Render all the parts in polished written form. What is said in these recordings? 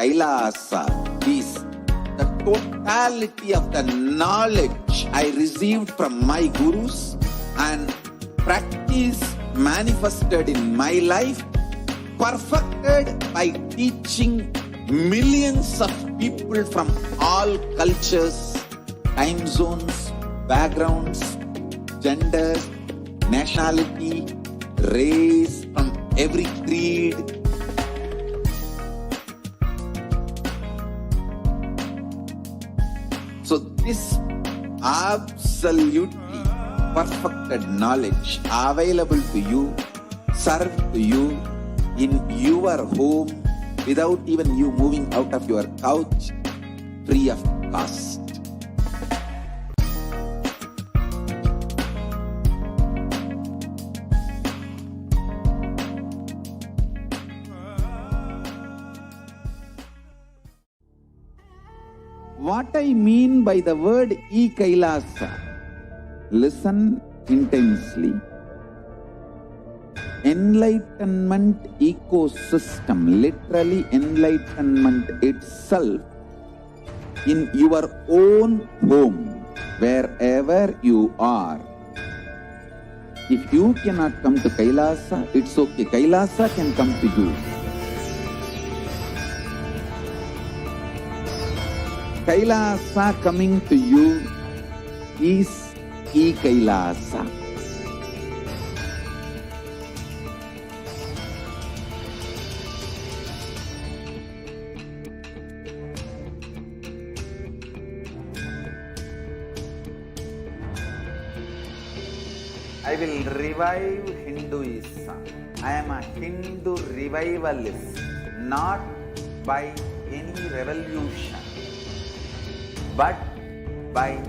Kailasa is the totality of the knowledge I received from my gurus and practice manifested in my life, perfected by teaching millions of people from all cultures, time zones, backgrounds, genders, nationality, race, from every creed. So this absolutely perfected knowledge available to you, served to you in your home without even you moving out of your couch, free of cost. What I mean by the word e-Kailasa, listen intensely. Enlightenment ecosystem, literally enlightenment itself, in your own home, wherever you are. If you cannot come to Kailasa, it's okay. Kailasa can come to you. Kailasa coming to you is e-Kailasa. I will revive Hinduism. I am a Hindu revivalist, not by any revolution, but by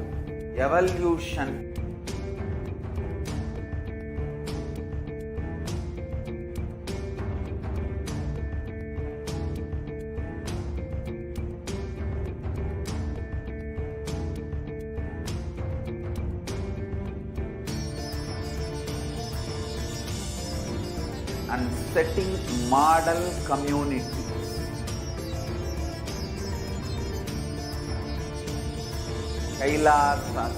evolution. And setting model community. Kailasa,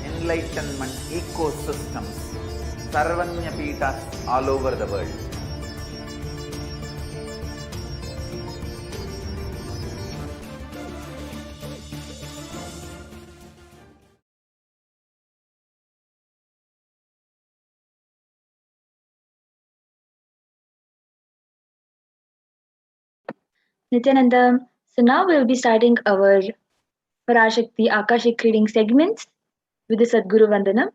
enlightenment ecosystems, Sarvanya Pitas all over the world. Nithyananda, so now we'll be starting our Parashakti Akashic reading segments with the Sadguru Vandanam.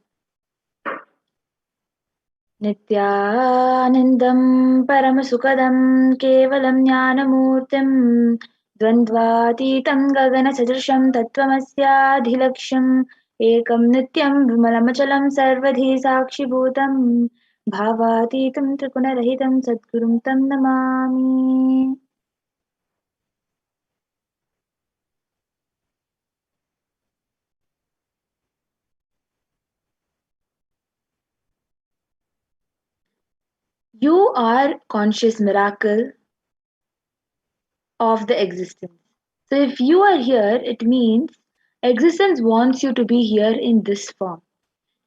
Nithyanandam Paramasukadam Kevalam Jnanamurtim Dvandvatitam Gagana Sadrisham Tattvamasya Dhilaksham Ekam Nityam Vimalamachalam Sarvadhi Sakshibhutam Bhavatitam Tripunarahitam Sadgurum Tam Namami. You are conscious miracle of the existence. So if you are here, it means existence wants you to be here in this form.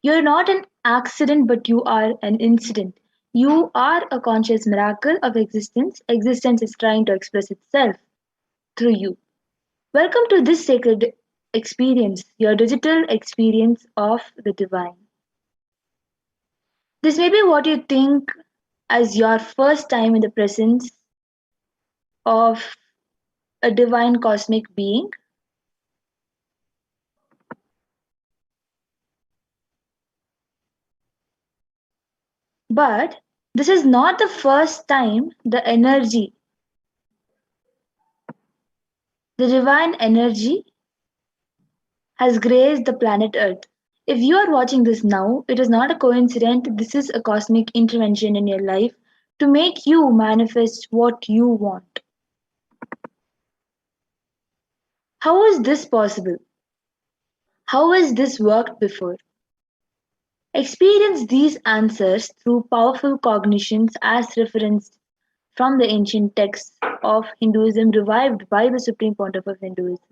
You're not an accident, but you are an incident. You are a conscious miracle of existence. Existence is trying to express itself through you. Welcome to this sacred experience, your digital experience of the divine. This may be what you think as your first time in the presence of a divine cosmic being. But this is not the first time the divine energy has graced the planet Earth. If you are watching this now, it is not a coincidence. This is a cosmic intervention in your life to make you manifest what you want. How is this possible? How has this worked before? Experience these answers through powerful cognitions as referenced from the ancient texts of Hinduism revived by the Supreme Pontiff of Hinduism.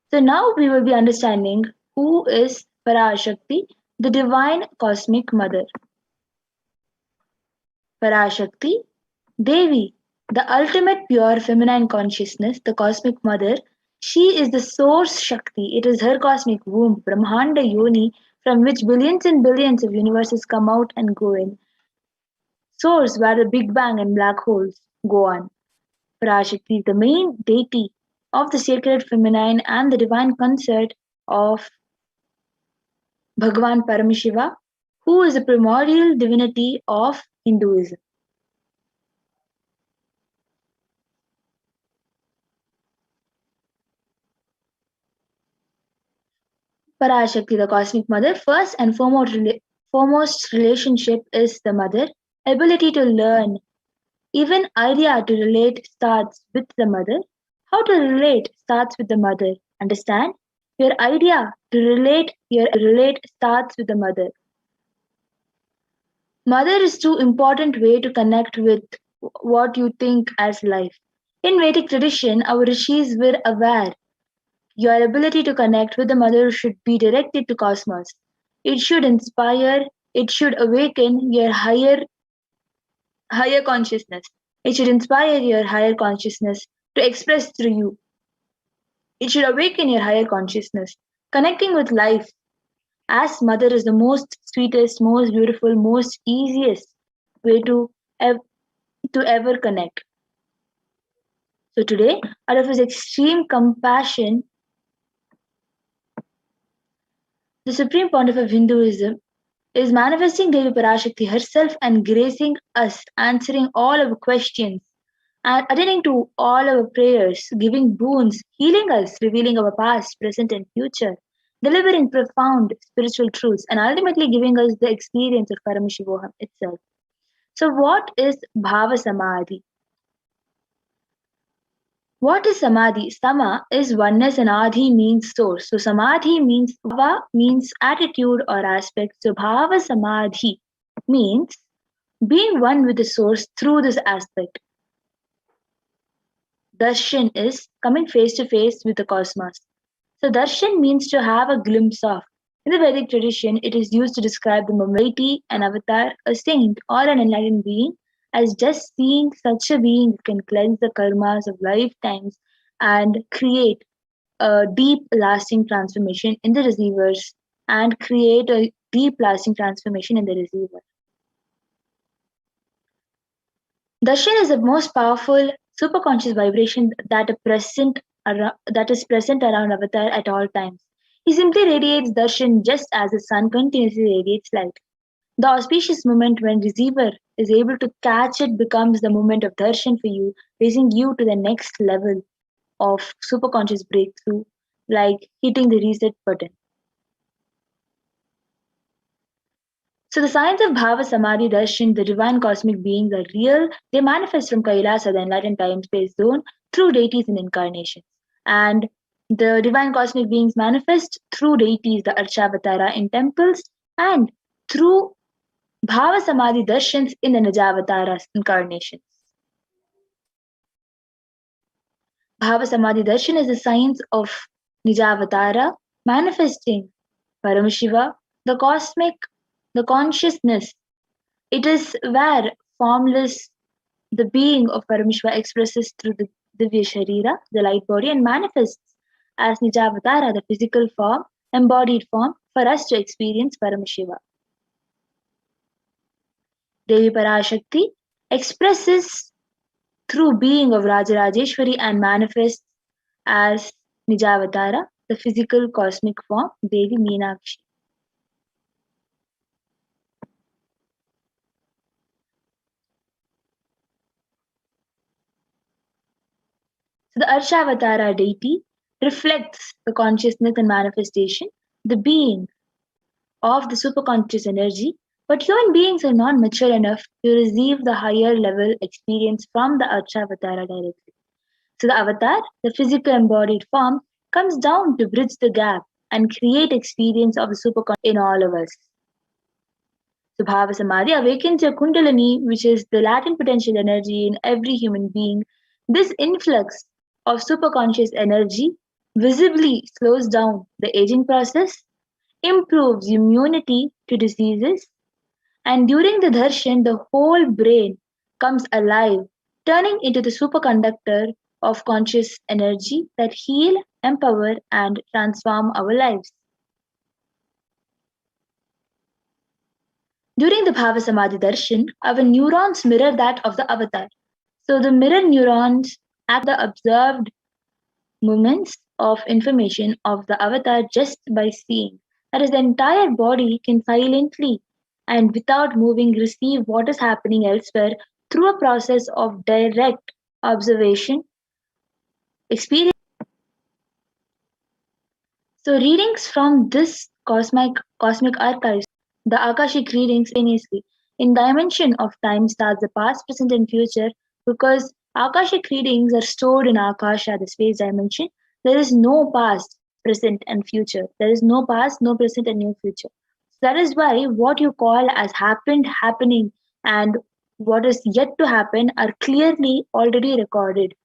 So now we will be understanding who is Parashakti, the divine cosmic mother. Parashakti, Devi, the ultimate pure feminine consciousness, the cosmic mother. She is the source Shakti. It is her cosmic womb, Brahmanda Yoni, from which billions and billions of universes come out and go in. Source where the Big Bang and black holes go on. Parashakti is the main deity of the sacred feminine and the divine consort of Bhagavan Paramashiva, who is the primordial divinity of Hinduism. Parashakti, the cosmic mother, first and foremost relationship is the mother. Ability to learn, even idea to relate starts with the mother. How to relate starts with the mother. Understand? Your idea to relate starts with the mother. Mother is too important way to connect with what you think as life. In Vedic tradition, our rishis were aware your ability to connect with the mother should be directed to cosmos. It should inspire, it should awaken your higher consciousness. It should inspire your higher consciousness to express through you. It should awaken your higher consciousness. Connecting with life as mother is the most sweetest, most beautiful, most easiest way to ever connect. So today, out of his extreme compassion, the Supreme Pontiff of Hinduism is manifesting Devi Parashakti herself and gracing us, answering all our questions, and attending to all our prayers, giving boons, healing us, revealing our past, present, and future, delivering profound spiritual truths, and ultimately giving us the experience of Paramashivoham itself. So, what is Bhava Samadhi? What is Samadhi? Sama is oneness and Adhi means source. So Samadhi means Bhava means attitude or aspect. So Bhava Samadhi means being one with the source through this aspect. Darshan is coming face to face with the cosmos. So darshan means to have a glimpse of. In the Vedic tradition, it is used to describe the deity, an avatar, a saint, or an enlightened being as just seeing such a being can cleanse the karmas of lifetimes and create a deep lasting transformation in the receivers and create a deep lasting transformation in the receiver. Darshan is the most powerful superconscious vibration that is present around Avatar at all times. He simply radiates darshan just as the sun continuously radiates light. The auspicious moment when receiver is able to catch it becomes the moment of darshan for you, raising you to the next level of superconscious breakthrough, like hitting the reset button. So the signs of Bhava Samadhi Darshan, the divine cosmic beings are real. They manifest from Kailasa, the enlightened time-space zone, through deities and incarnations. And the divine cosmic beings manifest through deities, the Archavatara in temples, and through Bhava Samadhi Darshans in the Najavatara incarnations. Bhava Samadhi Darshan is the signs of Nijavatara manifesting Paramashiva, the cosmic, the consciousness. It is where formless, the being of Paramashiva expresses through the Divya Sharira, the light body, and manifests as Nijavatara, the physical form, embodied form, for us to experience Paramashiva. Devi Parashakti expresses through being of Rajarajeshwari and manifests as Nijavatara, the physical cosmic form, Devi Meenakshi. So the Arshavatara deity reflects the consciousness and manifestation, the being of the superconscious energy, but human beings are not mature enough to receive the higher level experience from the Arshavatara directly. So the avatar, the physical embodied form, comes down to bridge the gap and create experience of the superconscious in all of us. So Bhava Samadhi awakens your Kundalini, which is the latent potential energy in every human being. This influx of superconscious energy visibly slows down the aging process, improves immunity to diseases, and during the darshan, the whole brain comes alive, turning into the superconductor of conscious energy that heal, empower, and transform our lives. During the Bhava Samadhi darshan, our neurons mirror that of the avatar. So the mirror neurons act the observed movements of information of the avatar just by seeing. That is, the entire body can silently and without moving receive what is happening elsewhere through a process of direct observation experience. So readings from this cosmic archives, the Akashic readings simultaneously in dimension of time starts the past, present, and future because Akashic readings are stored in Akasha, the space dimension. There is no past, present, and future. There is no past, no present, and no future. That is why what you call as happened, happening, and what is yet to happen are clearly already recorded.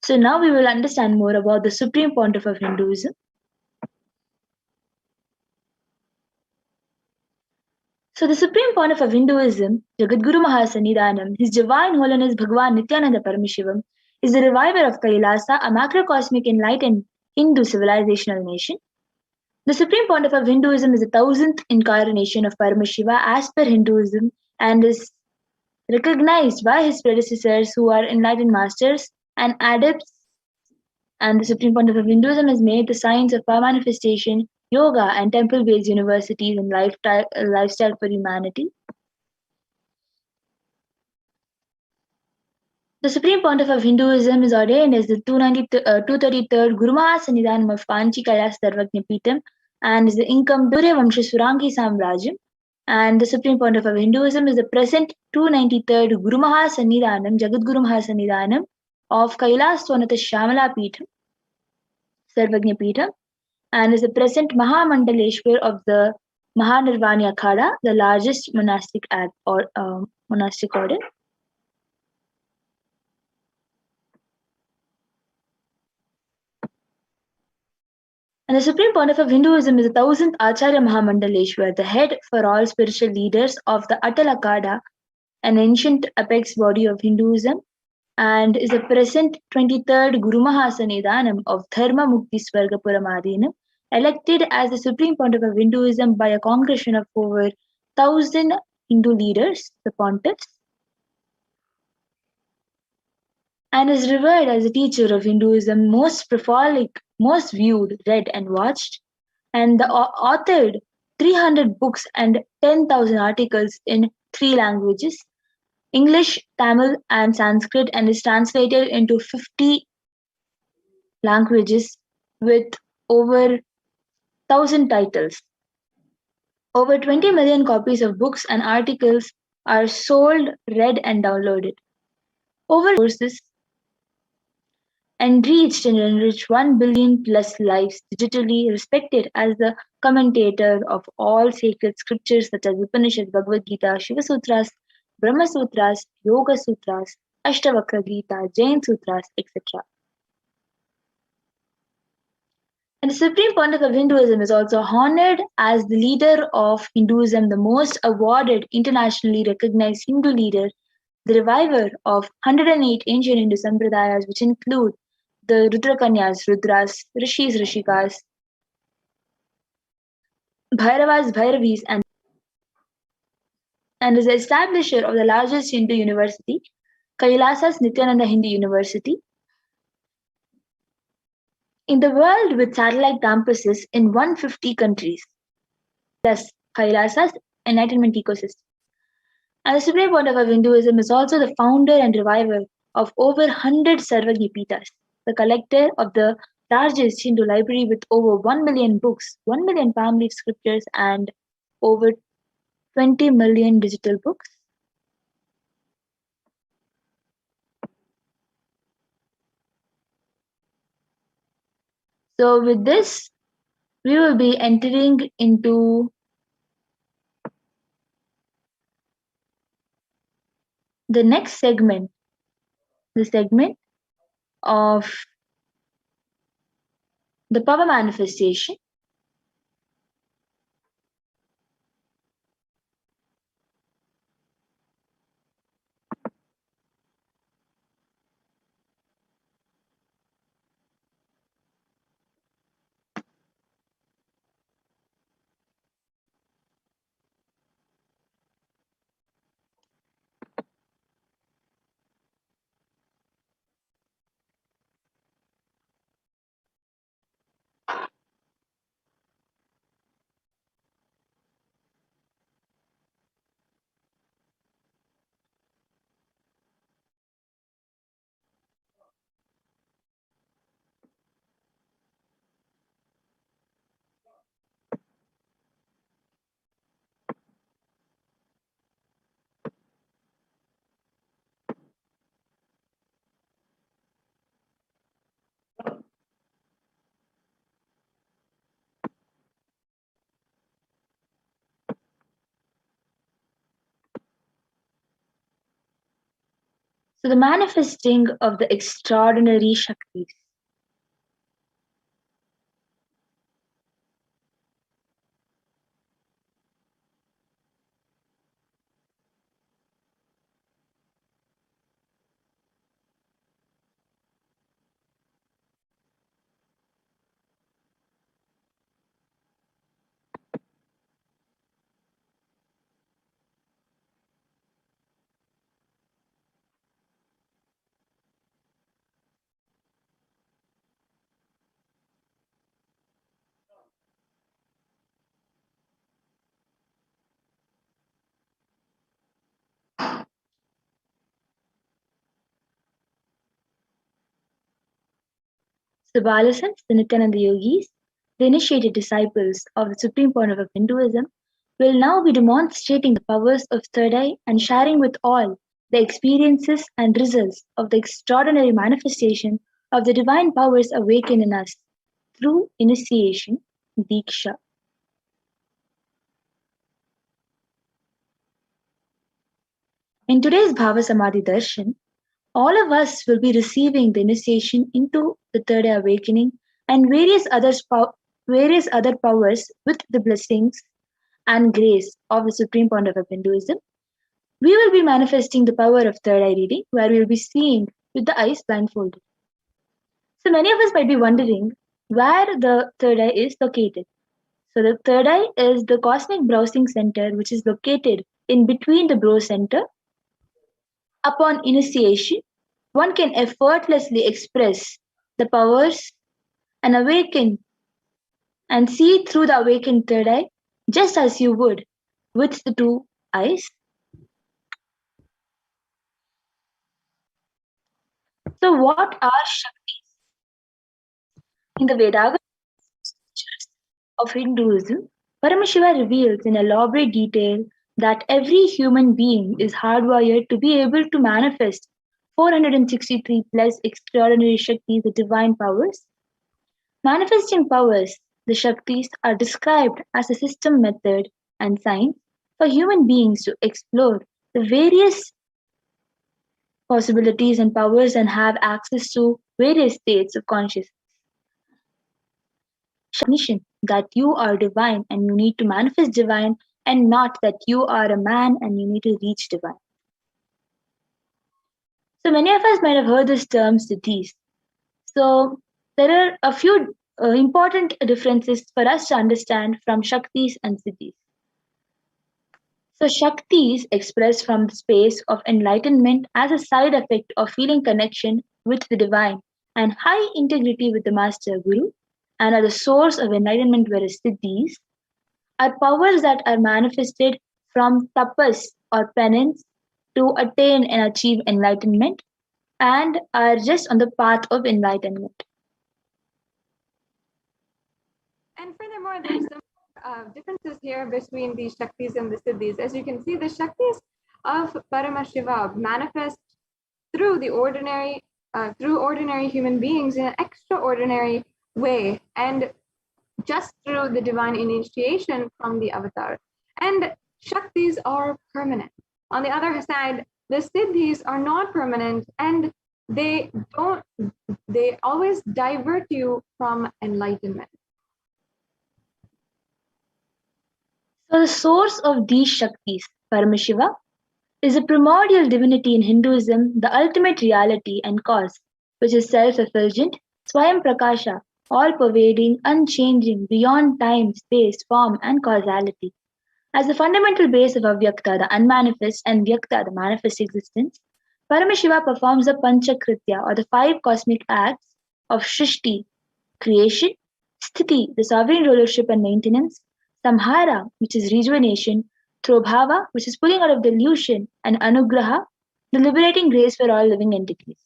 So now we will understand more about the supreme pontiff of Hinduism. So the supreme pontiff of Hinduism, Jagadguru Mahasannidhanam, His Divine Holiness Bhagwan Nithyananda Paramashivam, is the reviver of Kailasa, a macrocosmic enlightened Hindu civilizational nation. The supreme pontiff of Hinduism is the thousandth incarnation of Paramashiva as per Hinduism and is recognized by his predecessors who are enlightened masters and adepts, and the Supreme Pontiff of Hinduism has made the science of power manifestation, yoga, and temple based universities and lifestyle for humanity. The Supreme Pontiff of Hinduism is ordained as the 233rd Guru Mahasannidhanam of Kanchi Kailas Sarvajna Peetham and is the income Durya Vamsha Surangi Samrajyam. And the Supreme Pontiff of Hinduism is the present 293rd Guru Mahasannidhanam, Jagadguru Mahasannidhanam of Kailas Swanata Shamala Peetham, Sarvajna Peetham, and is the present Mahamandaleshwar of the Mahanirvani Akhada, the largest monastic order. And the Supreme Pontiff of Hinduism is the thousandth Acharya Mahamandaleshwar, the head for all spiritual leaders of the Atal Akada, an ancient apex body of Hinduism, and is the present 23rd Guru Mahasannidhanam of Dharma Mukti Swarga Puramadinam, elected as the Supreme Pontiff of Hinduism by a congregation of over 1,000 Hindu leaders, the pontiffs, and is revered as a teacher of Hinduism, most prolific, most viewed, read, and watched, and the authored 300 books and 10,000 articles in 3 languages, English, Tamil, and Sanskrit, and is translated into 50 languages with over 1,000 titles. Over 20 million copies of books and articles are sold, read, and downloaded. Over courses and reached and enriched 1 billion plus lives digitally, respected as the commentator of all sacred scriptures such as Upanishad, Bhagavad Gita, Shiva Sutras, Brahma Sutras, Yoga Sutras, Ashtavakra Gita, Jain Sutras, etc. And the Supreme Pontiff of Hinduism is also honored as the leader of Hinduism, the most awarded, internationally recognized Hindu leader, the reviver of 108 ancient Hindu sampradayas, which include the Rudrakanyas, Rudras, Rishis, Rishikas, Bhairavas, Bhairavis, and is the establisher of the largest Hindu university, Kailasas Nithyananda Hindu University, in the world with satellite campuses in 150 countries, plus Kailasas enlightenment ecosystem. And the Supreme Pontiff of Hinduism is also the founder and reviver of over 100 Sarvajna Peethas, the collector of the largest Hindu library with over 1 million books, 1 million family scriptures, and over 20 million digital books. So with this, we will be entering into the next segment, the segment of the power manifestation. So, the manifesting of the extraordinary Shaktis. The Balasants, the Nityananda yogis, the initiated disciples of the supreme point of Hinduism, will now be demonstrating the powers of third eye and sharing with all the experiences and results of the extraordinary manifestation of the divine powers awakened in us through initiation, Diksha. In today's Bhava Samadhi Darshan, all of us will be receiving the initiation into the third eye awakening and various other powers with the blessings and grace of the supreme point of Hinduism. We will be manifesting the power of third eye reading, where we will be seeing with the eyes blindfolded. So many of us might be wondering where the third eye is located. So the third eye is the cosmic browsing center, which is located in between the brow center. Upon initiation, one can effortlessly express the powers and awaken and see through the awakened third eye, just as you would with the two eyes. So, what are Shaktis? In the Vedas of Hinduism, Paramashiva reveals in elaborate detail that every human being is hardwired to be able to manifest 463 plus extraordinary Shaktis, the divine powers. Manifesting powers, the Shaktis, are described as a system, method, and science for human beings to explore the various possibilities and powers and have access to various states of consciousness. Recognition that you are divine and you need to manifest divine, and not that you are a man and you need to reach divine. So many of us might have heard this term siddhis. So there are a few important differences for us to understand from Shaktis and Siddhis. So Shaktis express from the space of enlightenment as a side effect of feeling connection with the divine and high integrity with the Master Guru, and are the source of enlightenment, whereas Siddhis are powers that are manifested from tapas or penance to attain and achieve enlightenment and are just on the path of enlightenment. And furthermore, there's some differences here between the Shaktis and the Siddhis. As you can see, the Shaktis of Paramashiva manifest through the ordinary human beings in an extraordinary way. And just through the divine initiation from the avatar. And Shaktis are permanent. On the other side, the Siddhis are not permanent, and they always divert you from enlightenment. So the source of these Shaktis, Paramashiva, is a primordial divinity in Hinduism, the ultimate reality and cause, which is self-effulgent, Swayam Prakasha, all-pervading, unchanging, beyond time, space, form, and causality. As the fundamental base of Avyakta, the unmanifest, and Vyakta, the manifest existence, Paramashiva performs the Panchakritya, or the five cosmic acts of Shrishti, creation, Sthiti, the sovereign rulership and maintenance, Samhara, which is rejuvenation, Trobhava, which is pulling out of delusion, and Anugraha, the liberating grace for all living entities.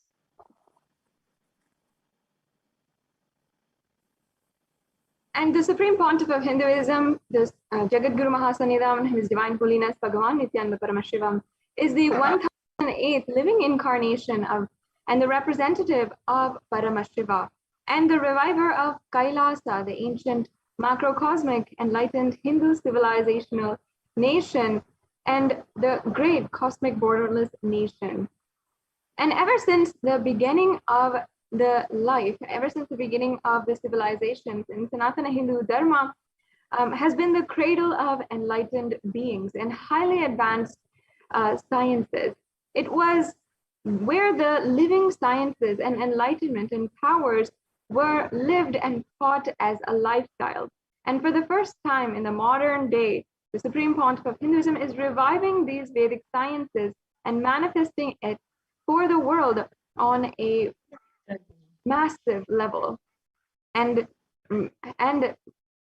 And the Supreme Pontiff of Hinduism, the Jagadguru Mahasanidam, and His Divine Holiness Bhagavan Nithyananda Paramashivam, is the 1008th living incarnation of and the representative of Paramashiva, and the reviver of Kailasa, the ancient macrocosmic enlightened Hindu civilizational nation, and the great cosmic borderless nation. And ever since the beginning of the life, ever since the beginning of the civilizations in Sanatana Hindu Dharma, has been the cradle of enlightened beings and highly advanced sciences. It was where the living sciences and enlightenment and powers were lived and taught as a lifestyle. And for the first time in the modern day, the Supreme Pontiff of Hinduism is reviving these Vedic sciences and manifesting it for the world on a massive level, and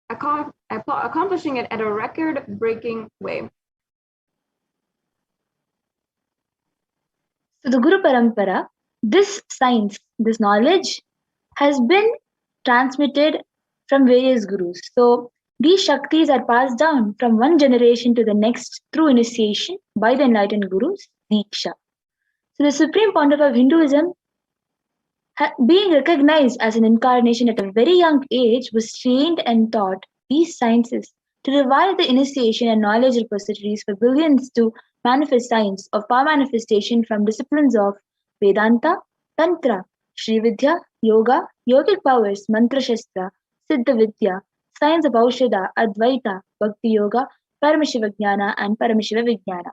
accomplishing it at a record-breaking way. So the Guru Parampara, this science, this knowledge has been transmitted from various gurus. So these Shaktis are passed down from one generation to the next through initiation by the enlightened gurus, Diksha. So the Supreme Pontiff of Hinduism, being recognized as an incarnation at a very young age, was trained and taught these sciences to revive the initiation and knowledge repositories for billions to manifest science of power manifestation from disciplines of Vedanta, Tantra, Srividya, Yoga, yogic powers, Mantra Shastra, Siddha Vidya, science of Aushadha, Advaita, Bhakti Yoga, Paramashiva Jnana, and Paramashiva Vijnana.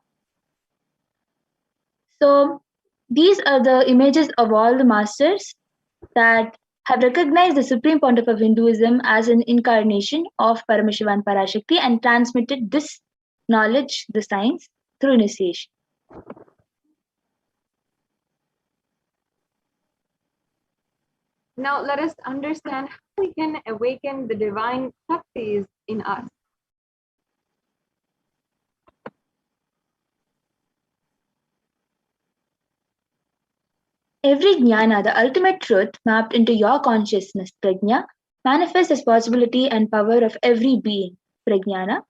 So these are the images of all the masters that have recognized the Supreme Pontiff of Hinduism as an incarnation of Paramashiva and Parashakti and transmitted this knowledge, the science, through initiation. Now let us understand how we can awaken the divine Shaktis in us. Every jnana, the ultimate truth mapped into your consciousness, prajna, manifests as possibility and power of every being, prajnana.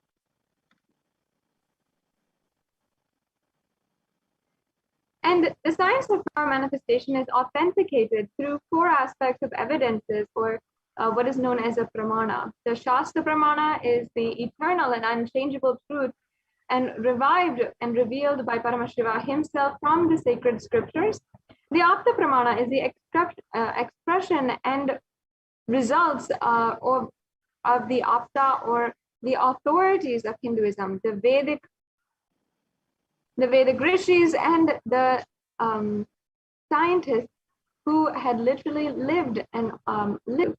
And the science of power manifestation is authenticated through four aspects of evidences, or what is known as a pramana. The Shastra pramana is the eternal and unchangeable truth, and revived and revealed by Paramashiva himself from the sacred scriptures. The Apta pramana is the expression and results of the Apta, or the authorities of Hinduism, the Vedic rishis and the scientists who had literally lived and lived.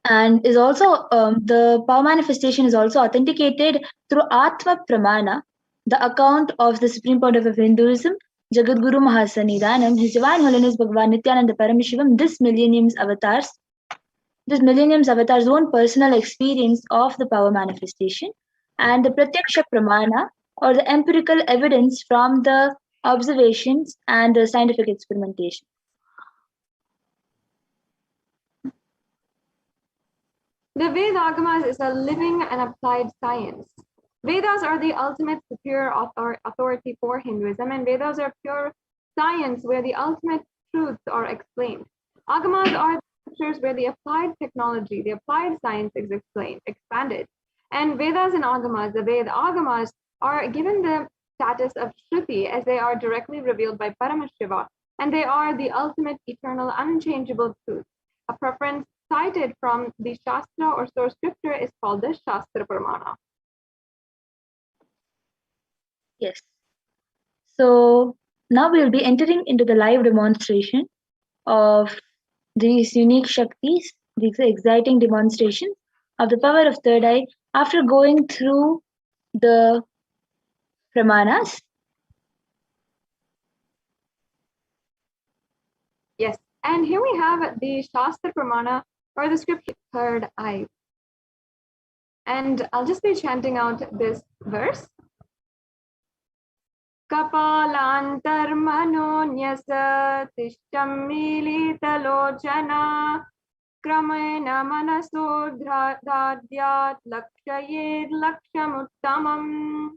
And is also the power manifestation is also authenticated through Atma Pramana, the account of the Supreme Pontiff of Hinduism, Jagadguru Mahasanidanam, His Divine Holiness Bhagavan Nithyananda Paramashivam, this millennium's avatar's own personal experience of the power manifestation, and the Pratyaksha Pramana, or the empirical evidence from the observations and the scientific experimentation. The Vedagamas is a living and applied science. Vedas are the ultimate superior authority for Hinduism, and Vedas are pure science where the ultimate truths are explained. Agamas are scriptures where the applied technology, the applied science is explained, expanded. And Vedas and Agamas, the Ved Agamas, are given the status of Shruti as they are directly revealed by Paramashiva, and they are the ultimate, eternal, unchangeable truth. A preference cited from the Shastra or source scripture is called the Shastra Pramana. Yes. So now we'll be entering into the live demonstration of these unique Shaktis, these exciting demonstrations of the power of third eye after going through the Pramanas. Yes, and here we have the Shastra Pramana or the scripture third eye. And I'll just be chanting out this verse. Kapalantarmano tishtam militalochana kramena manaso dhadyat lakshayed lakshamuttamam.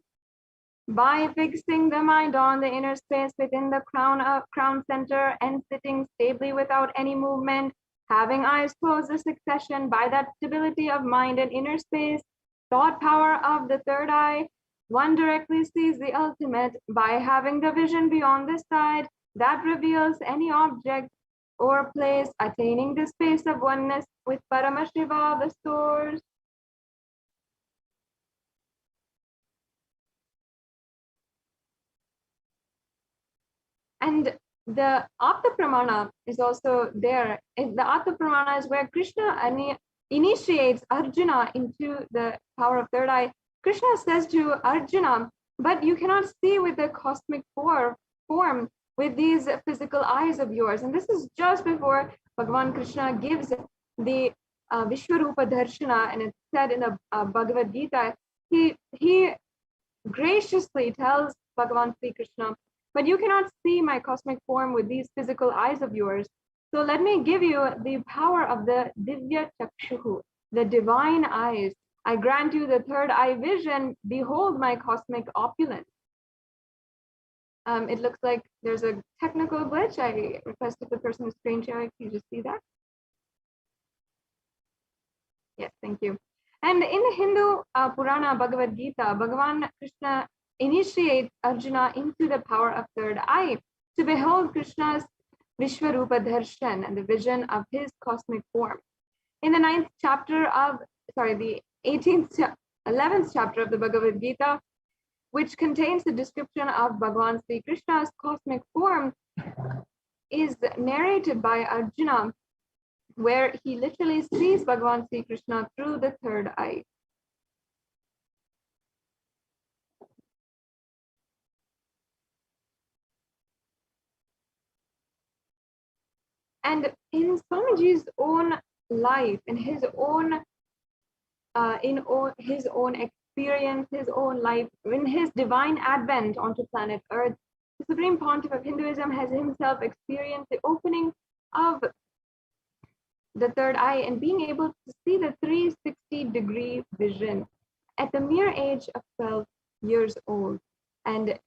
By fixing the mind on the inner space within the crown center and sitting stably without any movement, having eyes closed, the succession by that stability of mind and inner space, thought power of the third eye, one directly sees the ultimate by having the vision beyond this side that reveals any object or place, attaining the space of oneness with Paramashiva, the source. And the Apta Pramana is also there. The Apta Pramana is where Krishna initiates Arjuna into the power of third eye. Krishna says to Arjuna, but you cannot see with the cosmic form with these physical eyes of yours. And this is just before Bhagavan Krishna gives the Vishwarupa Darshana, and it's said in the Bhagavad Gita, he graciously tells Bhagavan Sri Krishna, but you cannot see my cosmic form with these physical eyes of yours. So let me give you the power of the Divya Chakshuhu, the divine eyes. I grant you the third eye vision. Behold my cosmic opulence. It looks like there's a technical glitch. I requested the person who's screen sharing. Can you just see that? Yes, thank you. And in the Hindu Purana Bhagavad Gita, Bhagavan Krishna initiates Arjuna into the power of third eye to behold Krishna's Vishwarupa Darshan and the vision of his cosmic form. In the 11th chapter of the Bhagavad Gita, which contains the description of Bhagavan Sri Krishna's cosmic form, is narrated by Arjuna, where he literally sees Bhagavan Sri Krishna through the third eye. And in Swamiji's own life, in his own experience, his own life, in his divine advent onto planet Earth, the Supreme Pontiff of Hinduism has himself experienced the opening of the third eye and being able to see the 360-degree vision at the mere age of 12 years old. And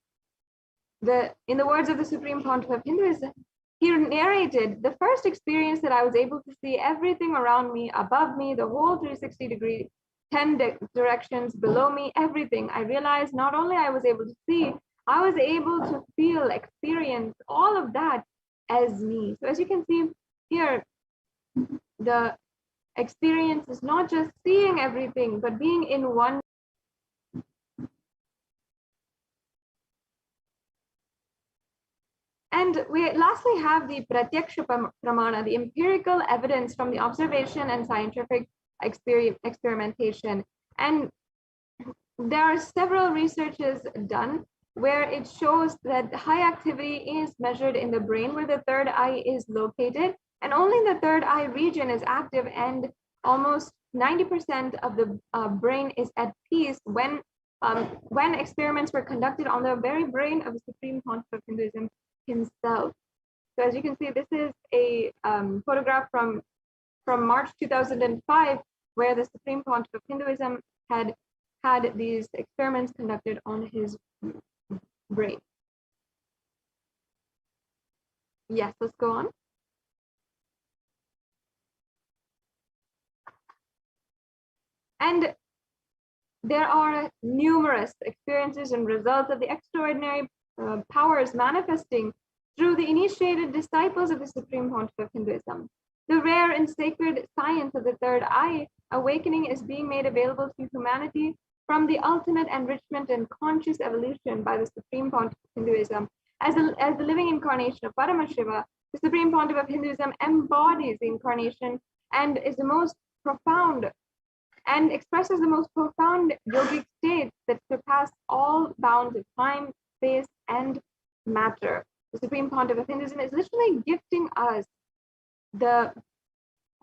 in the words of the Supreme Pontiff of Hinduism, he narrated, the first experience that I was able to see everything around me, above me, the whole 360-degree, 10 directions below me, everything. I realized not only I was able to see, I was able to feel, experience all of that as me. So as you can see here, the experience is not just seeing everything, but being in one. And we lastly have the Pratyaksha Pramana, the empirical evidence from the observation and scientific experimentation. And there are several researches done where it shows that high activity is measured in the brain where the third eye is located, and only the third eye region is active, and almost 90% of the brain is at peace when experiments were conducted on the very brain of the Supreme Pontiff of Hinduism himself. So as you can see, this is a photograph from March 2005, where the Supreme Pontiff of Hinduism had these experiments conducted on his brain. Yes, let's go on. And there are numerous experiences and results of the extraordinary powers manifesting through the initiated disciples of the Supreme Pontiff of Hinduism. The rare and sacred science of the third eye awakening is being made available to humanity from the ultimate enrichment and conscious evolution by the Supreme Pontiff of Hinduism. As the living incarnation of Paramashiva, the Supreme Pontiff of Hinduism embodies the incarnation and is the most profound and expresses the most profound yogic states that surpass all bounds of time, space, and matter. The Supreme Pontiff of Hinduism is literally gifting us the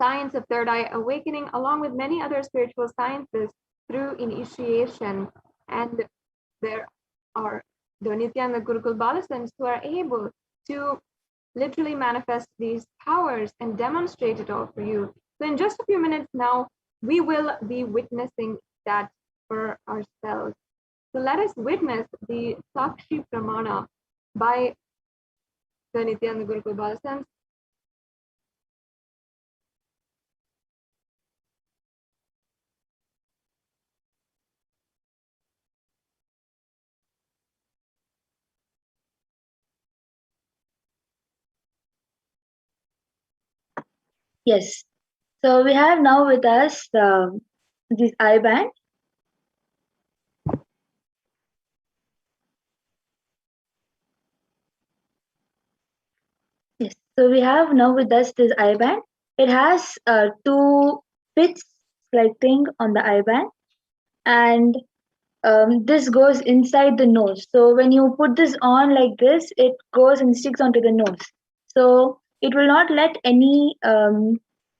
science of third eye awakening along with many other spiritual sciences through initiation. And there are the Nithyananda Gurukul Balasans who are able to literally manifest these powers and demonstrate it all for you. So in just a few minutes now, we will be witnessing that for ourselves. So let us witness the Sakshi Pramana by the Nithyananda Gurukul Balasans. Yes. So we have now with us this eye band. Yes. So we have now with us this eye band. It has two pits like thing on the eye band, and this goes inside the nose. So when you put this on like this, it goes and sticks onto the nose. So it will not let any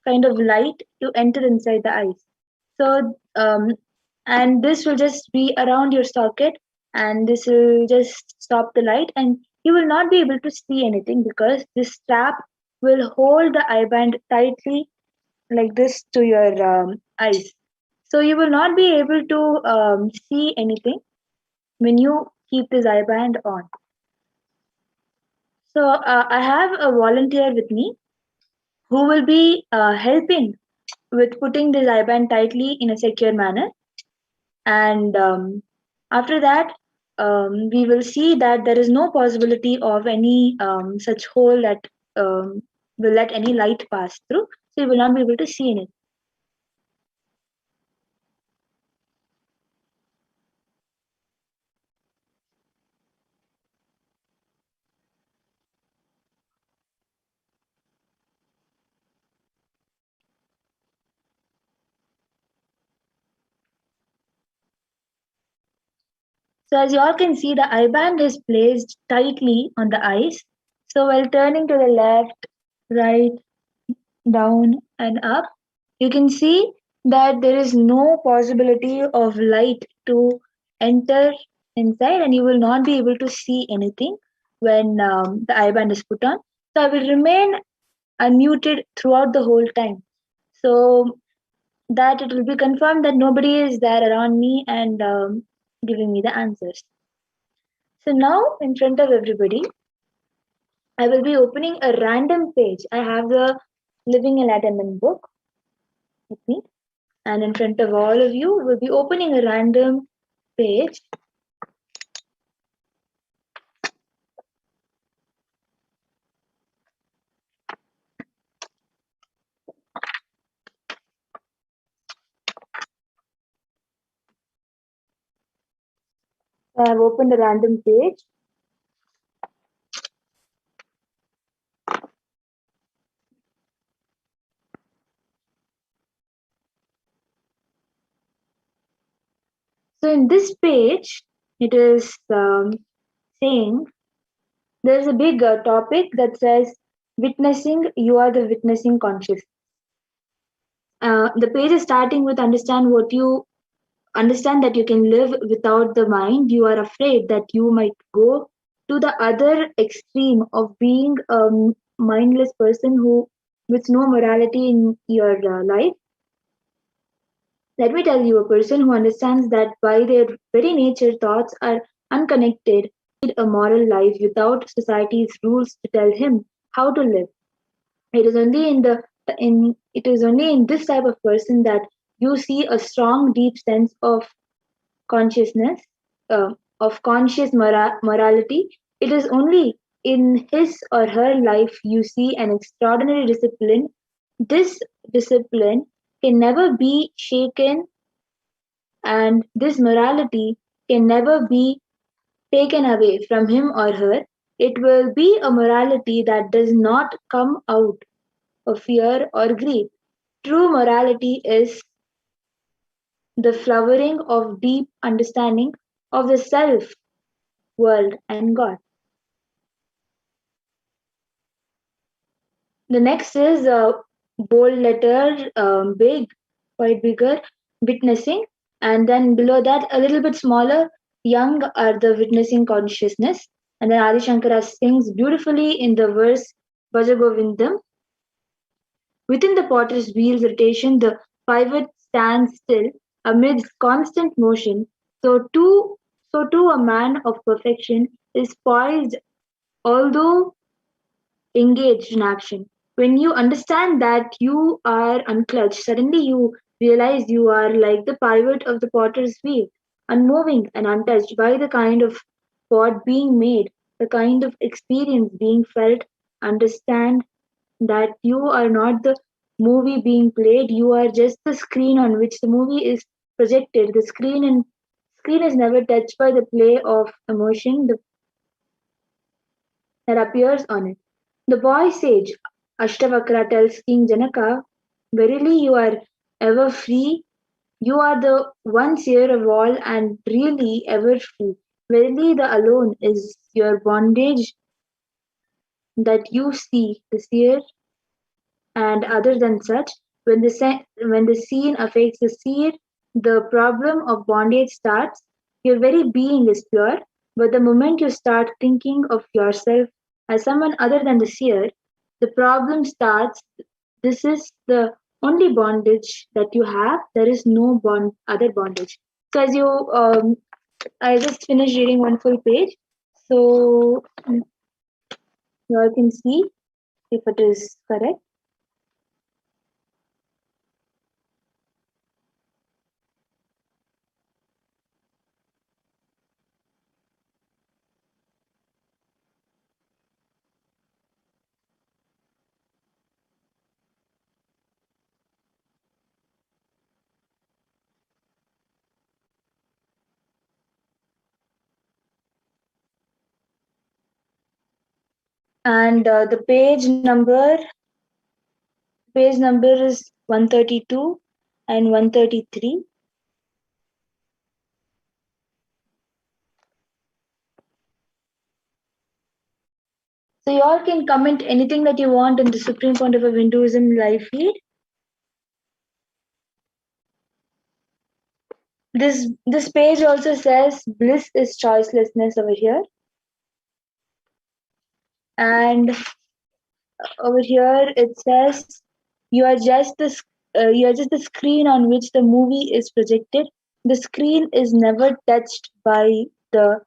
kind of light to enter inside the eyes. So and this will just be around your socket, and this will just stop the light, and you will not be able to see anything because this strap will hold the eye band tightly like this to your eyes. So you will not be able to see anything when you keep this eye band on. So I have a volunteer with me who will be helping with putting this eye band tightly in a secure manner. And after that, we will see that there is no possibility of any such hole that will let any light pass through. So you will not be able to see anything. So as you all can see, the eye band is placed tightly on the eyes. So while turning to the left, right, down and up, you can see that there is no possibility of light to enter inside, and you will not be able to see anything when the eye band is put on. So I will remain unmuted throughout the whole time, so that it will be confirmed that nobody is there around me and giving me the answers. So now, in front of everybody, I will be opening a random page. I have the Living Enlightenment book with me, and in front of all of you, we'll be opening a random page. So I have opened a random page. So in this page, it is saying there's a big topic that says witnessing, you are the witnessing conscious. The page is starting with understand that you can live without the mind. You are afraid that you might go to the other extreme of being a mindless person who with no morality in your life. Let me tell you, a person who understands that by their very nature thoughts are unconnected, lead a moral life without society's rules to tell him how to live. It is only in this type of person that you see a strong, deep sense of consciousness, of conscious morality. It is only in his or her life you see an extraordinary discipline. This discipline can never be shaken, and this morality can never be taken away from him or her. It will be a morality that does not come out of fear or greed. True morality is the flowering of deep understanding of the self, world, and God. The next is bold letter, big, quite bigger, witnessing, and then below that a little bit smaller, young are the witnessing consciousness. And then Adi Shankara sings beautifully in the verse Bhajagovindam. Within the potter's wheel's rotation, the pivot stands still amidst constant motion. So too a man of perfection is poised, although engaged in action. When you understand that you are unclutched, suddenly you realize you are like the pivot of the potter's wheel, unmoving and untouched by the kind of pot being made, the kind of experience being felt. Understand that you are not the movie being played, you are just the screen on which the movie is projected. The screen is never touched by the play of emotion that appears on it. The boy sage Ashtavakra tells King Janaka, verily you are ever free, you are the one seer of all and really ever free. Verily the alone is your bondage that you see, the seer, and other than such, when the scene affects the seer, the problem of bondage starts. Your very being is pure, but the moment you start thinking of yourself as someone other than the seer, the problem starts. This is the only bondage that you have. There is no other bondage. So as I just finished reading one full page. So you all can see if it is correct. And the page number is 132 and 133. So you all can comment anything that you want in the Supreme Point of Hinduism live feed. This page also says bliss is choicelessness over here, and over here it says you are just the screen on which the movie is projected. The screen is never touched the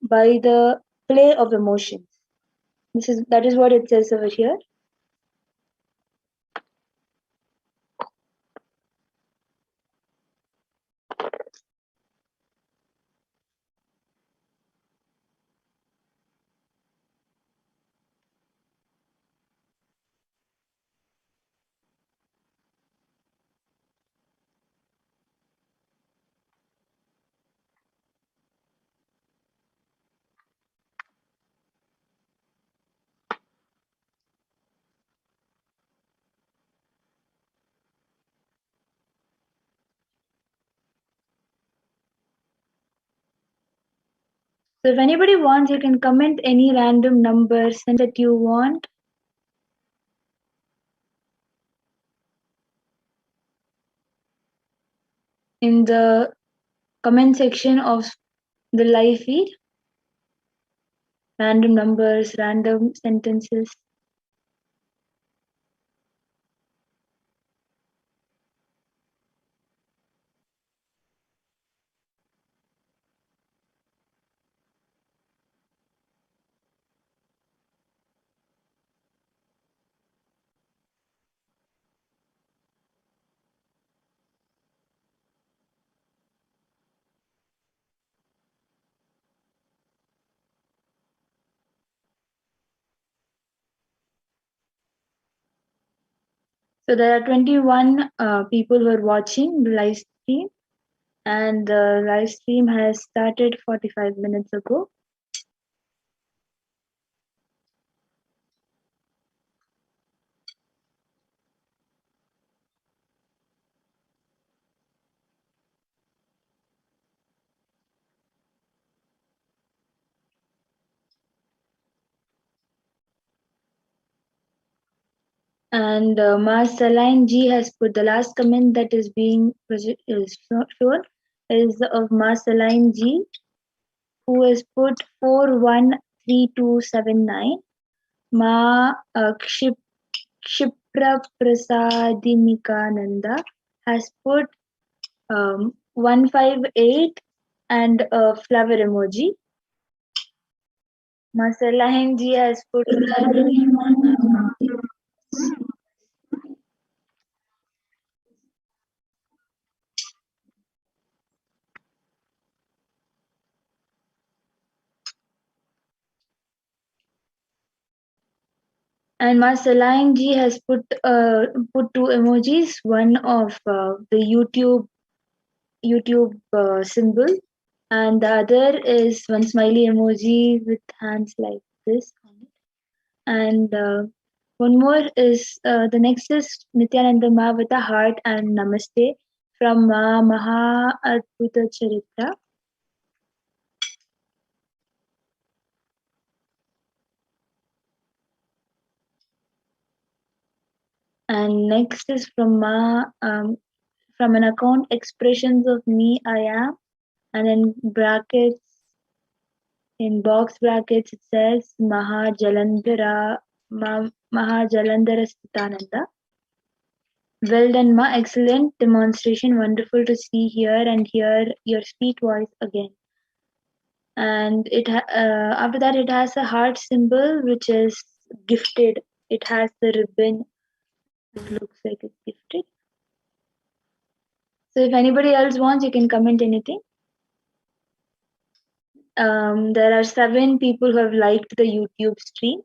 by the play of emotions. That is what it says over here. So if anybody wants, you can comment any random number that you want. In the comment section of the live feed. Random numbers, random sentences. So there are 21 people who are watching the live stream, and the live stream has started 45 minutes ago. And Ma Saline G has put the last comment that is being shown is of Ma Saline G, who has put 413279. Ma Kshipra Prasadinikananda has put 158 and a flower emoji. Ma Saline G has put and Ma Saline G has put two emojis, one of the YouTube symbol, and the other is one smiley emoji with hands like this on it. And one more is the next is Nithyananda Ma with a heart and Namaste from Ma Maha Adbhuta Charitra. And next is from from an account expressions of me I am, and in brackets, in box brackets it says Mahajalandhara Stitananda. Well done, Ma. Excellent demonstration. Wonderful to see, hear, and hear your sweet voice again. And after that, it has a heart symbol which is gifted. It has the ribbon. It looks like it's gifted. So if anybody else wants, you can comment anything. There are 7 people who have liked the YouTube stream.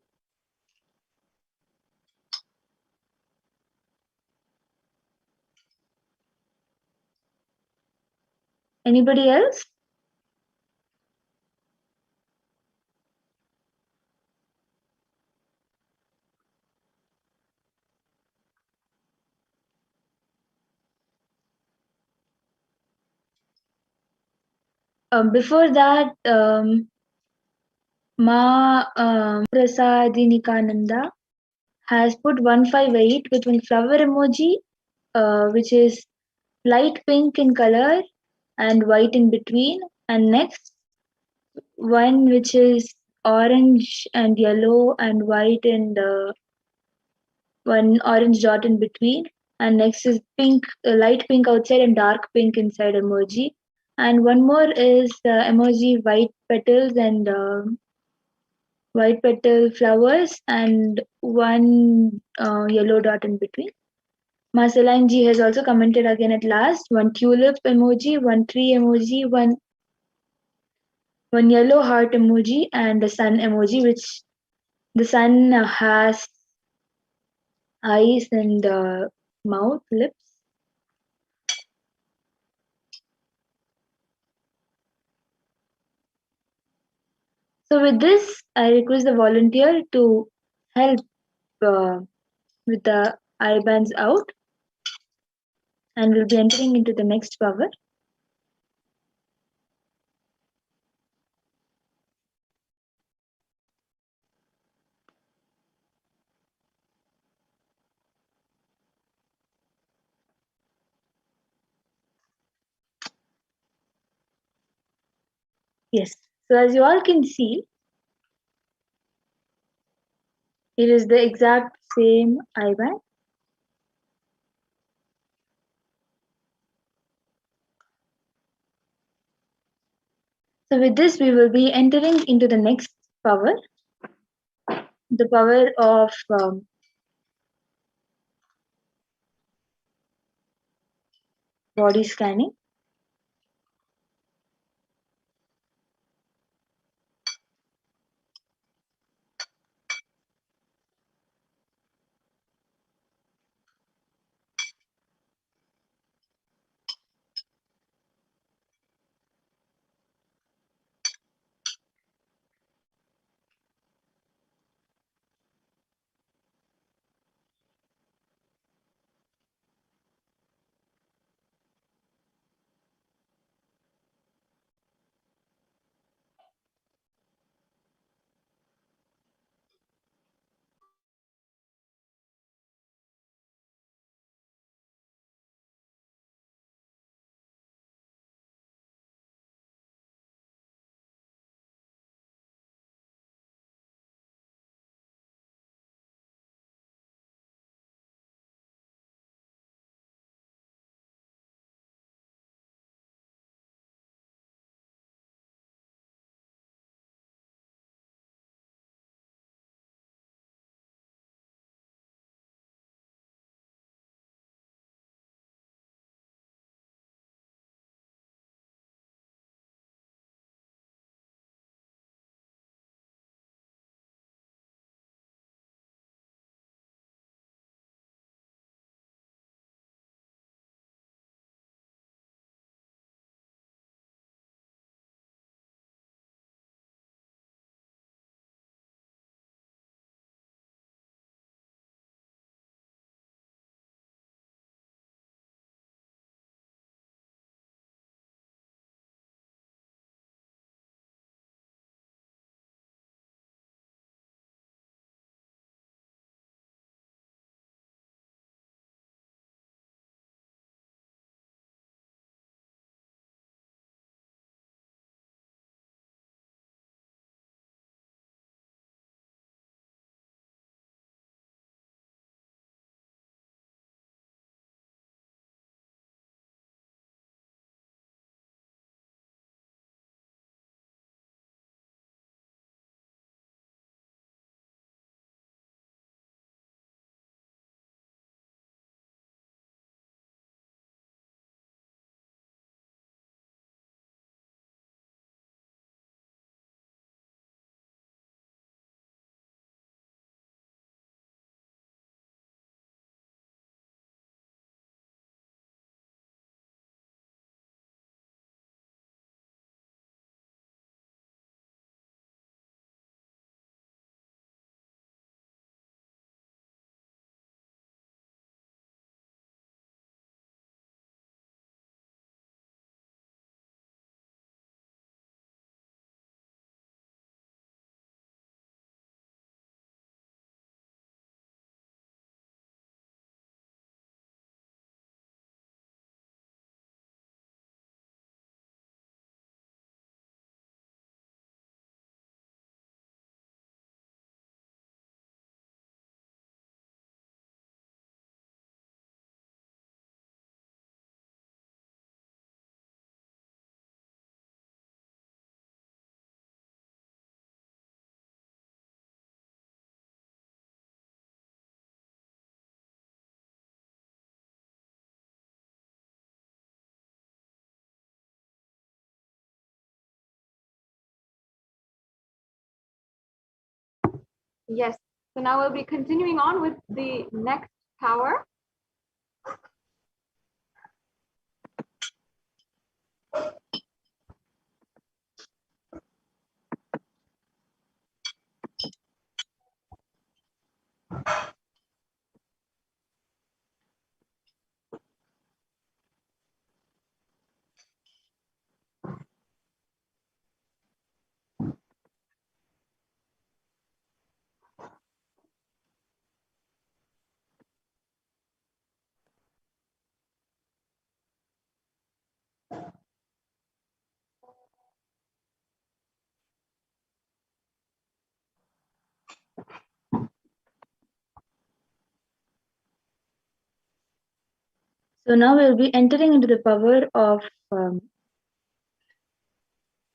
Anybody else? Before that, Ma Prasadinikananda has put 158 with one flower emoji, which is light pink in color and white in between. And next, one which is orange and yellow and white and one orange dot in between. And next is pink, light pink outside and dark pink inside emoji. And one more is emoji white petals and white petal flowers and one yellow dot in between. Masaline G has also commented again at last. One tulip emoji, one tree emoji, one yellow heart emoji, and the sun emoji, which the sun has eyes and mouth, lips. So with this, I request the volunteer to help with the eye bands out, and we'll be entering into the next power. Yes. So as you all can see, it is the exact same eye band. So with this, we will be entering into the next power, the power of body scanning. Yes. So now we'll be continuing on with the next power. So now we'll be entering into the power of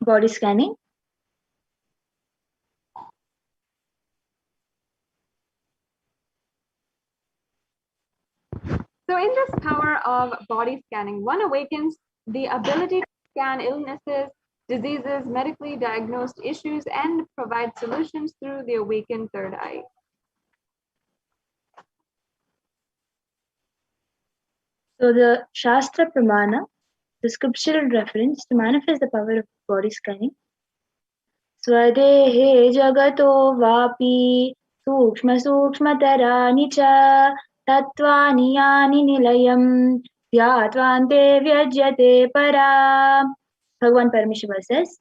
body scanning. So in this power of body scanning, one awakens the ability to scan illnesses, diseases, medically diagnosed issues, and provide solutions through the awakened third eye. So the Shastra Pramana, the scriptural reference to manifest the power of body scanning. Swadehe jagato vapi sukshma sukshmatarani cha tattvani yani nilayam dhyatvante vyajyate para. Bhagavan Paramashiva says,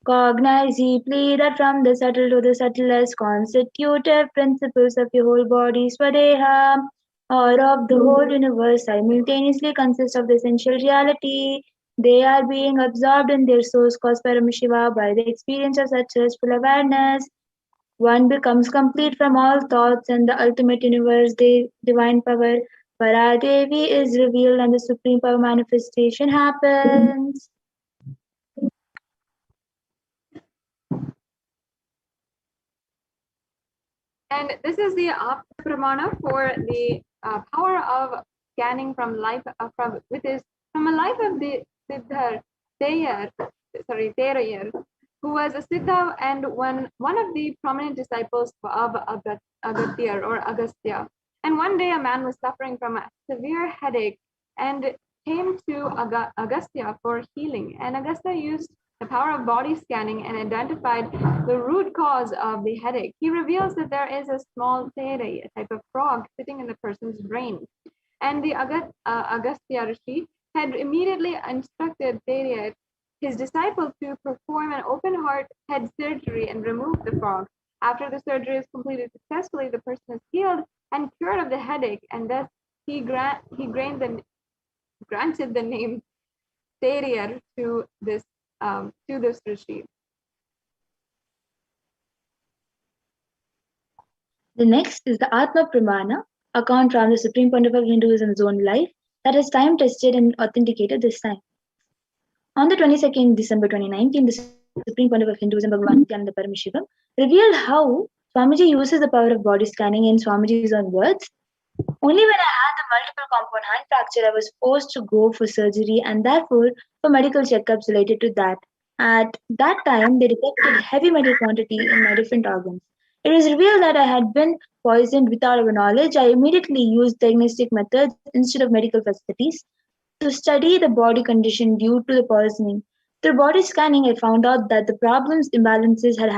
cognize deeply that from the subtle to the subtlest constitutive principles of your whole body, Swadeha, or of the whole universe, simultaneously consist of the essential reality. They are being absorbed in their source cause Paramashiva by the experience of such restful awareness. One becomes complete from all thoughts and the ultimate universe, the divine power, Paradevi is revealed and the supreme power manifestation happens. And this is the pramana for the power of scanning from life from a life of the Siddhar Therayar, who was a Siddha and one of the prominent disciples of Agastya or Agastya. And one day a man was suffering from a severe headache and came to Agastya for healing. And Agastya used the power of body scanning and identified the root cause of the headache. He reveals that there is a small tere, a type of frog, sitting in the person's brain. And the Agastya Rishi had immediately instructed Tere, his disciple, to perform an open heart head surgery and remove the frog. After the surgery is completed successfully, the person is healed and cured of the headache, and thus he granted the name Terier to this rishi. The next is the Atma Pramana, account from the supreme point of Hinduism's own life that is time tested and authenticated this time. On the 22nd December 2019, the supreme point of Hinduism, Bhagavan Nithyananda Paramashivam, revealed how Swamiji uses the power of body scanning in Swamiji's own words. Only when I had the multiple compound hand fracture, I was forced to go for surgery and therefore for medical checkups related to that. At that time, they detected heavy metal quantity in my different organs. It was revealed that I had been poisoned without our knowledge. I immediately used diagnostic methods instead of medical facilities to study the body condition due to the poisoning. Through body scanning, I found out that the problems, imbalances had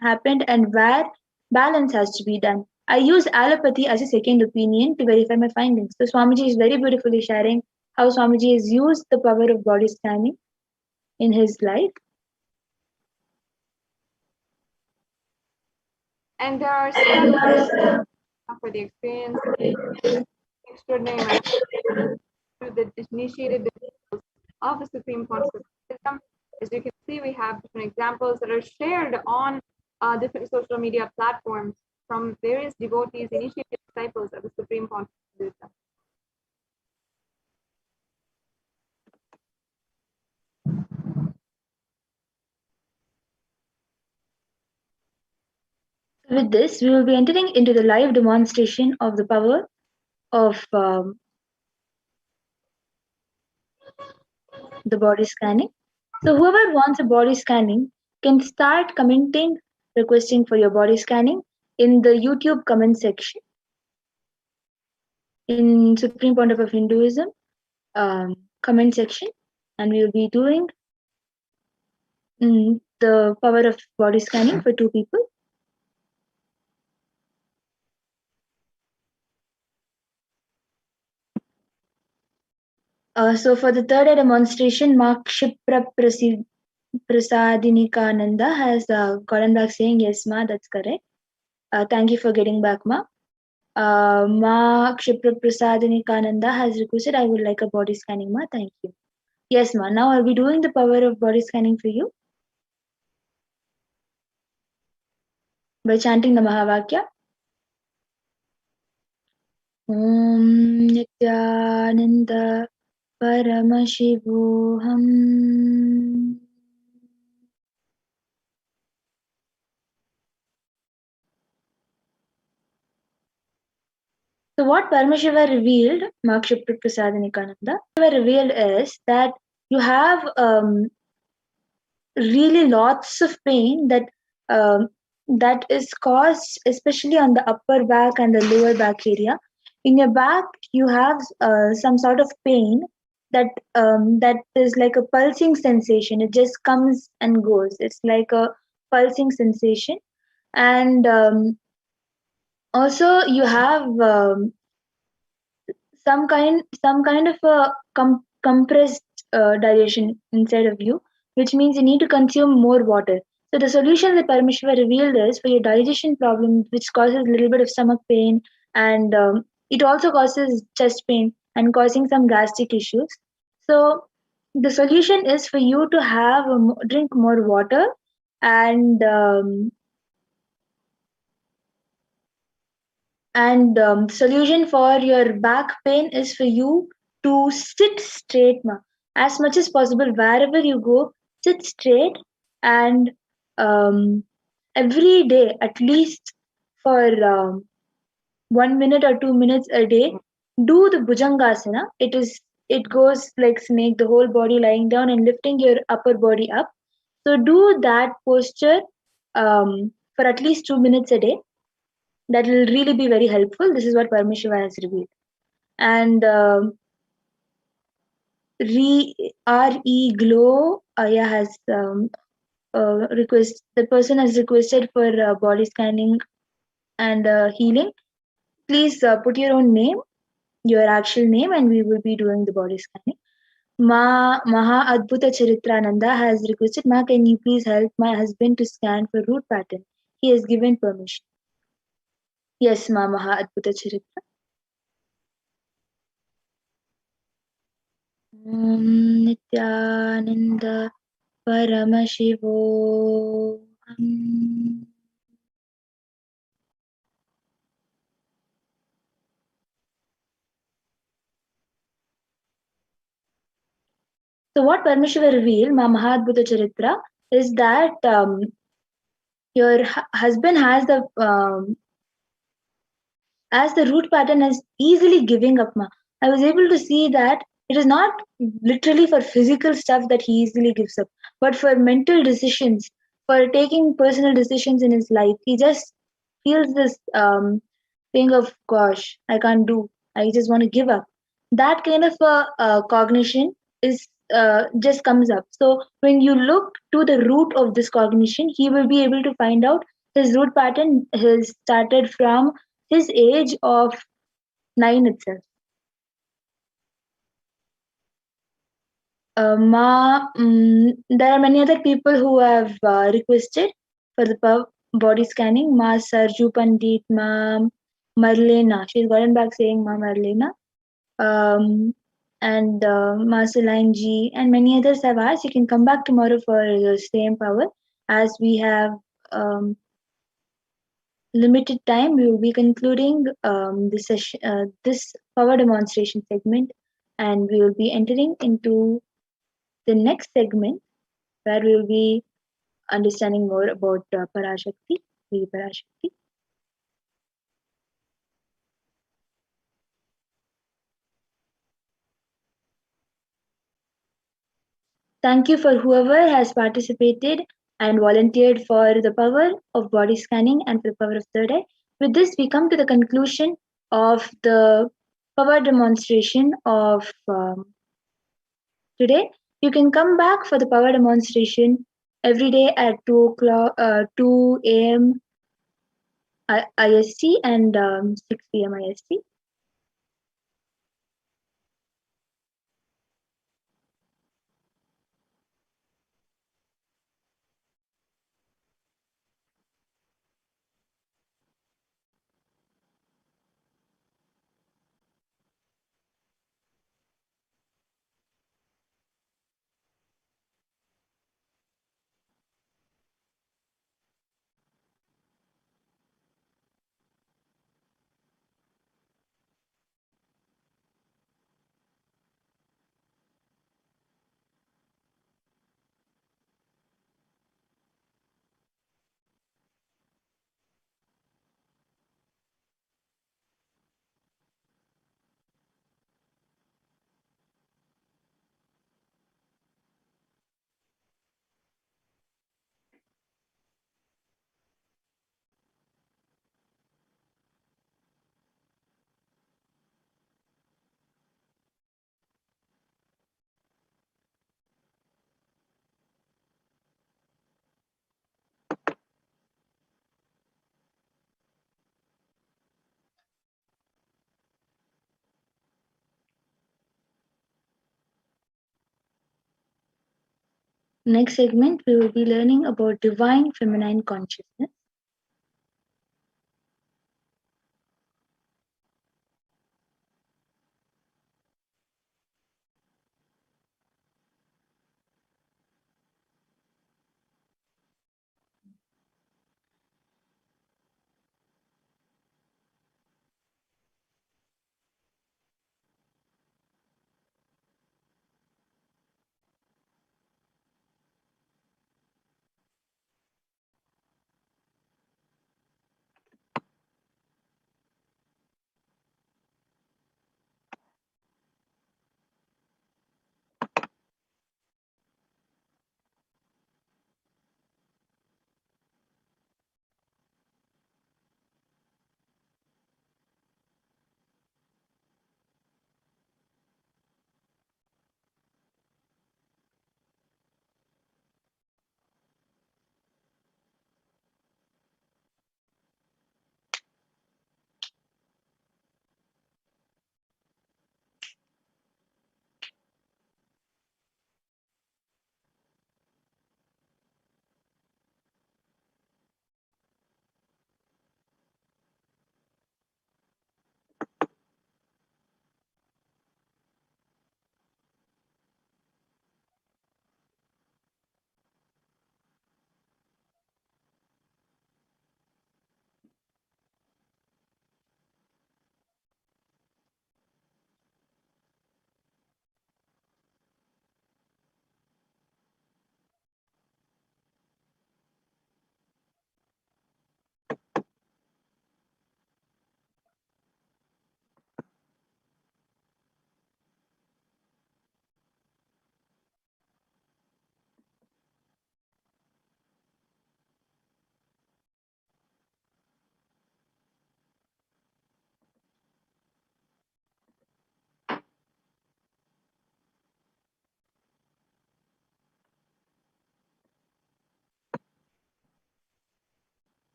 happened and where balance has to be done. I use allopathy as a second opinion to verify my findings. So Swamiji is very beautifully sharing how Swamiji has used the power of body scanning in his life. And there are steps for the experience extraordinary through the initiated of the Supreme Consciousness system. As you can see, we have different examples that are shared on different social media platforms from various devotees, initiated disciples of the Supreme Consciousness system. With this, we will be entering into the live demonstration of the power of the body scanning. So whoever wants a body scanning can start commenting, requesting for your body scanning. in the YouTube comment section in Supreme Point of Hinduism comment section, and we will be doing the power of body scanning for 2 people. So for the third eye demonstration, Mark Shipra Prasadinikananda has gotten back saying, yes, ma, that's correct. Thank you for getting back, ma. Ma Kshipra Prasadinikananda has requested, I would like a body scanning, ma. Thank you. Yes, ma. Now are we doing the power of body scanning for you? By chanting the Mahavakya. Om Nithyananda Paramashivoham. So what Paramashiva revealed, Mark Shipra Prasadinikananda, revealed is that you have really lots of pain that is caused especially on the upper back and the lower back area. In your back, you have some sort of pain that is like a pulsing sensation. It just comes and goes. It's like a pulsing sensation, and also you have some kind of a compressed digestion inside of you, which means you need to consume more water. So the solution that Parameshwar revealed is for your digestion problem, which causes a little bit of stomach pain, and it also causes chest pain and causing some gastric issues. So the solution is for you to have drink more water, and solution for your back pain is for you to sit straight, ma. As much as possible, wherever you go, sit straight, and um, every day, at least for 1 minute or 2 minutes a day, do the Bhujangasana. It goes like snake, the whole body lying down and lifting your upper body up. So do that posture for at least 2 minutes a day. That will really be very helpful. This is what Paramashiva has revealed. And Re Glow Aya has request. The person has requested for body scanning and healing. Please put your own name, your actual name, and we will be doing the body scanning. Maha Adbhuta Charitrananda has requested, Ma, can you please help my husband to scan for root pattern? He has given permission. Yes, Ma, Maha Adbhuta Charitra. Om Nithyananda Paramashivoham. So what Paramashiva revealed, Ma Mahadbhuta Charitra, is that your husband has the root pattern is easily giving up, ma. I was able to see that it is not literally for physical stuff that he easily gives up, but for mental decisions, for taking personal decisions in his life. He just feels this thing of, gosh, I can't do. I just want to give up. That kind of cognition is just comes up. So when you look to the root of this cognition, he will be able to find out his root pattern has started from his age of 9 itself. There are many other people who have requested for the body scanning. Ma Sarju Pandit, Ma Marlena. She's gotten back saying Ma Marlena. And Ma Sulain Ji, and many others have asked. You can come back tomorrow for the same power. As we have limited time, we will be concluding this session, this power demonstration segment, and we will be entering into the next segment where we will be understanding more about Parashakti, the Parashakti. Thank you for whoever has participated and volunteered for the power of body scanning and for the power of third eye. With this, we come to the conclusion of the power demonstration of today. You can come back for the power demonstration every day at 2 a.m. IST and 6 p.m. IST. Next segment, we will be learning about divine feminine consciousness.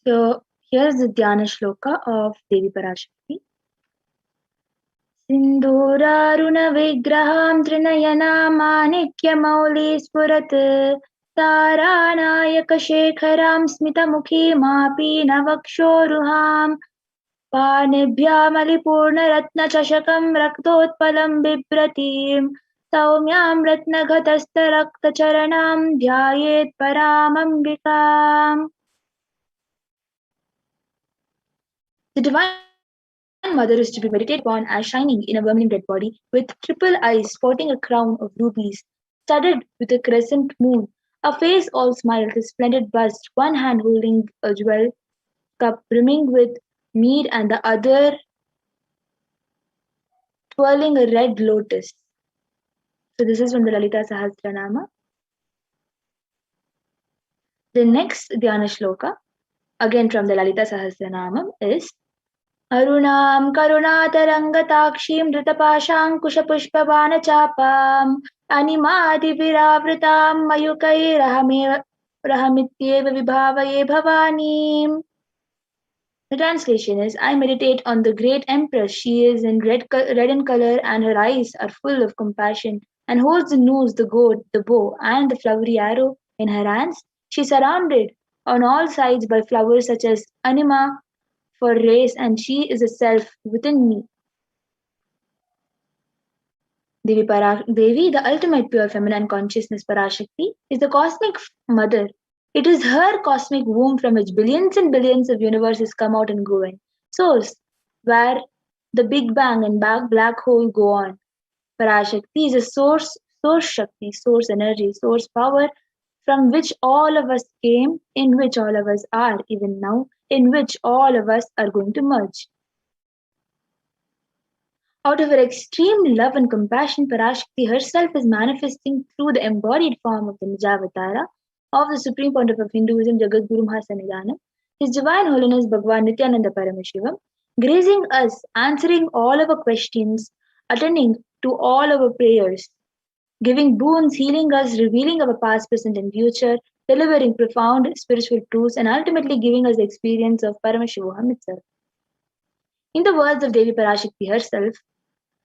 So here's the Dhyana Shloka of Devi Parashakti. सिन्धूरारुणविग्रहां त्रिनयनामानिक्यमौलिस्फुरत् तारानायकशेखरां स्मितमुखीमापीनवक्षोरुहां पाणिभ्यामलिपूर्णरत्नचषकं रक्तोत्पलं बिभ्रतीं सौम्यां रत्नघटस्थरक्तचरणां ध्यायेत् परामम्बिकाम्. The Divine Mother is to be meditated upon as shining in a vermilion red body, with triple eyes sporting a crown of rubies, studded with a crescent moon, a face all smiles, a splendid bust, one hand holding a jewel cup brimming with mead and the other twirling a red lotus. So this is from the Lalita Sahasranama. The next Dhyana Shloka, again from the Lalita Sahasranama, is Arunam Karunatarangatakshiim Dhritapashankushpushpavanachapam Animadiviravritaam Mayukairahamityeva Vibhavaye Bhavanim. The translation is I meditate on the great Empress. She is in red in color, and her eyes are full of compassion, and holds the noose, the goat, the bow, and the flowery arrow in her hands. She is surrounded on all sides by flowers such as anima for race, and she is a self within me. Devi, the ultimate pure feminine consciousness, Parashakti, is the cosmic mother. It is her cosmic womb from which billions and billions of universes come out and go in. Source, where the Big Bang and black hole go on. Parashakti is a source Shakti, source energy, source power from which all of us came, in which all of us are even now, in which all of us are going to merge. Out of her extreme love and compassion, Parashakti herself is manifesting through the embodied form of the Nijavatara of the Supreme Pontiff of Hinduism, Jagadguru Mahasannidhanam, His Divine Holiness Bhagwan Nithyananda Paramashivam, gracing us, answering all our questions, attending to all our prayers, giving boons, healing us, revealing our past, present, and future, delivering profound spiritual truths, and ultimately giving us the experience of Paramashivoham itself. In the words of Devi Parashakti herself,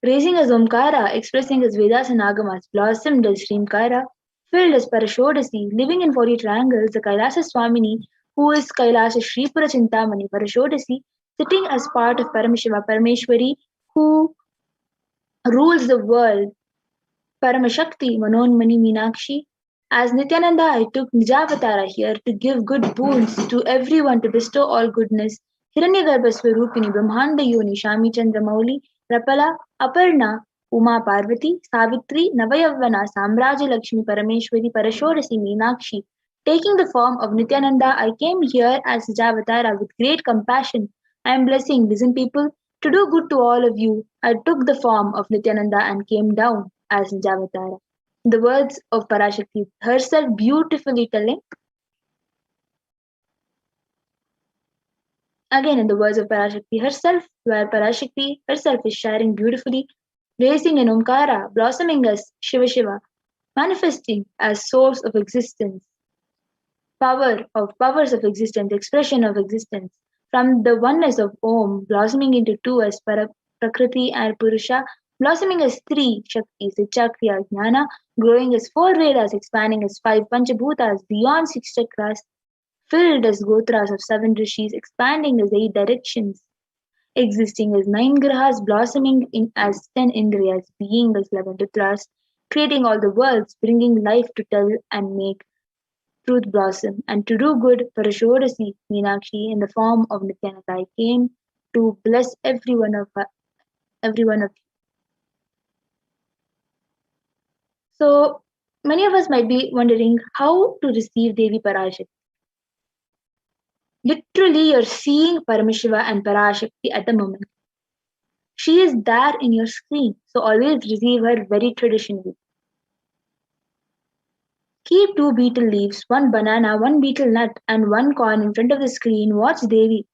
raising as Omkara, expressing as Vedas and Agamas, blossomed as Srimkara, filled as Parashodasi, living in 40 triangles, the Kailasa Swamini, who is Kailasa Shripura Chintamani, Parashodasi, sitting as part of Paramashiva Parameshwari, who rules the world, Paramashakti, Manonmani Meenakshi. As Nityananda, I took Nijavatara here to give good boons to everyone, to bestow all goodness. Hiranyagarbha Swarupini, Brahmanda Yoni, Shami Chandra Mauli, Rapala, Aparna, Uma Parvati, Savitri, Navayavana, Samraja Lakshmi, Parameshwari, Parashodasi, Meenakshi. Taking the form of Nityananda, I came here as Nijavatara with great compassion. I am blessing, listen people, to do good to all of you. I took the form of Nityananda and came down as Nijavatara. The words of Parashakti herself beautifully telling. Again, in the words of Parashakti herself, where Parashakti herself is sharing beautifully, raising an Omkara, blossoming as Shiva Shiva, manifesting as source of existence, powers of existence, expression of existence, from the oneness of Om, blossoming into two as Prakriti and Purusha, blossoming as three Shaktis, Chakya, Jnana, growing as four Vedas, expanding as five Panchabhutas, beyond six chakras, filled as Gotras of seven Rishis, expanding as eight directions, existing as nine Grahas, blossoming in as 10 Indriyas, being as 11 Rudras, creating all the worlds, bringing life to tell and make truth blossom, and to do good, Parashodasi, Meenakshi, in the form of Nityananda, I came to bless every one of you. So many of us might be wondering how to receive Devi Parashakti. Literally, you're seeing Paramashiva and Parashakti at the moment. She is there in your screen, so always receive her very traditionally. Keep 2 betel leaves, 1 banana, 1 betel nut, and 1 coin in front of the screen. Watch Devi.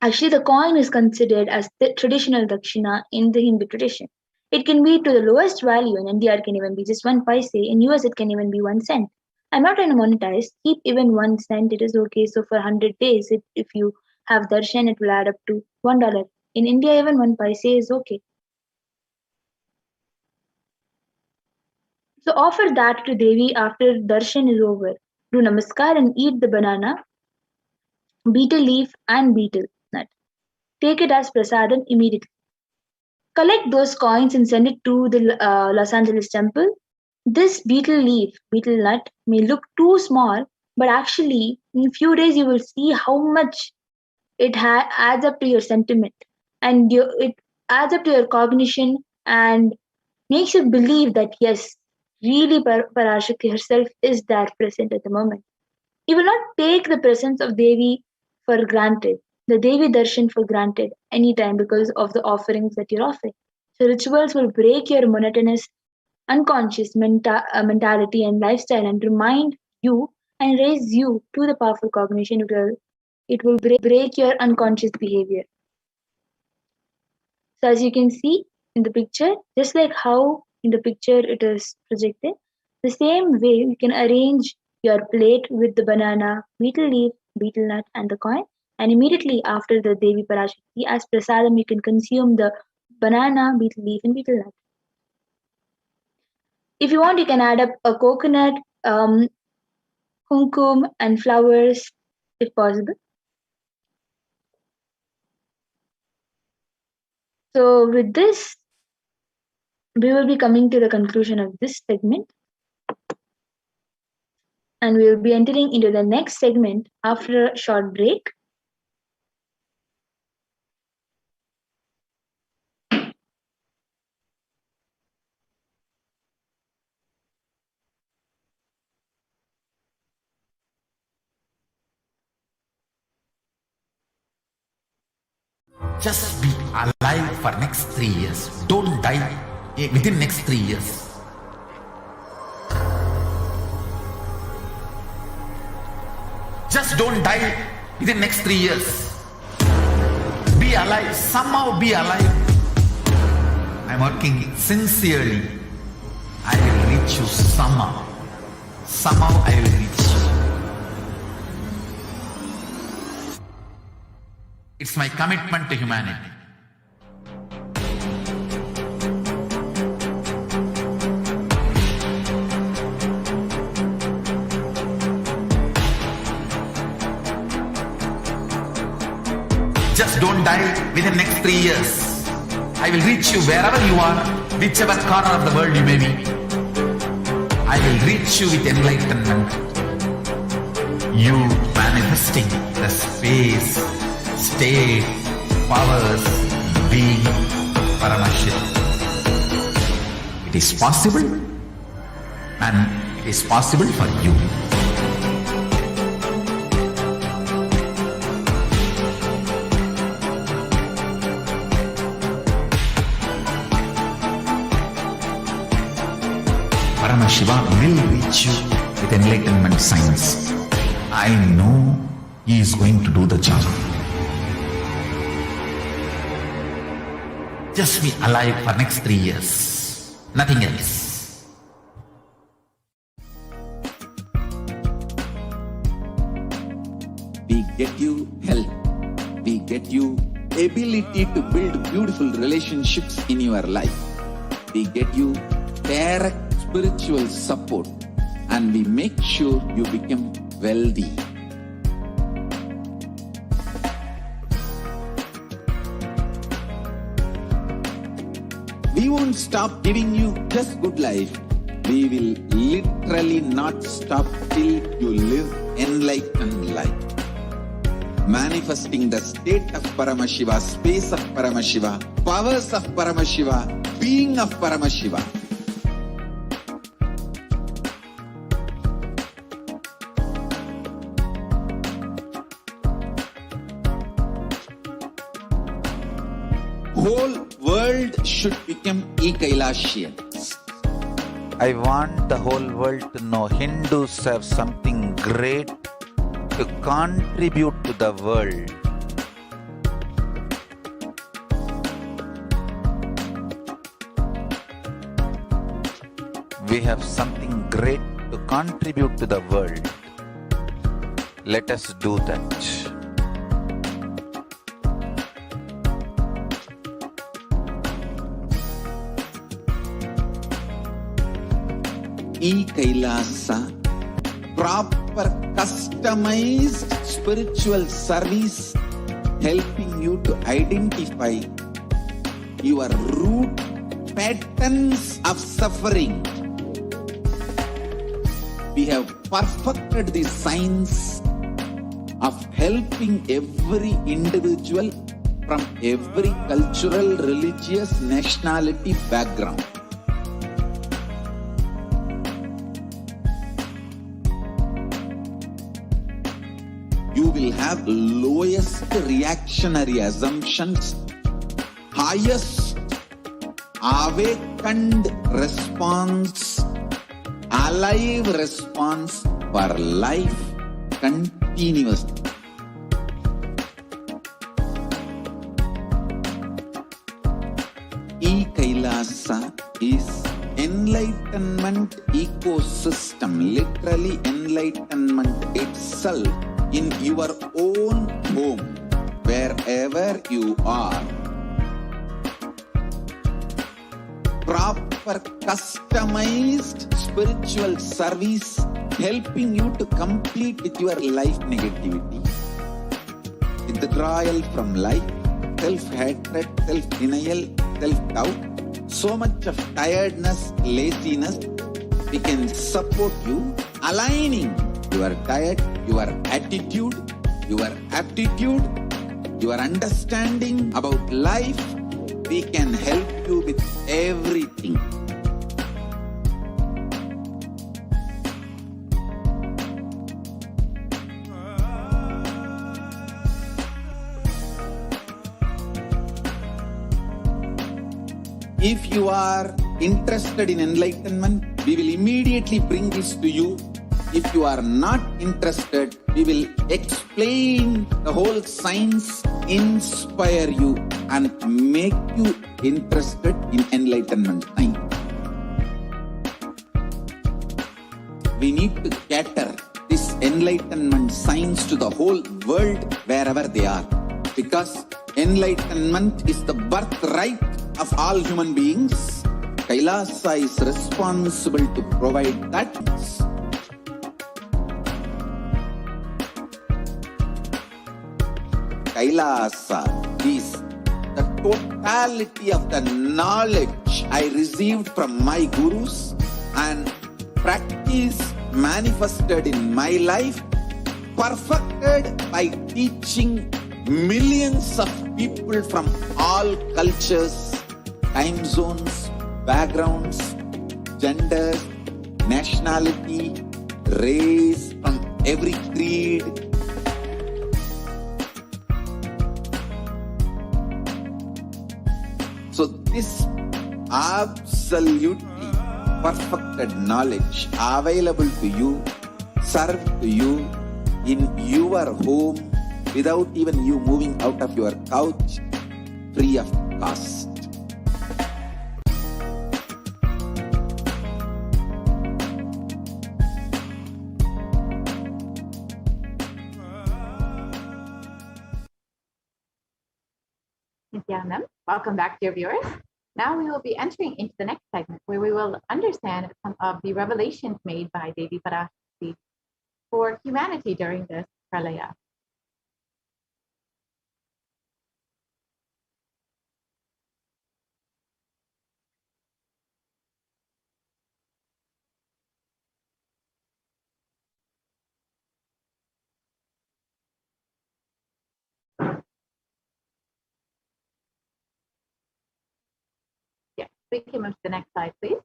Actually, the coin is considered as the traditional dakshina in the Hindu tradition. It can be to the lowest value. In India, it can even be just 1 paise. In US, it can even be 1 cent. I'm not trying to monetize. Keep even 1 cent. It is okay. So for 100 days, if you have darshan, it will add up to $1. In India, even 1 paise is okay. So offer that to Devi after darshan is over. Do namaskar and eat the banana, betel leaf and betel nut. Take it as prasadam immediately. collect those coins and send it to the Los Angeles temple. This betel leaf, betel nut, may look too small, but actually, in a few days, you will see how much it adds up to your sentiment, and it adds up to your cognition and makes you believe that yes, really Parashakti herself is there present at the moment. You will not take the presence of Devi for granted, the Devi darshan for granted anytime because of the offerings that you're offering. So rituals will break your monotonous, unconscious mentality and lifestyle and remind you and raise you to the powerful cognition. It will break your unconscious behavior. So as you can see in the picture, just like how in the picture it is projected, the same way you can arrange your plate with the banana, betel leaf, betel nut and the coin, and immediately after the Devi Parashakti, as prasadam you can consume the banana, betel leaf and betel nut. If you want, you can add up a coconut, kumkum and flowers if possible. So with this, we will be coming to the conclusion of this segment. And we will be entering into the next segment after a short break. Just be alive for next 3 years. Don't die within next 3 years. Just don't die within next 3 years. Be alive. Somehow be alive. I'm working sincerely. I will reach you somehow. Somehow I will reach you. It's my commitment to humanity. Just don't die within next 3 years. I will reach you wherever you are, whichever corner of the world you may be. I will reach you with enlightenment. You manifesting the space, state, powers, being Paramashivoham. It is possible, and it is possible for you. Paramashiva will reach you with enlightenment science. I know he is going to do the job. Just be alive for next 3 years. Nothing else. We get you health. We get you ability to build beautiful relationships in your life. We get you direct spiritual support, and we make sure you become wealthy. We won't stop giving you just good life. We will literally not stop till you live enlightened life. Manifesting the state of Paramashiva, space of Paramashiva, powers of Paramashiva, being of Paramashiva. Whole world should become e-Kailashians. I want the whole world to know Hindus have something great to contribute to the world. We have something great to contribute to the world. Let us do that. E-Kailasa, proper customized spiritual service, helping you to identify your root patterns of suffering. We have perfected the science of helping every individual from every cultural, religious, nationality background. You will have lowest reactionary assumptions, highest awakened response, alive response for life continuously. E-Kailasa is enlightenment ecosystem, literally enlightenment itself in your own home, wherever you are. Proper customized spiritual service helping you to complete with your life negativity, withdrawal from life, self-hatred, self-denial, self-doubt, so much of tiredness, laziness. We can support you aligning your diet, your attitude, your aptitude, your understanding about life. We can help you with everything. If you are interested in enlightenment, we will immediately bring this to you. If you are not interested, we will explain the whole science, inspire you, and make you interested in enlightenment time. We need to cater this enlightenment science to the whole world wherever they are, because enlightenment is the birthright of all human beings. Kailasa is responsible to provide that. Kailasa is the totality of the knowledge I received from my gurus and practice manifested in my life, perfected by teaching millions of people from all cultures, time zones, backgrounds, genders, nationality, race, from every creed. So this absolutely perfected knowledge available to you, served to you in your home without even you moving out of your couch, free of cost. Nithyanandam, welcome back, dear viewers. Now we will be entering into the next segment where we will understand some of the revelations made by Devi Parashakti for humanity during this pralaya. Yes, we can move to the next slide, please.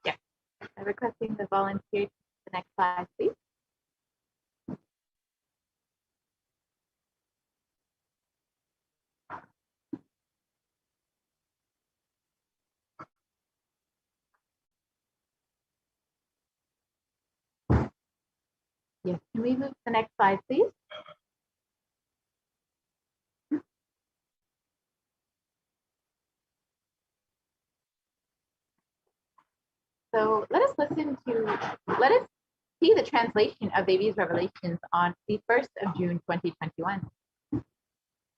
Yes, I'm requesting the volunteer to the next slide, please. Yes, can we move to the next slide, please? So let us see the translation of Devi's revelations on the 1st of June 2021.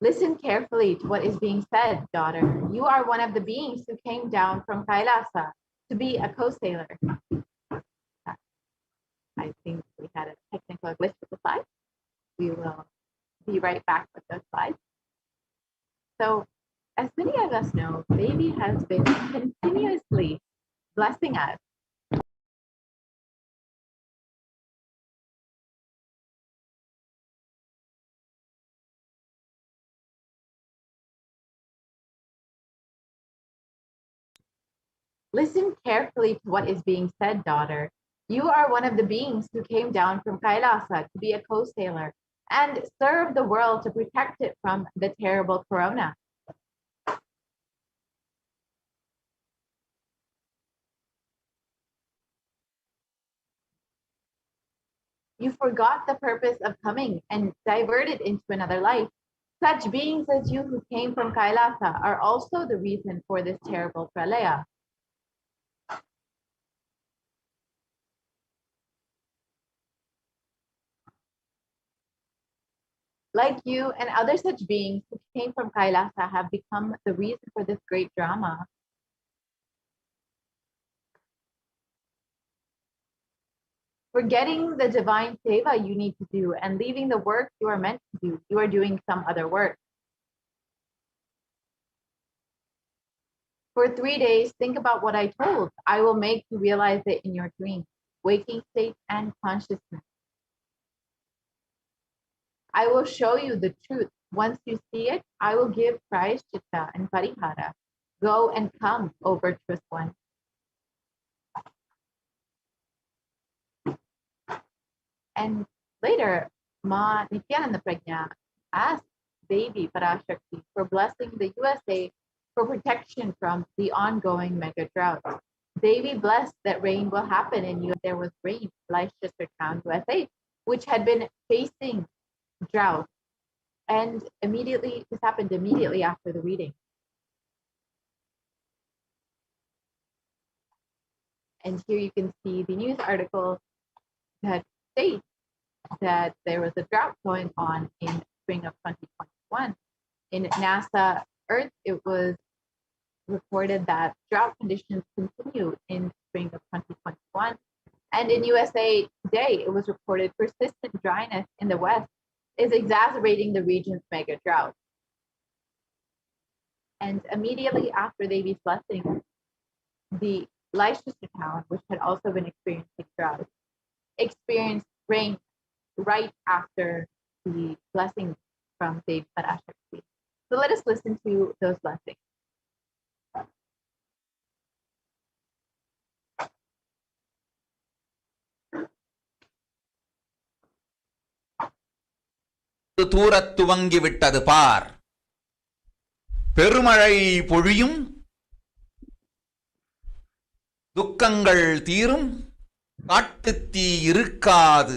Listen carefully to what is being said, daughter. You are one of the beings who came down from Kailasa to be a co-sailor. I think we had a technical glitch with the slides. We will be right back with those slides. So, as many of us know, Devi has been continuously blessing us. Listen carefully to what is being said, daughter. You are one of the beings who came down from Kailasa to be a co-sailor and serve the world to protect it from the terrible corona. You forgot the purpose of coming and diverted into another life. Such beings as you who came from Kailasa are also the reason for this terrible pralaya. Like you and other such beings who came from Kailasa have become the reason for this great drama. Forgetting the divine seva you need to do and leaving the work you are meant to do, you are doing some other work. For 3 days, think about what I told. I will make you realize it in your dream, waking state, and consciousness. I will show you the truth. Once you see it, I will give prayashchitta and parihara. Go and come, O virtuous one. And later, Ma Nithyananda Prajna asked Devi Parashakti for blessing the USA for protection from the ongoing mega drought. Devi blessed that rain will happen in USA. There was rain, Leicester Town, USA, which had been facing drought. And this happened immediately after the reading. And here you can see the news article that states that there was a drought going on in spring of 2021. In NASA Earth, it was reported that drought conditions continue in spring of 2021. And in USA Today, it was reported persistent dryness in the West is exacerbating the region's mega drought. And immediately after Devi's blessing, the Leicester town, which had also been experiencing drought, experienced rain right after the blessing from Devi Parashakti. So let us listen to those blessings. தூரத் துவங்கி விட்டது பார், பெருமழை பொழியும், துக்கங்கள் தீரும், காட்டுத்தீ இருக்காது,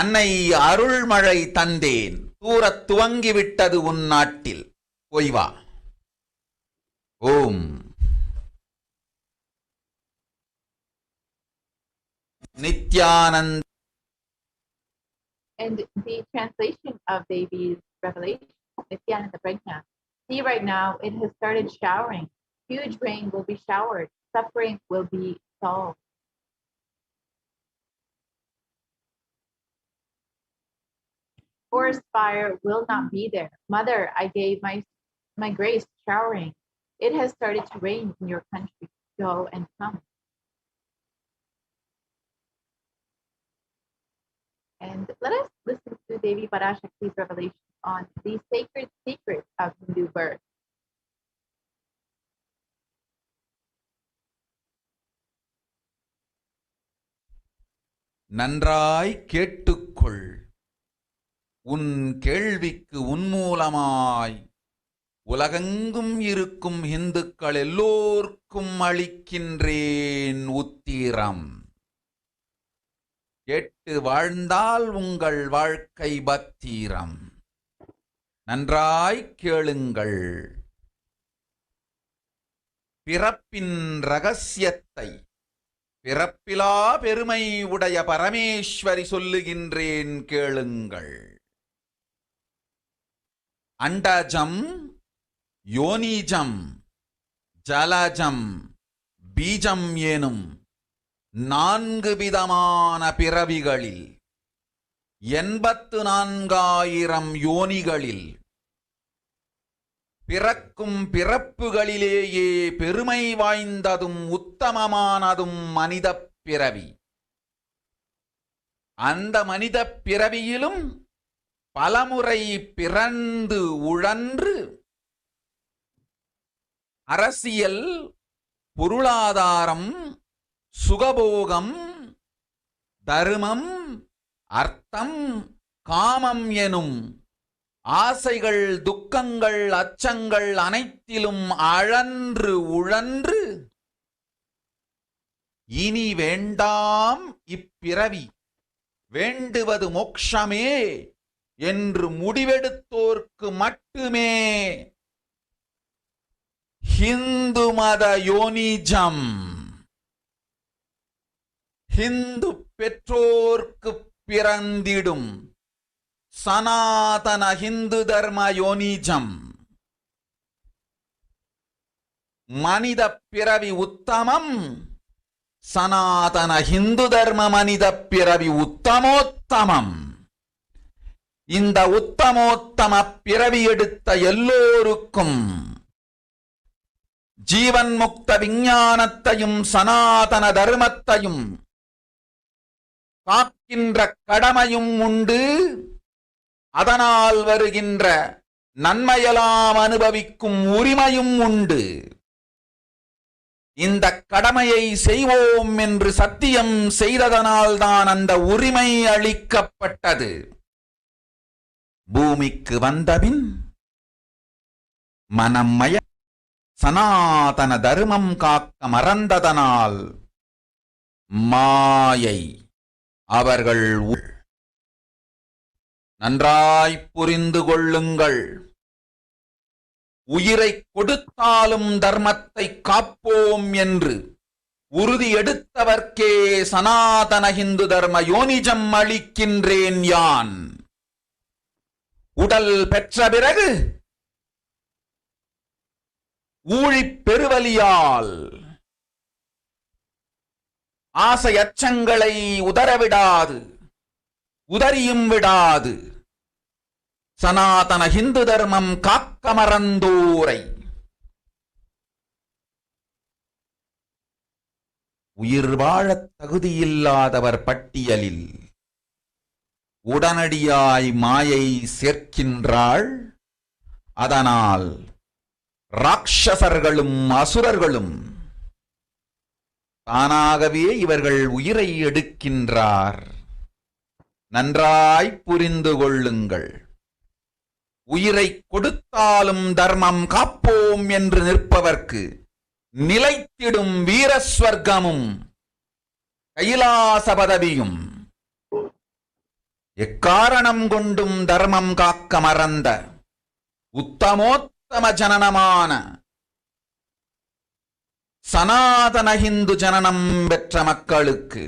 அன்னை அருள்மழை தந்தேன், தூரத் துவங்கி விட்டது உன் நாட்டில், போய் வா. ஓம் Nityananda. And the translation of Devi's revelation, Nithyananda Prajna. See, right now it has started showering. Huge rain will be showered. Suffering will be solved. Forest fire will not be there. Mother, I gave my grace showering. It has started to rain in your country. Go and come. And let us listen to Devi Parashakti's revelation on the sacred secrets of Hindu birth. நன்றாய் கேட்டுக்கொள், உன் கேள்விக்கு உன்மூலமாய் உலகெங்கும் இருக்கும் இந்துக்கள் எல்லோர்க்கும் அளிக்கின்றேன் உத்திரம். கேட்டு வாழ்ந்தால் உங்கள் வாழ்க்கை பத்திரம். நன்றாய் கேளுங்கள். பிறப்பின் ரகசியத்தை பிறப்பிலா பெருமை உடைய பரமேஸ்வரி சொல்லுகின்றேன் கேளுங்கள். அண்டஜம், யோனிஜம், ஜலஜம், பீஜம் எனும் 4 விதமான பிறவிகளில் 84,000 யோனிகளில் பிறக்கும் பிறப்புகளிலேயே பெருமை வாய்ந்ததும் உத்தமமானதும் மனிதப் பிறவி. அந்த மனிதப் பிறவியிலும் பலமுறை பிறந்து உழன்று அரசியல், பொருளாதாரம், சுகபோகம், தர்மம், அர்த்தம், காமம் எனும் ஆசைகள், துக்கங்கள், அச்சங்கள் அனைத்திலும் அழன்று உழன்று இனி வேண்டாம் இப்பிறவி, வேண்டுவது மோட்சமே என்று முடிவெடுத்தோர்க்கு மட்டுமே ஹிந்து மத யோனிஜம், ஹிந்து பெற்றோர்க்கு பிறந்திடும் சனாதன ஹிந்து தர்ம யோனிஜம், மனித பிறவி உத்தமம், சனாதன ஹிந்து தர்ம மனித பிறவி உத்தமோத்தமம். இந்த உத்தமோத்தம பிறவி எடுத்த எல்லோருக்கும் ஜீவன் முக்த விஞ்ஞானத்தையும் சனாதன தர்மத்தையும் காக்கின்ற கடமையும் உண்டு. அதனால் வருகின்ற நன்மையெல்லாம் அனுபவிக்கும் உரிமையும் உண்டு. இந்த கடமையை செய்வோம் என்று சத்தியம் செய்ததனால்தான் அந்த உரிமை அளிக்கப்பட்டது. பூமிக்கு வந்தபின் மனமய சனாதன தர்மம் காக்க மறந்ததனால் மாயை அவர்கள் நன்றாய் புரிந்து கொள்ளுங்கள். உயிரை கொடுத்தாலும் தர்மத்தை காப்போம் என்று உறுதி எடுத்தவர்க்கே சனாதன ஹிந்து தர்ம யோனிஜம் அளிக்கின்றேன் யான். உடல் பெற்ற பிறகு ஊழிப் பெருவலியால் ஆசை அச்சங்களை உதறவிடாது, உதறியும் விடாது சனாதன ஹிந்து தர்மம் காக்க மறந்தோரை உயிர் வாழத் தகுதியில்லாதவர் பட்டியலில் உடனடியாய் மாயை சேர்க்கின்றாள். அதனால் ராட்சசர்களும் அசுரர்களும் தானாகவே இவர்கள் உயிரை எடுக்கின்றார். நன்றாய் புரிந்து கொள்ளுங்கள். உயிரை கொடுத்தாலும் தர்மம் காப்போம் என்று நிற்பவர்க்கு நிலைத்திடும் வீரஸ்வர்க்கமும் கைலாச பதவியும், எக்காரணம் கொண்டும் தர்மம் காக்க மறந்த உத்தமோத்தம ஜனனமான சனாதன ஹிந்து ஜனனம் பெற்ற மக்களுக்கு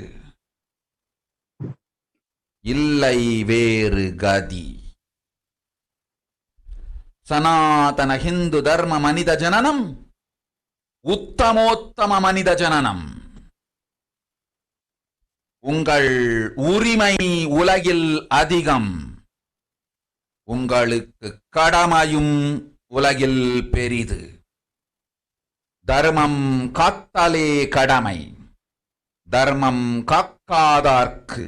இல்லை வேறு கதி. சனாதன ஹிந்து தர்ம மனித ஜனனம் உத்தமோத்தம மனித ஜனனம். உங்கள் உரிமை உலகில் அதிகம், உங்களுக்கு கடமையும் உலகில் பெரிது. தர்மம் காத்தாலே கடமை, தர்மம் காக்காதார்க்கு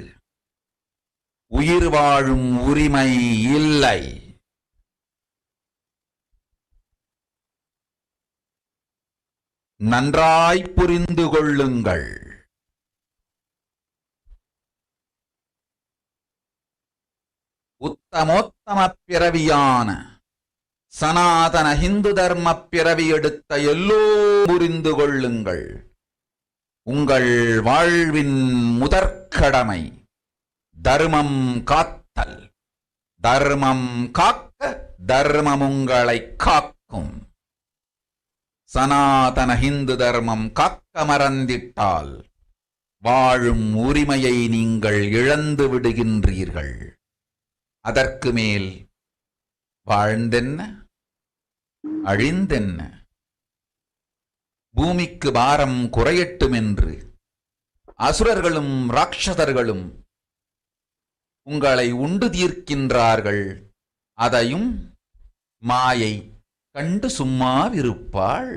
உயிர் வாழும் உரிமை இல்லை. நன்றாய் புரிந்து கொள்ளுங்கள். உத்தமோத்தம பிறவியான சனாதன ஹிந்து தர்ம பிறவி எடுத்த எல்லோரும் புரிந்து கொள்ளுங்கள். உங்கள் வாழ்வின் முதற்கடமை தர்மம் காத்தல். தர்மம் காக்க தர்மம் உங்களை காக்கும். சனாதன ஹிந்து தர்மம் காக்க மறந்திட்டால் வாழும் உரிமையை நீங்கள் இழந்து விடுகின்றீர்கள். அதற்கு மேல் வாழ்ந்தென்ன அழிந்தென்ன? பூமிக்கு பாரம் குறையட்டும் என்று அசுரர்களும் ராட்சதர்களும் உங்களை உண்டு தீர்க்கின்றார்கள். அதையும் மாயை கண்டு சும்மாவிருப்பாள்.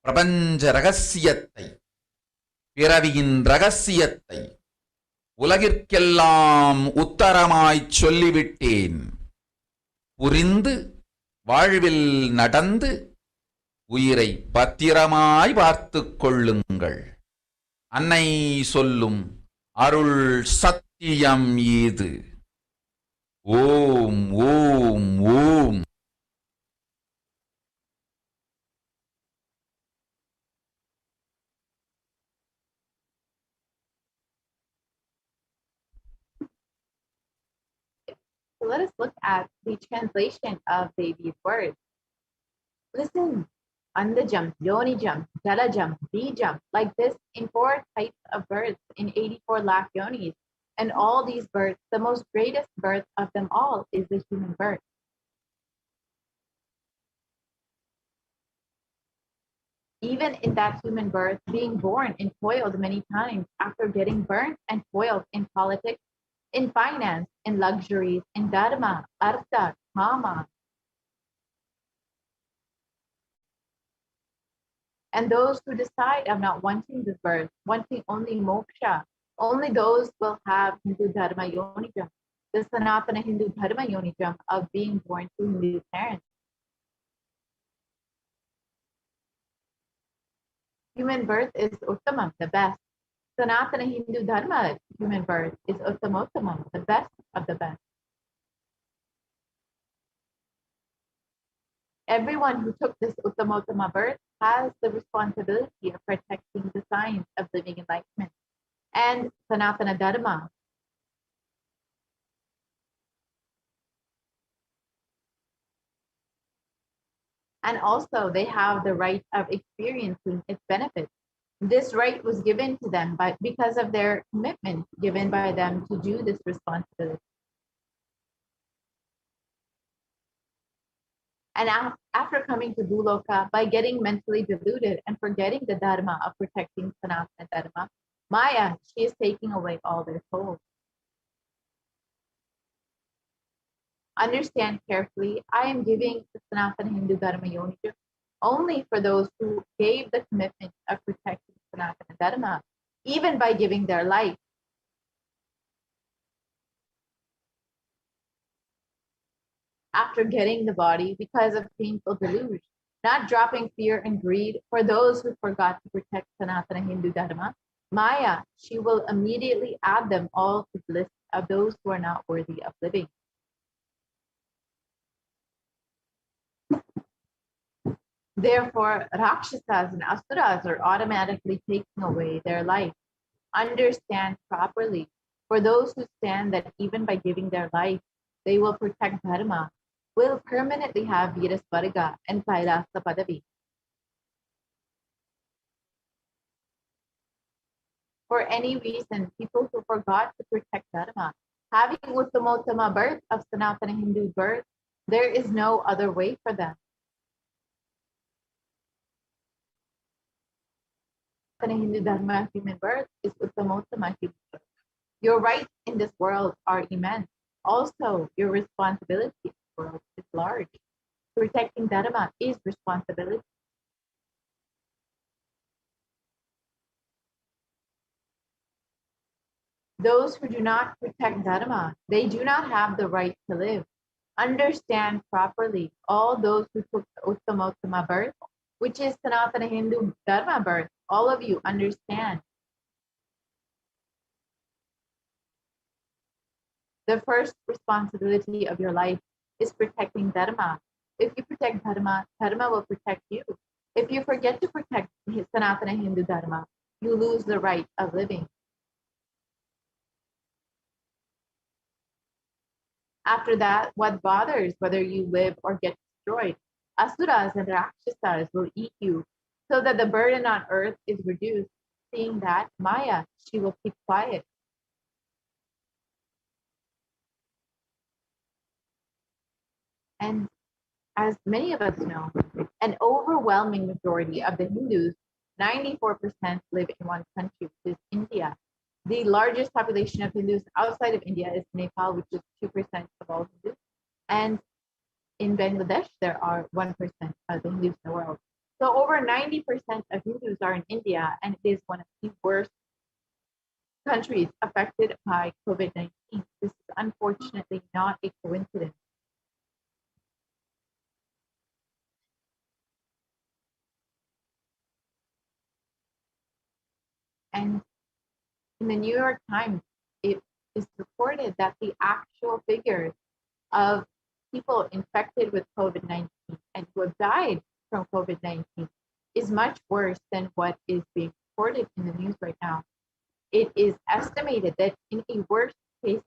பிரபஞ்ச ரகசியத்தை, பிறவியின் ரகசியத்தை உலகிற்கெல்லாம் உத்தரமாய்ச் சொல்லிவிட்டேன். புரிந்து வாழ்வில் நடந்து உயிரை பத்திரமாய் பார்த்துக் கொள்ளுங்கள். அன்னை சொல்லும் அருள் சத்தியம் இது. ஓம் ஓம் ஓம். So let us look at the translation of baby's words. Listen, Andajam, Yonijam, Jalajam, Bijam, like this in 4 types of births in 84 lakh yonis. And all these births, the most greatest birth of them all is the human birth. Even in that human birth, being born and toiled many times after getting burnt and toiled in politics, in finance, in luxuries, in dharma, artha, kama. And those who decide of not wanting this birth, wanting only moksha, only those will have Hindu dharma yonijam, the Sanatana Hindu dharma yonijam of being born to Hindu parents. Human birth is uttamam, the best. Sanatana Hindu dharma human birth is uttamottamam, the best of the best. Everyone who took this uttamottama birth has the responsibility of protecting the science of living enlightenment and Sanatana Dharma. And also they have the right of experiencing its benefits. This right was given to them because of their commitment given by them to do this responsibility. And after coming to Bhuloka, by getting mentally deluded and forgetting the dharma of protecting Sanatana Dharma, Maya, she is taking away all their souls. Understand carefully, I am giving the Sanatana Hindu Dharma Yonijam only for those who gave the commitment of protecting Sanatana Dharma, even by giving their life. After getting the body because of painful deluge, not dropping fear and greed for those who forgot to protect Sanatana Hindu Dharma, Maya, she will immediately add them all to the list of those who are not worthy of living. Therefore, Rakshasas and Asuras are automatically taking away their life. Understand properly, for those who stand that even by giving their life, they will protect Dharma, will permanently have Virasvarga and Kailasa Padavi. For any reason, people who forgot to protect Dharma, having Uttamottama birth of Sanatana Hindu birth, there is no other way for them. Sanatana Hindu Dharma human birth is Uttamottama human birth. Your rights in this world are immense. Also, your responsibility in the world is large. Protecting Dharma is responsibility. Those who do not protect Dharma, they do not have the right to live. Understand properly, all those who took the Uttamottama birth, which is Sanatana Hindu Dharma birth, all of you understand. The first responsibility of your life is protecting Dharma. If you protect Dharma, Dharma will protect you. If you forget to protect Sanatana Hindu Dharma, you lose the right of living. After that, what bothers whether you live or get destroyed? Asuras and Rakshasas will eat you, so that the burden on earth is reduced. seeing that Maya, she will keep quiet. And as many of us know, an overwhelming majority of the Hindus, 94%, live in one country, which is India. The largest population of Hindus outside of India is Nepal, which is 2% of all Hindus. And in Bangladesh, there are 1% of the Hindus in the world. So over 90% of Hindus are in India, and it is one of the worst countries affected by COVID-19. This is unfortunately not a coincidence. And in the New York Times, it is reported that the actual figures of people infected with COVID-19 and who have died from COVID-19 is much worse than what is being reported in the news right now. It is estimated that in a worst case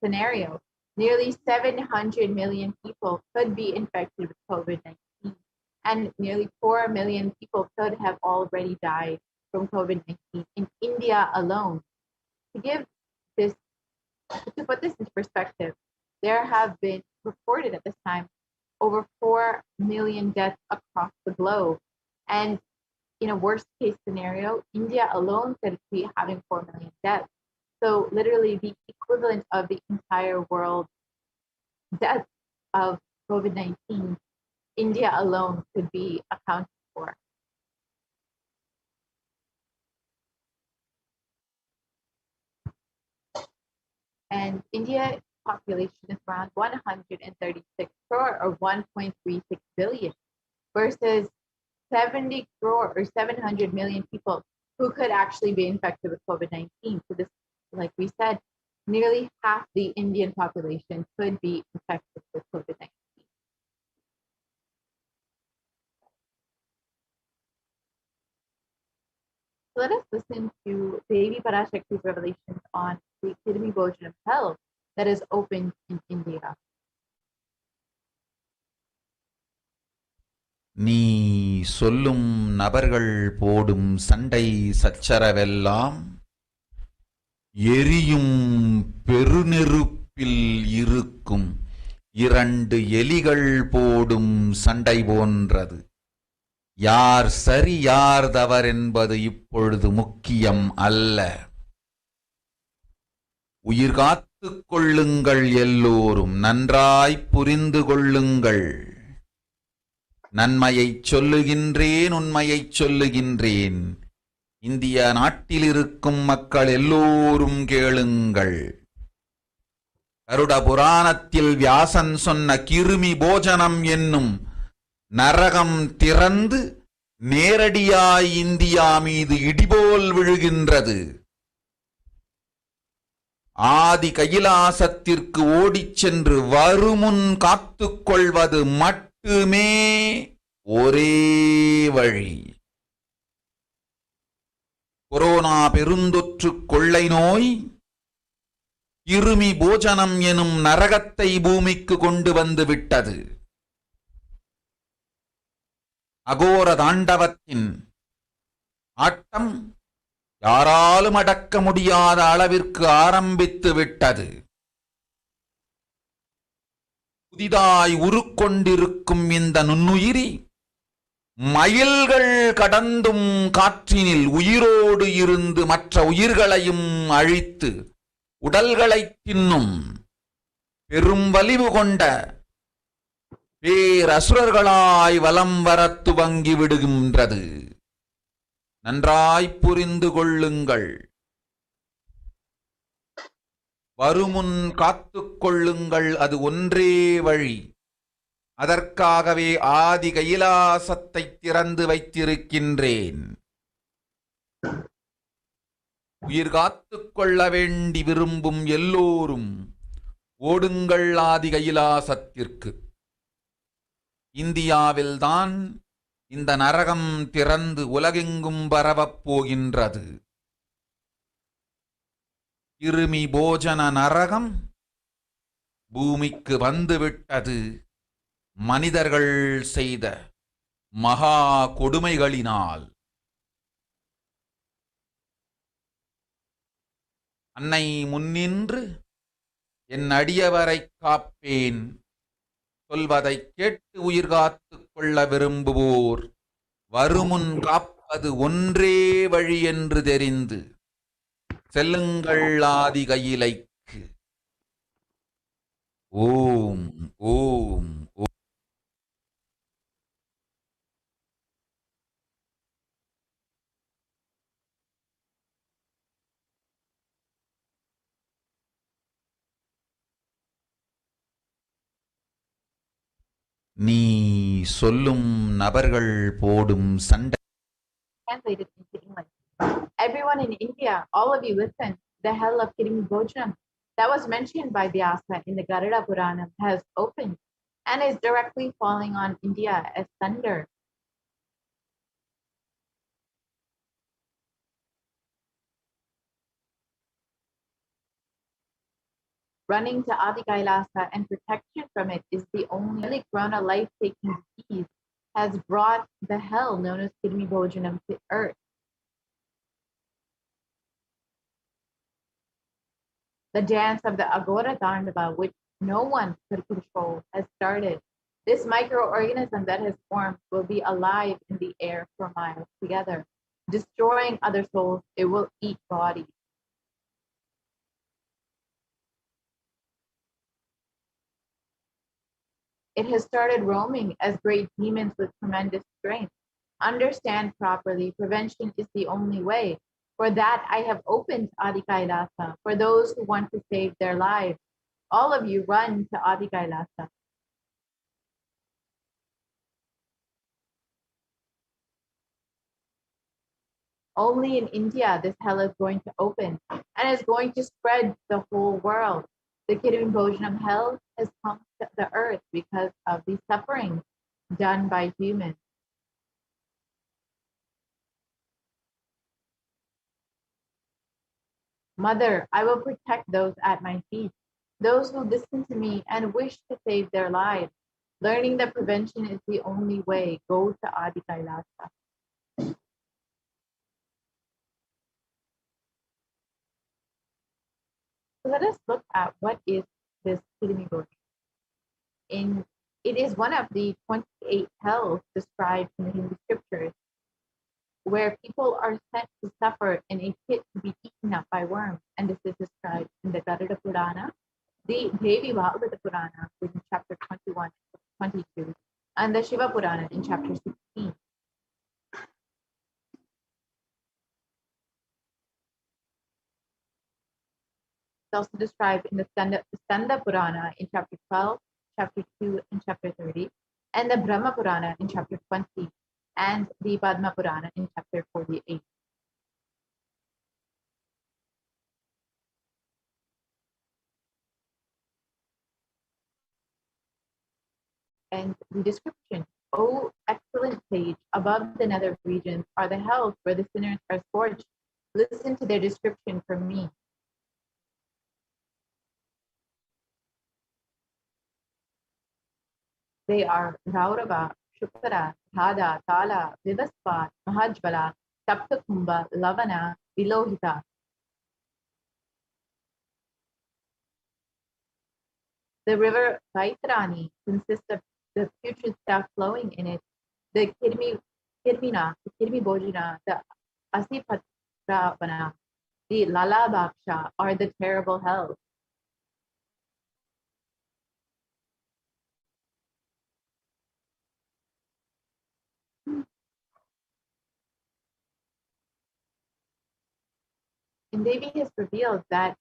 scenario, nearly 700 million people could be infected with COVID-19, and nearly 4 million people could have already died from COVID-19 in India alone. To put this into perspective, there have been reported at this time over 4 million deaths across the globe. And in a worst case scenario, India alone could be having 4 million deaths. So literally the equivalent of the entire world deaths of COVID-19, India alone could be accounted for. And India's population is around 136 crore or 1.36 billion versus 70 crore or 700 million people who could actually be infected with COVID-19. So this, like we said, nearly half the Indian population could be infected with COVID-19. So let us listen to Devi Parashakti's revelations on the Kirmi Bhojan of Hell that is opened in India. நீ சொல்லும் நபர்கள் போடும் சண்டை சச்சரவெல்லாம் எரியும் பெருநெருப்பில் இருக்கும் 2 எலிகள் போடும் சண்டை போன்றது. யார் சரி யார் தவறென்பது இப்பொழுது முக்கியம் அல்ல. உயிர் காத்துக் கொள்ளுங்கள், எல்லோரும் நன்றாய் புரிந்து கொள்ளுங்கள். நன்மையைச் சொல்லுகின்றேன், உண்மையைச் சொல்லுகின்றேன். இந்திய நாட்டில் இருக்கும் மக்கள் எல்லோரும் கேளுங்கள். கருட புராணத்தில் வியாசன் சொன்ன கிருமி போஜனம் என்னும் நரகம் திறந்து நேரடியாய் இந்தியா மீது இடிபோல் விழுகின்றது. ஆதி கைலாசத்திற்கு ஓடிச் சென்று வருமுன் காத்துக் கொள்வது மட்டுமே ஒரே வழி. கொரோனா பெருந்தொற்று கொள்ளை நோய் கிருமி போஜனம் எனும் நரகத்தை பூமிக்கு கொண்டு வந்து விட்டது. அகோர தாண்டவத்தின் ஆட்டம் யாராலும் அடக்க முடியாத அளவிற்கு ஆரம்பித்து விட்டது. புதிதாய் உருக்கொண்டிருக்கும் இந்த நுண்ணுயிரி மைல்கள் கடந்தும் காற்றினில் உயிரோடு இருந்து மற்ற உயிர்களையும் அழித்து உடல்களைத் தின்னும் பெரும் வலிவு கொண்ட பேரசுரர்களாய் வலம் வரத் துவங்கி விடுகின்றது. நன்றாய் புரிந்து கொள்ளுங்கள். வருமுன் காத்துக் கொள்ளுங்கள், அது ஒன்றே வழி. அதற்காகவே ஆதி கைலாசத்தை திறந்து வைத்திருக்கின்றேன். உயிர் காத்துக் கொள்ள வேண்டி விரும்பும் எல்லோரும் ஓடுங்கள் ஆதி கைலாசத்திற்கு. இந்தியாவில்தான் இந்த நரகம் திறந்து உலகெங்கும் பரவப் போகின்றது. கிருமி போஜன நரகம் பூமிக்கு வந்துவிட்டது. மனிதர்கள் செய்த மகா கொடுமைகளினால். அன்னை முன்னின்று என் அடியவரைக் காப்பேன் சொல்வதைக் கேட்டு உயிர் காத்துக் கொள்ள விரும்புவோர் வருமுன் காப்பது ஒன்றே வழி என்று தெரிந்து செல்லுங்கள் ஆதி கையிலைக்கு. ஓம் ஓம் ஓம். நீ சொல்லும் நபர்கள் போடும் சண்டை. Translated into English. Everyone in India, all of you listen. The hell of Kirimi Bhojanam that was mentioned by Vyasa in the Garuda Purana has opened and is directly falling on India as thunder. Running to Adi Kailasa and protection from it is the only corona life-taking disease has brought the hell known as Kirimi Bhojanam to earth. The dance of the Agora Dandava, which no one could control, has started. This microorganism that has formed will be alive in the air for miles together. Destroying other souls, it will eat bodies. It has started roaming as great demons with tremendous strength. Understand properly, prevention is the only way. For that, I have opened Adi Kailasa for those who want to save their lives. All of you run to Adi Kailasa. Only in India this hell is going to open and is going to spread the whole world. The Kirimi Bhojanam hell has come to the earth because of the suffering done by humans. Mother, I will protect those at my feet, those who listen to me and wish to save their lives. Learning that prevention is the only way. Go to Adi Kailasa. So let us look at what is this Kirimi Bhojanam. It is one of the 28 hells described in the Hindu scriptures, where people are sent to suffer in a pit to be eaten up by worms. And this is described in the Garuda Purana, the Devi Bhagavata Purana in chapter 21 and 22, and the Shiva Purana in chapter 16. It's also described in the Skanda Purana in chapter 12, chapter 2, and chapter 30, and the Brahma Purana in chapter 20, and the Padma Purana in chapter 48. And the description, O excellent sage, above the nether regions are the hells where the sinners are scorched. Listen to their description from me. They are Raurava, Shukara, Dhada, Tala, Vivaspa, Mahajvala, Taptakumbha, Lavana, Vilohita. The river Vaitarani consists of the putrid stuff flowing in it, the Kirmina, the Kirimi Bhojana, the Asipatravana, the Lalabhaksha are the terrible hells. And Devi has revealed that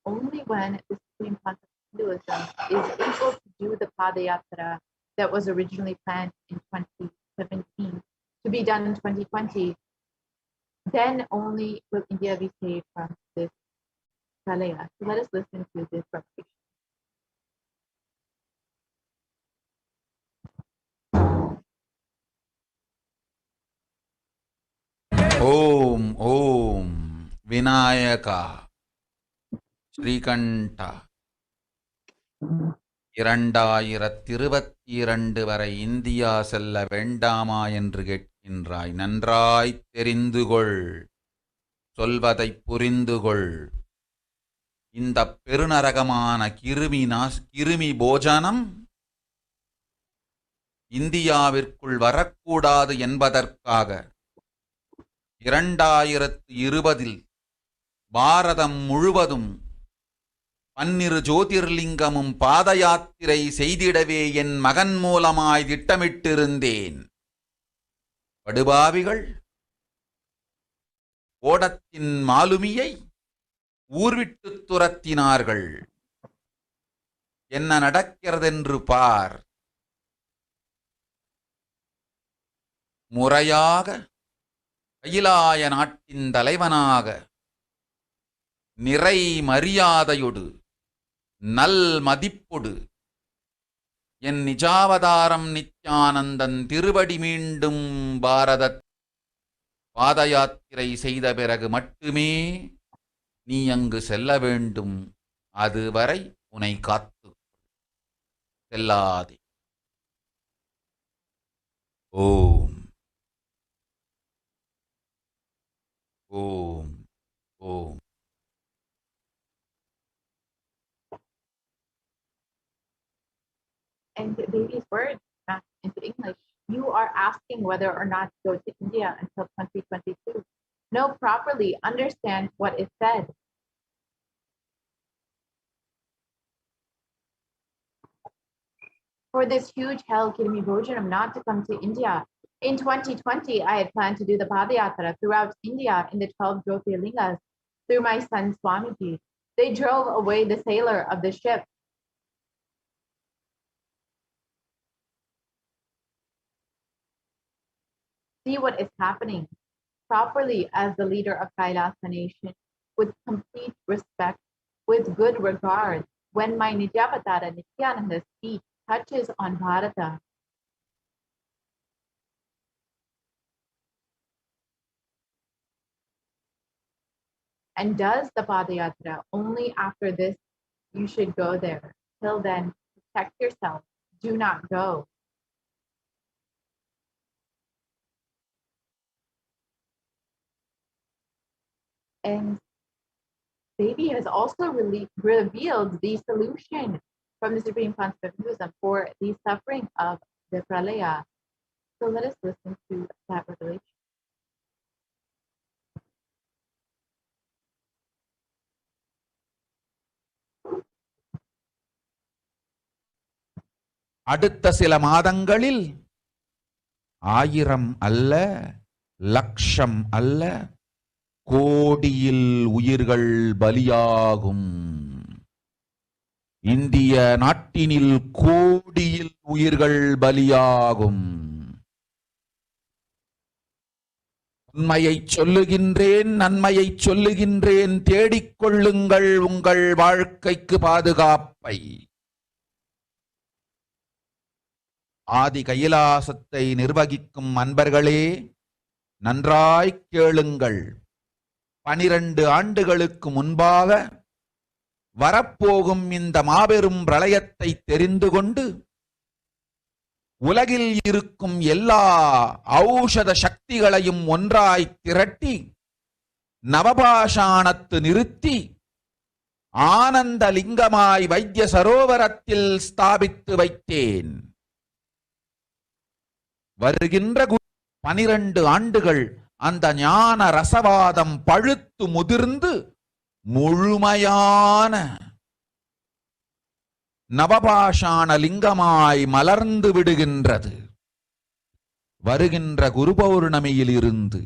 only when the Supreme Concept of Hinduism is able to do the Padayatra that was originally planned in 2017 to be done in 2020, then only will India be saved from this Pralaya. So let us listen to this revelation. ஓம் ஓம் விநாயகா ஸ்ரீகண்ட 2022 வரை India செல்ல வேண்டாமா என்று கேட்கின்றாய். நன்றாய் தெரிந்து கொள், சொல்வதை புரிந்து கொள். இந்த பெருநரகமான கிருமி போஜனம் இந்தியாவிற்குள் வரக்கூடாது என்பதற்காக 2020 பாரதம் முழுவதும் 12 ஜோதிர்லிங்கமும் பாத யாத்திரை செய்திடவே என் மகன் மூலமாய் திட்டமிட்டிருந்தேன். படுபாவிகள் ஓடத்தின் மாலுமியை ஊர்விட்டு துரத்தினார்கள். என்ன நடக்கிறதென்று பார். முறையாக கைலாய நாட்டின் தலைவனாக நிறை மரியாதையொடு நல் மதிப்பொடு என் நிஜாவதாரம் நித்யானந்தன் திருவடி மீண்டும் பாரத பாத யாத்திரை செய்த பிறகு மட்டுமே நீ அங்கு செல்ல வேண்டும். அதுவரை உன்னை காத்து செல்லாதே. ஓம் ஓம் ஓம். And baby's words back into English. You are asking whether or not to go to India until 2022. Know properly, understand what is said. For this huge hell Kirmi Bhojanam not to come to India. In 2020, I had planned to do the Padayatra throughout India in the 12 Jyotirlingas through my son Swamiji. They drove away the sailor of the ship. See what is happening properly as the leader of Kailasa nation, with complete respect, with good regard, when my Nijavatara Nithyananda's feet touches on Bharata. And does the Padayatra only after this, you should go there. Till then, protect yourself. Do not go. And Baby has also revealed the solution from the Supreme Concept of Hinduism for the suffering of the Pralaya. So let us listen to that revelation. அடுத்த சில மாதங்களில் 1000 அல்ல, லட்சம் அல்ல, கோடியில் உயிர்கள் பலியாகும். இந்திய நாட்டினில் கோடியில் உயிர்கள் பலியாகும். உண்மையை சொல்லுகின்றேன், நன்மையை சொல்லுகின்றேன். தேடிக்கொள்ளுங்கள் உங்கள் வாழ்க்கைக்கு பாதுகாப்பை. ஆதி கைலாசத்தை நிர்வகிக்கும் அன்பர்களே, நன்றாய் கேளுங்கள். 12 ஆண்டுகளுக்கு முன்பாக வரப்போகும் இந்த மாபெரும் பிரளயத்தை தெரிந்து கொண்டு உலகில் இருக்கும் எல்லா ஔஷத சக்திகளையும் ஒன்றாய் திரட்டி நவபாஷாணத்து நிறுத்தி ஆனந்த லிங்கமாய் வைத்திய சரோவரத்தில் ஸ்தாபித்து வைத்தேன். வருகின்ற 12 ஆண்டுகள் அந்த ஞான ரசவாதம் பழுத்து முதிர்ந்து முழுமையான நவபாஷாண லிங்கமாய் மலர்ந்து விடுகின்றது. வருகின்ற குரு பௌர்ணமியில் இருந்து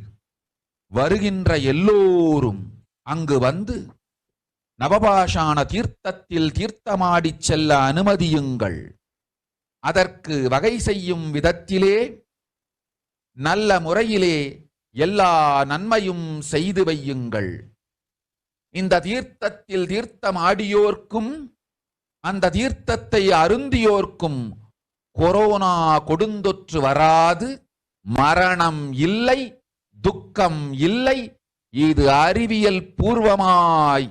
வருகின்ற எல்லோரும் அங்கு வந்து நவபாஷாண தீர்த்தத்தில் தீர்த்தமாடிச் செல்ல அனுமதியுங்கள். அதற்கு வகை செய்யும் விதத்திலே நல்ல முறையிலே எல்லா நன்மையும் செய்து வையுங்கள். இந்த தீர்த்தத்தில் தீர்த்தமாடியோர்க்கும் அந்த தீர்த்தத்தை அருந்தியோர்க்கும் கொரோனா கொடுந்தொற்று வராது, மரணம் இல்லை, துக்கம் இல்லை. இது அறிவியல் பூர்வமாய்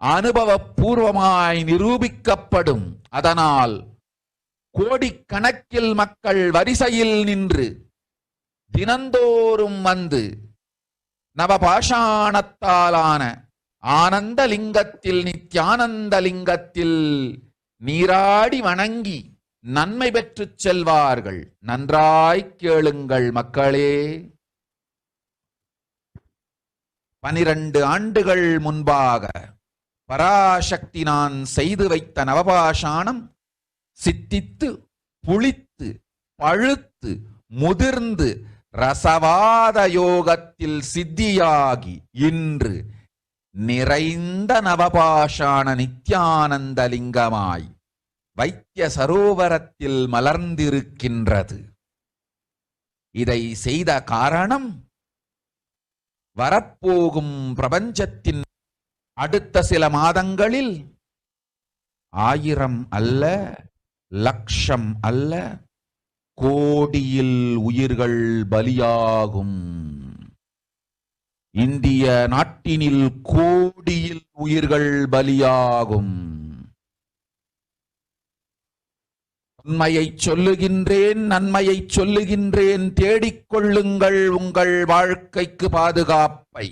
அனுபவபூர்வமாய் நிரூபிக்கப்படும். அதனால் கோடிக்கணக்கில் மக்கள் வரிசையில் நின்று தினந்தோறும் வந்து நவபாஷாணத்தாலான ஆனந்த லிங்கத்தில் நித்யானந்த லிங்கத்தில் நீராடி வணங்கி நன்மை பெற்றுச் செல்வார்கள். நன்றாய்க் கேளுங்கள் மக்களே. 12 ஆண்டுகள் முன்பாக பராசக்தி நான் செய்து வைத்த நவபாஷாணம் சித்தித்து புளித்து பழுத்து முதிர்ந்து ரசவாத யோகத்தில் சித்தியாகி இன்று நிறைந்த நவபாஷாண நித்யானந்த லிங்கமாய் வைத்திய சரோவரத்தில் மலர்ந்திருக்கின்றது. இதை செய்த காரணம் வரப்போகும் பிரபஞ்சத்தின் அடுத்த சில மாதங்களில் 1000 அல்ல, லட்சம் அல்ல, கோடியில் உயிர்கள் பலியாகும். இந்திய நாட்டினில் கோடியில் உயிர்கள் பலியாகும். உண்மையை சொல்லுகின்றேன், நன்மையை சொல்லுகின்றேன். தேடிக்கொள்ளுங்கள் உங்கள் வாழ்க்கைக்கு பாதுகாப்பை.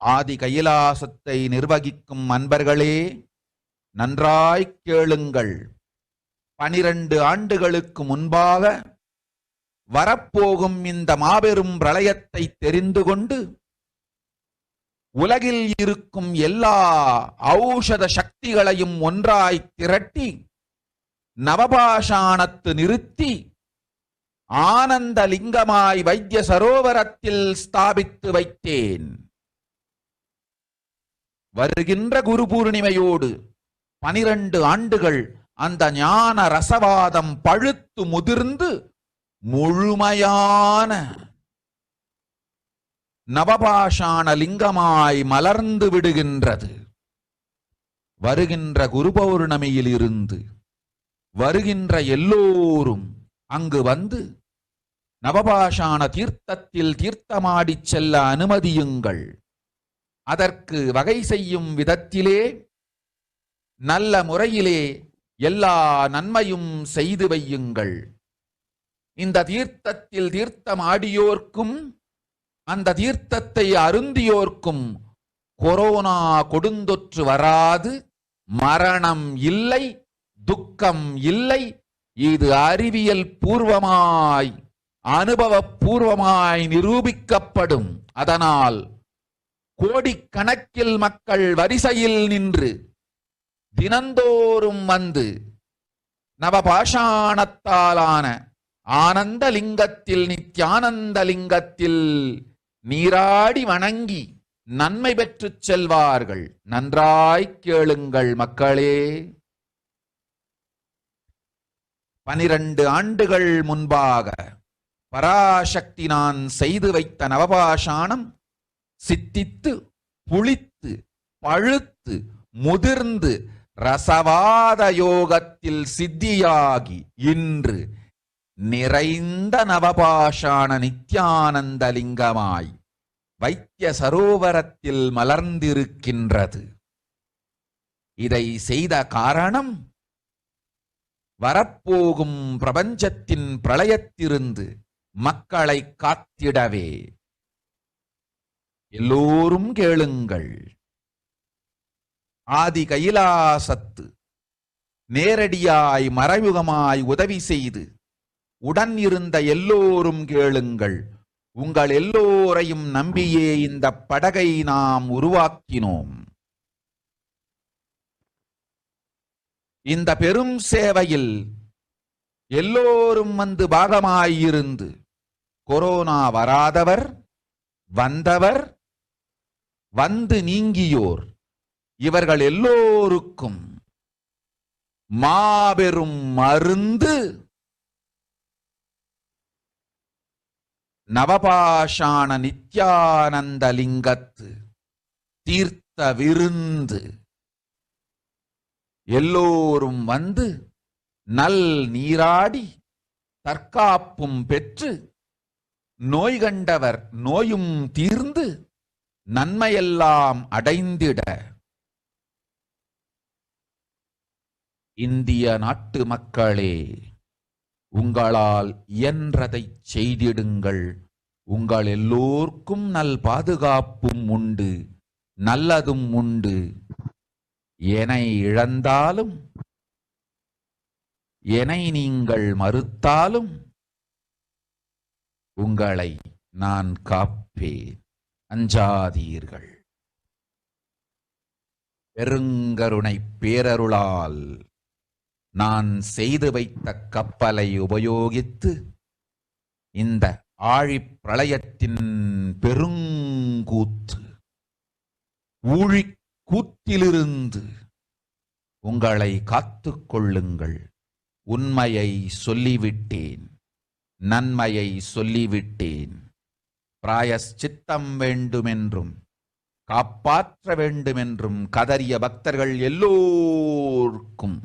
ஆதி கைலாசத்தை நிர்வகிக்கும் அன்பர்களே, நன்றாய்க் கேளுங்கள். 12 ஆண்டுகளுக்கு முன்பாக வரப்போகும் இந்த மாபெரும் பிரளயத்தை தெரிந்து கொண்டு உலகில் இருக்கும் எல்லா ஔஷத சக்திகளையும் ஒன்றாய் திரட்டி நவபாஷாணத்து நிறுத்தி ஆனந்த லிங்கமாய் வைத்திய சரோவரத்தில் ஸ்தாபித்து வைத்தேன். வருகின்ற குரு பூர்ணிமையோடு 12 ஆண்டுகள் அந்த ஞான ரசவாதம் பழுத்து முதிர்ந்து முழுமையான நவபாஷாண லிங்கமாய் மலர்ந்து விடுகின்றது. வருகின்ற குரு பௌர்ணமியில் இருந்து வருகின்ற எல்லோரும் அங்கு வந்து நவபாஷாண தீர்த்தத்தில் தீர்த்தமாடிச் செல்ல அனுமதியுங்கள். அதற்கு வகை செய்யும் விதத்திலே நல்ல முறையிலே எல்லா நன்மையும் செய்து வையுங்கள். இந்த தீர்த்தத்தில் தீர்த்தமாடியோர்க்கும் அந்த தீர்த்தத்தை அருந்தியோர்க்கும் கொரோனா கொடுந்தொற்று வராது, மரணம் இல்லை, துக்கம் இல்லை. இது அறிவியல் பூர்வமாய் அனுபவபூர்வமாய் நிரூபிக்கப்படும். அதனால் கோடிக்கணக்கில் மக்கள் வரிசையில் நின்று தினந்தோறும் வந்து நவபாஷாணத்தாலான ஆனந்த லிங்கத்தில் நித்யானந்த லிங்கத்தில் நீராடி வணங்கி நன்மை பெற்றுச் செல்வார்கள். நன்றாய்க் கேளுங்கள் மக்களே. 12 ஆண்டுகள் முன்பாக பராசக்தி நான் செய்து வைத்த நவபாஷாணம் சித்தித்து புளித்து பழுத்து முதிர்ந்து ரசவாத யோகத்தில் சித்தியாகி இன்று நிறைந்த நவபாஷாண நித்யானந்த லிங்கமாய் வைத்திய சரோவரத்தில் மலர்ந்திருக்கின்றது. இதை செய்த காரணம் வரப்போகும் பிரபஞ்சத்தின் பிரளயத்திலிருந்து மக்களை காத்திடவே. எல்லோரும் கேளுங்கள். ஆதி கைலாசத்து நேரடியாய் மறைமுகமாய் உதவி செய்து உடன் இருந்த எல்லோரும் கேளுங்கள். உங்கள் எல்லோரையும் நம்பியே இந்த படகை நாம் உருவாக்கினோம். இந்த பெரும் சேவையில் எல்லோரும் வந்து பாகமாயிருந்து கொரோனா வராதவர், வந்தவர், வந்து நீங்கியோர் இவர்கள் எல்லோருக்கும் மாபெரும் மருந்து நவபாஷாண நித்யானந்த லிங்கத்து தீர்த்த விருந்து. எல்லோரும் வந்து நல் நீராடி தற்காப்பும் பெற்று நோய் கண்டவர் நோயும் தீர்ந்து நன்மையெல்லாம் அடைந்திட இந்திய நாட்டு மக்களே, உங்களால் இயன்றதை செய்திடுங்கள். உங்கள் எல்லோர்க்கும் நல் பாதுகாப்பும் உண்டு, நல்லதும் உண்டு. என்னை இழந்தாலும், என்னை நீங்கள் மறுத்தாலும் உங்களை நான் காப்பேன். அஞ்சாதீர்கள். பெருங்கருணை பேரருளால் நான் செய்து வைத்த கப்பலை உபயோகித்து இந்த ஆழிப் பிரளயத்தின் பெருங்கூத்து ஊழிக் கூத்திலிருந்து உங்களை காத்துக் கொள்ளுங்கள். உண்மையை சொல்லிவிட்டேன், நன்மையை சொல்லிவிட்டேன். பிராயஷ்சித்தம் வேண்டுமென்றும் காப்பாற்ற வேண்டுமென்றும் கதறிய பக்தர்கள் எல்லோருக்கும்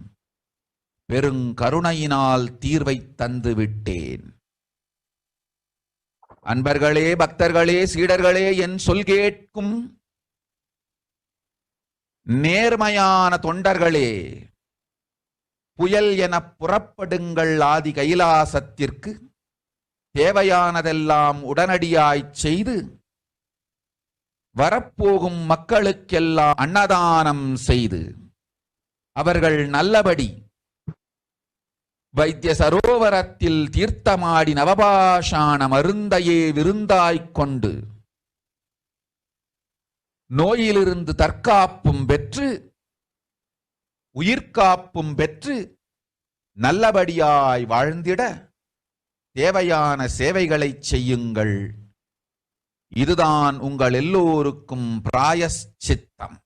பெருங்கருணையினால் தீர்வை தந்து விட்டேன். அன்பர்களே, பக்தர்களே, சீடர்களே, என் சொல் கேட்கும் நேர்மையான தொண்டர்களே, புயல் என புறப்படுங்கள் ஆதி கைலாசத்திற்கு. தேவையானதெல்லாம் உடனடியாய்ச் செய்து வரப்போகும் மக்களுக்கெல்லாம் அன்னதானம் செய்து அவர்கள் நல்லபடி வைத்திய சரோவரத்தில் தீர்த்தமாடி நவபாஷாண மருந்தையே விருந்தாய்க் கொண்டு நோயிலிருந்து தற்காப்பும் பெற்று உயிர்காப்பும் பெற்று நல்லபடியாய் வாழ்ந்திட தேவையான சேவைகளை செய்யுங்கள். இதுதான் உங்கள் எல்லோருக்கும் பிராயஷ்சித்தம்.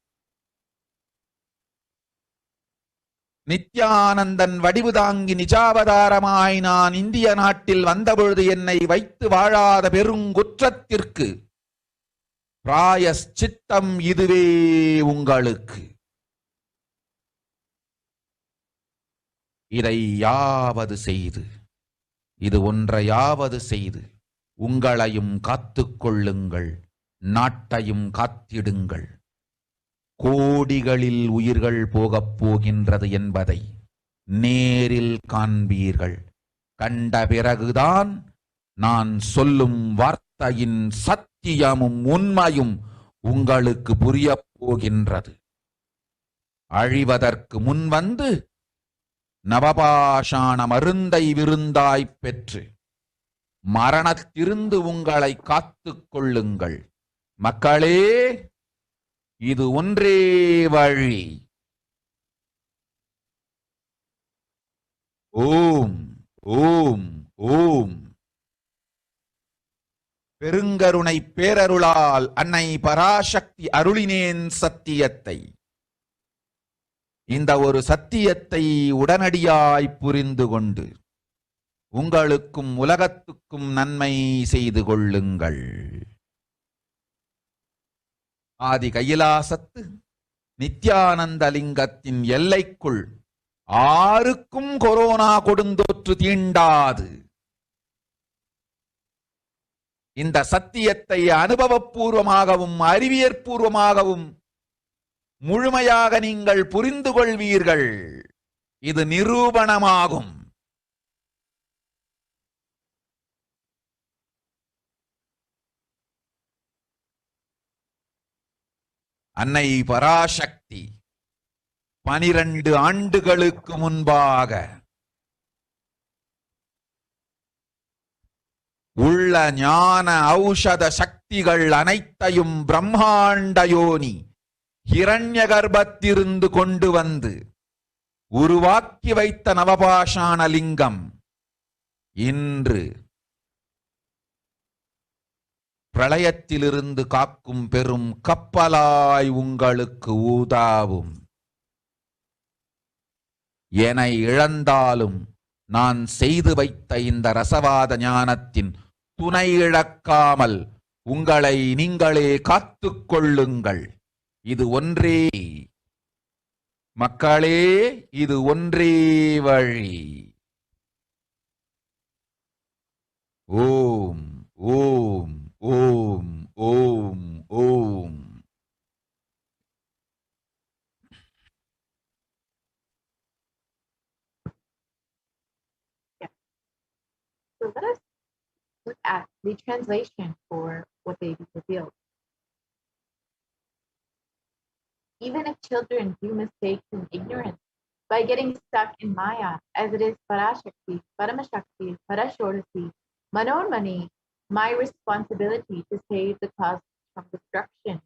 நித்யானந்தன் வடிவு தாங்கி நிஜாவதாரமாய் நான் இந்திய நாட்டில் வந்தபொழுது என்னை வைத்து வாழாத பெருங்குற்றத்திற்கு பிராயஷ்சித்தம் இதுவே உங்களுக்கு. இதை யாவது செய்து, இது ஒன்றையாவது செய்து உங்களையும் காத்துக் கொள்ளுங்கள், நாட்டையும் காத்திடுங்கள். கோடிகளில் உயிர்கள் போகப் போகின்றது என்பதை நேரில் காண்பீர்கள். கண்ட பிறகுதான் நான் சொல்லும் வார்த்தையின் சத்தியமும் உண்மையும் உங்களுக்கு புரியப் போகின்றது. அழிவதற்கு முன்வந்து நவபாஷாண மருந்தை விருந்தாய்ப் பெற்று மரணத்திலிருந்து உங்களை காத்துக் கொள்ளுங்கள். மக்களே, இது ஒன்றே வழி. ஓம் ஓம் ஓம். பெருங்கருணை பேரருளால் அன்னை பராசக்தி அருளினேன் சத்தியத்தை. இந்த ஒரு சத்தியத்தை உடனடியாய் புரிந்து கொண்டு உங்களுக்கும் உலகத்துக்கும் நன்மை செய்து கொள்ளுங்கள். ஆதி கைலாசத்து நித்யானந்த லிங்கத்தின் எல்லைக்குள் ஆருக்கும் கொரோனா கொடுந்தொற்று தீண்டாது. இந்த சத்தியத்தை அனுபவபூர்வமாகவும் அறிவியற்பூர்வமாகவும் முழுமையாக நீங்கள் புரிந்து கொள்வீர்கள். இது நிரூபணமாகும். அன்னை பராசக்தி 12 ஆண்டுகளுக்கு முன்பாக உள்ள ஞான ஔஷத சக்திகள் அனைத்தையும் பிரம்மாண்ட யோனி ஹிரண்ய கர்ப்பத்திலிருந்து கொண்டு வந்து உருவாக்கி வைத்த நவபாஷாண லிங்கம் இன்று பிரளயத்திலிருந்து காக்கும் பெரும் கப்பலாய் உங்களுக்கு ஊதாவும். என்னை இழந்தாலும் நான் செய்து வைத்த இந்த ரசவாத ஞானத்தின் துணை இழக்காமல் உங்களை நீங்களே காத்துக் கொள்ளுங்கள். இது ஒன்றே மக்களே, இது ஒன்றே வழி. ஓம் ஓம் ஓம் ஓம் ஓம். So let us look at the translation for what they revealed. Even if children do mistakes in ignorance by getting stuck in Maya, as it is Parashakti, Paramashakti, Parashorasi, Manonmani, my responsibility to save the cosmos from destruction.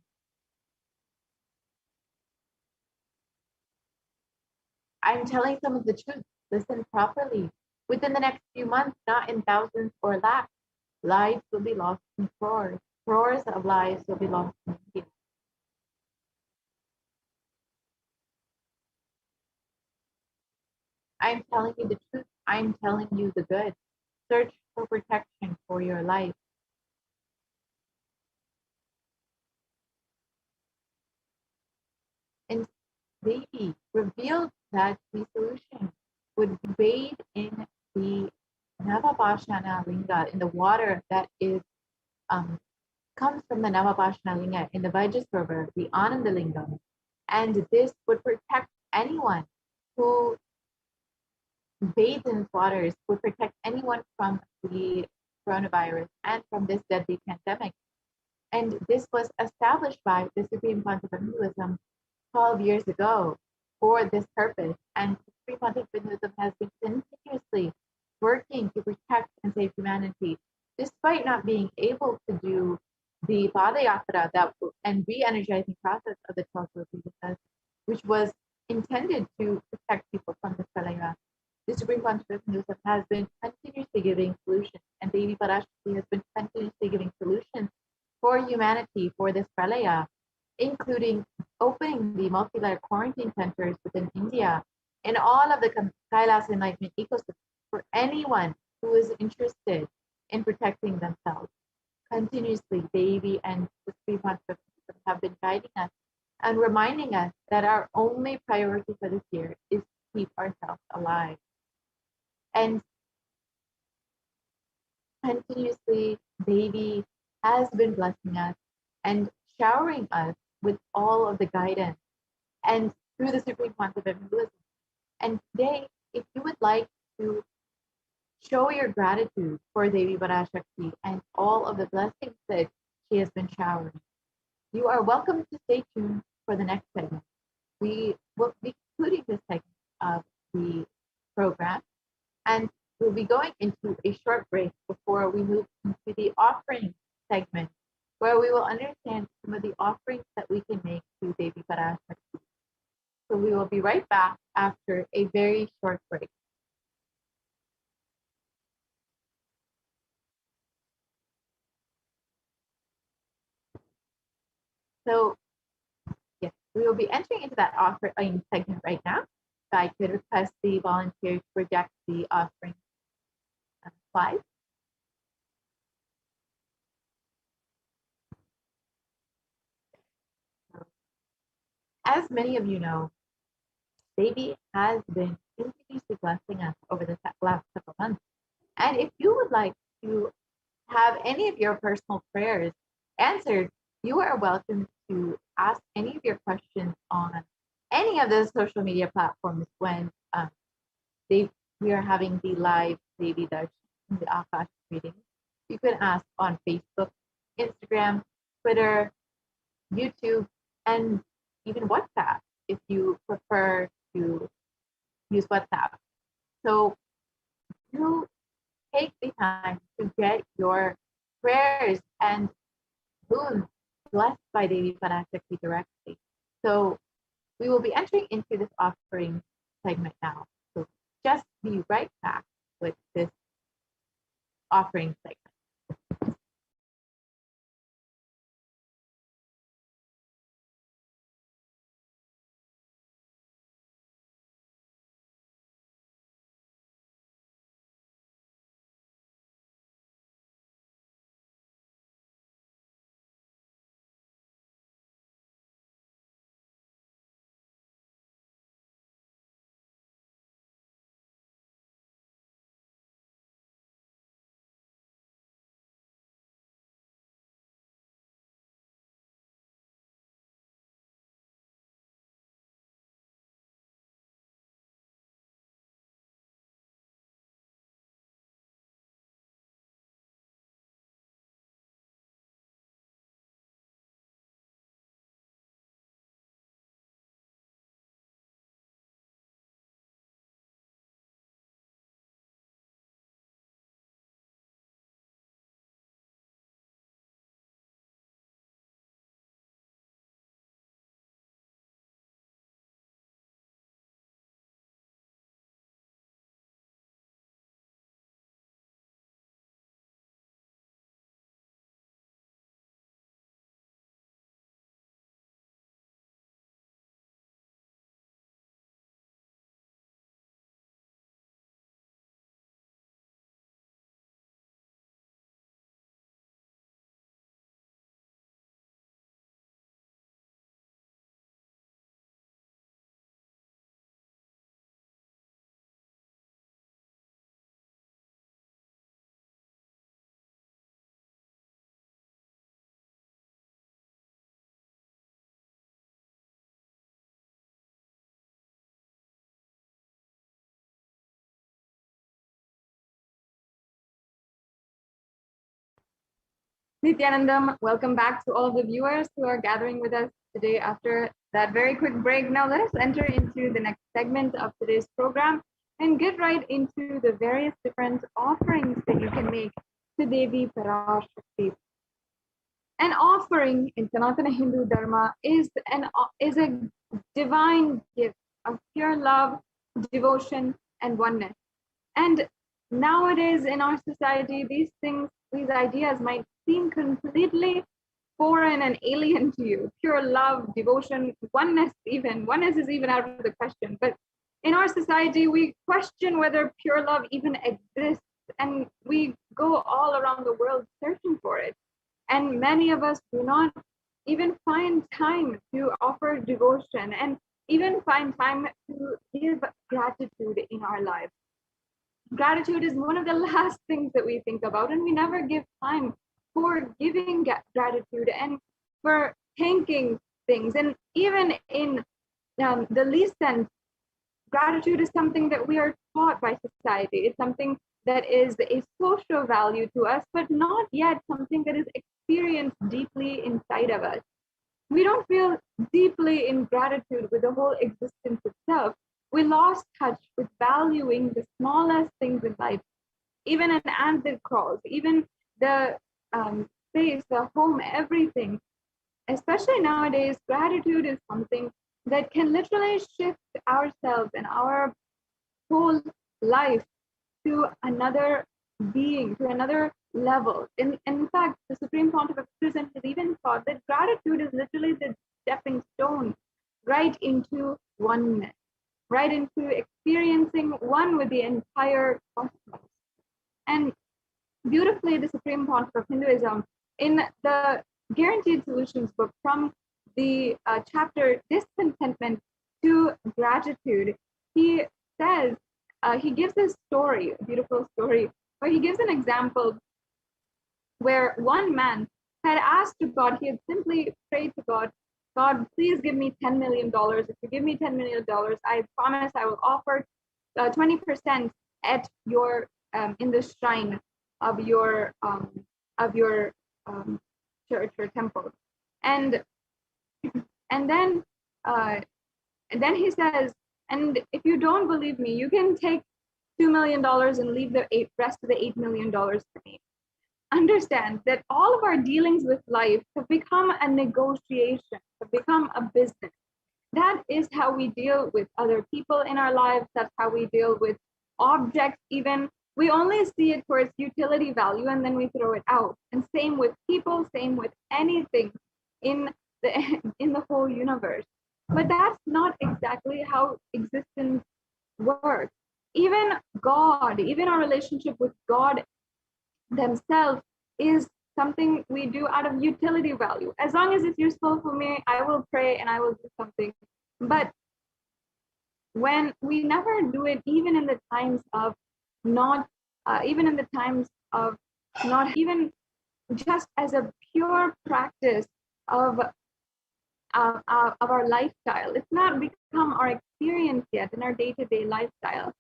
I'm telling some of the truth. Listen properly. Within the next few months, not in thousands or lakhs, lives will be lost in crores. Crores of lives will be lost in India. I'm telling you the truth. I'm telling you the good. Search for protection for your life. And Devi revealed that the solution would be bathed in the Navabhashana Linga, in the water that is comes from the Navabhashana Linga in the Vajrasarovar, the Ananda Lingam. And this would protect anyone who bathes in its waters, would protect anyone from the coronavirus and from this deadly pandemic. And this was established by the Supreme Pontiff of Hinduism 12 years ago for this purpose. And the Supreme Pontiff of Hinduism has been continuously working to protect and save humanity, despite not being able to do the Padayatra and re-energizing process of the 12 Tirthas, which was intended to protect people from the Pralaya. The Supreme Pontiff of Hinduism has been continuously giving solutions, and Devi Parashakti has been continuously giving solutions for humanity for this Pralaya, including opening the multi-layer quarantine centers within India and all of the Kailas enlightenment ecosystem for anyone who is interested in protecting themselves. Continuously, Devi and the Supreme Pontiff of Hinduism have been guiding us and reminding us that our only priority for this year is to keep ourselves alive. And continuously, Devi has been blessing us and showering us with all of the guidance and through the Supreme Pontiff of Hinduism. And today, if you would like to show your gratitude for Devi Parashakti and all of the blessings that she has been showering, you are welcome to stay tuned for the next segment. We will be concluding this segment of the program, and we'll be going into a short break before we move into the offering segment, where we will understand some of the offerings that we can make to Devi Parashakti. So we will be right back after a very short break. So yes, we will be entering into that offering segment right now. So I could request the volunteer to project the offering slide. As many of you know, Devi has been continuously blessing us over the last couple months. And if you would like to have any of your personal prayers answered, you are welcome to ask any of your questions on any of the social media platforms when we are having the live Devi Darshan, the Akash reading. You can ask on Facebook, Instagram, Twitter, YouTube, and even WhatsApp if you prefer to use WhatsApp. So do take the time to get your prayers and boons blessed by Devi Parashakti directly. So we will be entering into this offering segment now. So just be right back with this offering segment. Nithyanandam, welcome back to all of the viewers who are gathering with us today after that very quick break. Now let us enter into the next segment of today's program and get right into the various different offerings that you can make to Devi Parashakti. An offering in Sanatana Hindu Dharma is a divine gift of pure love, devotion, and oneness. And nowadays in our society, these ideas might seem completely foreign and alien to you. Pure love, devotion, oneness is even out of the question. But in our society, we question whether pure love even exists, and we go all around the world searching for it. And many of us do not even find time to offer devotion and even find time to give gratitude in our lives. Gratitude is one of the last things that we think about, and we never give time for giving gratitude and for thanking things. And even in the least sense, gratitude is something that we are taught by society. It's something that is a social value to us, but not yet something that is experienced deeply inside of us. We don't feel deeply in gratitude with the whole existence itself. We lost touch with valuing the smallest things in life, even an ant that crawls, even the space, the home, everything. Especially nowadays, gratitude is something that can literally shift ourselves and our whole life to another being, to another level. In fact, the Supreme Pontiff of Buddhism has even thought that gratitude is literally the stepping stone right into oneness, right into experiencing one with the entire cosmos. And beautifully, the Supreme Pontiff of Hinduism, in the Guaranteed Solutions book, from the chapter Discontentment to Gratitude, he says, he gives a story, a beautiful story, where he gives an example where one man had asked to God, he had simply prayed to God, God, please give me $10 million. If you give me $10 million, I promise I will offer 20% at your in the shrine of your church or temple. And then he says, and if you don't believe me, you can take $2 million and leave the rest of the $8 million for me. Understand that all of our dealings with life have become a negotiation, have become a business. That is how we deal with other people in our lives. That's how we deal with objects even. We only see it for its utility value and then we throw it out. And same with people, same with anything in the whole universe. But that's not exactly how existence works. Even God, even our relationship with God themselves is something we do out of utility value. As long as it's useful for me, I will pray and I will do something. But when we never do it, even in the times of not, even just as a pure practice of our lifestyle, it's not become our experience yet in our day-to-day lifestyle.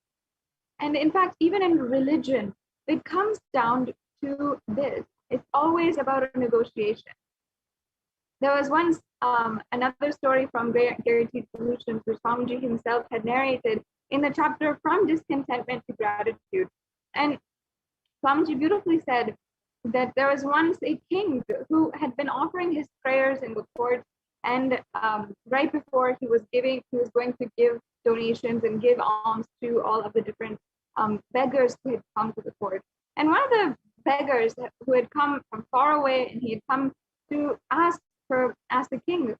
And in fact, even in religion, it comes down to this. It's always about a negotiation. There was once another story from Guaranteed Solutions, which Swamiji himself had narrated in the chapter From Discontentment to Gratitude. And Swamiji beautifully said that there was once a king who had been offering his prayers in the court, and right before he was going to give donations and give alms to all of the different beggars who had come to the court. And one of the beggars who had come from far away, and he had come to ask the king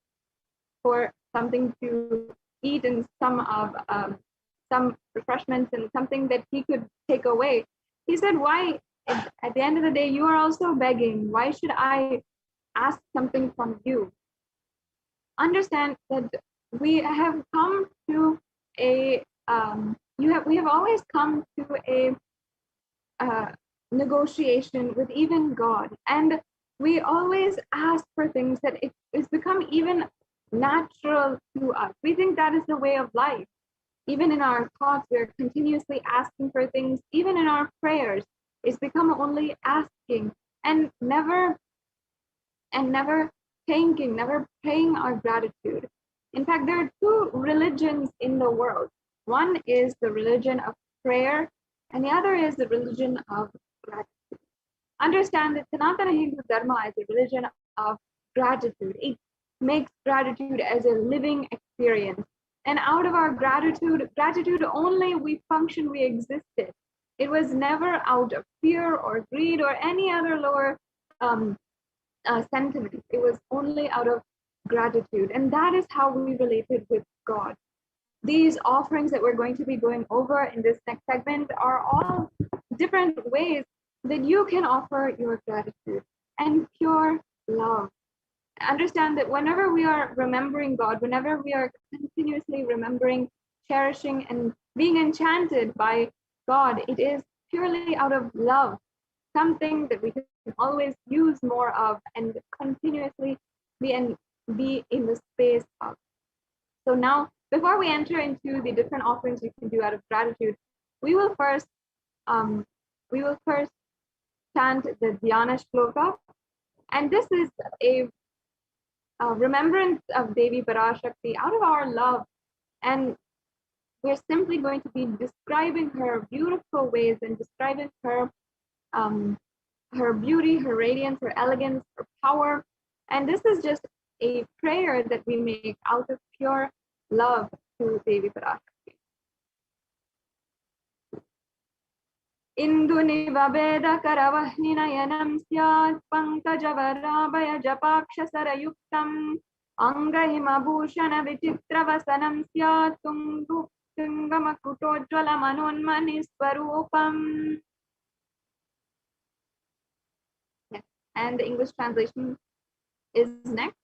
for something to eat and some refreshments and something that he could take away. He said, why, at the end of the day, you are also begging. Why should I ask something from you? Understand that we have come to we have always come to a negotiation with even God, and we always ask for things that it's become even natural to us. We think that is the way of life. Even in our thoughts, we're continuously asking for things. Even in our prayers, it's become only asking and never and never thanking, never paying our gratitude. In fact, there are two religions in the world. One is the religion of prayer, and the other is the religion of gratitude. Understand that Sanatana Hindu Dharma is a religion of gratitude. It makes gratitude as a living experience. And out of our gratitude only we function, we existed. It was never out of fear or greed or any other lower sentiment. It was only out of gratitude. And that is how we related with God. These offerings that we're going to be going over in this next segment are all different ways that you can offer your gratitude and pure love. Understand that whenever we are remembering God, whenever we are continuously remembering, cherishing, and being enchanted by God, it is purely out of love, something that we can always use more of and continuously be in the space of. So now, before we enter into the different offerings you can do out of gratitude, we will first chant the Dhyana Shloka, and this is a remembrance of Devi Parashakti out of our love, and we're simply going to be describing her beautiful ways and describing her her beauty, her radiance, her elegance, her power, and this is just a prayer that we make out of pure love to Devi Parashakti. Indunivaveda karavahinayanam syat pankajavaraabhaya japakshasarayuktam angahimabhushana vichitravasanam syat tungamakutojjvala manonmani swarupam. Yes. And the English translation is next.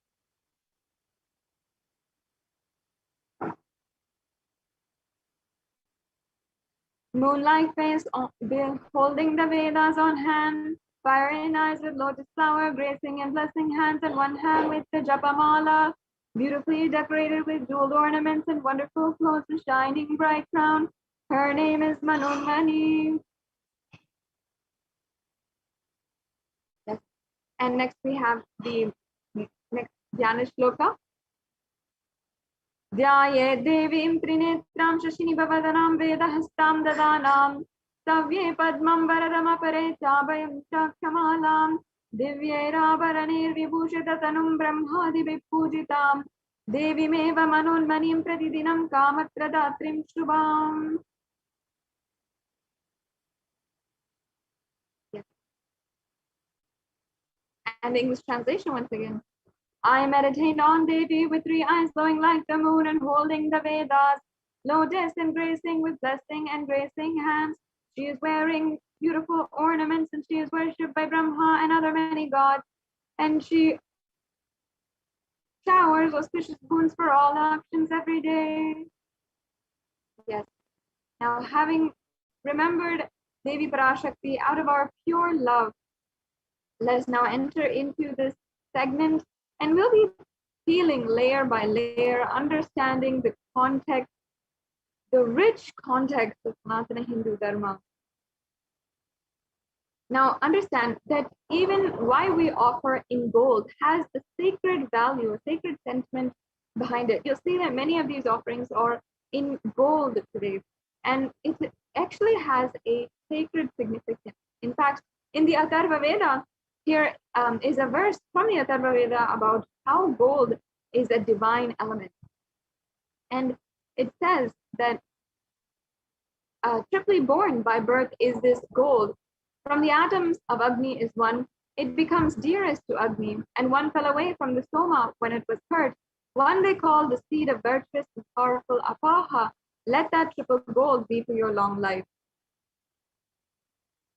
Moonlight face, holding the Vedas on hand, fiery eyes with lotus flower, gracing and blessing hands, and one hand with the Japamala, beautifully decorated with jeweled ornaments and wonderful clothes, and shining bright crown. Her name is Manonmani. Yes. And next we have the next Dhyana Shloka. ध्याये देवीं त्रिनेत्रां शशिनिभवदनां वेदहस्तां ददानां स्तव्ये पद्मं वरदमपरे चाभयं चाक्षमालां दिव्यैराभरणैर्विभूषिततनुं ब्रह्मादिभिः पूजितां देवीमेव मनोन्मनीं प्रतिदिनं कामत्रदात्रीं शुभाम्. Yes. And the English translation once again. I meditate on Devi with three eyes glowing like the moon and holding the Vedas, lotus embracing with blessing and gracing hands. She is wearing beautiful ornaments and she is worshipped by Brahma and other many gods, and she showers auspicious boons for all actions every day. Yes. Now, having remembered Devi Parashakti out of our pure love, let us now enter into this segment. And we'll be peeling layer by layer, understanding the context, the rich context of Sanatana Hindu Dharma. Now, understand that even why we offer in gold has a sacred value, a sacred sentiment behind it. You'll see that many of these offerings are in gold today, and it actually has a sacred significance. In fact, in the Atharva Veda, here is a verse from the Atharva Veda about how gold is a divine element. And it says that triply born by birth is this gold. From the atoms of Agni is one. It becomes dearest to Agni, and one fell away from the Soma when it was hurt. One they call the seed of virtuous and powerful Apaha. Let that triple gold be for your long life.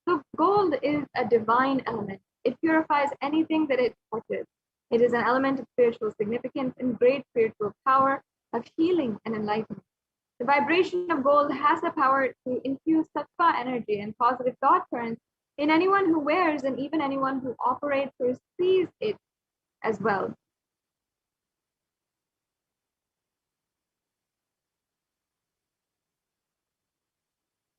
So gold is a divine element. It purifies anything that it touches. It is an element of spiritual significance and great spiritual power of healing and enlightenment. The vibration of gold has the power to infuse sattva energy and positive thought currents in anyone who wears and even anyone who operates or sees it as well.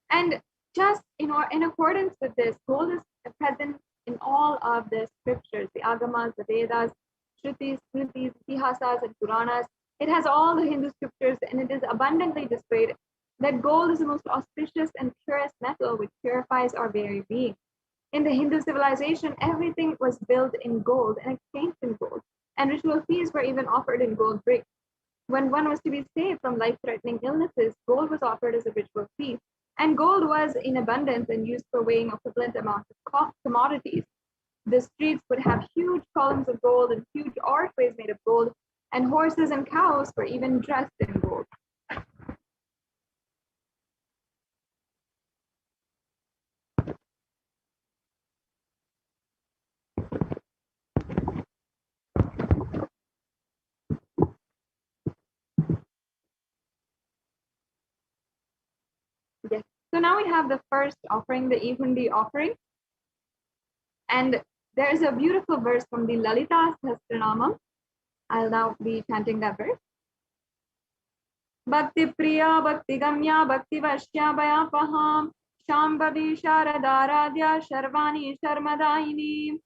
And just in accordance with this, gold is present in all all of the scriptures, the Agamas, the Vedas, Shrutis, Smritis, Itihasas, and Puranas. It has all the Hindu scriptures, and it is abundantly displayed that gold is the most auspicious and purest metal which purifies our very being. In the Hindu civilization, everything was built in gold and exchanged in gold, and ritual feasts were even offered in gold bricks. When one was to be saved from life-threatening illnesses, gold was offered as a ritual fee, and gold was in abundance and used for weighing equivalent amounts of commodities. The streets would have huge columns of gold and huge archways made of gold, and horses and cows were even dressed in gold. Yes. So now we have the first offering, the Ihundi offering. And there's a beautiful verse from the Lalita Sahasranamam. I'll now be chanting that verse. Bhakti Priya, Bhakti Gamya, Bhakti Vashya Bhayapaham, Shambhavi Sharadaradhya, Sharvani Sharmadayini.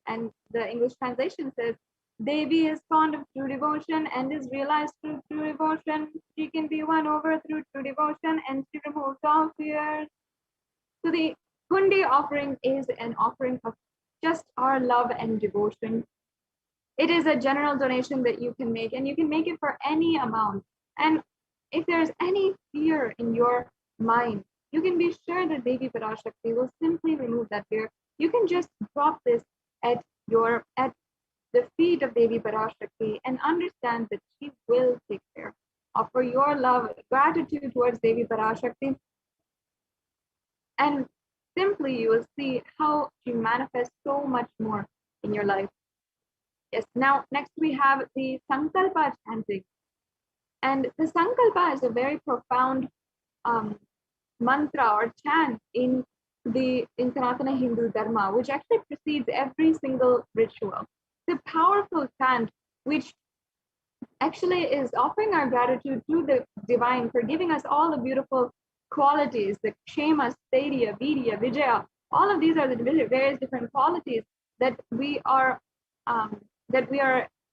And the English translation says, Devi is fond of true devotion and is realized through true devotion. She can be won over through true devotion and she removes all fears. So the Hundi offering is an offering of just our love and devotion. It is a general donation that you can make, and you can make it for any amount. And if there's any fear in your mind, you can be sure that Devi Parashakti will simply remove that fear. You can just drop this at the feet of Devi Parashakti and understand that she will take care. Offer your love, gratitude towards Devi Parashakti, and simply you will see how she manifests so much more in your life. Yes, now next we have the Sankalpa chanting. And the Sankalpa is a very profound mantra or chant in Sanatana Hindu Dharma, which actually precedes every single ritual. It's a powerful chant which actually is offering our gratitude to the divine for giving us all the beautiful qualities, the Kshema, Stadia, Vidya, Vijaya. All of these are the various different qualities that we are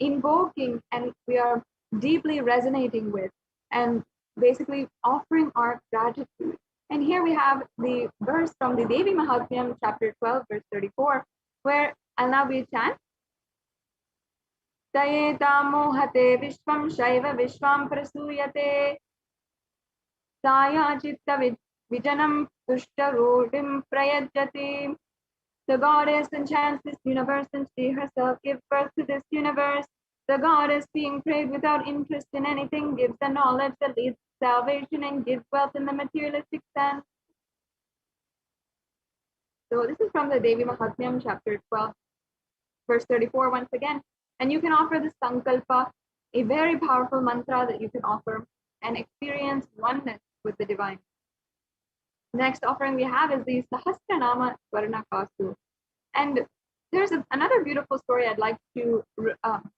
invoking and we are deeply resonating with, and basically offering our gratitude. And here we have the verse from the Devi Mahatmyam, chapter 12, verse 34, where I'll now be chant. Tayeta mohate vishvam shaiva vishvam prasuyate saya chitta vijanam tushta rodim prayajati. The goddess enchants this universe and she herself gives birth to this universe. The goddess, being prayed without interest in anything, gives the knowledge that leads to salvation and gives wealth in the materialistic sense. So this is from the Devi Mahatmyam, chapter 12, verse 34 once again. And you can offer the Sankalpa, a very powerful mantra that you can offer and experience oneness with the divine. Next offering we have is the Sahasranama Swarnakasu. And there's another beautiful story I'd like to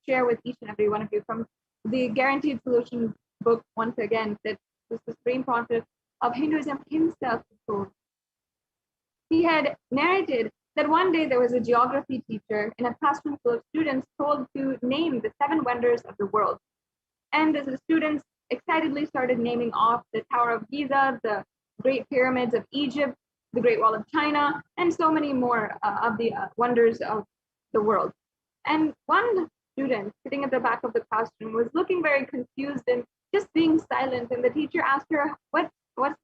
share with each and every one of you from the Guaranteed Solution book once again, that the Supreme Pontiff of Hinduism himself told. He had narrated that one day there was a geography teacher in a classroom full of students told to name the 7 wonders of the world. And as the students excitedly started naming off the Tower of Giza, the Great Pyramids of Egypt, the Great Wall of China, and so many more of the wonders of the world. And one student sitting at the back of the classroom was looking very confused and just being silent. And the teacher asked her, what's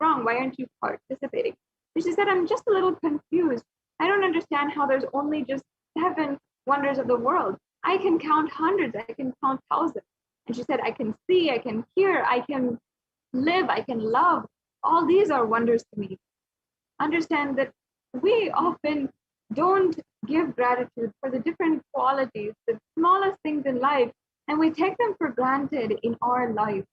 wrong? Why aren't you participating? And she said, I'm just a little confused. I don't understand how there's only just 7 wonders of the world. I can count hundreds, I can count thousands. And she said, I can see, I can hear, I can live, I can love. All these are wonders to me. Understand that we often don't give gratitude for the different qualities, the smallest things in life, and we take them for granted in our life.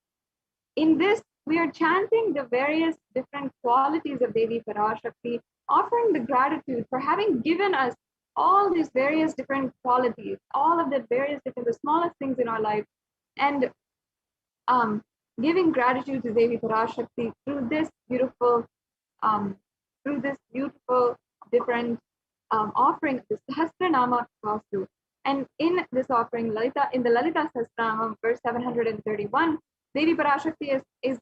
In this, we are chanting the various different qualities of Devi Parashakti, offering the gratitude for having given us all these various different qualities, all of the various different, the smallest things in our life, and giving gratitude to Devi Parashakti through this beautiful different offering the Sahasranama Vastu. And in this offering, in the Lalita Sahasranama, verse 731, Devi Parashakti is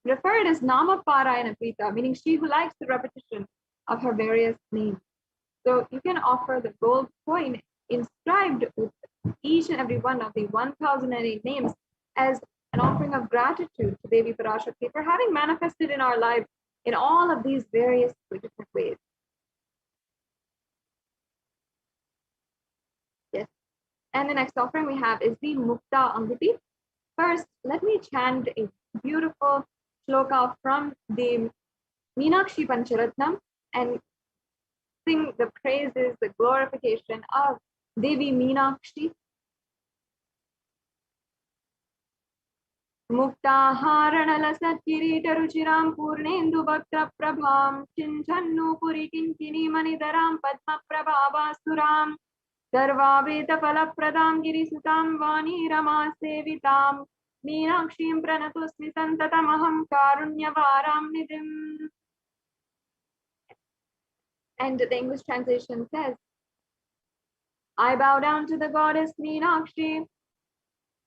referred as Nama Parayana Prita, meaning she who likes the repetition of her various names. So you can offer the gold coin inscribed with each and every one of the 1008 names as an offering of gratitude to Devi Parashakti for having manifested in our life in all of these various different ways. Yes. And the next offering we have is the Mukta Anguti. First, let me chant a beautiful shloka from the Meenakshi Pancharatnam and sing the praises, the glorification of Devi Meenakshi. मुक्ताहारणलसत्किरीटरुचिरां पूर्णेन्दुवक्त्रप्रभां चिञ्छन्नूपुरिकिङ्किणीमणिधरां पद्मप्रभावासुरां सर्वावेदफलप्रदां गिरिसुतां वाणीरमासेवितां मीनाक्षीं प्रणतोऽस्मि सन्ततमहं कारुण्यवारां निधिम्. And the English translation says, I bow down to the goddess Meenakshi,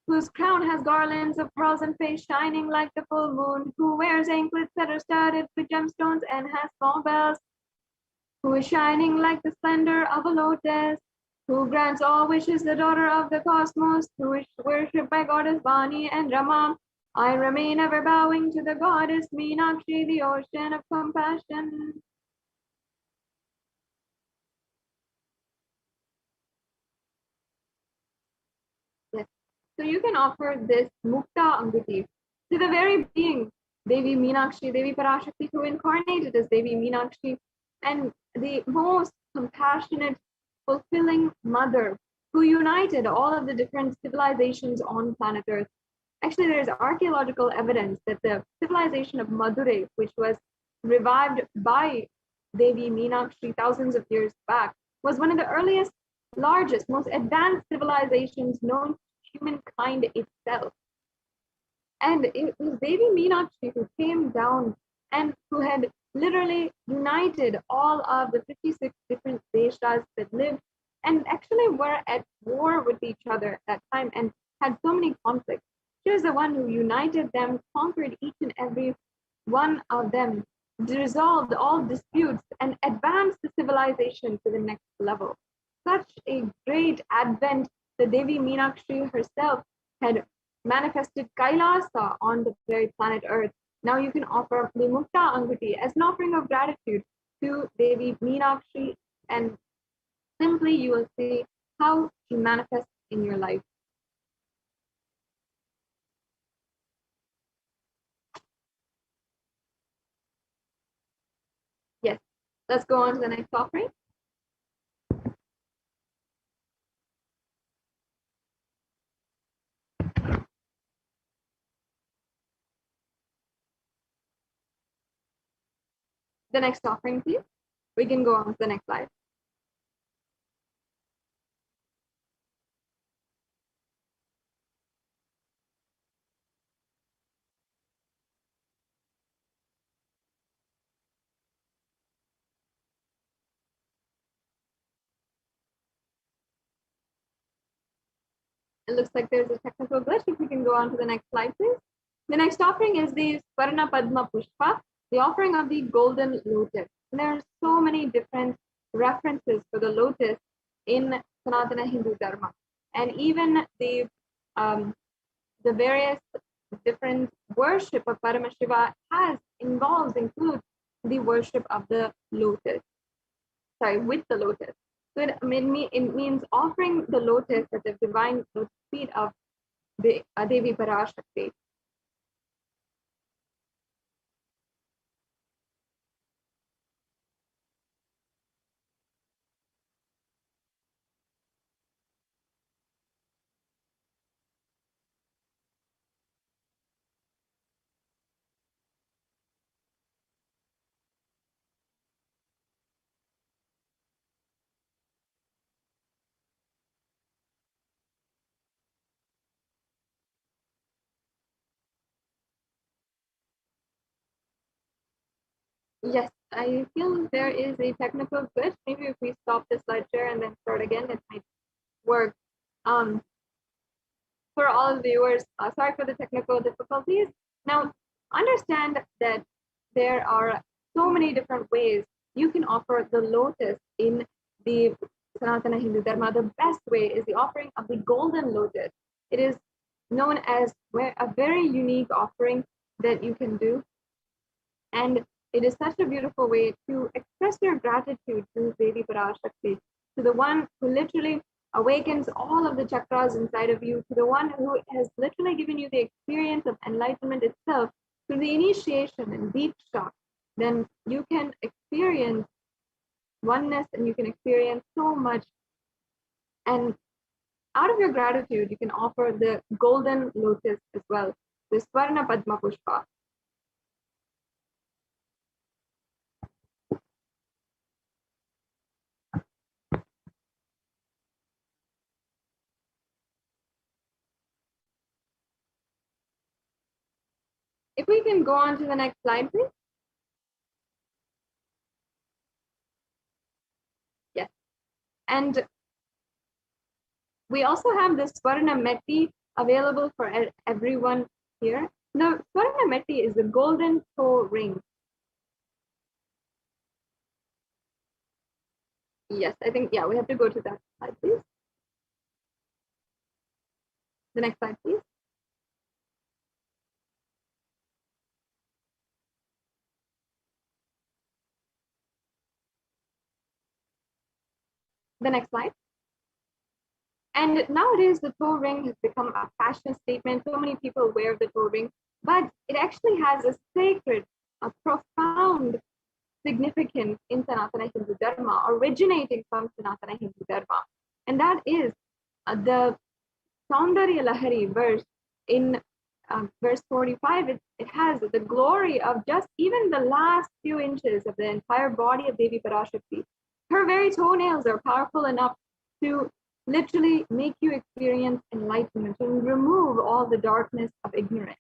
whose crown has garlands of pearls and face shining like the full moon, who wears anklets that are studded with gemstones and has small bells, who is shining like the splendor of a lotus, who grants all wishes, the daughter of the cosmos, who is worshipped by goddess Vani and Rama. I remain ever bowing to the goddess Meenakshi, the ocean of compassion. Yes. So you can offer this Mukta Anguti to the very being, Devi Meenakshi, Devi Parashakti, who incarnated as Devi Meenakshi, and the most compassionate, fulfilling mother who united all of the different civilizations on planet Earth. Actually, there's archaeological evidence that the civilization of Madurai, which was revived by Devi Meenakshi thousands of years back, was one of the earliest, largest, most advanced civilizations known to humankind itself. And it was Devi Meenakshi who came down and who had literally united all of the 56 different deshas that lived and actually were at war with each other at that time and had so many conflicts. She was the one who united them, conquered each and every one of them, resolved all disputes, and advanced the civilization to the next level. Such a great advent that Devi Meenakshi herself had manifested Kailasa on the very planet Earth. Now you can offer the Mukta Anguti as an offering of gratitude to Devi Meenakshi, and simply you will see how she manifests in your life. Yes, let's go on to the next offering. The next offering, please. We can go on to the next slide. It looks like there's a technical glitch. If we can go on to the next slide, please. The next offering is the Swarna Padma Pushpa, the offering of the golden lotus. And there are so many different references for the lotus in Sanatana Hindu Dharma. And even the various different worship of Paramashiva includes the worship of the lotus. With the lotus. So it means offering the lotus at the divine lotus feet of the Devi Parashakti. Yes, I feel there is a technical glitch. Maybe if we stop the slide share and then start again, it might work. For all viewers, sorry for the technical difficulties. Now, understand that there are so many different ways you can offer the lotus in the Sanatana Hindu Dharma. The best way is the offering of the golden lotus. It is known as a very unique offering that you can do. And it is such a beautiful way to express your gratitude to Devi Parashakti, to the one who literally awakens all of the chakras inside of you, to the one who has literally given you the experience of enlightenment itself, through the initiation and Diksha. Then you can experience oneness and you can experience so much. And out of your gratitude, you can offer the golden lotus as well, the Swarna Padma Pushpa. If we can go on to the next slide, please. Yes. And we also have the Swarna Metti available for everyone here. Now, Swarna Metti is the golden toe ring. Yes, I think, yeah, we have to go to that slide, please. The next slide, please. The next slide. And nowadays, the toe ring has become a fashion statement. So many people wear the toe ring, but it actually has a sacred, a profound significance in Sanatana Hindu Dharma, originating from Sanatana Hindu Dharma. And that is the Saundarya Lahari verse in verse 45. It has the glory of just even the last few inches of the entire body of Devi Parashakti. Her very toenails are powerful enough to literally make you experience enlightenment and remove all the darkness of ignorance.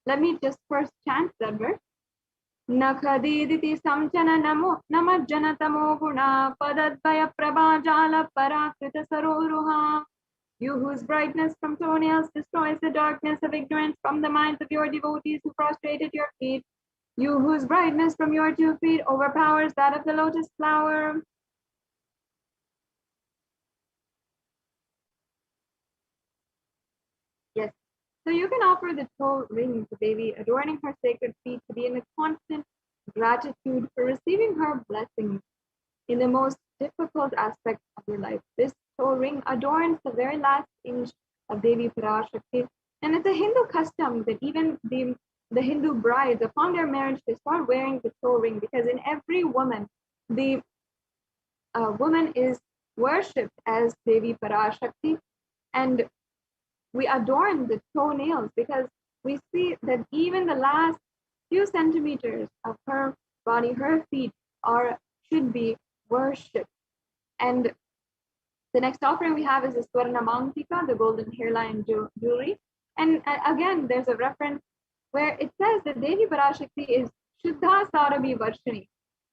Let me just first chant that verse. Nakhadiditi samchana namo namajjanatamo guna padadvaya prabhajala parakrita saroruha. You whose brightness from toenails destroys the darkness of ignorance from the minds of your devotees who prostrated your feet. You whose brightness from your 2 feet overpowers that of the lotus flower. Yes. So you can offer the toe ring to Devi, adorning her sacred feet to be in a constant gratitude for receiving her blessings in the most difficult aspects of your life. This toe ring adorns the very last inch of Devi Parashakti. And it's a Hindu custom that even the Hindu brides, upon their marriage, they start wearing the toe ring, because in every woman, the woman is worshipped as Devi Parashakti. And we adorn the toenails because we see that even the last few centimeters of her body, her feet, should be worshipped. And the next offering we have is the Swarna Mantika, the golden hairline jewelry. And again, there's a reference where it says that Devi Parashakti is Shuddha Sarabhi Varshini,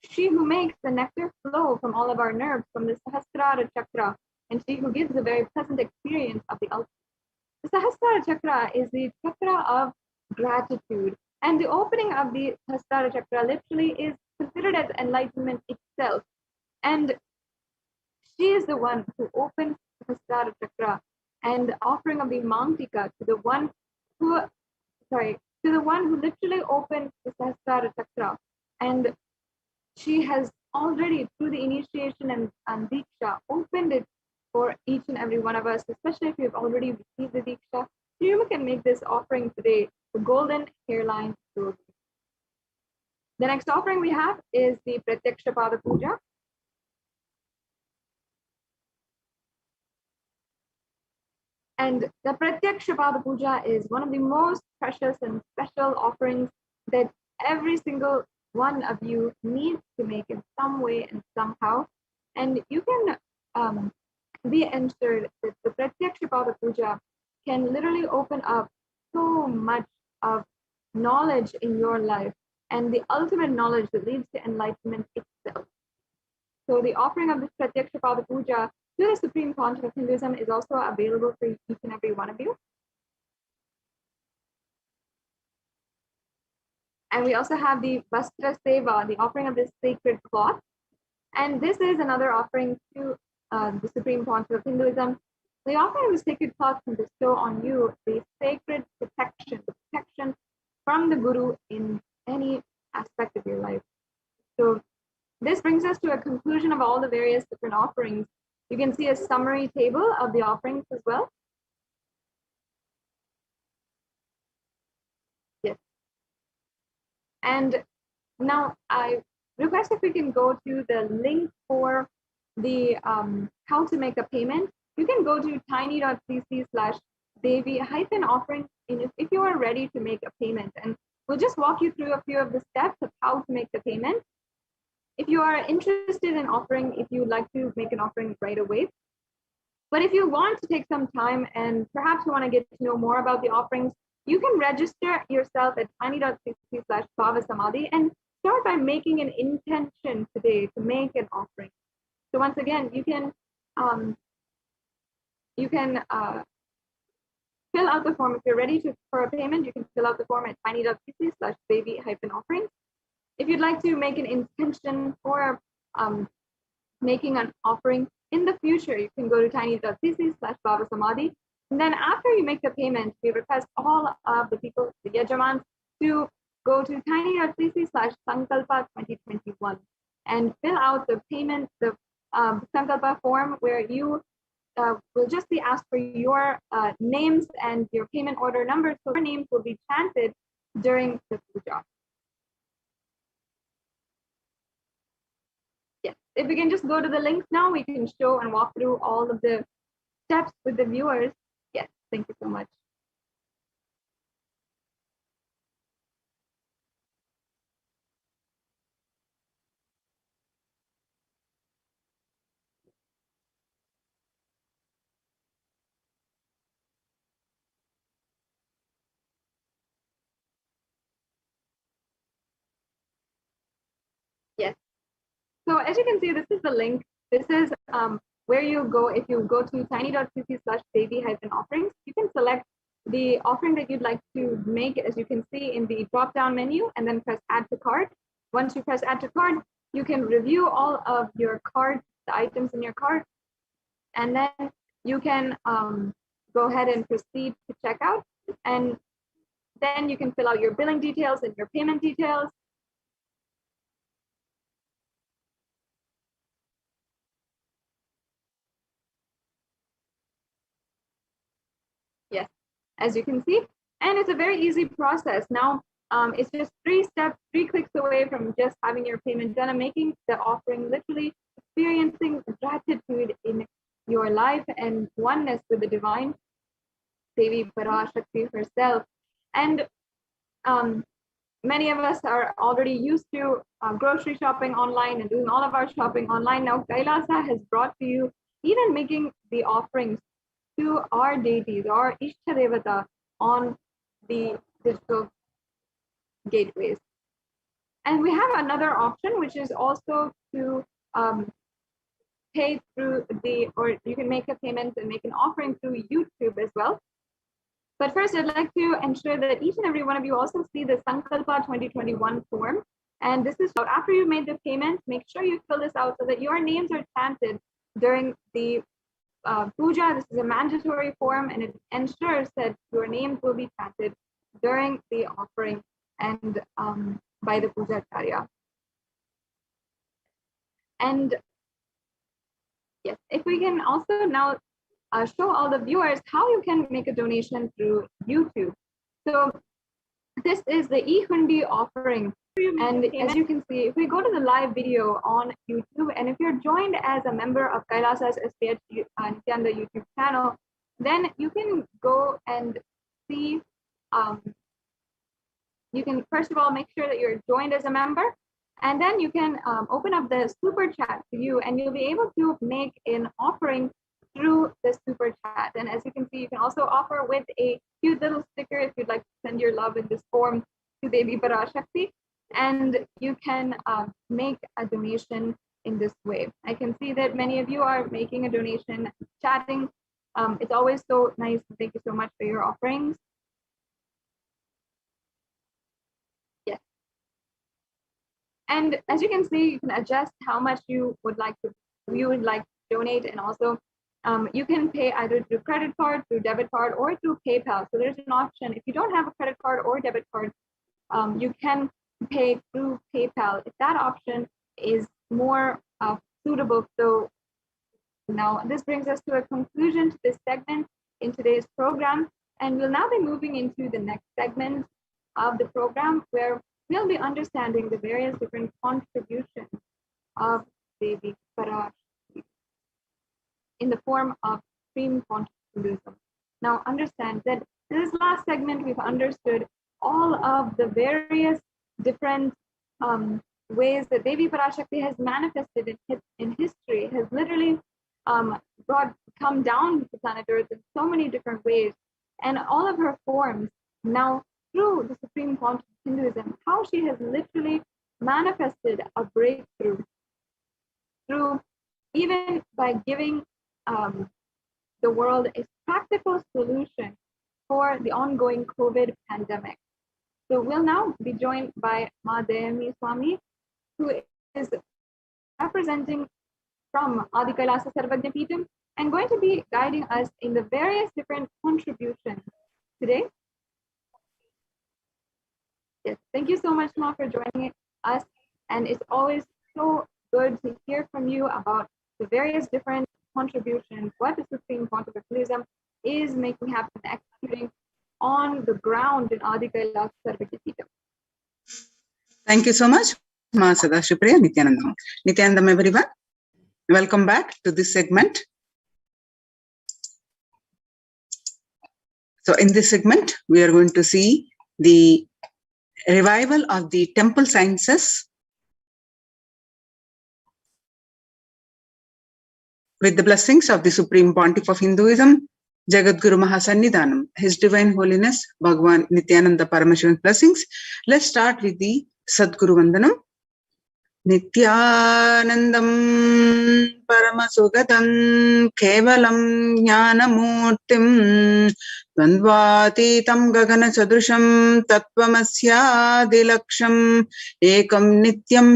she who makes the nectar flow from all of our nerves, from the Sahasrara Chakra, and she who gives a very pleasant experience of the ultimate. The Sahasrara Chakra is the chakra of gratitude, and the opening of the Sahasrara Chakra literally is considered as enlightenment itself. And she is the one who opens the Sahasrara Chakra, and the offering of the Mantika to the one who literally opened the Sahasrara Chakra. And she has already, through the initiation and Diksha, opened it for each and every one of us, especially if you've already received the Diksha. You can make this offering today, the golden hairline jewelry. The next offering we have is the Pratyaksha Pada Puja. And the Pratyaksha Pada Puja is one of the most precious and special offerings that every single one of you needs to make in some way and somehow. And you can be ensured that the Pratyaksha Pada Puja can literally open up so much of knowledge in your life. and the ultimate knowledge that leads to enlightenment itself. So the offering of this Pratyaksha Pada Puja to the Supreme Pontiff of Hinduism is also available for each and every one of you. And we also have the Vastra Seva, the offering of this sacred cloth. And this is another offering to the Supreme Pontiff of Hinduism. The offering of the sacred cloth can bestow on you the sacred protection, the protection from the Guru in any aspect of your life. So this brings us to a conclusion of all the various different offerings. You can see a summary table of the offerings as well. Yes. And now I request if we can go to the link for the how to make a payment. You can go to tiny.cc/Devi-offering if you are ready to make a payment. And we'll just walk you through a few of the steps of how to make the payment. If you are interested in offering, if you'd like to make an offering right away. But if you want to take some time and perhaps you want to get to know more about the offerings, you can register yourself at tiny.cc/Bhavasamadhi and start by making an intention today to make an offering. So once again, you can fill out the form. If you're ready for a payment, you can fill out the form at tiny.cc/Devi-offerings. If you'd like to make an intention for making an offering in the future, you can go to tiny.cc/Bhavasamadhi. And then after you make the payment, we request all of the people, the Yajamans, to go to tiny.cc/Sankalpa2021 and fill out the payment, the Sankalpa form, where you will just be asked for your names and your payment order numbers, so your names will be chanted during the puja. Yes, if we can just go to the links now, we can show and walk through all of the steps with the viewers. Yes, thank you so much. Yes. So as you can see, this is the link. This is where you go. If you go to tiny.cc/Devi-offerings, you can select the offering that you'd like to make, as you can see in the drop-down menu, and then press add to cart. Once you press add to cart, you can review all of your cart, the items in your cart, and then you can go ahead and proceed to checkout. And then you can fill out your billing details and your payment details. Yes, as you can see, and it's a very easy process. Now, it's just 3 steps, 3 clicks away from just having your payment done and making the offering, literally experiencing gratitude in your life and oneness with the divine Devi Parashakti herself. And many of us are already used to grocery shopping online and doing all of our shopping online. Now, Kailasa has brought to you even making the offerings to our deities, our Ishta Devata, on the digital gateways. And we have another option, which is also to pay through or you can make a payment and make an offering through YouTube as well. But first, I'd like to ensure that each and every one of you also see the Sankalpa 2021 form. And this is after you made the payment, make sure you fill this out so that your names are chanted during the puja. This is a mandatory form, and it ensures that your names will be chanted during the offering and by the puja acharya. And yes, if we can also now show all the viewers how you can make a donation through YouTube. So this is the e-hundi offering. And as you can see, if we go to the live video on YouTube, and if you're joined as a member of Kailasa's HDH Nithyananda YouTube channel, then you can go and see, you can first of all make sure that you're joined as a member, and then you can open up the super chat to you, and you'll be able to make an offering through the super chat. And as you can see, you can also offer with a cute little sticker if you'd like to send your love in this form to Devi Parashakti. and you can make a donation in this way. I can see that many of you are making a donation, chatting. It's always so nice. Thank you so much for your offerings. Yes. And as you can see, you can adjust how much you would like to donate, and also you can pay either through credit card, through debit card, or through PayPal. So there's an option. If you don't have a credit card or debit card, you can pay through PayPal if that option is more suitable. So now this brings us to a conclusion to this segment in today's program, and we'll now be moving into the next segment of the program, where we'll be understanding the various different contributions of Devi Parashakti in the form of supreme contribution. Now understand that in this last segment, we've understood all of the various different ways that Devi Parashakti has manifested in history, has literally come down to planet Earth in so many different ways, and all of her forms. Now, through the Supreme Quantum Hinduism, how she has literally manifested a breakthrough through even by giving the world a practical solution for the ongoing COVID pandemic. So we'll now be joined by Ma Dayami Swami, who is representing from Adi Kailasa Sarvajna Peetham and going to be guiding us in the various different contributions today. Yes, thank you so much, Ma, for joining us. And it's always so good to hear from you about the various different contributions, what the Supreme Quantum is making happen, executing on the ground in Adi Kailasa Sarvajna Peetham. Thank you so much, Ma Sadashipriya Nithyanandam. Nithyanandam, everyone. Welcome back to this segment. So in this segment, we are going to see the revival of the temple sciences with the blessings of the Supreme Pontiff of Hinduism, Jagadguru Mahasannidhanam, His Divine Holiness, Bhagavan Nithyananda Paramashivam blessings. Let's start with the Sadguru Vandanam. Nithyanandam Paramasugadam Kevalam Jnanamurtim Dvandvatitam Gagana Sadrusham Tattvamasya Ekam Nityam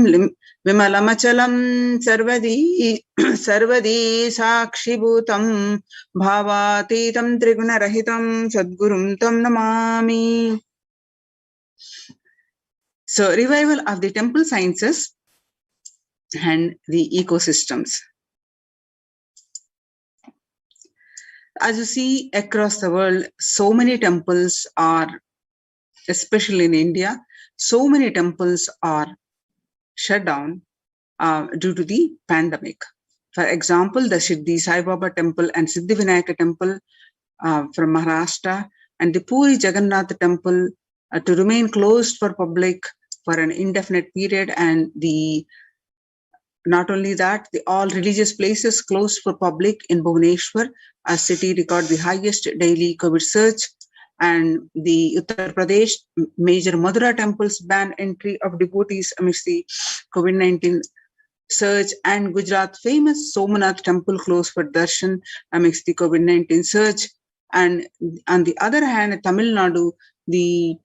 Vimalamachalam Sarvadi Sakshibhutam Bhavatitam Trigunarahitam Sadgurum Tam Namami. So, revival of the temple sciences and the ecosystems. As you see across the world, so many temples are, especially in India, so many temples are shut down due to the pandemic. For example, the Siddhi Sai Baba temple and Siddhi Vinayaka temple from Maharashtra and the Puri Jagannath temple to remain closed for public for an indefinite period, and not only that, all religious places closed for public in Bhubaneswar, a city record the highest daily COVID surge, and the Uttar Pradesh major Madura temples ban entry of devotees amidst the COVID-19 surge, and Gujarat famous Somnath temple closed for darshan amidst the COVID-19 surge. And on the other hand, Tamil Nadu, the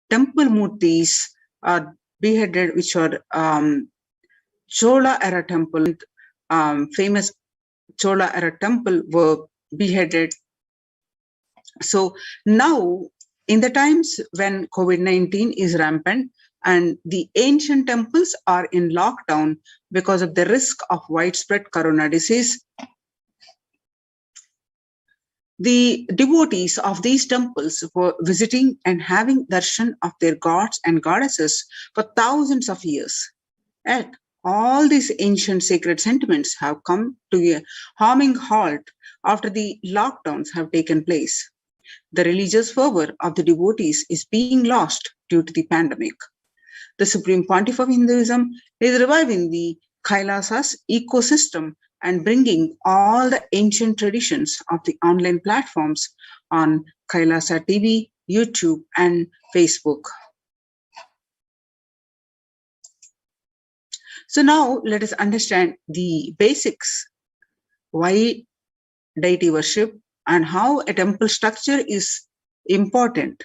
temple murtis are beheaded, which are Chola era temple, famous Chola era temple were beheaded. So now, in the times when COVID-19 is rampant and the ancient temples are in lockdown because of the risk of widespread corona disease, the devotees of these temples were visiting and having darshan of their gods and goddesses for thousands of years. Yet, all these ancient sacred sentiments have come to a harming halt after the lockdowns have taken place. The religious fervor of the devotees is being lost due to the pandemic. The Supreme Pontiff of Hinduism is reviving the Kailasa's ecosystem and bringing all the ancient traditions of the online platforms on Kailasa TV, YouTube, and Facebook. So now let us understand the basics. Why deity worship and how a temple structure is important.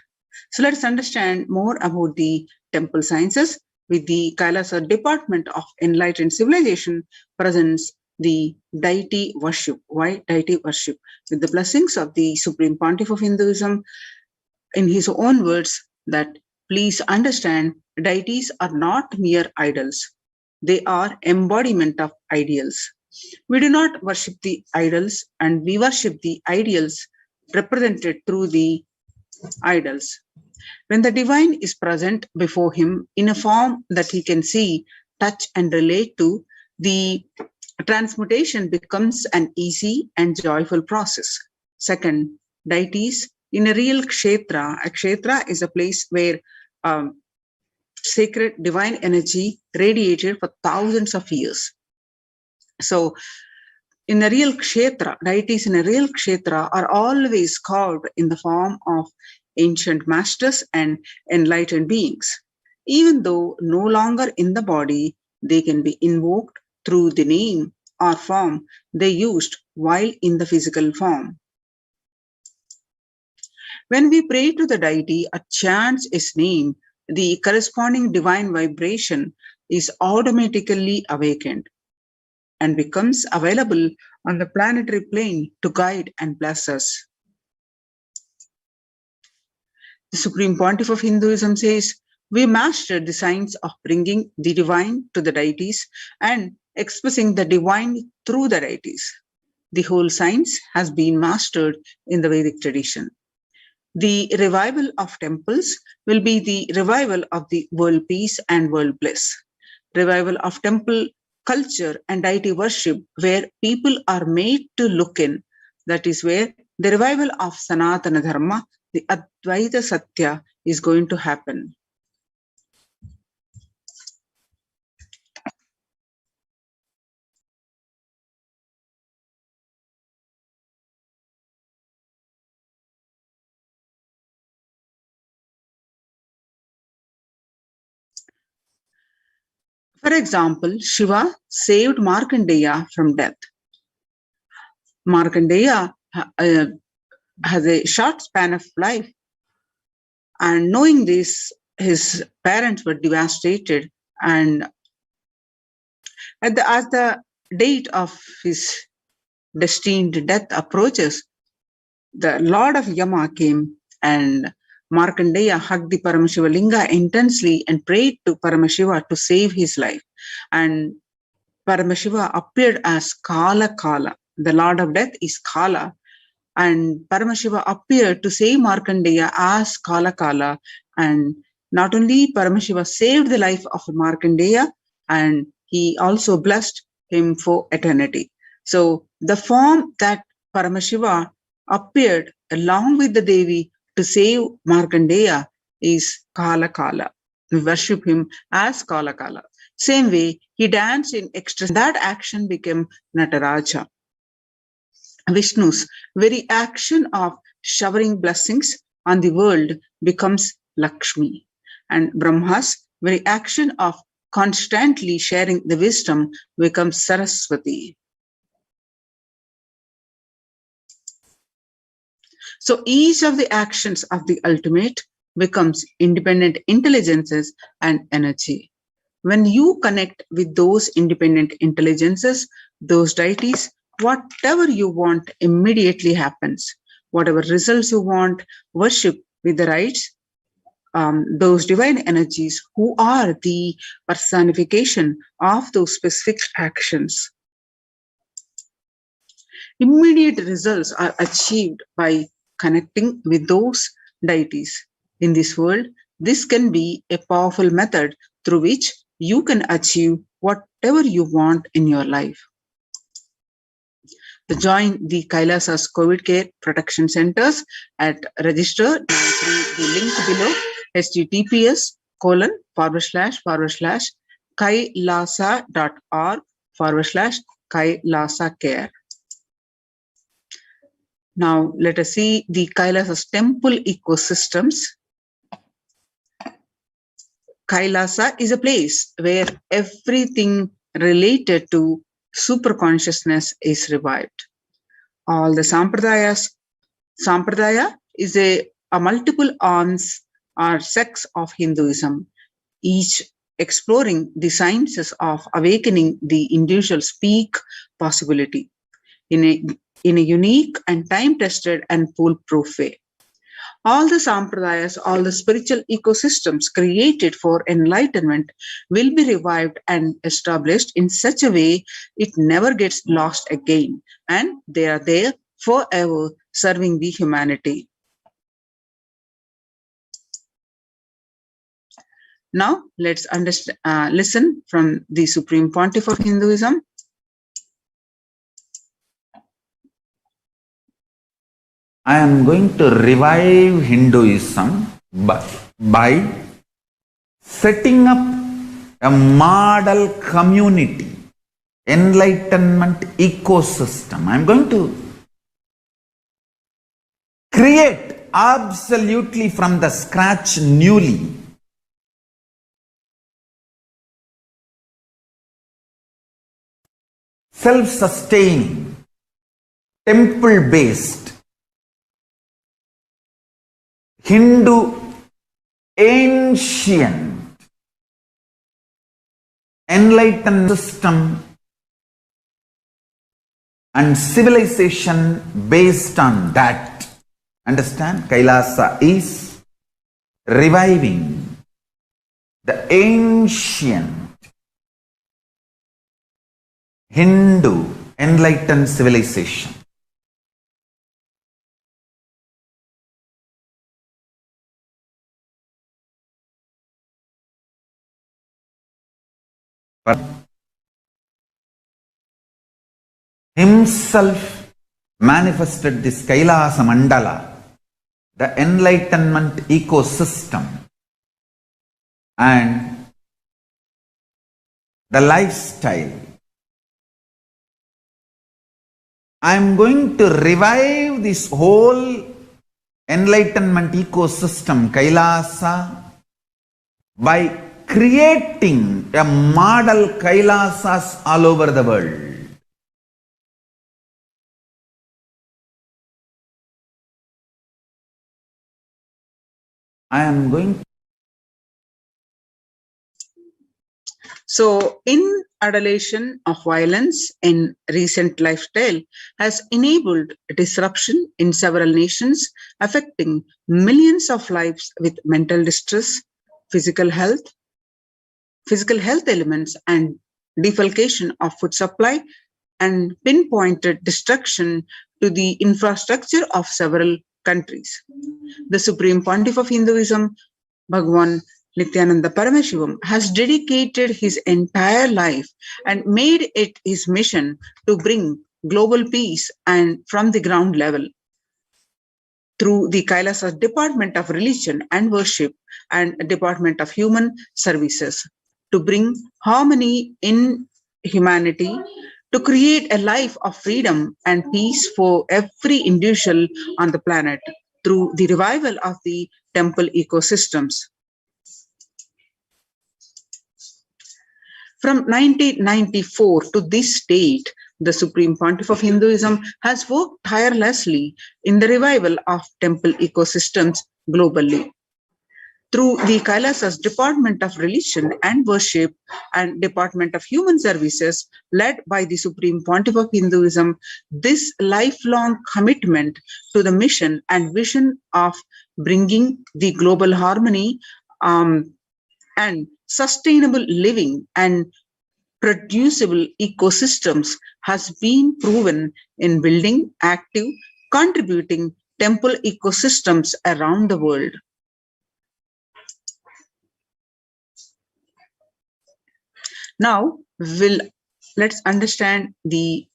So let's understand more about the temple sciences with the Kailasa Department of Enlightened Civilization presents the deity worship. Why deity worship? With the blessings of the Supreme Pontiff of Hinduism, in his own words, that please understand deities are not mere idols. They are embodiment of ideals. We do not worship the idols, and we worship the ideals represented through the idols. When the divine is present before him in a form that he can see, touch, and relate to, the transmutation becomes an easy and joyful process. Second, deities in a real kshetra. A kshetra is a place where sacred divine energy radiated for thousands of years. So, in a real kshetra, deities in a real kshetra are always carved in the form of ancient masters and enlightened beings. Even though no longer in the body, they can be invoked through the name or form they used while in the physical form. When we pray to the deity or chant his name, the corresponding divine vibration is automatically awakened and becomes available on the planetary plane to guide and bless us. The Supreme Pontiff of Hinduism says, we mastered the science of bringing the divine to the deities and expressing the divine through the deities. The whole science has been mastered in the Vedic tradition. The revival of temples will be the revival of the world peace and world bliss. Revival of temple culture and deity worship where people are made to look in. That is where the revival of Sanatana Dharma, the Advaita Satya, is going to happen. For example, Shiva saved Markandeya from death. Markandeya has a short span of life, and knowing this, his parents were devastated, and as the date of his destined death approaches, the Lord of Yama came, and Markandeya hugged the Paramashiva Linga intensely and prayed to Paramashiva to save his life. And Paramashiva appeared as Kala Kala. The Lord of Death is Kala. And Paramashiva appeared to save Markandeya as Kala Kala. And not only Paramashiva saved the life of Markandeya, and he also blessed him for eternity. So the form that Paramashiva appeared along with the Devi to save Markandeya is Kala Kala. We worship him as Kala Kala. Same way, he danced in ecstasy. That action became Nataraja. Vishnu's very action of showering blessings on the world becomes Lakshmi. And Brahma's very action of constantly sharing the wisdom becomes Saraswati. So each of the actions of the ultimate becomes independent intelligences and energy. When you connect with those independent intelligences, those deities, whatever you want immediately happens. Whatever results you want, worship with the rites, those divine energies who are the personification of those specific actions. Immediate results are achieved by connecting with those deities. In this world, this can be a powerful method through which you can achieve whatever you want in your life. To join the Kailasa's COVID care protection centers at register through the link below, https://kailasa.org/Kailasa care. Now let us see the Kailasa's temple ecosystems. Kailasa is a place where everything related to superconsciousness is revived. All the Sampradaya is a multiple arms or sects of Hinduism, each exploring the sciences of awakening the individual's peak possibility in a unique and time-tested and foolproof way. All the sampradayas, all the spiritual ecosystems created for enlightenment will be revived and established in such a way it never gets lost again, and they are there forever serving the humanity. Now let's listen from the Supreme Pontiff of Hinduism. I am going to revive Hinduism by setting up a model community, enlightenment ecosystem. I am going to create absolutely from the scratch newly self-sustaining, temple-based Hindu ancient enlightened system and civilization based on that. Understand? Kailasa is reviving the ancient Hindu enlightened civilization. Himself manifested this Kailasa Mandala, the enlightenment ecosystem, and the lifestyle. I am going to revive this whole enlightenment ecosystem, Kailasa, by creating a model Kailasas all over the world. I am going. So, in adulation of violence in recent lifestyle has enabled disruption in several nations, affecting millions of lives with mental distress, physical health elements, and defalcation of food supply, and pinpointed destruction to the infrastructure of several countries. The Supreme Pontiff of Hinduism, Bhagavan Nithyananda Paramashivam, has dedicated his entire life and made it his mission to bring global peace and from the ground level through the Kailasa Department of Religion and Worship and Department of Human Services, to bring harmony in humanity, to create a life of freedom and peace for every individual on the planet through the revival of the temple ecosystems. From 1994 to this date, the Supreme Pontiff of Hinduism has worked tirelessly in the revival of temple ecosystems globally. Through the Kailasa's Department of Religion and Worship and Department of Human Services, led by the Supreme Pontiff of Hinduism, this lifelong commitment to the mission and vision of bringing the global harmony and sustainable living and producible ecosystems has been proven in building active, contributing temple ecosystems around the world. Now, let's understand the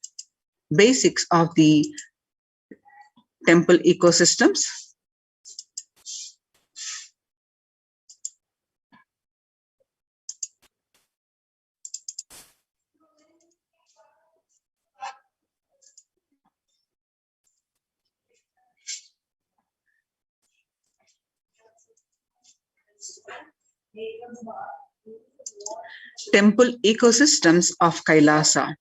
basics of the temple ecosystems. temple ecosystems of Kailasa.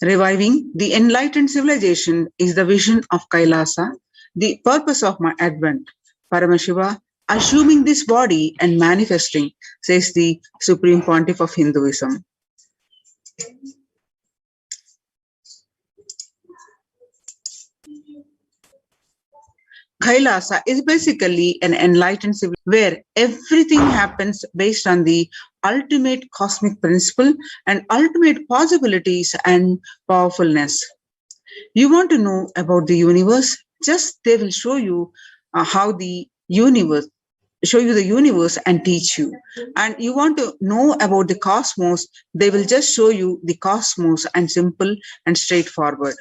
Reviving the enlightened civilization is the vision of Kailasa, the purpose of my advent. Paramashiva, assuming this body and manifesting, says the Supreme Pontiff of Hinduism. Kailasa is basically an enlightened civilization where everything happens based on the ultimate cosmic principle and ultimate possibilities and powerfulness. You want to know about the universe? Just they will show you how the universe, show you the universe and teach you. And you want to know about the cosmos, they will just show you the cosmos and simple and straightforward.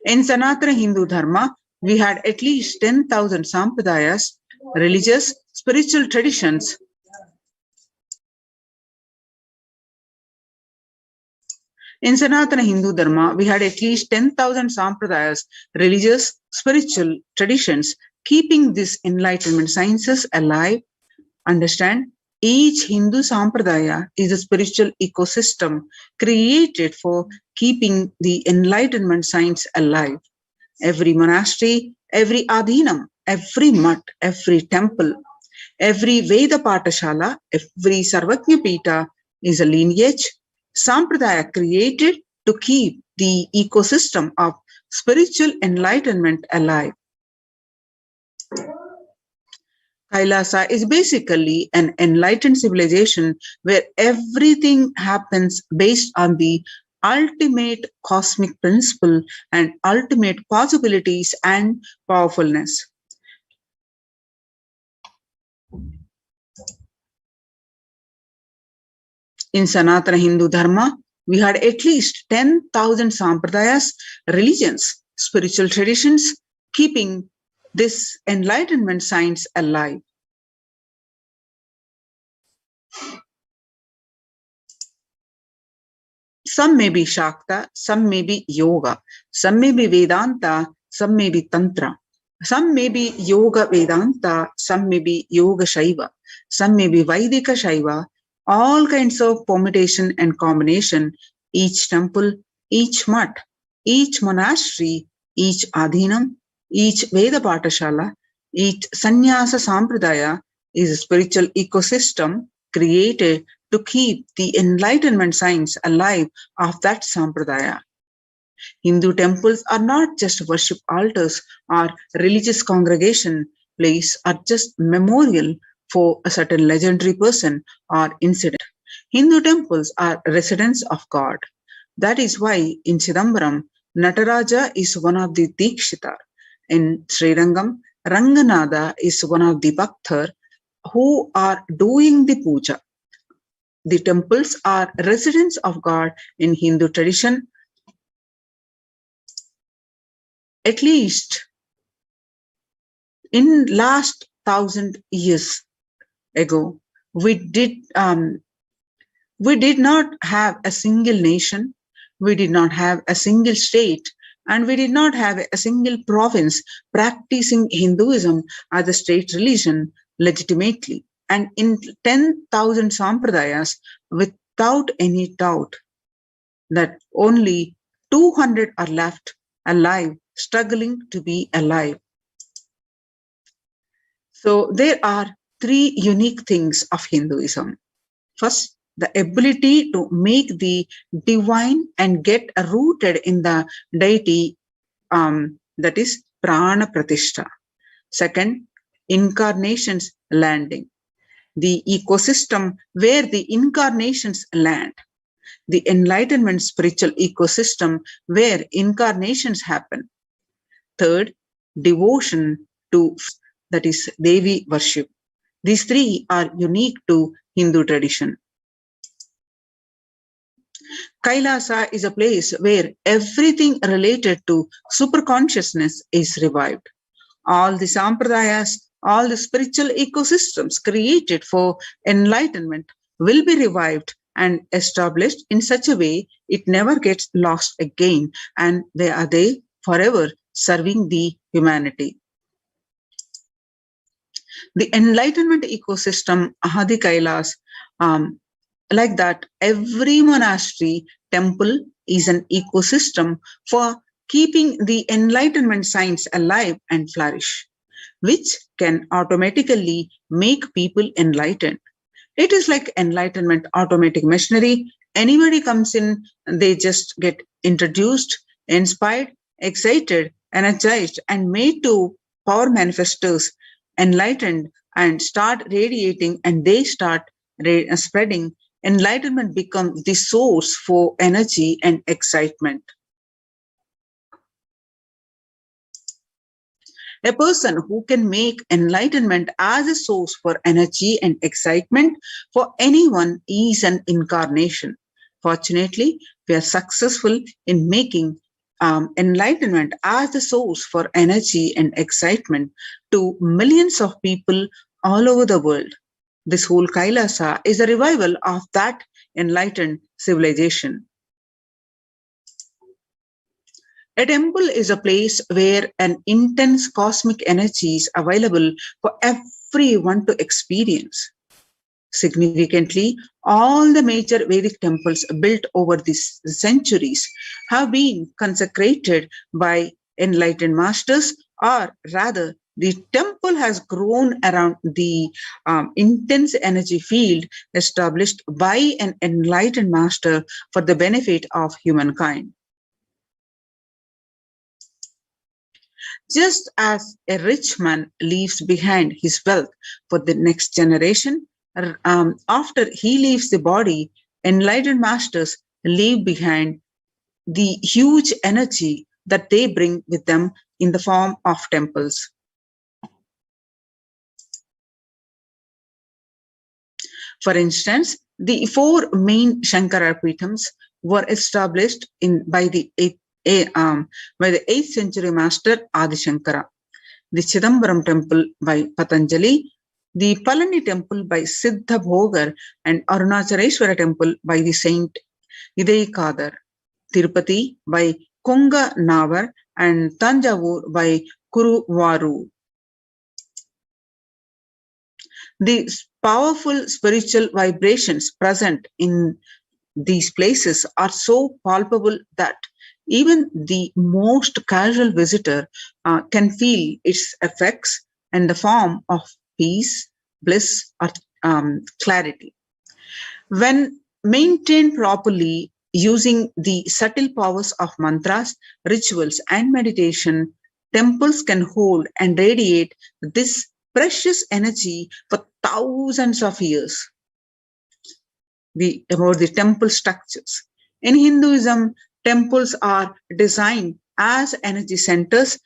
In Sanatana Hindu Dharma, we had at least 10,000 sampradayas, religious, spiritual traditions. In Sanatana Hindu Dharma, we had at least 10,000 sampradayas, religious, spiritual traditions, keeping these enlightenment sciences alive. Understand, each Hindu sampradaya is a spiritual ecosystem created for keeping the enlightenment science alive. Every monastery, every adhinam, every mutt, every temple, every Veda Patashala, every Sarvajna Pita is a lineage, sampradaya created to keep the ecosystem of spiritual enlightenment alive. Kailasa is basically an enlightened civilization where everything happens based on the ultimate cosmic principle and ultimate possibilities and powerfulness. In Sanatana Hindu Dharma, we had at least 10,000 sampradayas, religions, spiritual traditions, keeping this enlightenment science alive. Some may be Shakta, some may be Yoga, some may be Vedanta, some may be Tantra, some may be Yoga Vedanta, some may be Yoga Shaiva, some may be Vaidika Shaiva, all kinds of permutation and combination. Each temple, each mutt, each monastery, each adhinam, each Veda Patashala, each Sannyasa Sampradaya is a spiritual ecosystem created to keep the enlightenment science alive of that Sampradaya. Hindu temples are not just worship altars or religious congregation place or just memorial for a certain legendary person or incident. Hindu temples are residents of God. That is why in Chidambaram, Nataraja is one of the Dikshitar. In Srirangam, Ranganada is one of the Bhaktar who are doing the puja. The temples are residents of God in Hindu tradition. At least in last 1,000 years ago, we did not have a single nation, we did not have a single state, and we did not have a single province practicing Hinduism as a state religion legitimately. And in 10,000 sampradayas, without any doubt, that only 200 are left alive, struggling to be alive. So there are three unique things of Hinduism. First, the ability to make the divine and get rooted in the deity, that is Prana Pratishtha. Second, incarnations landing. The ecosystem where the incarnations land. The enlightenment spiritual ecosystem where incarnations happen. Third, devotion to, that is Devi worship. These three are unique to Hindu tradition. Kailasa is a place where everything related to superconsciousness is revived. All the sampradayas, all the spiritual ecosystems created for enlightenment will be revived and established in such a way it never gets lost again, and they are there forever serving the humanity. The enlightenment ecosystem, Ahadi Kailas, like that, every monastery, temple is an ecosystem for keeping the enlightenment science alive and flourish, which can automatically make people enlightened. It is like enlightenment automatic machinery. Anybody comes in, they just get introduced, inspired, excited, energized, and made to power manifestors, enlightened, and start radiating, and they start spreading. Enlightenment becomes the source for energy and excitement. A person who can make enlightenment as a source for energy and excitement for anyone is an incarnation. Fortunately, we are successful in making enlightenment as the source for energy and excitement to millions of people all over the world. This whole Kailasa is a revival of that enlightened civilization. A temple is a place where an intense cosmic energy is available for everyone to experience. Significantly, all the major Vedic temples built over these centuries have been consecrated by enlightened masters, or rather, the temple has grown around the intense energy field established by an enlightened master for the benefit of humankind. Just as a rich man leaves behind his wealth for the next generation, after he leaves the body, enlightened masters leave behind the huge energy that they bring with them in the form of temples. For instance, the four main Shankara Pithams were established by the 8th century master Adi Shankara. The Chidambaram temple by Patanjali, the Palani temple by Siddha Bhogar, and Arunachaleshwara temple by the Saint Idayikadar, Tirupati by Konga Navar, and Tanjavur by Kuruvaru. The powerful spiritual vibrations present in these places are so palpable that even the most casual visitor can feel its effects in the form of peace, bliss, or clarity. When maintained properly using the subtle powers of mantras, rituals, and meditation, temples can hold and radiate this precious energy for thousands of years. About the temple structures. In Hinduism, temples are designed as energy centers,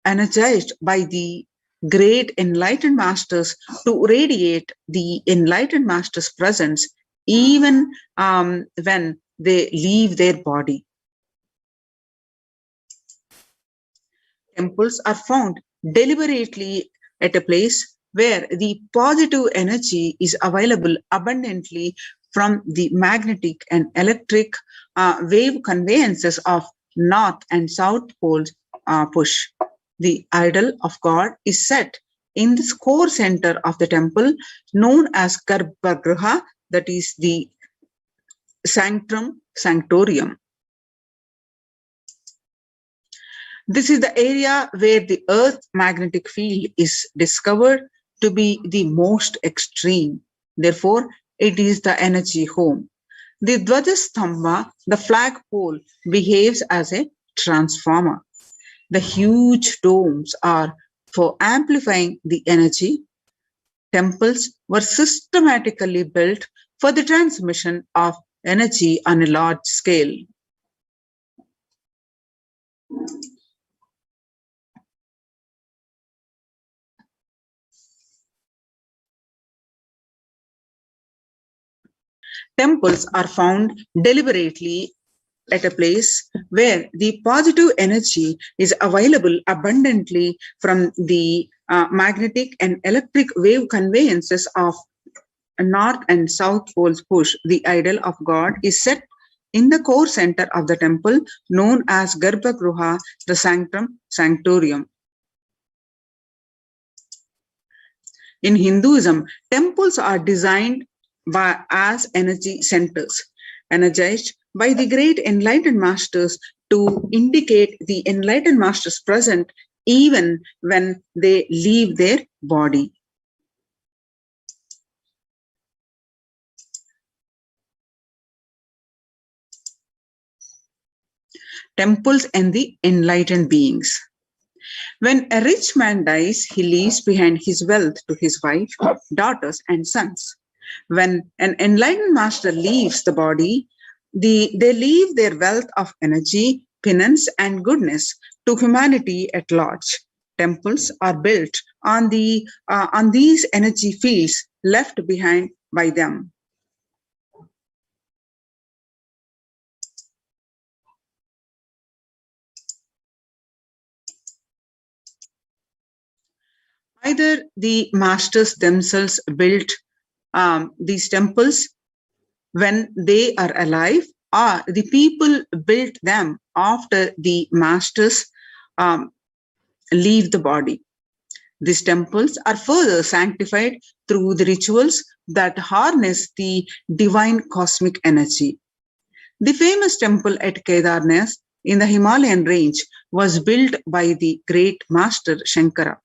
energized by the great enlightened masters to radiate the enlightened masters' presence even when they leave their body. Temples are found deliberately at a place where the positive energy is available abundantly from the magnetic and electric wave conveyances of north and south poles push. The idol of God is set in the core center of the temple known as Garbhagriha, that is the sanctum sanctorium. This is the area where the Earth's magnetic field is discovered to be the most extreme. Therefore, it is the energy home. The Dvajastambha, the flagpole, behaves as a transformer. The huge domes are for amplifying the energy. Temples were systematically built for the transmission of energy on a large scale. Temples are found deliberately at a place where the positive energy is available abundantly from the magnetic and electric wave conveyances of north and south poles push, the idol of God is set in the core center of the temple known as Garbhagruha, the sanctum sanctorium. In Hinduism, temples are designed as energy centers, energized by the great enlightened masters to indicate the enlightened masters present even when they leave their body. Temples and the enlightened beings. When a rich man dies, he leaves behind his wealth to his wife, daughters, and sons. When an enlightened master leaves the body, they leave their wealth of energy, penance, and goodness to humanity at large. Temples are built on these energy fields left behind by them. Either the masters themselves built these temples when they are alive, or the people built them after the masters leave the body. These temples are further sanctified through the rituals that harness the divine cosmic energy. The famous temple at Kedarnath in the Himalayan range was built by the great master Shankara.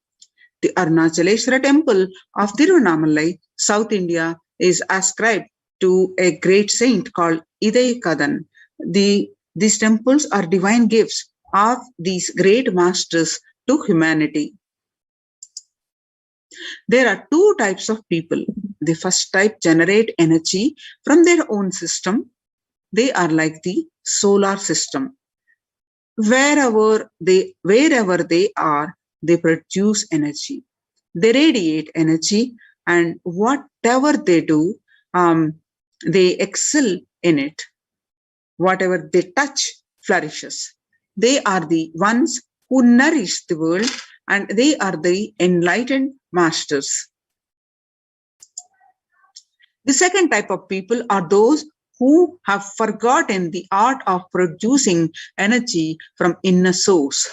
The Arunachaleshwara temple of Tiruvannamalai, South India, is ascribed to a great saint called Idayakadan. These temples are divine gifts of these great masters to humanity. There are two types of people. The first type generate energy from their own system. They are like the solar system. Wherever they are, they produce energy. They radiate energy, and whatever they do, they excel in it. Whatever they touch flourishes. They are the ones who nourish the world, and they are the enlightened masters. The second type of people are those who have forgotten the art of producing energy from inner source.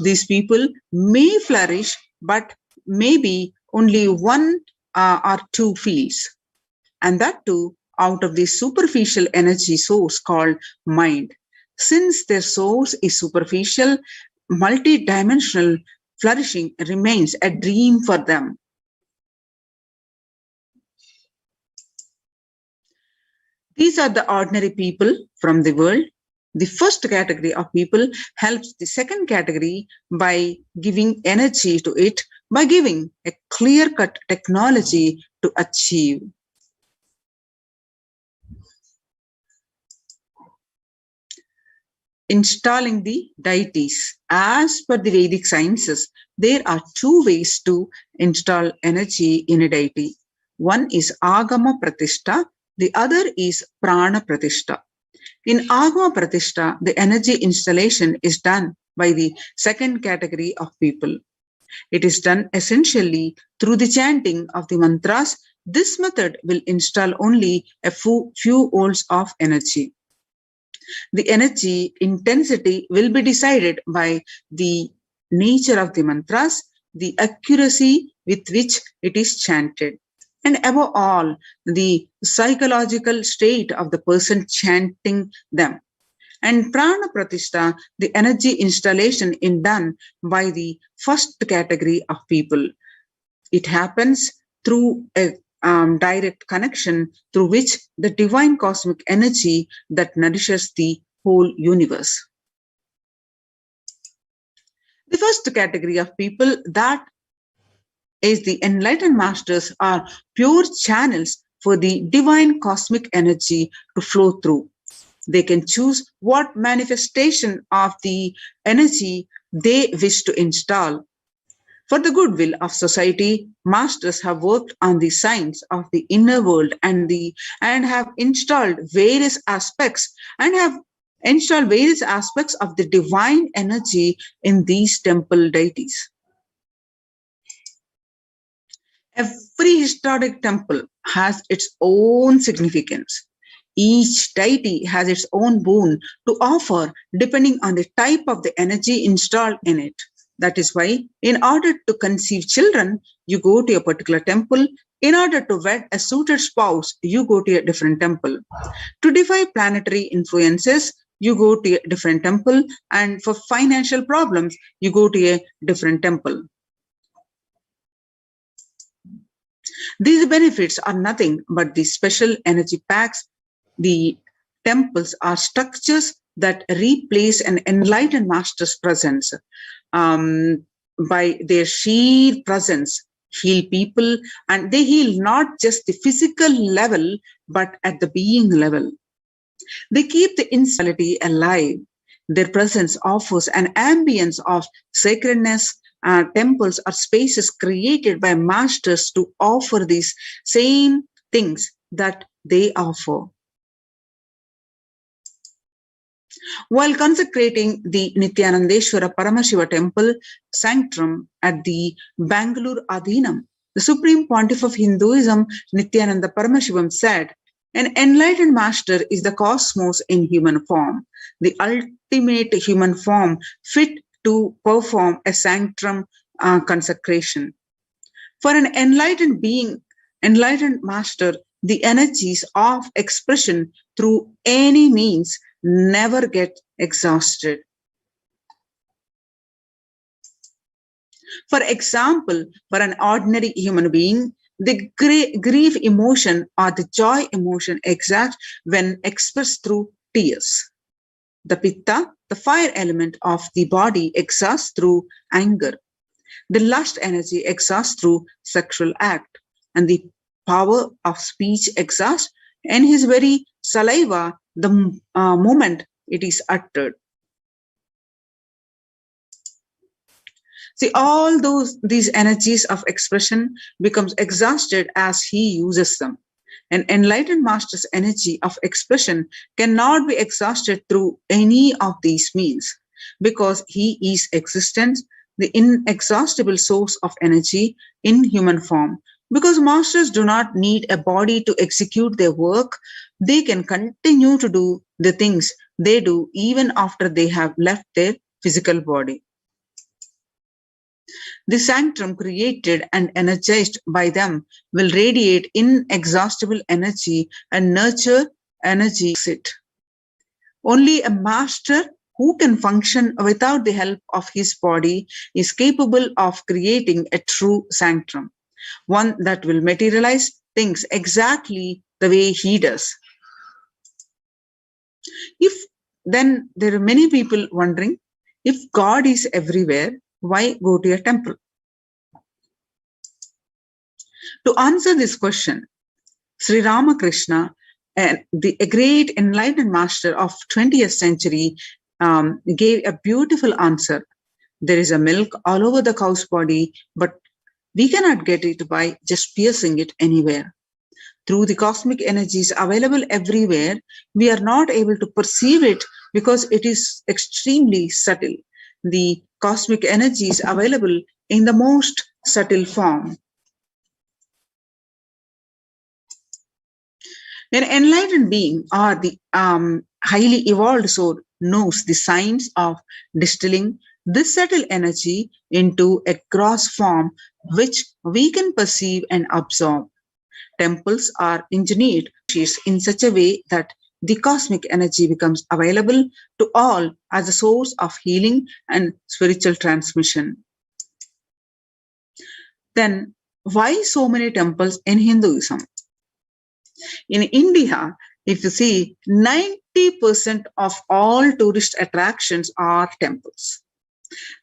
These people may flourish, but maybe only one or two fields, and that too out of the superficial energy source called mind. Since their source is superficial, multidimensional flourishing remains a dream for them. These are the ordinary people from the world. The first category of people helps the second category by giving energy to it, by giving a clear-cut technology to achieve. Installing the deities. As per the Vedic sciences, there are two ways to install energy in a deity. One is Agama Pratishta, the other is Prana Pratishta. In Agama Pratishta, the energy installation is done by the second category of people. It is done essentially through the chanting of the mantras. This method will install only a few volts of energy. The energy intensity will be decided by the nature of the mantras, the accuracy with which it is chanted, and above all, the psychological state of the person chanting them. And Prana Pratishta, the energy installation is done by the first category of people. It happens through a direct connection through which the divine cosmic energy that nourishes the whole universe. The first category of people, that is the enlightened masters, are pure channels for the divine cosmic energy to flow through. They can choose what manifestation of the energy they wish to install. For the goodwill of society, masters have worked on the science of the inner world and have installed various aspects of the divine energy in these temple deities. Every historic temple has its own significance. Each deity has its own boon to offer depending on the type of the energy installed in it. That is why, in order to conceive children, you go to a particular temple. In order to wed a suited spouse, you go to a different temple. To defy planetary influences, you go to a different temple. And for financial problems, you go to a different temple. These benefits are nothing but the special energy packs. The temples are structures that replace an enlightened master's presence. By their sheer presence, heal people, and they heal not just the physical level, but at the being level. They keep the insanity alive. Their presence offers an ambience of sacredness. Temples are spaces created by masters to offer these same things that they offer. While consecrating the Nithyanandeshwara Paramashiva temple sanctum at the Bangalore Adhinam, the Supreme Pontiff of Hinduism, Nithyananda Paramashivam, said, "An enlightened master is the cosmos in human form, the ultimate human form fit to perform a sanctum consecration. For an enlightened being, enlightened master, the energies of expression through any means never get exhausted." For example, for an ordinary human being, the grief emotion or the joy emotion exists when expressed through tears. The pitta, the fire element of the body, exhausts through anger. The lust energy exhausts through sexual act. And the power of speech exhausts in his very saliva the moment it is uttered. See, all these energies of expression becomes exhausted as he uses them. An enlightened master's energy of expression cannot be exhausted through any of these means, because he is existence, the inexhaustible source of energy in human form. Because masters do not need a body to execute their work, they can continue to do the things they do even after they have left their physical body. The sanctum created and energized by them will radiate inexhaustible energy and nurture energy. Only a master who can function without the help of his body is capable of creating a true sanctum, one that will materialize things exactly the way he does. Then there are many people wondering, if God is everywhere, why go to a temple? To answer this question, Sri Ramakrishna, a great enlightened master of 20th century, gave a beautiful answer. There is a milk all over the cow's body, but we cannot get it by just piercing it anywhere. Through the cosmic energies available everywhere, we are not able to perceive it because it is extremely subtle. The cosmic energy is available in the most subtle form. An enlightened being or the highly evolved soul knows the science of distilling this subtle energy into a gross form which we can perceive and absorb. Temples are engineered in such a way that the cosmic energy becomes available to all as a source of healing and spiritual transmission. Then, why so many temples in Hinduism? In India, if you see, 90% of all tourist attractions are temples.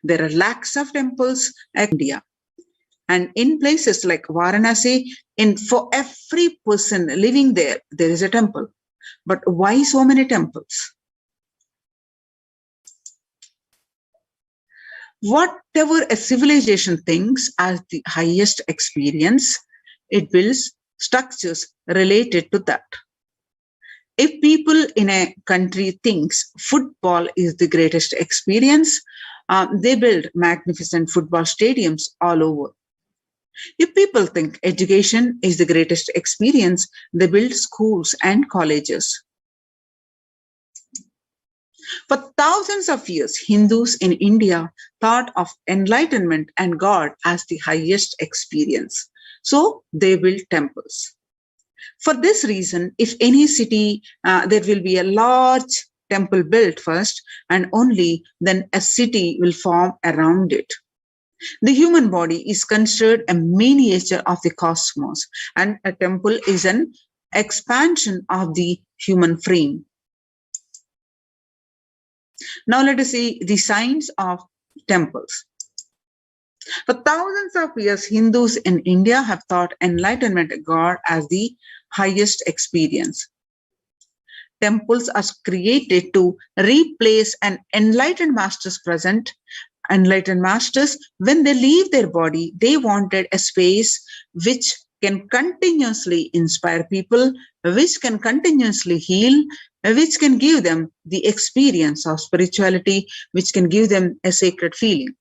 There are lakhs of temples in India. And in places like Varanasi, for every person living there, there is a temple. But why so many temples? Whatever a civilization thinks as the highest experience, it builds structures related to that. If people in a country thinks football is the greatest experience, they build magnificent football stadiums all over. If people think education is the greatest experience, they build schools and colleges. For thousands of years, Hindus in India thought of enlightenment and God as the highest experience. So they built temples. For this reason, if any city, there will be a large temple built first, and only then a city will form around it. The human body is considered a miniature of the cosmos, and a temple is an expansion of the human frame. Now let us see the signs of temples. For thousands of years, Hindus in India have thought enlightenment God as the highest experience. Temples are created to replace an enlightened master's present. Enlightened masters, when they leave their body, they wanted a space which can continuously inspire people, which can continuously heal, which can give them the experience of spirituality, which can give them a sacred feeling.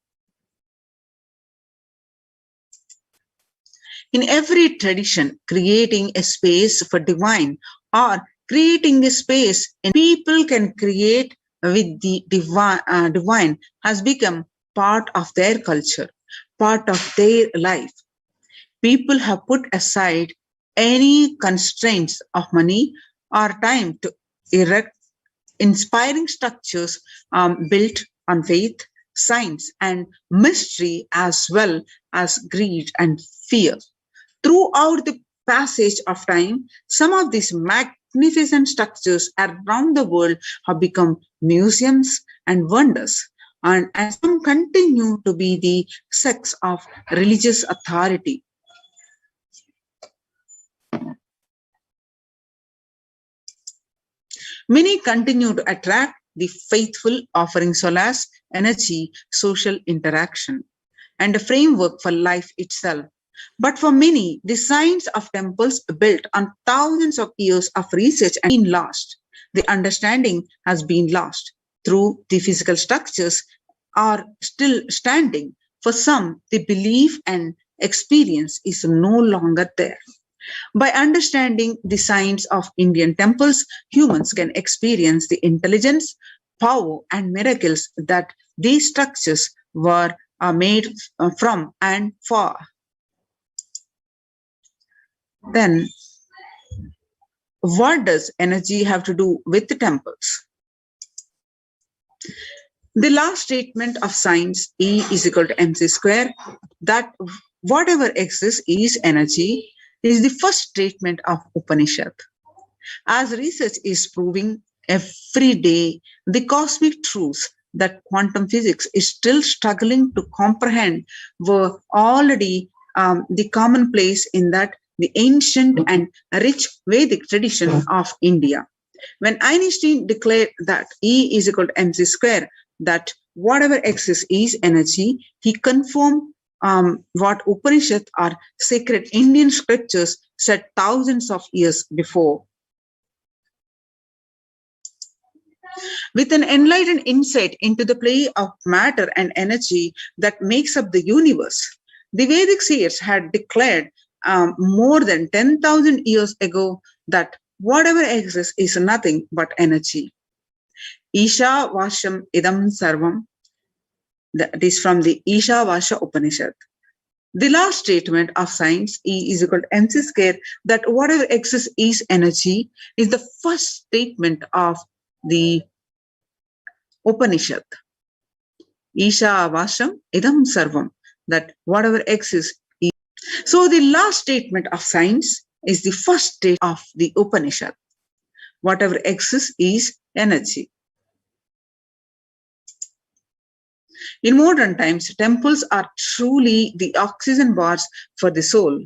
In every tradition, creating a space for divine or creating a space in people can create with the divine has become part of their culture, part of their life. People have put aside any constraints of money or time to erect inspiring structures built on faith, science, and mystery, as well as greed and fear. Throughout the passage of time, some of these magnificent structures around the world have become museums and wonders, and some continue to be the sects of religious authority. Many continue to attract the faithful, offering solace, energy, social interaction, and a framework for life itself. But for many, the signs of temples built on thousands of years of research have been lost. The understanding has been lost. Through the physical structures are still standing. For some, the belief and experience is no longer there. By understanding the signs of Indian temples, humans can experience the intelligence, power, and miracles that these structures were made from and for. Then, what does energy have to do with the temples? The last statement of science, E is equal to mc square, that whatever exists is energy, is the first statement of Upanishad. As research is proving every day, the cosmic truths that quantum physics is still struggling to comprehend were already the commonplace in that the ancient and rich Vedic tradition of India. When Einstein declared that E is equal to mc square, that whatever exists is energy, he confirmed what Upanishad or sacred Indian scriptures said thousands of years before. With an enlightened insight into the play of matter and energy that makes up the universe, the Vedic seers had declared more than 10,000 years ago that whatever exists is nothing but energy. Isha Vasham Idam Sarvam. That is from the Isha Vasha Upanishad. The last statement of science, E is equal to mc square, that whatever exists is energy, is the first statement of the Upanishad. Isha Vasham Idam Sarvam, that whatever exists is. So the last statement of science is the first statement of the Upanishad. Whatever exists is energy. In modern times, temples are truly the oxygen bars for the soul.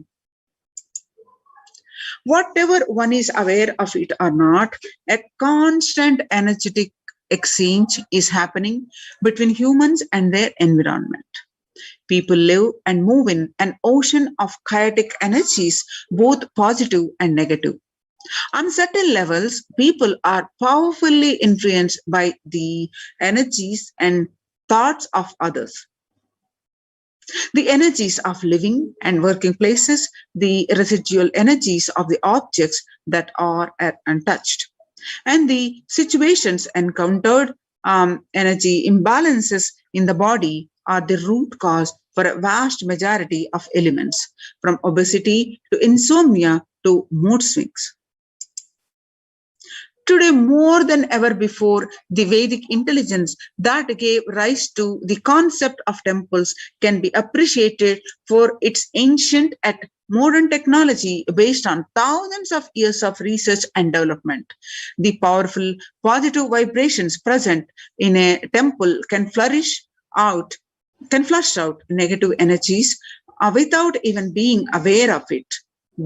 Whatever one is aware of it or not, a constant energetic exchange is happening between humans and their environment. People live and move in an ocean of chaotic energies, both positive and negative. On certain levels, people are powerfully influenced by the energies and thoughts of others. The energies of living and working places, the residual energies of the objects that are untouched, and the situations encountered, energy imbalances in the body are the root cause for a vast majority of ailments, from obesity to insomnia to mood swings. Today, more than ever before, the Vedic intelligence that gave rise to the concept of temples can be appreciated for its ancient and modern technology based on thousands of years of research and development. The powerful positive vibrations present in a temple can flush out negative energies without even being aware of it.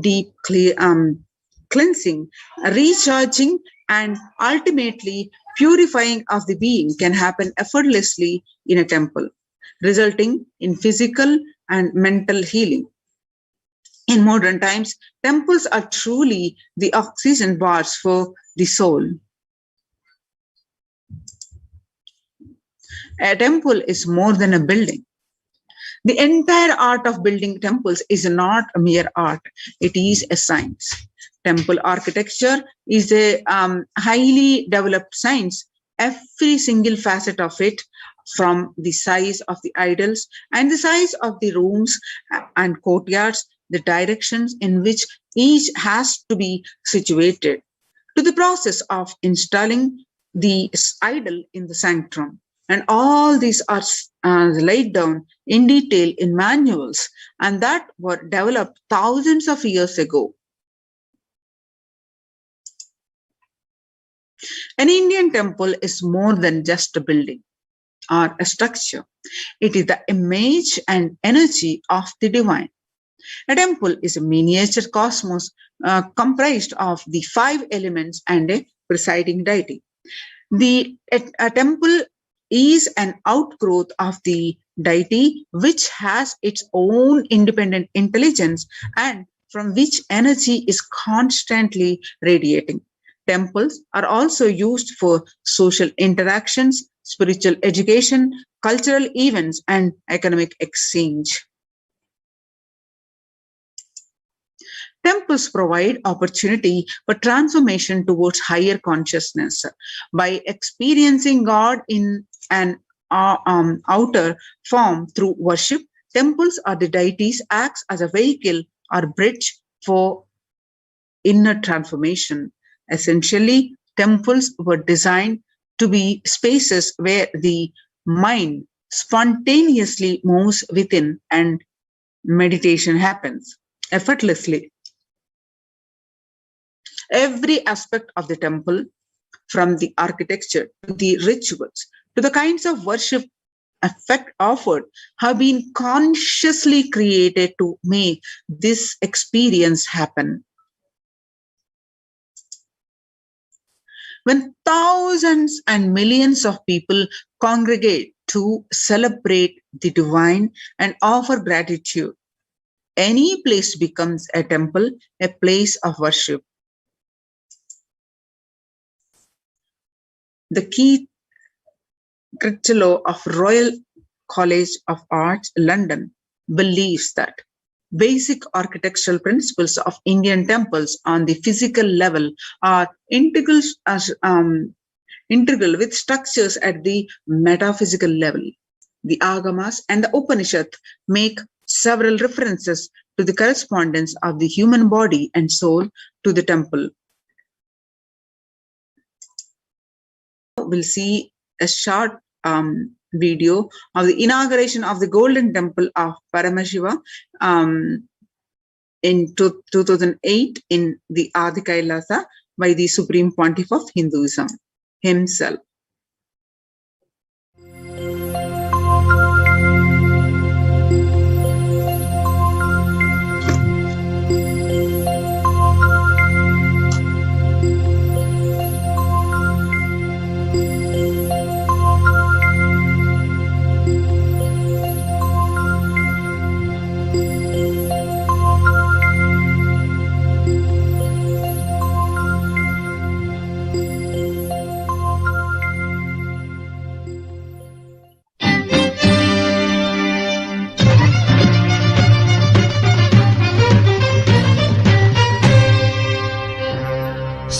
Deep cleansing, recharging, and ultimately purifying of the being can happen effortlessly in a temple, resulting in physical and mental healing. In modern times, temples are truly the oxygen bars for the soul. A temple is more than a building. The entire art of building temples is not a mere art, it is a science. Temple architecture is a highly developed science. Every single facet of it, from the size of the idols and the size of the rooms and courtyards, the directions in which each has to be situated, to the process of installing the idol in the sanctum. And all these are laid down in detail in manuals, and that were developed thousands of years ago. An Indian temple is more than just a building or a structure. It is the image and energy of the divine. A temple is a miniature cosmos comprised of the 5 elements and a presiding deity. A temple is an outgrowth of the deity which has its own independent intelligence and from which energy is constantly radiating. Temples are also used for social interactions, spiritual education, cultural events, and economic exchange. Temples provide opportunity for transformation towards higher consciousness. By experiencing God in an outer form through worship, temples or the deities acts as a vehicle or bridge for inner transformation. Essentially, temples were designed to be spaces where the mind spontaneously moves within and meditation happens effortlessly. Every aspect of the temple, from the architecture to the rituals to the kinds of worship effect offered, have been consciously created to make this experience happen. When thousands and millions of people congregate to celebrate the divine and offer gratitude, any place becomes a temple, a place of worship. The key Crichlow of Royal College of Arts, London, believes that basic architectural principles of Indian temples on the physical level are integral with structures at the metaphysical level. The Agamas and the Upanishad make several references to the correspondence of the human body and soul to the temple. We'll see a short video of the inauguration of the Golden Temple of Paramashiva in 2008 in the Adi Kailasa by the Supreme Pontiff of Hinduism himself.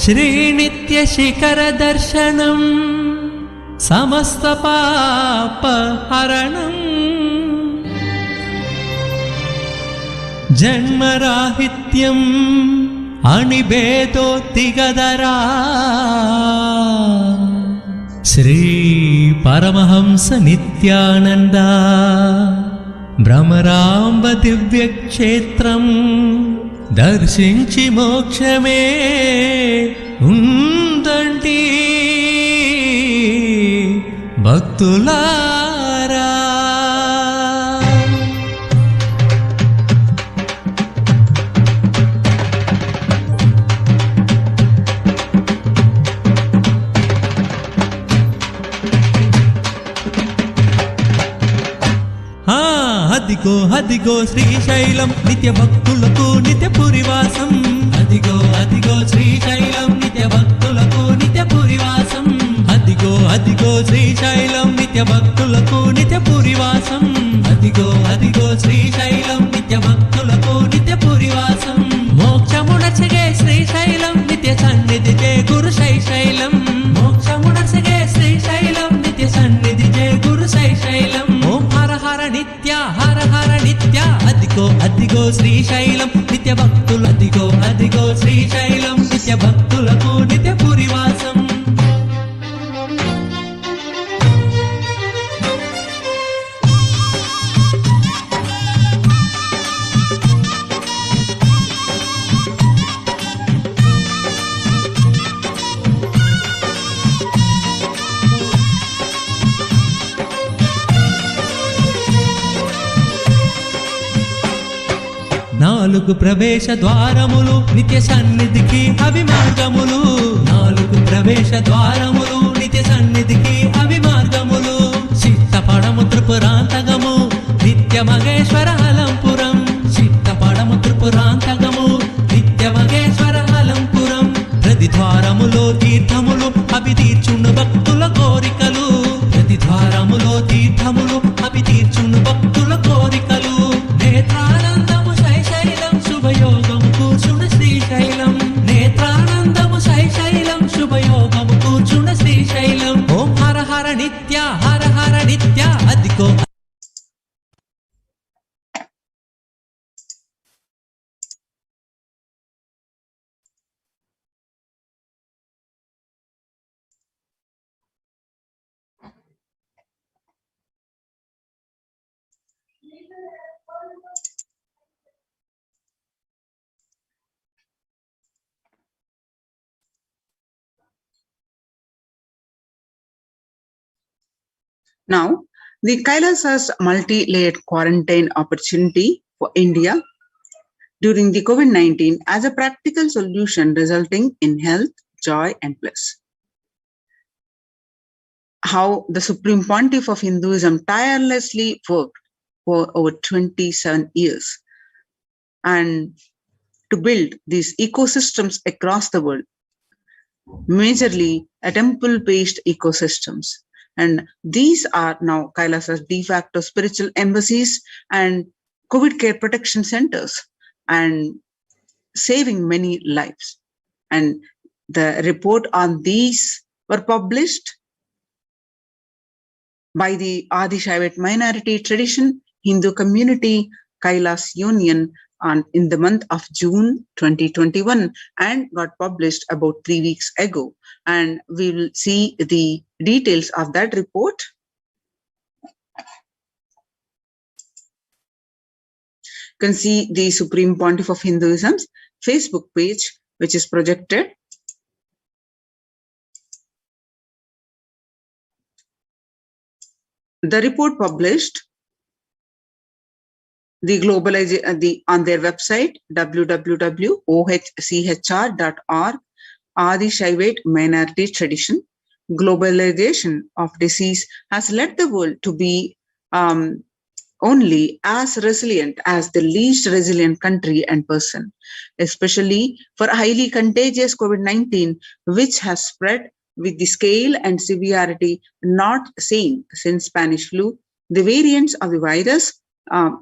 श्रीनित्यशिखरदर्शनं समस्तपापहरणम् जन्मराहित्यम् अनिभेदोत्तिगदरा Shri Paramhans Nityanand भ्रमराम्ब दिव्यक्षेत्रम् दर्शिंచి మోక్షమే ఉందండి భక్తులారా. అదిగో అదిగో శ్రీశైలం నిత్య భక్తులకు నిత్య పురివాసం. అదిగో అదిగో శ్రీశైలం నిత్య భక్తులకు నిత్య పురివాసం. అదిగో అదిగో శ్రీశైలం నిత్య భక్తులకు నిత్య పురివాసం. అదిగో అదిగో శ్రీశైలం నిత్య భక్తులకు నిత్య పురివాసం. మోక్షమునర్చగే శ్రీశైలం నిత్య సన్నిధి జయ గురు శైశైలం. మోక్షమునర్చగే శ్రీశైలం నిత్య సన్నిధి జయ గురు శైశైలం. ఓం హర హర నిత్య హర హర నిత్య. అదిగో అదిగో శ్రీశైలం నిత్య భక్తులు. అదిగో అదిగో శ్రీశైలం నిత్య భక్తులకు నిత్య పురివాసం. నాలుగు ప్రవేశ ద్వారములు నిత్య సన్నిధికి అభిమార్గములు. నాలుగు ప్రవేశ ద్వారములు నిత్య సన్నిధికి అభిమార్గములు. చిత్తపడము త్రిపురాంతకము నిత్య మగేశ్వర హలంపురం. చిత్తపడము త్రిపురాంతకము నిత్య మగేశ్వర హలంపురం. ప్రతి ద్వారములో తీర్థములు అవి తీర్చును భక్తుల కోరికలు. ప్రతి ద్వారములో తీర్థములు అవి తీర్చును భక్తుల కోరికలు. నేత్రానందము శైశైలం శుభయోగము కూర్చున్న శ్రీశైలం. నేత్రానందము శైశైలం శుభయోగము కూర్చున్న శ్రీశైలం. ఓం హర హర నిత్య హర హర నిత్య. అదిగో Now, the Kailasa's multi-layered quarantine opportunity for India during the COVID-19 as a practical solution resulting in health, joy, and bliss. How the Supreme Pontiff of Hinduism tirelessly worked for over 27 years and to build these ecosystems across the world, majorly a temple-based ecosystems. And these are now Kailasa's de facto spiritual embassies and COVID care protection centers and saving many lives. And the report on these were published by the Adi Shaivite Minority Tradition Hindu Community Kailas Union in the month of June 2021 and got published about 3 weeks ago. And we will see the details of that report. You can see the Supreme Pontiff of Hinduism's Facebook page, which is projected. The report published on their website www.ohchr.org, Adi Shaivite Minority Tradition. Globalization of disease has led the world to be only as resilient as the least resilient country and person, especially for highly contagious COVID-19, which has spread with the scale and severity not seen since Spanish flu. The variants of the virus,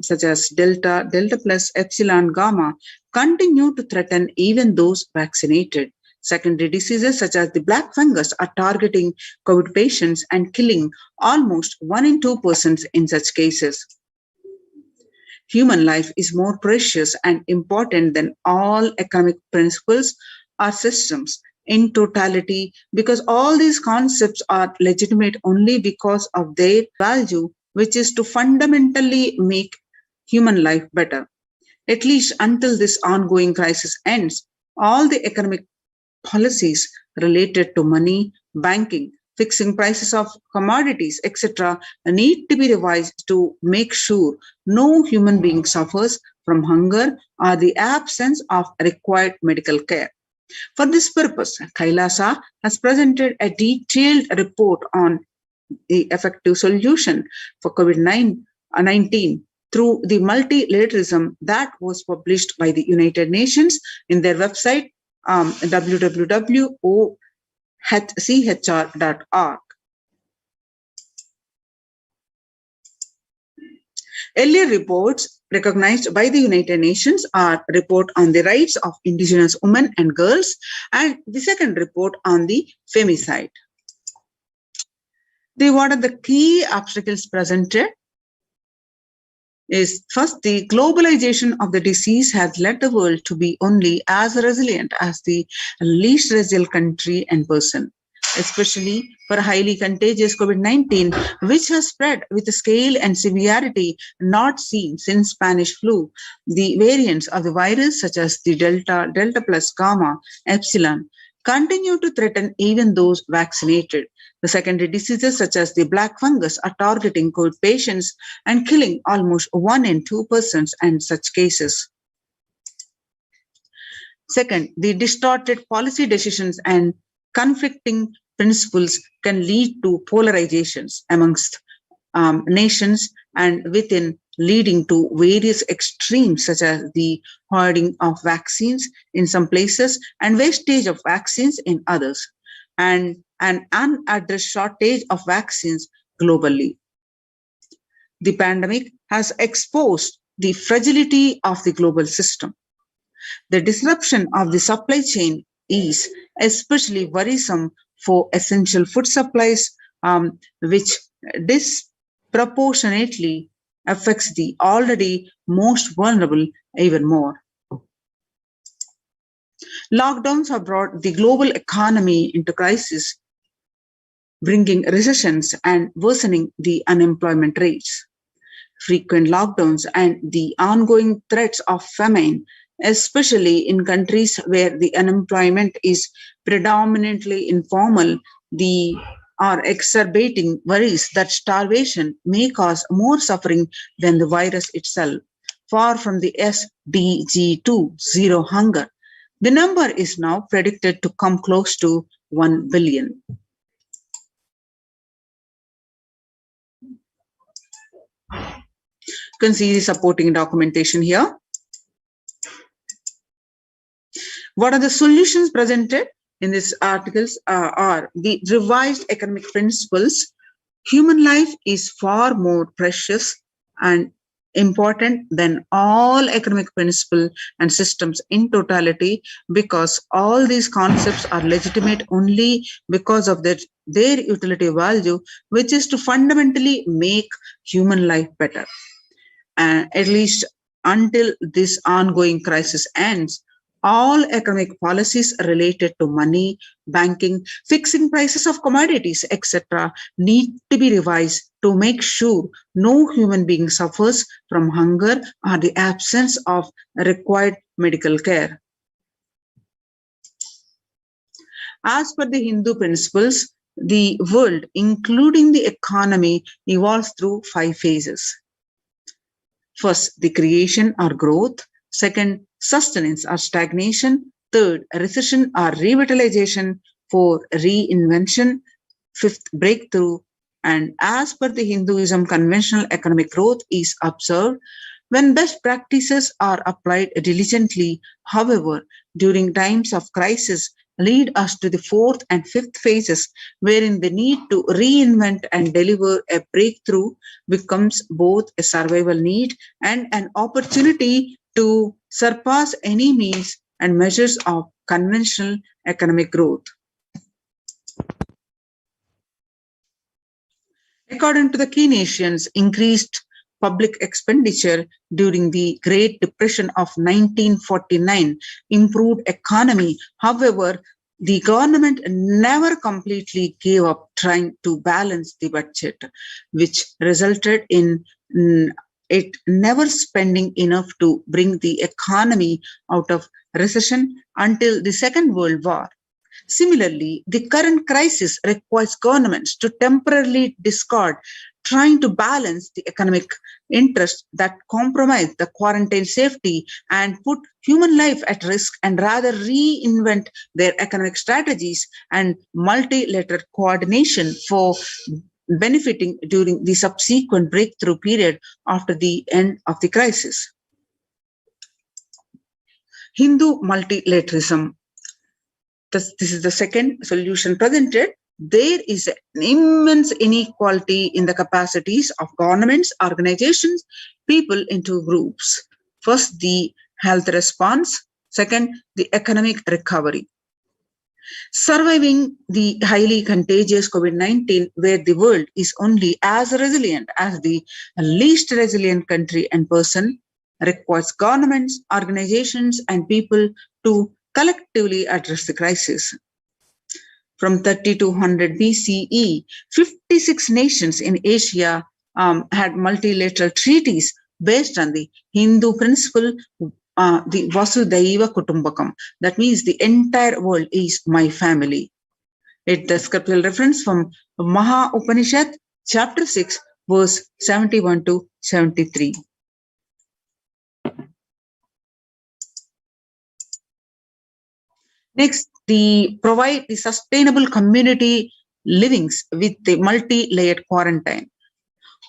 such as Delta, Delta plus, Epsilon, Gamma, continue to threaten even those vaccinated. Secondary diseases such as the black fungus are targeting COVID patients and killing almost 1 in 2 persons in such cases. Human life is more precious and important than all economic principles or systems in totality, because all these concepts are legitimate only because of their value, which is to fundamentally make human life better. At least until this ongoing crisis ends, all the economic policies related to money, banking, fixing prices of commodities, etc., need to be revised to make sure no human being suffers from hunger or the absence of required medical care. For this purpose, Kailasa has presented a detailed report on the effective solution for COVID-19 through the multilateralism that was published by the United Nations in their website www.ochr.org. Earlier reports recognized by the United Nations are report on the rights of indigenous women and girls, and the second report on the femicide. What are the key obstacles presented? Is first, the globalization of the disease has led the world to be only as resilient as the least resilient country and person, especially for highly contagious COVID-19, which has spread with a scale and severity not seen since Spanish flu. The variants of the virus, such as the Delta, Delta plus, Gamma, Epsilon, continue to threaten even those vaccinated. The secondary diseases such as the black fungus are targeting COVID patients and killing almost 1 in 2 persons in such cases. Second, the distorted policy decisions and conflicting principles can lead to polarizations amongst nations and within, leading to various extremes such as the hoarding of vaccines in some places and wastage of vaccines in others, and an unaddressed shortage of vaccines globally. The pandemic has exposed the fragility of the global system. The disruption of the supply chain is especially worrisome for essential food supplies, which disproportionately affects the already most vulnerable even more. Lockdowns have brought the global economy into crisis, bringing recessions and worsening the unemployment rates. Frequent lockdowns and the ongoing threats of famine, especially in countries where the unemployment is predominantly informal, are exacerbating worries that starvation may cause more suffering than the virus itself. Far from the SDG 2, zero hunger, the number is now predicted to come close to 1 billion. You can see the supporting documentation here. What are the solutions presented in these articles? Are the revised economic principles. Human life is far more precious and important than all economic principles and systems in totality, because all these concepts are legitimate only because of their utility value, which is to fundamentally make human life better. At least until this ongoing crisis ends, all economic policies related to money, banking, fixing prices of commodities, etc., need to be revised to make sure no human being suffers from hunger or the absence of required medical care. As per the Hindu principles, the world, including the economy, evolves through 5 phases. First, the creation or growth. Second, sustenance or stagnation. Third, recession or revitalization. Fourth, reinvention. Fifth, breakthrough. And as per the Hinduism, conventional economic growth is observed when best practices are applied diligently. However, during times of crisis, lead us to the 4th and 5th phases, wherein the need to reinvent and deliver a breakthrough becomes both a survival need and an opportunity to surpass any means and measures of conventional economic growth. According to the Keynesians, increased public expenditure during the Great Depression of 1949 improved economy. However, the government never completely gave up trying to balance the budget, which resulted in it never spending enough to bring the economy out of recession until the Second World War. Similarly, the current crisis requires governments to temporarily discard trying to balance the economic interests that compromise the quarantine safety and put human life at risk, and rather reinvent their economic strategies and multilateral coordination for benefiting during the subsequent breakthrough period after the end of the crisis. Hindu multilateralism. This is the second solution presented. There is an immense inequality in the capacities of governments, organizations, people into groups. First, the health response. Second, the economic recovery. Surviving the highly contagious COVID-19, where the world is only as resilient as the least resilient country and person, requires governments, organizations, and people to collectively address the crisis. From 3200 BCE, 56 nations in Asia had multilateral treaties based on the Hindu principle, the Vasudhaiva Kutumbakam. That means the entire world is my family. It's the scriptural reference from Maha Upanishad, chapter 6, verse 71 to 73. Next, provide the sustainable community livings with the multi-layered quarantine.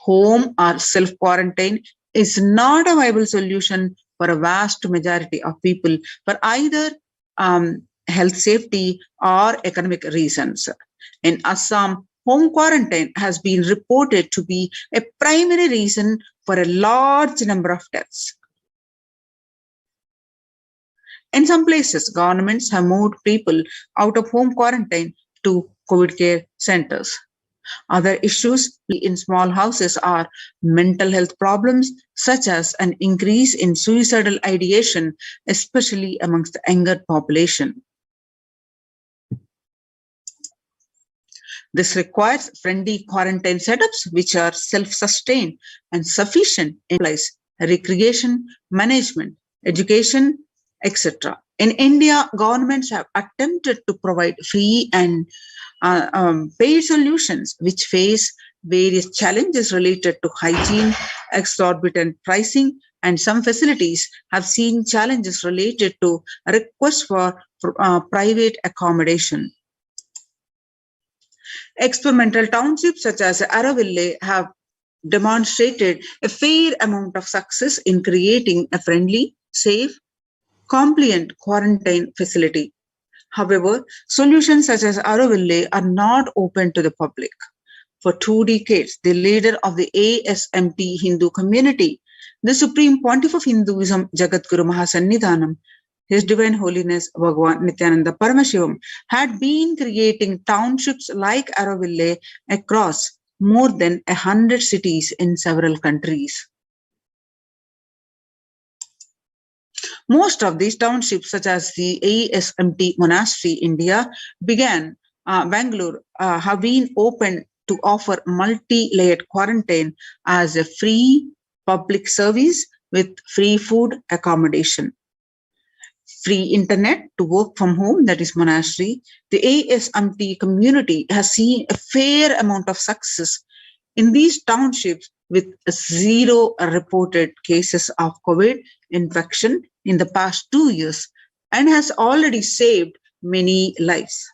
Home or self-quarantine is not a viable solution for a vast majority of people for either health safety or economic reasons. In Assam, home quarantine has been reported to be a primary reason for a large number of deaths. In some places, governments have moved people out of home quarantine to COVID care centers. Other issues in small houses are mental health problems, such as an increase in suicidal ideation, especially amongst the younger population. This requires friendly quarantine setups which are self-sustained and sufficient in place, recreation, management, education, etc. In India, governments have attempted to provide free and paid solutions which face various challenges related to hygiene, exorbitant pricing, and some facilities have seen challenges related to requests for private accommodation. Experimental townships such as Araville have demonstrated a fair amount of success in creating a friendly, safe, compliant quarantine facility. However, solutions such as Araville are not open to the public. For 2 decades, the leader of the ASMT Hindu community, the Supreme Pontiff of Hinduism, Jagadguru Mahasannidhanam, His Divine Holiness Bhagavan Nithyananda Paramashivam, had been creating townships like Araville across more than 100 cities in several countries. Most of these townships, such as the ASMT Monastery, India, Bangalore, have been opened to offer multi-layered quarantine as a free public service with free food accommodation. Free internet to work from home, that is monastery. The ASMT community has seen a fair amount of success in these townships with 0 reported cases of COVID infection in the past 2 years and has already saved many lives.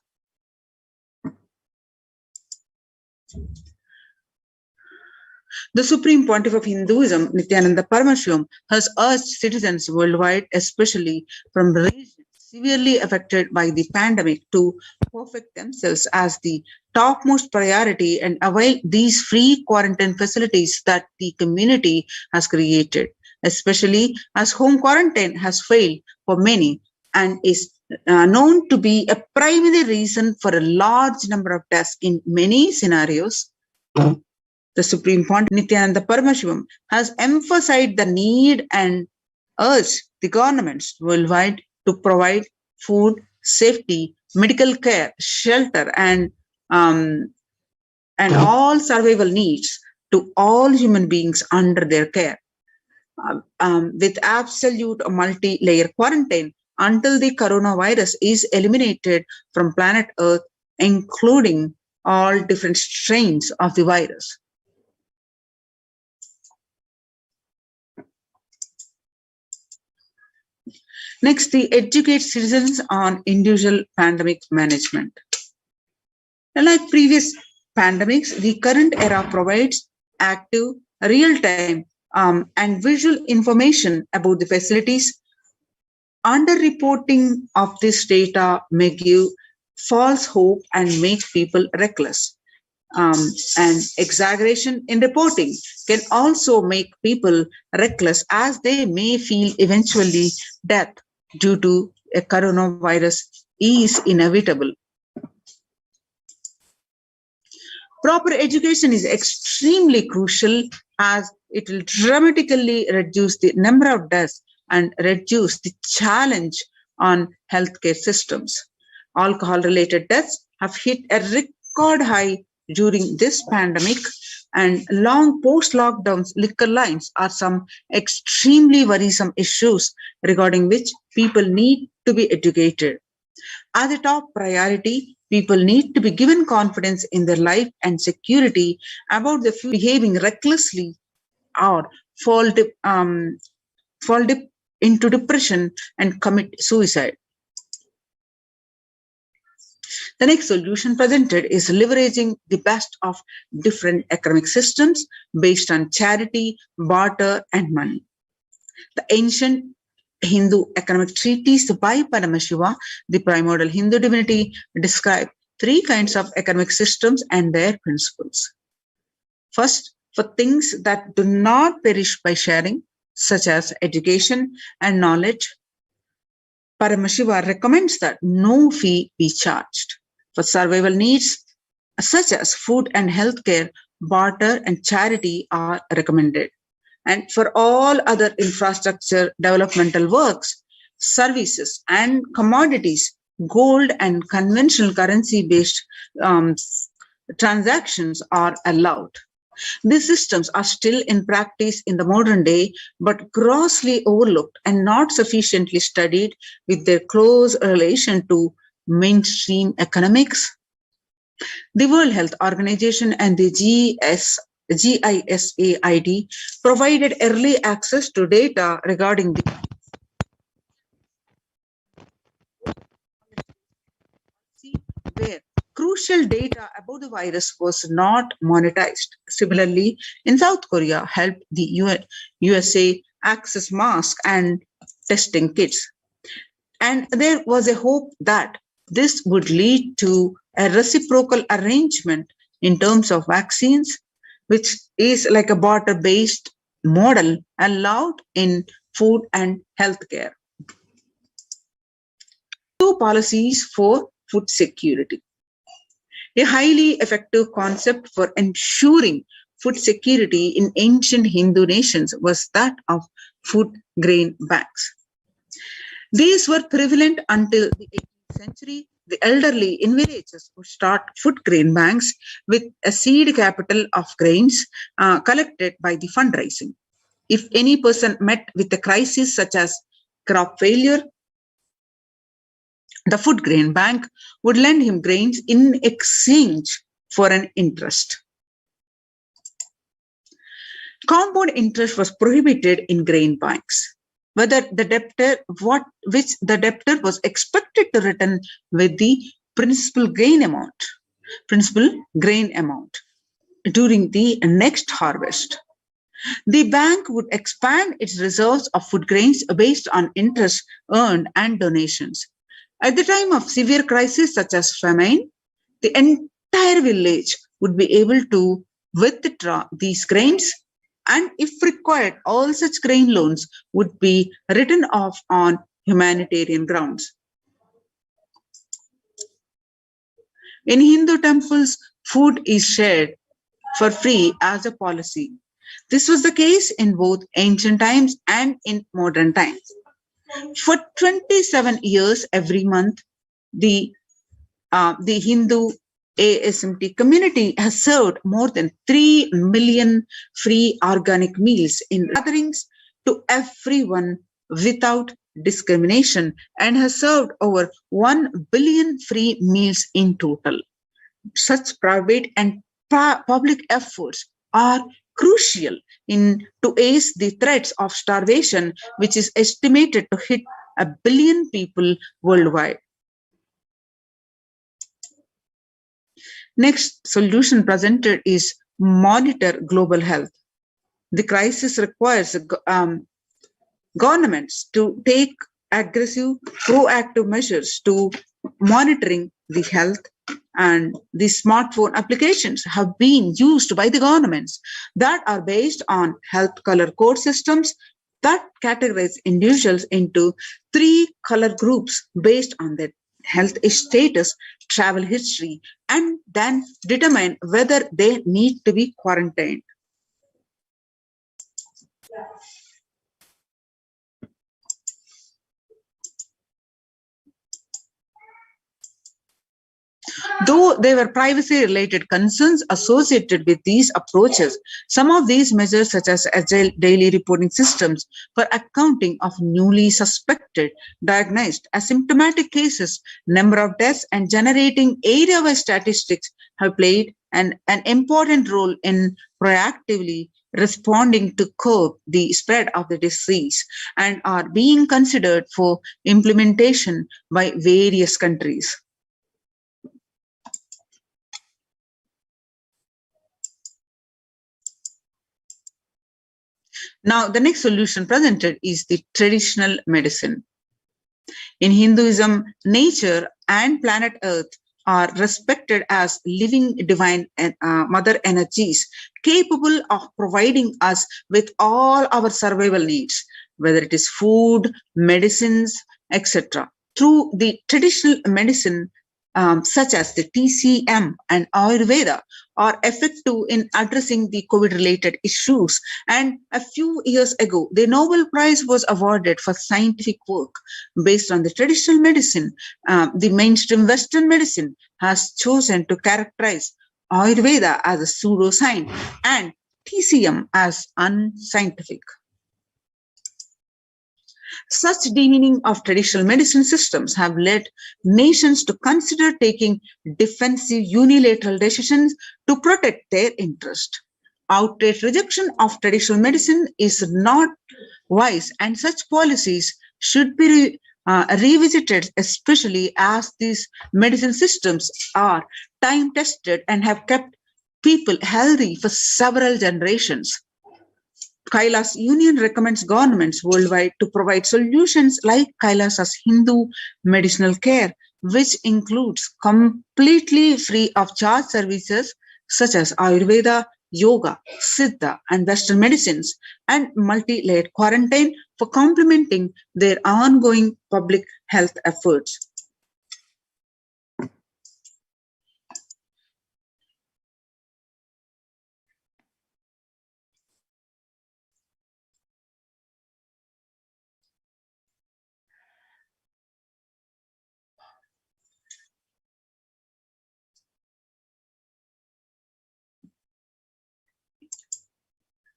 The Supreme Pontiff of Hinduism, Nithyananda Paramashivam, has urged citizens worldwide, especially from regions severely affected by the pandemic, to perfect themselves as the topmost priority and avail these free quarantine facilities that the community has created, especially as home quarantine has failed for many and is known to be a primary reason for a large number of deaths in many scenarios, the Supreme Pontiff Nithyananda Paramashivam has emphasized the need and urged the governments worldwide to provide food, safety, medical care, shelter, and all survival needs to all human beings under their care, with absolute multi-layer quarantine until the coronavirus is eliminated from planet Earth, including all different strains of the virus. Next, the educate citizens on individual pandemic management. Like previous pandemics, the current era provides active, real-time, and visual information about the facilities. Underreporting of this data may give false hope and make people reckless. And exaggeration in reporting can also make people reckless, as they may feel eventually death due to a coronavirus is inevitable. Proper education is extremely crucial, as it will dramatically reduce the number of deaths and reduce the challenge on healthcare systems. Alcohol-related deaths have hit a record high during this pandemic, and long post-lockdowns liquor lines are some extremely worrisome issues regarding which people need to be educated. As a top priority, people need to be given confidence in their life and security about the behaving recklessly or fall into depression and commit suicide. The next solution presented is leveraging the best of different economic systems based on charity, barter, and money. The ancient Hindu economic treatise by Paramashiva, the primordial Hindu divinity, describe three kinds of economic systems and their principles. First, for things that do not perish by sharing, such as education and knowledge, Paramashiva recommends that no fee be charged. For survival needs, such as food and healthcare, barter and charity are recommended. And for all other infrastructure developmental works, services and commodities, gold and conventional currency-based transactions are allowed. These systems are still in practice in the modern day, but grossly overlooked and not sufficiently studied with their close relation to mainstream economics. The World Health Organization and the GISAID provided early access to data regarding the where crucial data about the virus was not monetized. Similarly, in South Korea, helped the USA access masks and testing kits. And there was a hope that this would lead to a reciprocal arrangement in terms of vaccines, which is like a barter-based model allowed in food and healthcare. Two policies for food security. A highly effective concept for ensuring food security in ancient Hindu nations was that of food grain banks. These were prevalent until the 18th century. The elderly in villages would start food grain banks with a seed capital of grains collected by the fundraising. If any person met with a crisis such as crop failure, the food grain bank would lend him grains in exchange for an interest. Compound interest was prohibited in grain banks, whether the debtor which the debtor was expected to return with the principal grain amount during the next harvest. The bank would expand its reserves of food grains based on interest earned and donations. At the time of severe crisis such as famine, the entire village would be able to withdraw these grains, and if required, all such grain loans would be written off on humanitarian grounds. In Hindu temples, food is shared for free as a policy. This was the case in both ancient times and in modern times. For 27 years, every month, the Hindu ASMT community has served more than 3 million free organic meals in gatherings to everyone without discrimination and has served over 1 billion free meals in total. Such private and public efforts are crucial to ace the threats of starvation, which is estimated to hit 1 billion people worldwide. Next solution presented is monitor global health. The crisis requires governments to take aggressive, proactive measures to monitoring the health, and the smartphone applications have been used by the governments that are based on health color code systems that categorize individuals into 3 color groups based on their health status, travel history, and then determine whether they need to be quarantined. Though there were privacy-related concerns associated with these approaches, some of these measures, such as agile daily reporting systems for accounting of newly suspected, diagnosed, asymptomatic cases, number of deaths, and generating area-wise statistics, have played an important role in proactively responding to curb the spread of the disease and are being considered for implementation by various countries. Now, the next solution presented is the traditional medicine. In Hinduism, nature and planet Earth are respected as living divine mother energies capable of providing us with all our survival needs, whether it is food, medicines, etc. Through the traditional medicine, such as the TCM and Ayurveda, are effective in addressing the COVID-related issues. And a few years ago, the Nobel Prize was awarded for scientific work based on the traditional medicine. The mainstream Western medicine has chosen to characterize Ayurveda as a pseudoscience and TCM as unscientific. Such demeaning of traditional medicine systems have led nations to consider taking defensive unilateral decisions to protect their interest. Outright rejection of traditional medicine is not wise, and such policies should be revisited, especially as these medicine systems are time-tested and have kept people healthy for several generations. Kailas Union recommends governments worldwide to provide solutions like Kailas's Hindu medicinal care, which includes completely free of charge services such as Ayurveda, yoga, Siddha, and Western medicines, and multi-layered quarantine for complementing their ongoing public health efforts.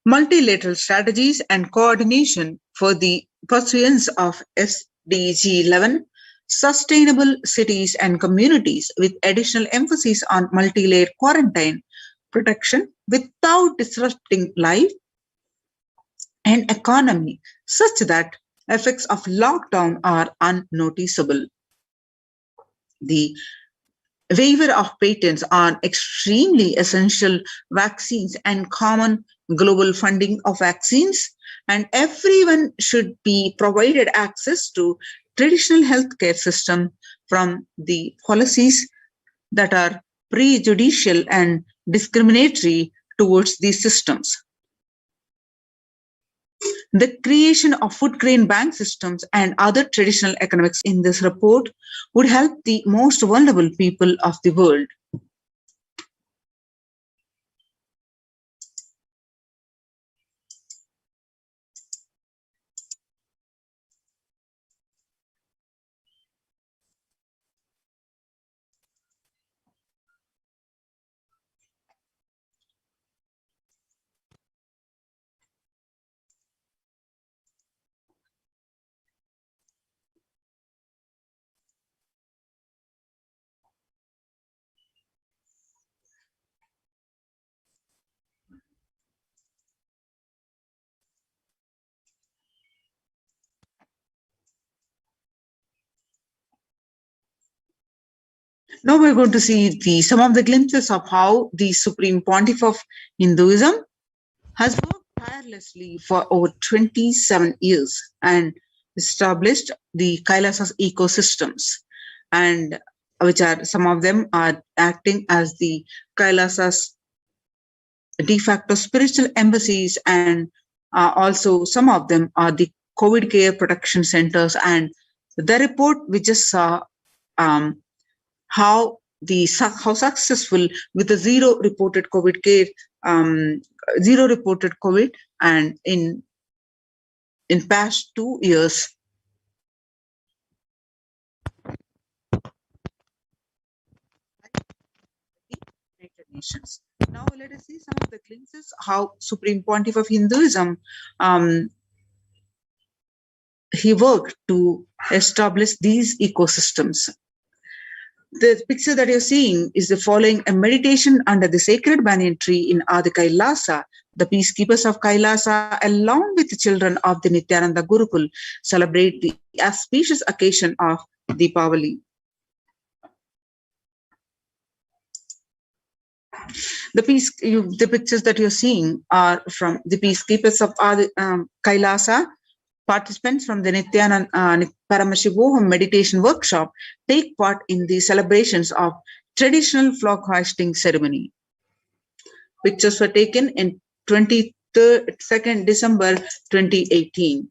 Multilateral strategies and coordination for the pursuance of SDG 11, sustainable cities and communities, with additional emphasis on multi-layered quarantine protection without disrupting life and economy, such that effects of lockdown are unnoticeable. The waiver of patents on extremely essential vaccines and common global funding of vaccines, and everyone should be provided access to traditional healthcare system from the policies that are prejudicial and discriminatory towards these systems. The creation of food grain bank systems and other traditional economics in this report would help the most vulnerable people of the world. Now we're going to see some of the glimpses of how the Supreme Pontiff of Hinduism has worked tirelessly for over 27 years and established the Kailasas ecosystems, and which are some of them are acting as the Kailasas de facto spiritual embassies, and also some of them are the COVID care protection centers. And the report we just saw how successful with the zero reported COVID care, zero reported COVID, and in past 2 years. United Nations. Now let us see some of the glimpses how Supreme Pontiff of Hinduism he worked to establish these ecosystems. The picture that you're seeing is the following a meditation under the sacred banyan tree in Adi Kailasa. The peacekeepers of Kailasa, along with the children of the Nithyananda Gurukul, celebrate the auspicious occasion of Deepavali. The pictures that you're seeing are from the peacekeepers of Kailasa. Participants from the Nithyananda Paramashivoham meditation workshop take part in the celebrations of traditional flag hoisting ceremony. Pictures were taken in 22nd December 2018.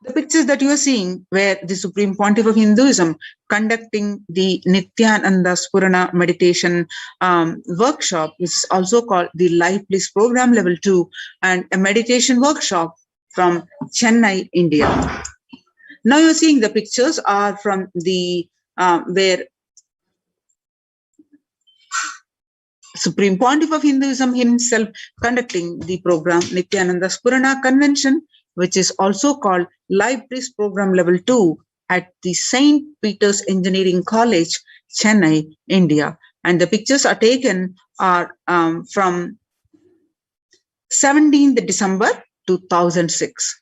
The pictures that you are seeing were the Supreme Pontiff of Hinduism conducting the Nithyananda Spurana meditation workshop, which is also called the Life Bliss Program Level 2, and a meditation workshop from Chennai, India. Now you're seeing the pictures are from the where Supreme Pontiff of Hinduism himself conducting the program Nithyananda Spurana Convention, which is also called Life Bliss Program Level 2 at the St. Peter's Engineering College, Chennai, India. And the pictures are taken from 17th December 2006.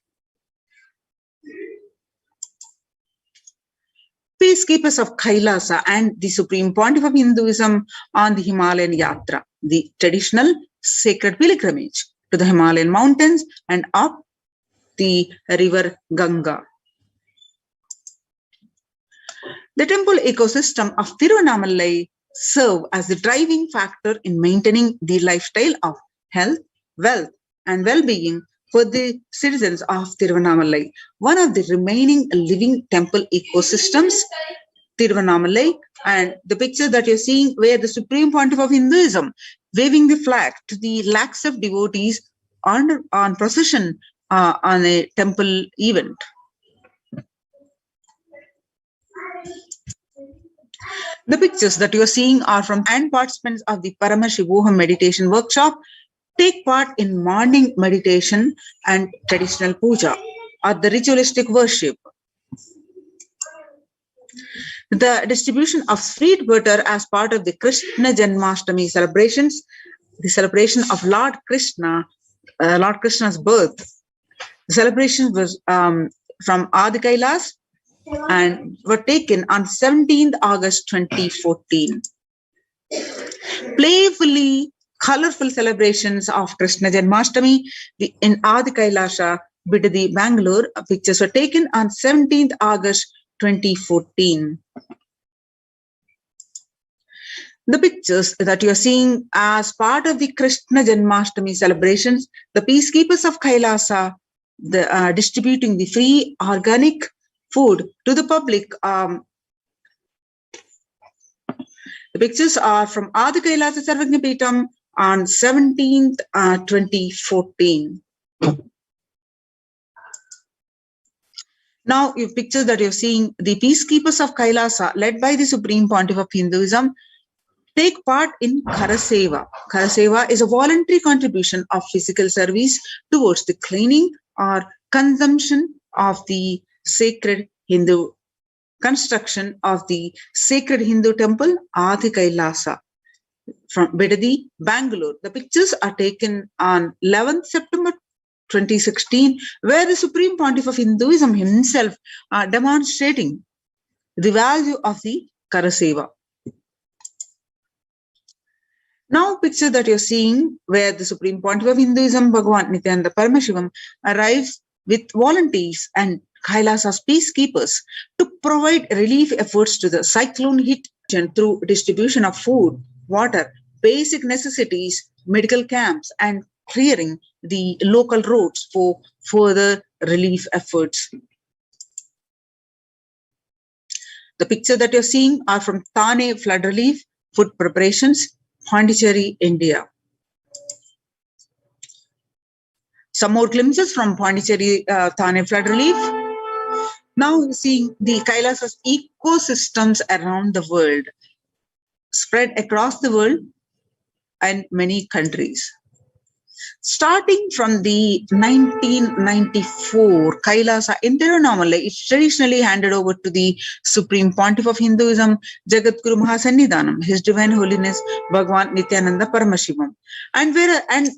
Peacekeepers of Kailasa and the Supreme Pontiff of Hinduism on the Himalayan Yatra, the traditional sacred pilgrimage to the Himalayan mountains and up the river Ganga. The temple ecosystem of Tiruvannamalai serve as the driving factor in maintaining the lifestyle of health, wealth, and well-being for the citizens of Tiruvannamalai. One of the remaining living temple ecosystems, Tiruvannamalai, and the picture that you're seeing where the Supreme Pontiff of Hinduism waving the flag to the lakhs of devotees on procession on a temple event. The pictures that you are seeing are from and participants of the Paramashivoham meditation workshop take part in morning meditation and traditional puja or the ritualistic worship. The distribution of sweet butter as part of the Krishna Janmashtami celebrations, the celebration of Lord Krishna's birth. The celebration was from Adi Kailas and were taken on 17th August 2014. Playfully colorful celebrations of Krishna Janmashtami in Adi Kailasa, Bidadi, Bangalore. Pictures were taken on 17th August 2014. The pictures that you are seeing as part of the Krishna Janmashtami celebrations, the peacekeepers of Kailasa, distributing the free organic food to the public. The pictures are from Adi Kailasa Sarvagnapeetam on 17th, 2014. Now, your pictures that you're seeing, the peacekeepers of Kailasa, led by the Supreme Pontiff of Hinduism, take part in Karaseva. Karaseva is a voluntary contribution of physical service towards the cleaning or consumption of the sacred Hindu construction of the sacred Hindu temple Adi Kailasa from Bidadi, Bangalore. The pictures are taken on 11th September 2016, where the Supreme Pontiff of Hinduism himself demonstrating the value of the Karaseva. Now, picture that you're seeing where the Supreme Pontiff of Hinduism, Bhagavan Nithyananda Paramashivam, arrives with volunteers and Kailasa's peacekeepers to provide relief efforts to the cyclone hit through distribution of food, water, basic necessities, medical camps, and clearing the local roads for further relief efforts. The picture that you're seeing are from Thane flood relief, food preparations, Pondicherry, India. Some more glimpses from Pondicherry, Thane flood relief. Now you're seeing the Kailasa's ecosystems around the world, spread across the world and many countries. Starting from the 1994 Kailasa in Tiruvannamalai, it's traditionally handed over to the Supreme Pontiff of Hinduism, Jagadguru Mahasannidhanam, His Divine Holiness Bhagavan Nithyananda Paramashivam. And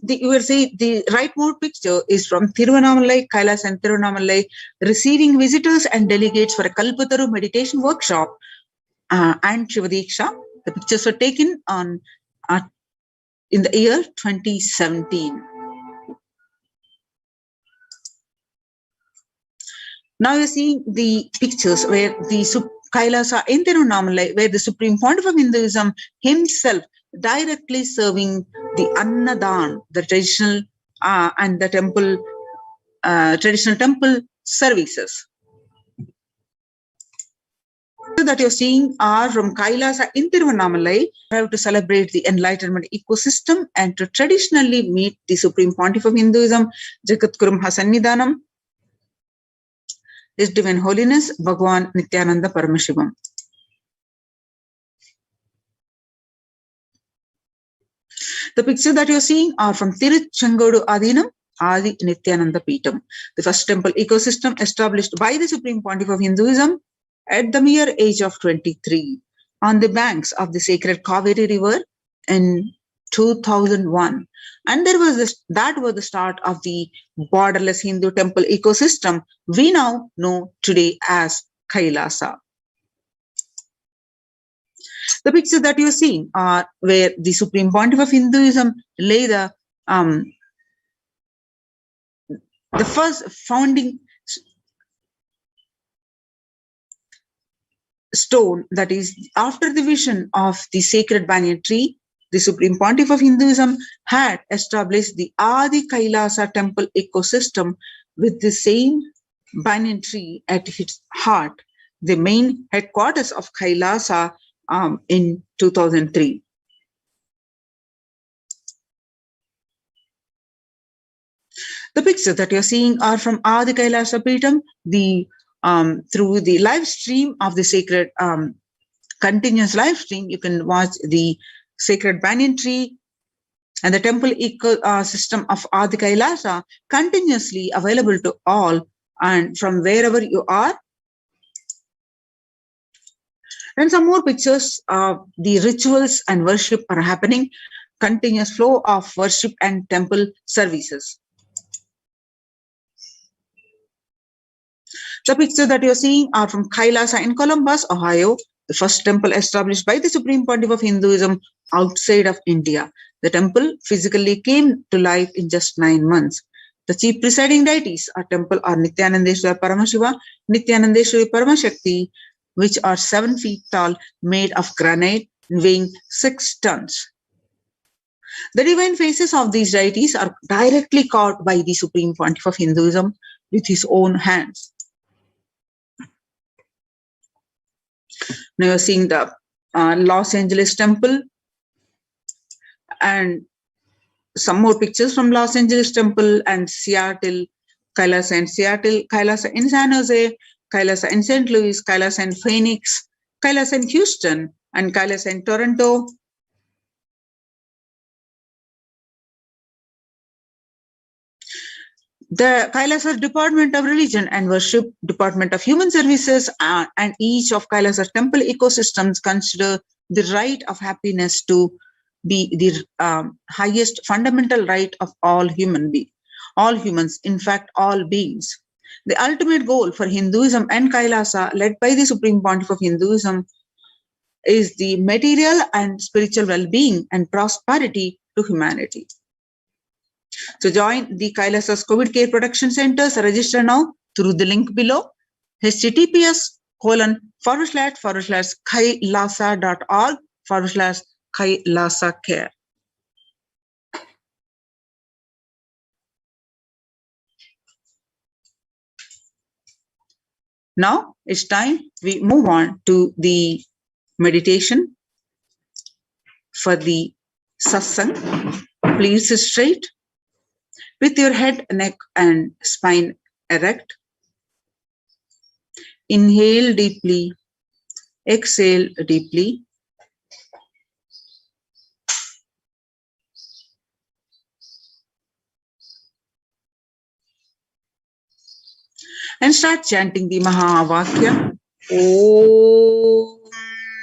you will see the rightmost picture is from Tiruvannamalai, Kailasa and Tiruvannamalai, receiving visitors and delegates for a Kalpataru meditation workshop and Shivadiksha. The pictures were taken on in the year 2017. Now you're seeing the pictures where the Kailasa in Tiruvannamalai, where the Supreme Pontiff of Hinduism himself directly serving the Annadan, the traditional and the temple, traditional temple services. That you're seeing are from Kailasa in Tiruvannamalai, to celebrate the enlightenment ecosystem and to traditionally meet the Supreme Pontiff of Hinduism, Jagadguru Mahasannidhanam, His Divine Holiness Bhagavan Nithyananda Paramashivam. The pictures that you're seeing are from Tiruchengodu Adinam, Adi Nithyananda Peetam, the first temple ecosystem established by the Supreme Pontiff of Hinduism at the mere age of 23 on the banks of the sacred Kaveri River in 2001. And that was the start of the borderless Hindu temple ecosystem we now know today as Kailasa. The pictures that you're seeing are where the Supreme Pontiff of Hinduism lay the first founding stone, that is, after the vision of the sacred banyan tree, the Supreme Pontiff of Hinduism had established the Adi Kailasa temple ecosystem with the same banyan tree at its heart, the main headquarters of Kailasa in 2003. The pictures that you're seeing are from Adi Kailasa Peetam, through the live stream of the sacred continuous live stream. You can watch the sacred banyan tree and the temple ecosystem of Adi Kailasa continuously available to all and from wherever you are. And some more pictures of the rituals and worship are happening, continuous flow of worship and temple services. The pictures that you're seeing are from Kailasa in Columbus, Ohio, the first temple established by the Supreme Pontiff of Hinduism outside of India. The temple physically came to life in just 9 months. The chief presiding deities at temple are Nithyanandeshwara Paramashiva, Nithyanandeshwari Paramashakti, which are 7 feet tall, made of granite. weighing 6 tons. The divine faces of these deities are directly carved by the Supreme Pontiff of Hinduism with his own hands. Now you're seeing the Los Angeles temple and some more pictures from Los Angeles temple and Seattle, Kailasa in Seattle, Kailasa in San Jose, Kailasa in St. Louis, Kailasa in Phoenix, Kailasa in Houston, and Kailasa in Toronto. The Kailasa Department of Religion and Worship, Department of Human Services, and each of Kailasa temple ecosystems consider the right of happiness to be the highest fundamental right of all humans, in fact, all beings. The ultimate goal for Hinduism and Kailasa, led by the Supreme Pontiff of Hinduism, is the material and spiritual well-being and prosperity to humanity. So join the Kailasa's COVID Care Protection Centers. Register now through the link below, https://kailasa.org/Kailasa Care. Now it's time we move on to the meditation for the Satsang. Please sit straight with your head, neck, and spine erect. Inhale deeply, exhale deeply. And start chanting the Mahavakya. Om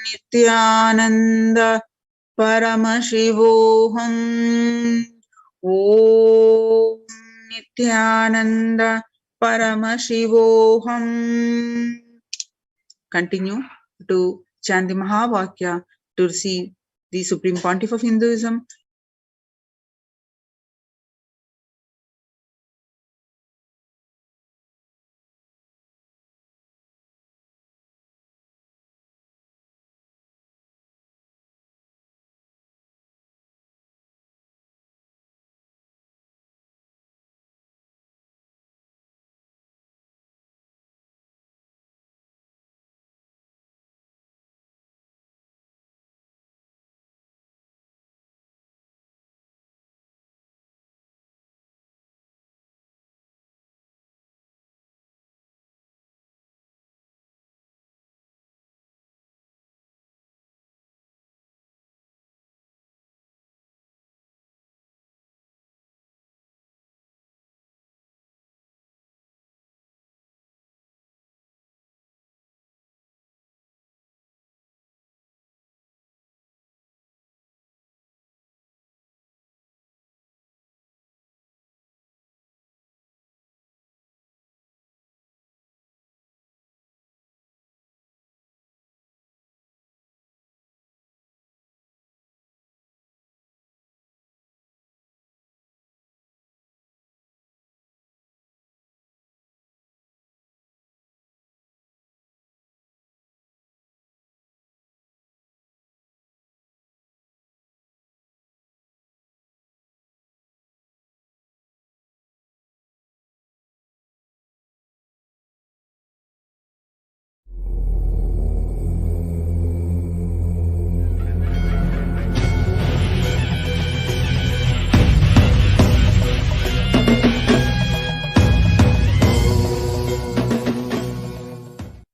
Nithyananda Paramashivoham. Om Nithyananda Paramashivoham. Continue to chant the Mahavakya to receive the Supreme Pontiff of Hinduism.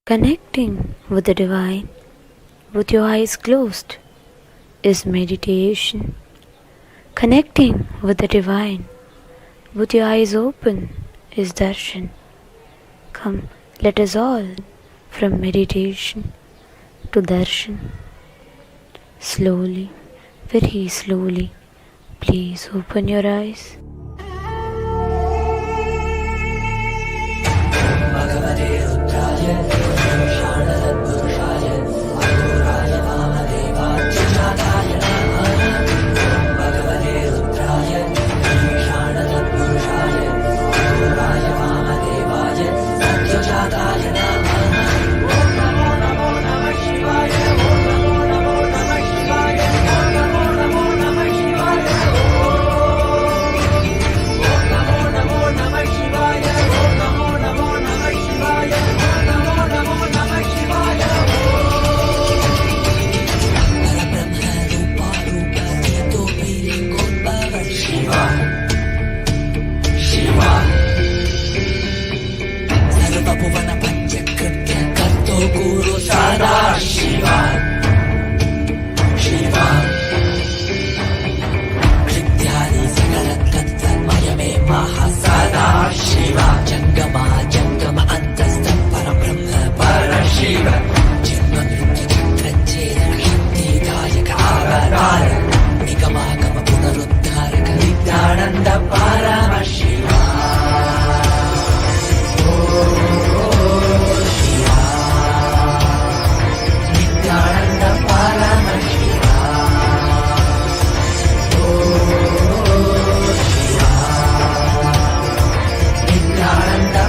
Connecting with the divine with your eyes closed is meditation. Connecting with the divine with your eyes open is darshan. Come, let us all from meditation to darshan. Slowly, very slowly, please open your eyes. Om Namo Namah Shivaya. Om Namo Namah Shivaya. Nithyananda Paramashivam. Nithyananda Paramashivam. Nithyananda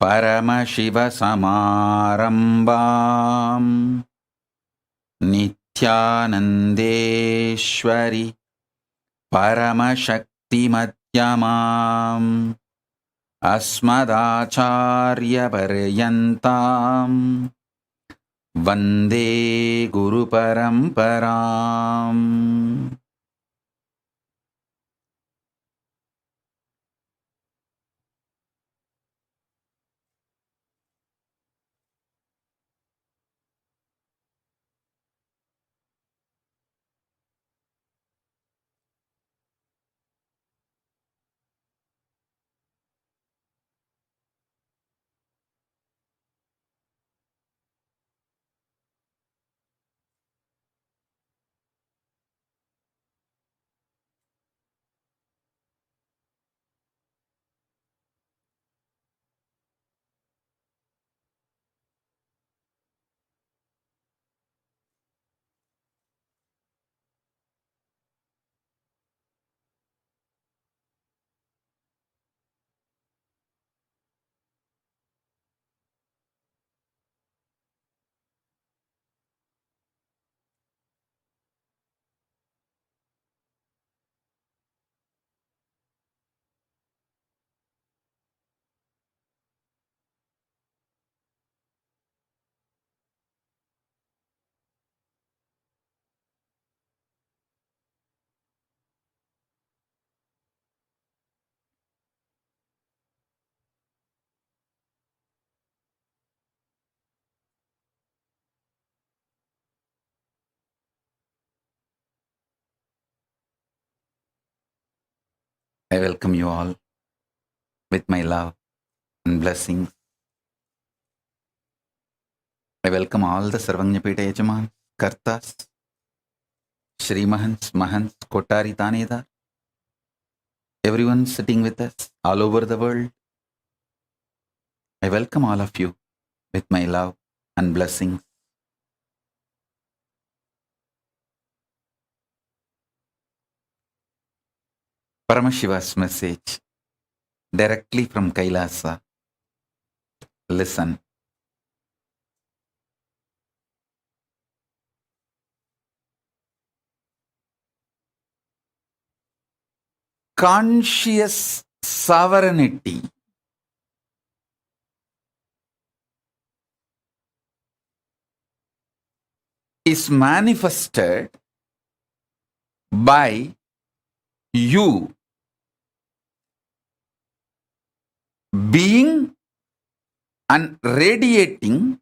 Paramashivoham Nithyanandeshwari Paramashaktimadhyamam Asmadacharya Paryantam Vande Guru Paramparam. I welcome you all with my love and blessings. I welcome all the Sarvajñapita Yajaman, Kartas, Shri Mahants, Mahants, Kotari Tanedar, everyone sitting with us all over the world. I welcome all of you with my love and blessings. Paramashiva's message directly from Kailasa. Listen. Conscious sovereignty is manifested by you being and radiating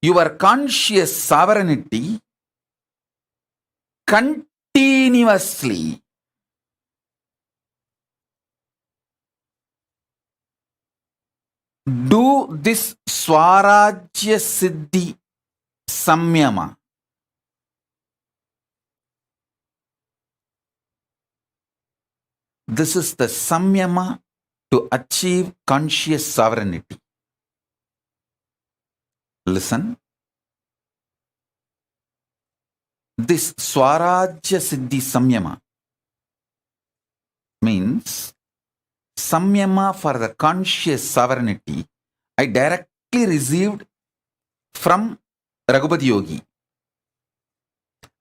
your conscious sovereignty continuously. Do this Swarajya Siddhi Samyama. This is the Samyama to achieve conscious sovereignty. Listen. This Swarajya Siddhi Samyama means Samyama for the conscious sovereignty I directly received from Raghupati Yogi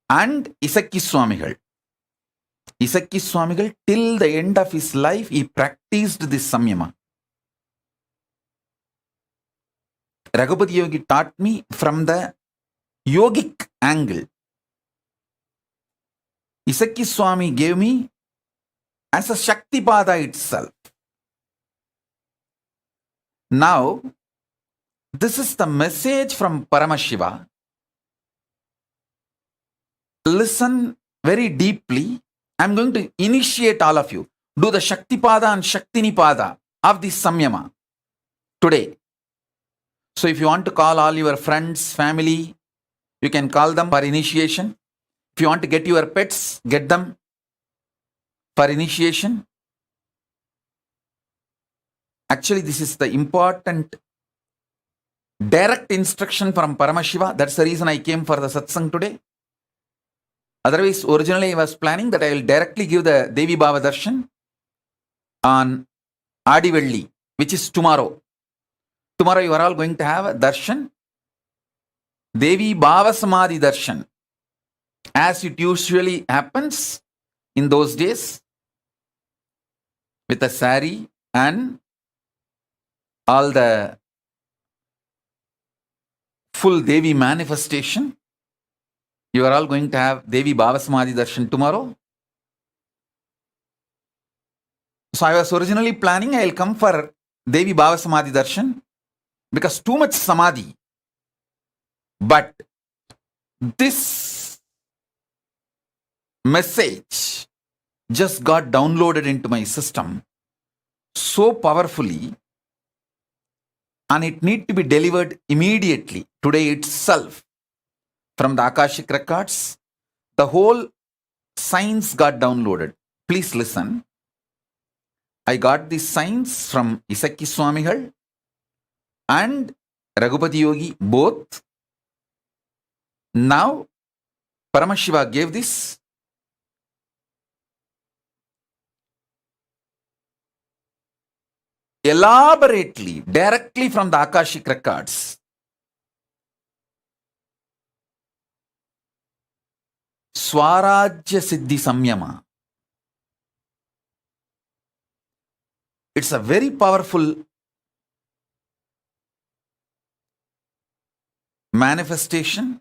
and Isakki Swamigal. Isakki Swamigal, till the end of his life, he practiced this Samyama. Raghupati Yogi taught me from the yogic angle. Isakki Swami gave me as a Shaktipada itself. Now, this is the message from Paramashiva. Listen very deeply. I'm going to initiate all of you. Do the Shaktipada and Shaktinipada of this Samyama today. So if you want to call all your friends, family, you can call them for initiation. If you want to get your pets, get them for initiation. Actually, this is the important direct instruction from Paramashiva. That's the reason I came for the Satsang today. Otherwise, originally I was planning that I will directly give the Devi Bhava Darshan on Adivelli, which is tomorrow. Tomorrow you are all going to have a darshan, Devi Bhava Samadhi darshan, as it usually happens in those days, with a sari and all the full Devi manifestation. You are all going to have Devi Bhava Samadhi darshan tomorrow. So I was originally planning I will come for Devi Bhava Samadhi darshan because too much samadhi. But this message just got downloaded into my system so powerfully, and it need to be delivered immediately, today itself, from the Akashic records. The whole science got downloaded. Please listen. I got the science from Isaki Swamigal and Raghupati Yogi both. Now Paramashiva gave this. Elaborately, directly from the Akashic records. Swarajya Siddhi Samyama. It's a very powerful manifestation.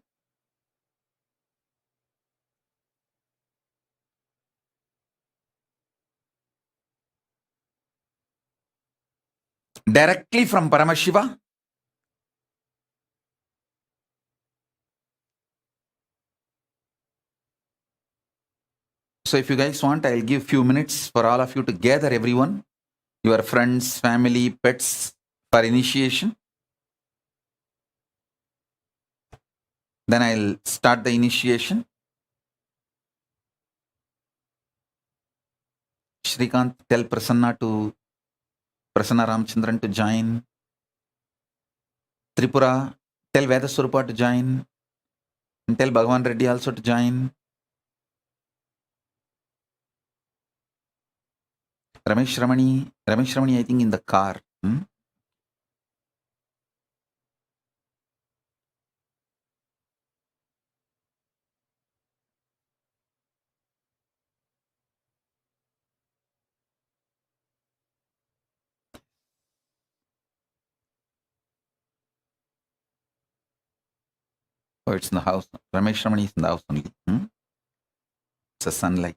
Directly from Paramashiva. So if you guys want, I'll give few minutes for all of you to gather everyone, your friends, family, pets, for initiation. Then I'll start the initiation. Shrikant, tell Prasanna Ramchandran to join. Tripura, tell Vedaswarupa to join. And tell Bhagavan Reddy also to join. Ramesh Ramani, I think in the car. Oh, it's in the house. Ramesh Ramani is in the house only. It's a sunlight.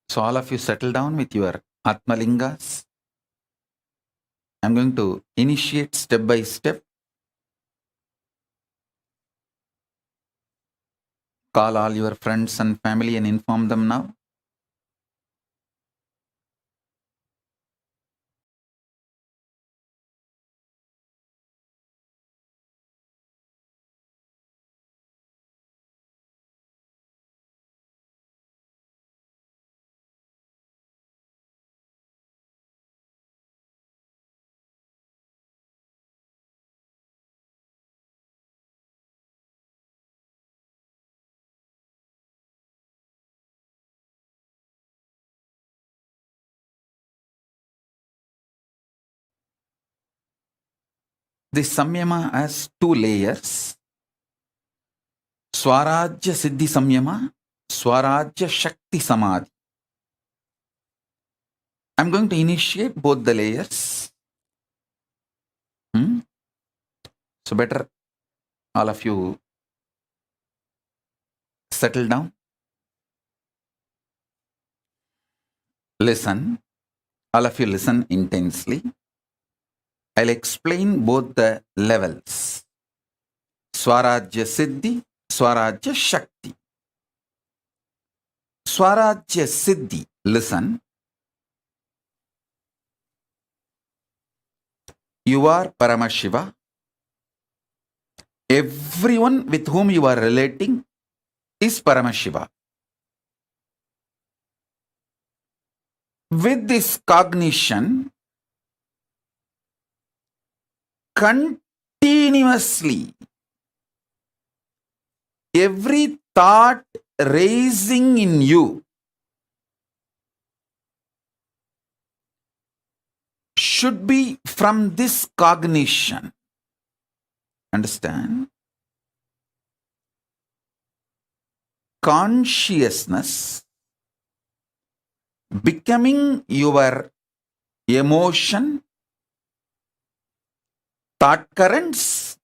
So all of you settle down with your Atmalingas. I'm going to initiate step by step. Call all your friends and family and inform them now. This Samyama has two layers. Swarajya Siddhi Samyama, Swarajya Shakti Samadhi. I'm going to initiate both the layers. So better all of you settle down. Listen. All of you listen intensely. I'll explain both the levels. Swarajya Siddhi, Swarajya Shakti. Swarajya Siddhi, listen. you are Paramashiva. Everyone with whom you are relating is Paramashiva. With this cognition, continuously, every thought raising in you should be from this cognition. Understand? Consciousness becoming your emotion, thought currents,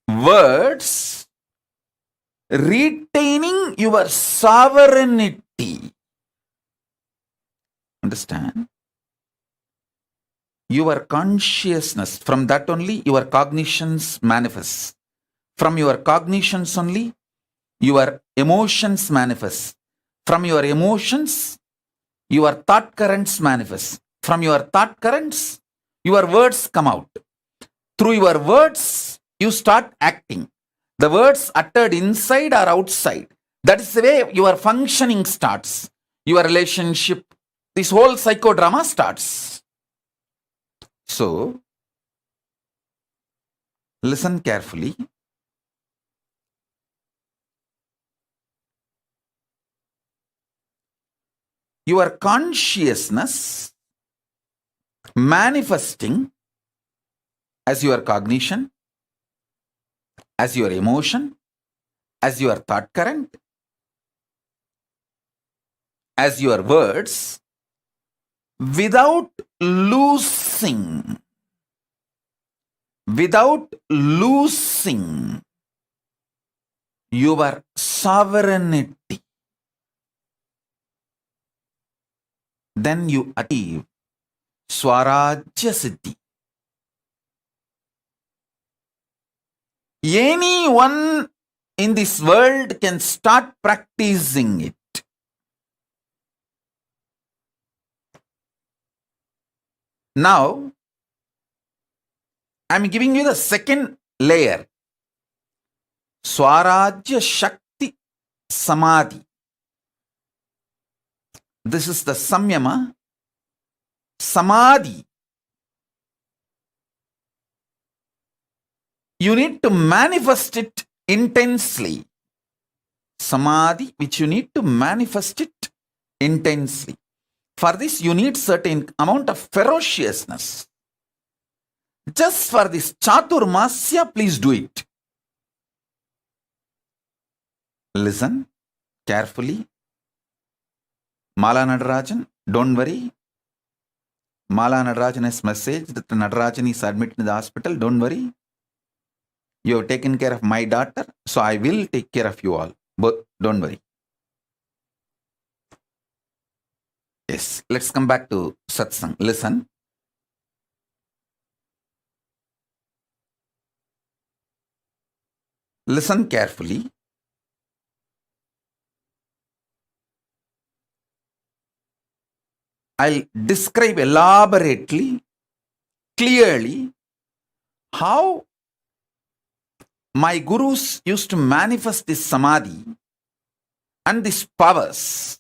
words, retaining your sovereignty. Understand? Your consciousness, from that only your cognitions manifest. From your cognitions only your emotions manifest. From your emotions, your thought currents manifest. From your thought currents, your words come out. Through your words, you start acting. The words uttered inside or outside. That is the way your functioning starts. Your relationship, this whole psychodrama starts. So, listen carefully. Your consciousness manifesting as your cognition, as your emotion, as your thought current, as your words, without losing your sovereignty, then you achieve Swarajya Siddhi. Anyone in this world can start practicing it. Now, I am giving you the second layer. Swarajya Shakti Samadhi. This is the Samyama. Samadhi. You need to manifest it intensely. Samadhi, which you need to manifest it intensely. For this, you need certain amount of ferociousness. Just for this Chaturmasya, please do it. Listen carefully. Mala Nadarajan, don't worry. Mala Nadarajan has messaged that Nadarajan is admitted in the hospital. Don't worry. You have taken care of my daughter, so I will take care of you all. But don't worry. Yes, let's come back to Satsang. Listen. Listen carefully. I'll describe elaborately, clearly, how my gurus used to manifest this samadhi and these powers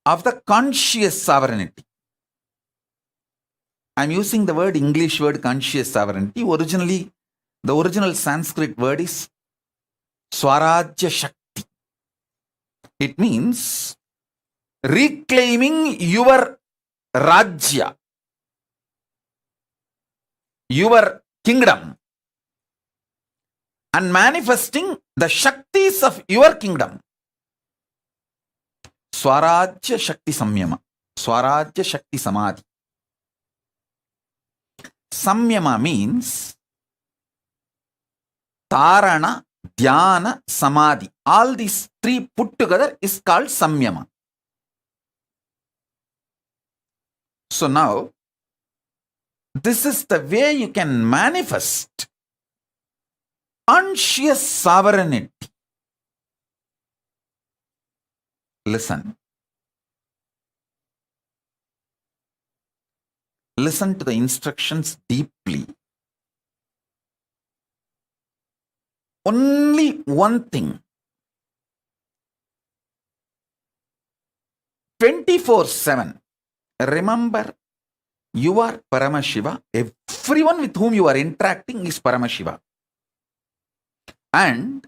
of the conscious sovereignty. I'm using the word English word conscious sovereignty. Originally, the original Sanskrit word is Swarajya Shakti. It means reclaiming your Rajya, your kingdom, and manifesting the Shaktis of your kingdom. Swarajya Shakti Samyama, Swarajya Shakti Samadhi. Samyama means Tarana, Dhyana, Samadhi. All these three put together is called Samyama. So now, this is the way you can manifest conscious sovereignty. Listen. Listen to the instructions deeply. Only one thing. 24/7. Remember, you are Paramashiva. Everyone with whom you are interacting is Paramashiva. And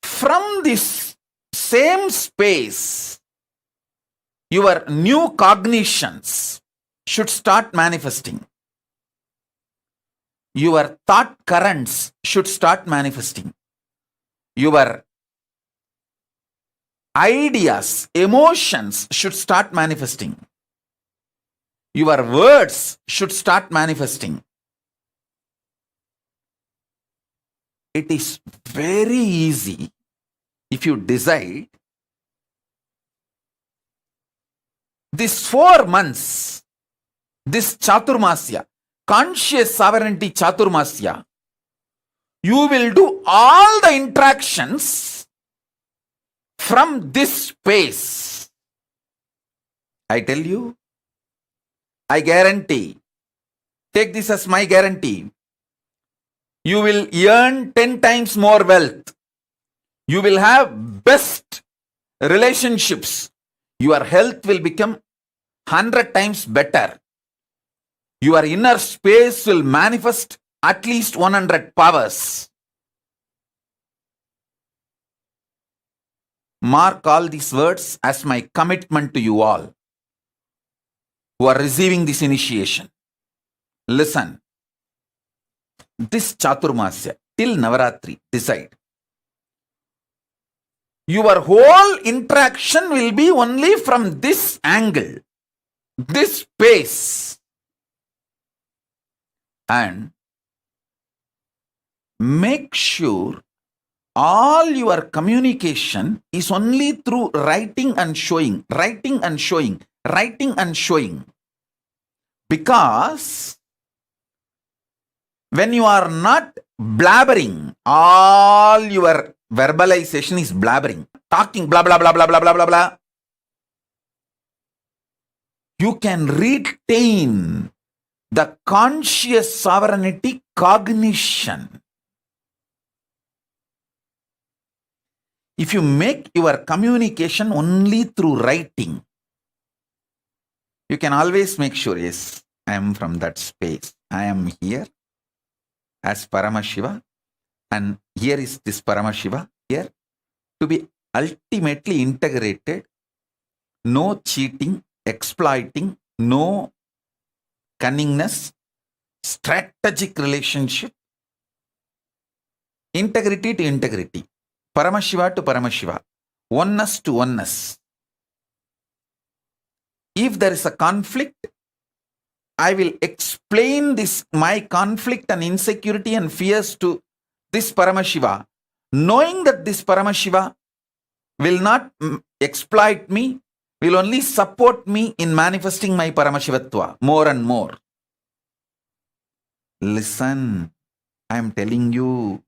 from this same space, your new cognitions should start manifesting. Your thought currents should start manifesting. Your ideas, emotions should start manifesting. Your words should start manifesting. It is very easy if you decide. These 4 months, this Chaturmasya, conscious sovereignty Chaturmasya, you will do all the interactions from this space. I tell you, I guarantee, take this as my guarantee, you will earn 10 times more wealth. You will have best relationships. Your health will become 100 times better. Your inner space will manifest at least 100 powers. Mark all these words as my commitment to you all who are receiving this initiation. Listen. This Chaturmasya till Navaratri, decide. Your whole interaction will be only from this angle, this space. And make sure all your communication is only through writing and showing, writing and showing, writing and showing. Because when you are not blabbering, all your verbalization is blabbering, talking blah blah blah blah blah blah blah blah, you can retain the conscious sovereignty cognition. If you make your communication only through writing, you can always make sure, yes, I am from that space. I am here as Paramashiva, and here is this Paramashiva here to be ultimately integrated. No cheating, exploiting, no cunningness, strategic relationship, integrity to integrity, Paramashiva to Paramashiva, oneness to oneness. If there is a conflict, I will explain this, my conflict and insecurity and fears to this Paramashiva, knowing that this Paramashiva will not exploit me, will only support me in manifesting my Paramashivatva more and more. Listen, I am telling you,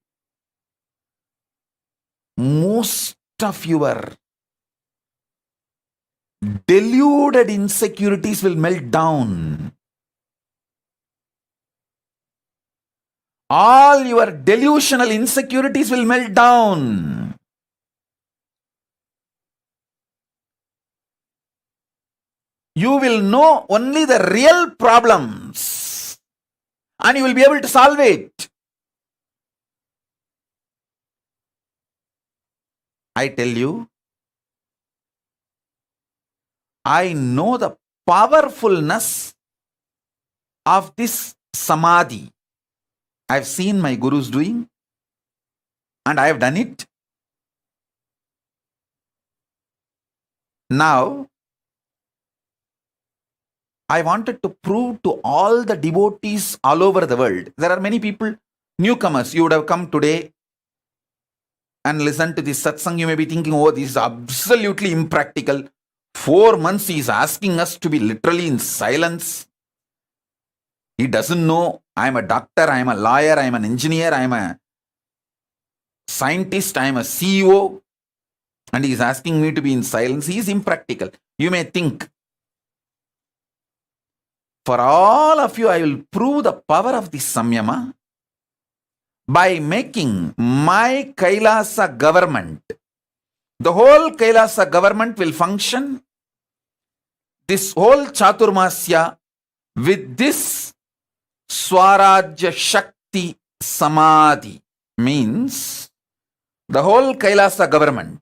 most of your deluded insecurities will melt down. All your delusional insecurities will melt down. You will know only the real problems and you will be able to solve it. I tell you, I know the powerfulness of this samadhi. I've seen my gurus doing, and I have done it. Now, I wanted to prove to all the devotees all over the world. There are many people, newcomers, you would have come today and listened to this satsang. You may be thinking, oh, this is absolutely impractical. 4 months he is asking us to be literally in silence. He doesn't know I am a doctor, I am a lawyer, I am an engineer, I am a scientist, I am a CEO, and he is asking me to be in silence. He is impractical. You may think. For all of you, I will prove the power of this samyama by making my Kailasa government. The whole Kailasa government will function, this whole Chaturmasya, with this Swarajya Shakti Samadhi. Means the whole Kailasa government,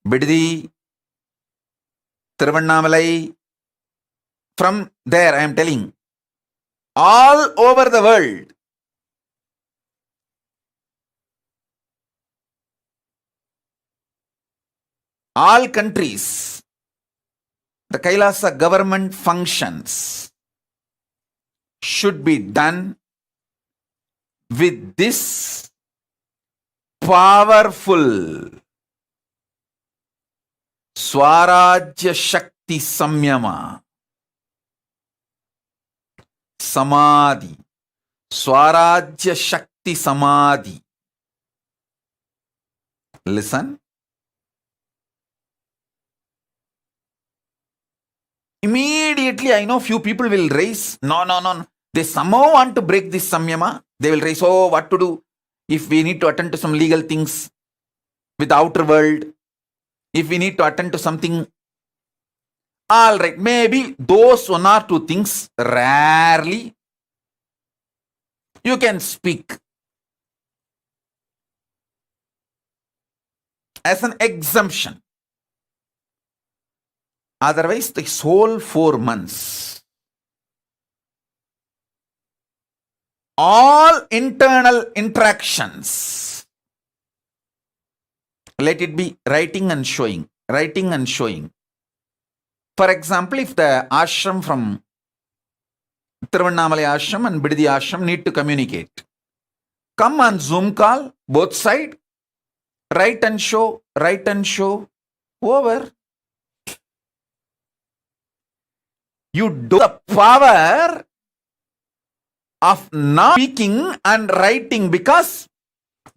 Biddi, Tiruvannamalai, from there I am telling, all over the world, all countries, the Kailasa government functions should be done with this powerful Swarajya Shakti Samyama. Samadhi. Swarajya Shakti Samadhi. Listen. Immediately I know few people will raise, no. They somehow want to break this samyama. They will raise, oh, what to do if we need to attend to some legal things with the outer world, if we need to attend to something. All right, maybe those one or two things, rarely you can speak as an exemption. Otherwise, this whole 4 months, all internal interactions, let it be writing and showing, writing and showing. For example, if the ashram from Tiruvannamalai ashram and Biddi ashram need to communicate, come on Zoom call, both side, write and show, over. You do the power of not speaking and writing, because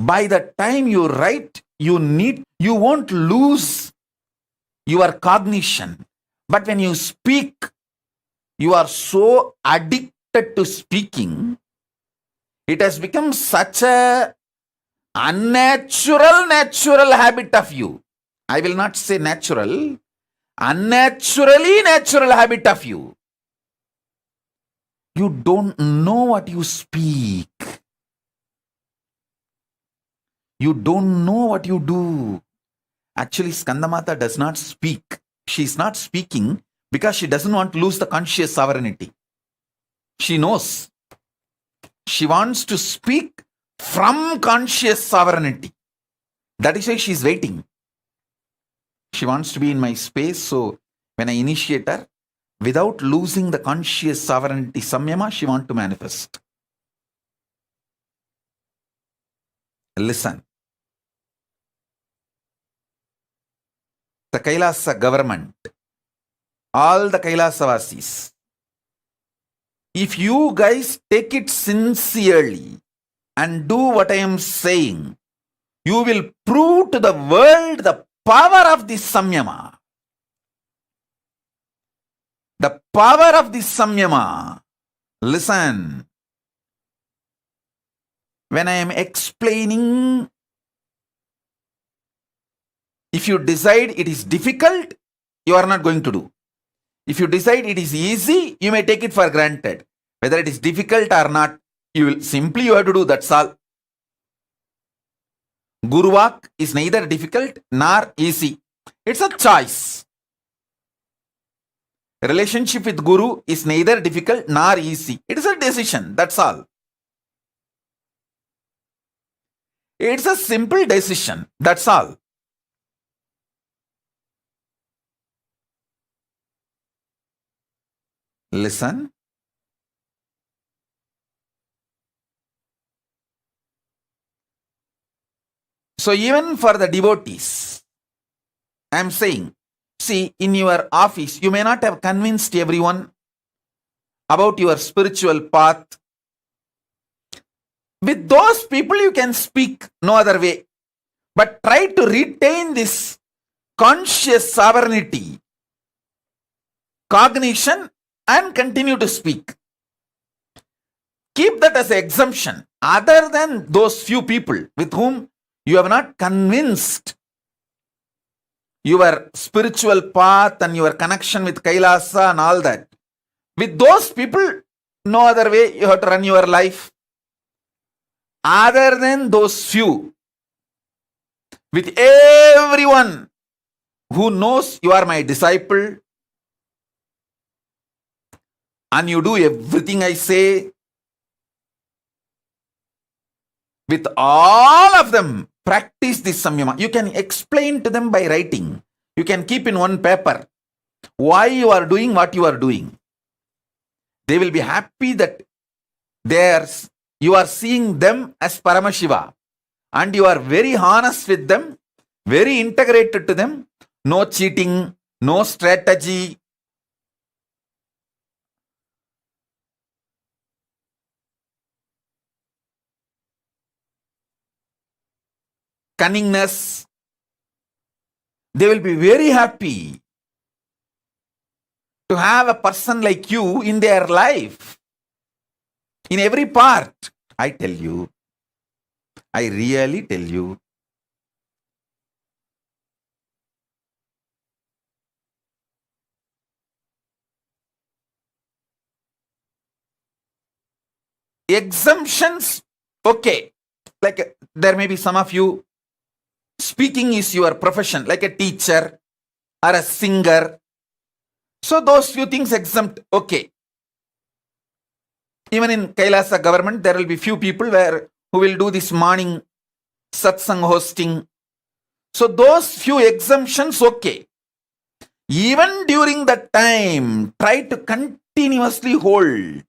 by the time you write, you won't lose your cognition. But when you speak, you are so addicted to speaking, it has become such a natural habit of you. I will not say natural, unnaturally natural habit of you. You don't know what you speak. You don't know what you do. Actually, Skandamata does not speak. She is not speaking because she doesn't want to lose the conscious sovereignty. She knows. She wants to speak from conscious sovereignty. That is why she is waiting. She wants to be in my space, so when I initiate her, without losing the conscious sovereignty samyama, she wants to manifest. Listen. The Kailasa government, all the Kailasa-vasis, if you guys take it sincerely and do what I am saying, you will prove to the world the power of this samyama. The power of this samyama. Listen. When I am explaining, if you decide it is difficult, you are not going to do. If you decide it is easy, you may take it for granted. Whether it is difficult or not, you have to do, that's all. Guruvak is neither difficult nor easy. It's a choice. Relationship with Guru is neither difficult nor easy. It is a decision, that's all. It's a simple decision, that's all. Listen. So even for the devotees, I am saying, see, in your office, you may not have convinced everyone about your spiritual path. With those people, you can speak no other way. But try to retain this conscious sovereignty. cognition, and continue to speak. Keep that as an exemption. Other than those few people with whom you have not convinced your spiritual path and your connection with Kailasa and all that, with those people, no other way you have to run your life. Other than those few, with everyone who knows you are my disciple and you do everything I say, with all of them, practice this samyama. You can explain to them by writing. You can keep in one paper why you are doing what you are doing. They will be happy that you are seeing them as Paramashiva and you are very honest with them, very integrated to them. No cheating, no strategy. Cunningness. They will be very happy to have a person like you in their life, in every part. I tell you, I really tell you. Exemptions, okay. Like there may be some of you, speaking is your profession, like a teacher or a singer. So those few things exempt, okay. Even in Kailasa government, there will be few people who will do this morning Satsang hosting. So those few exemptions, okay. Even during that time, try to continuously hold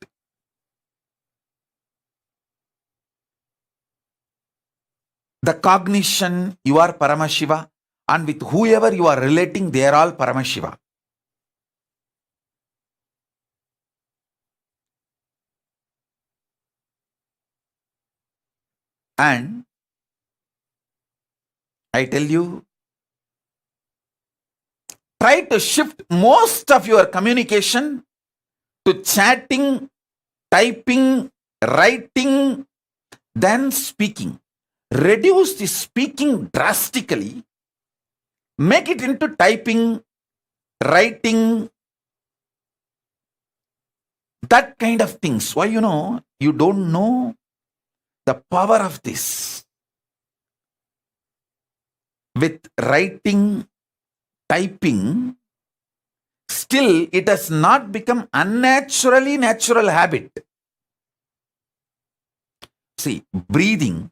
the cognition you are Paramashiva, and with whoever you are relating, they are all Paramashiva. And I tell you, try to shift most of your communication to chatting, typing, writing, than speaking. Reduce the speaking drastically. Make it into typing, writing, that kind of things. Why? You don't know the power of this. With writing, typing, still it has not become unnaturally natural habit. See, breathing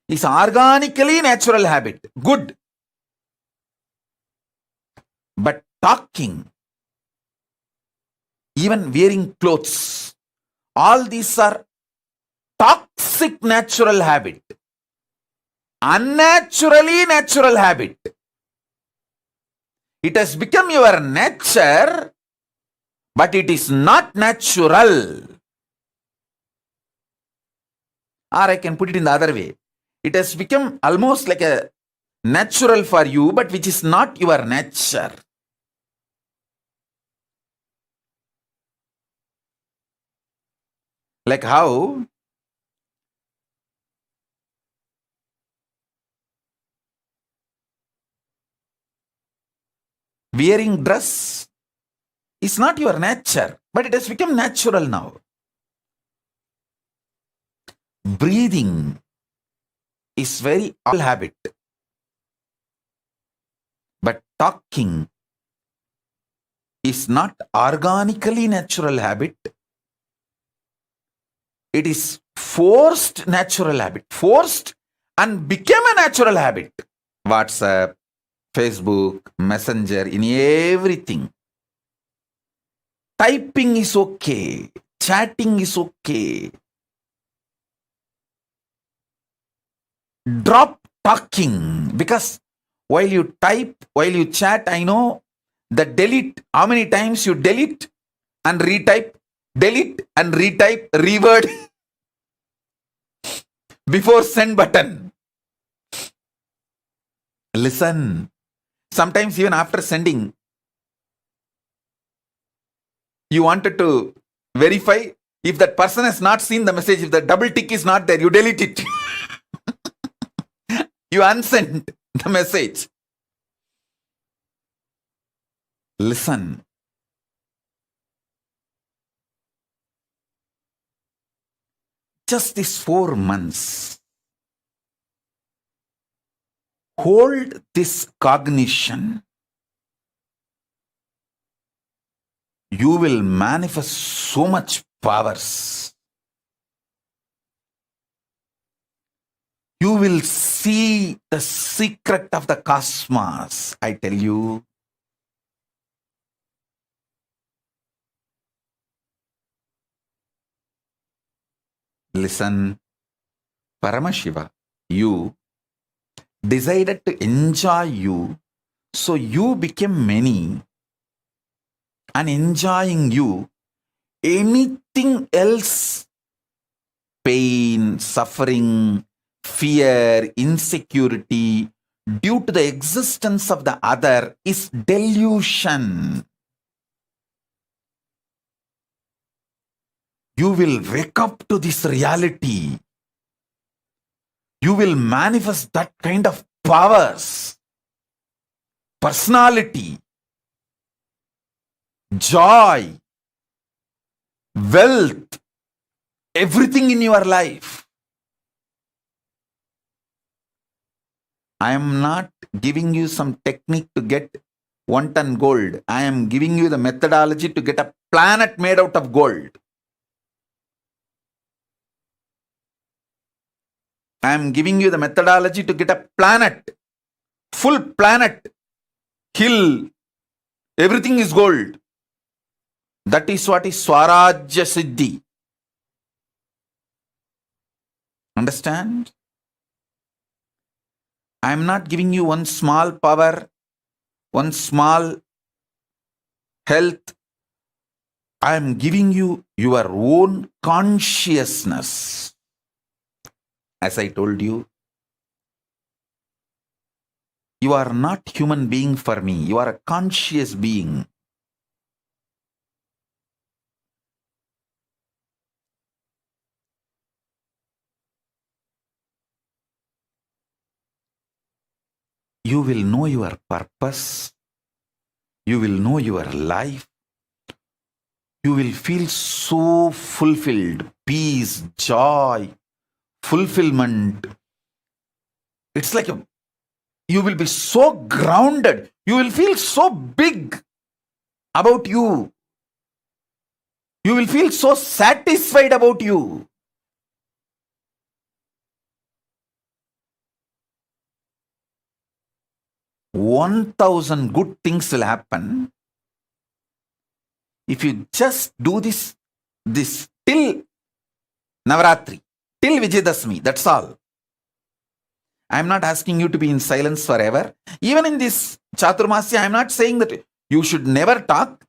is organically natural habit. Good. But talking, even wearing clothes, all these are toxic natural habit. Unnaturally natural habit. It has become your nature, but it is not natural. Or I can put it in the other way. It has become almost like a natural for you, but which is not your nature. Like how wearing dress is not your nature, but it has become natural now. Breathing is very old habit. But talking is not organically natural habit. It is forced natural habit. Forced and became a natural habit. WhatsApp, Facebook, Messenger, in everything. Typing is okay. Chatting is okay. Drop talking, because while you type, while you chat, I know the delete, how many times you delete and retype, delete and retype, reword before send button. Listen, sometimes even after sending, You wanted to verify if that person has not seen the message, if the double tick is not there, you delete it. You unsend the message. Listen. Just these 4 months, hold this cognition. You will manifest so much powers. You will see the secret of the cosmos, I tell you. Listen, Paramashiva, you decided to enjoy you, so you became many. And enjoying you, anything else, pain, suffering, fear, insecurity, due to the existence of the other, is delusion. You will wake up to this reality. You will manifest that kind of powers, personality, joy, wealth, everything in your life. I am not giving you some technique to get 1 ton gold. I am giving you the methodology to get a planet made out of gold. I am giving you the methodology to get a planet, full planet, hill, everything is gold. That is what is Swarajya Siddhi. Understand? I am not giving you one small power, one small health. I am giving you your own consciousness. As I told you, you are not human being for me. You are a conscious being. You will know your purpose. You will know your life. You will feel so fulfilled, peace, joy, fulfillment. It's like you will be so grounded. You will feel so big about you. You will feel so satisfied about you. $1,000 good things will happen if you just do this till Navaratri, till Vijayadashmi. That's all. I am not asking you to be in silence forever. Even in this Chaturmasya, I am not saying that you should never talk.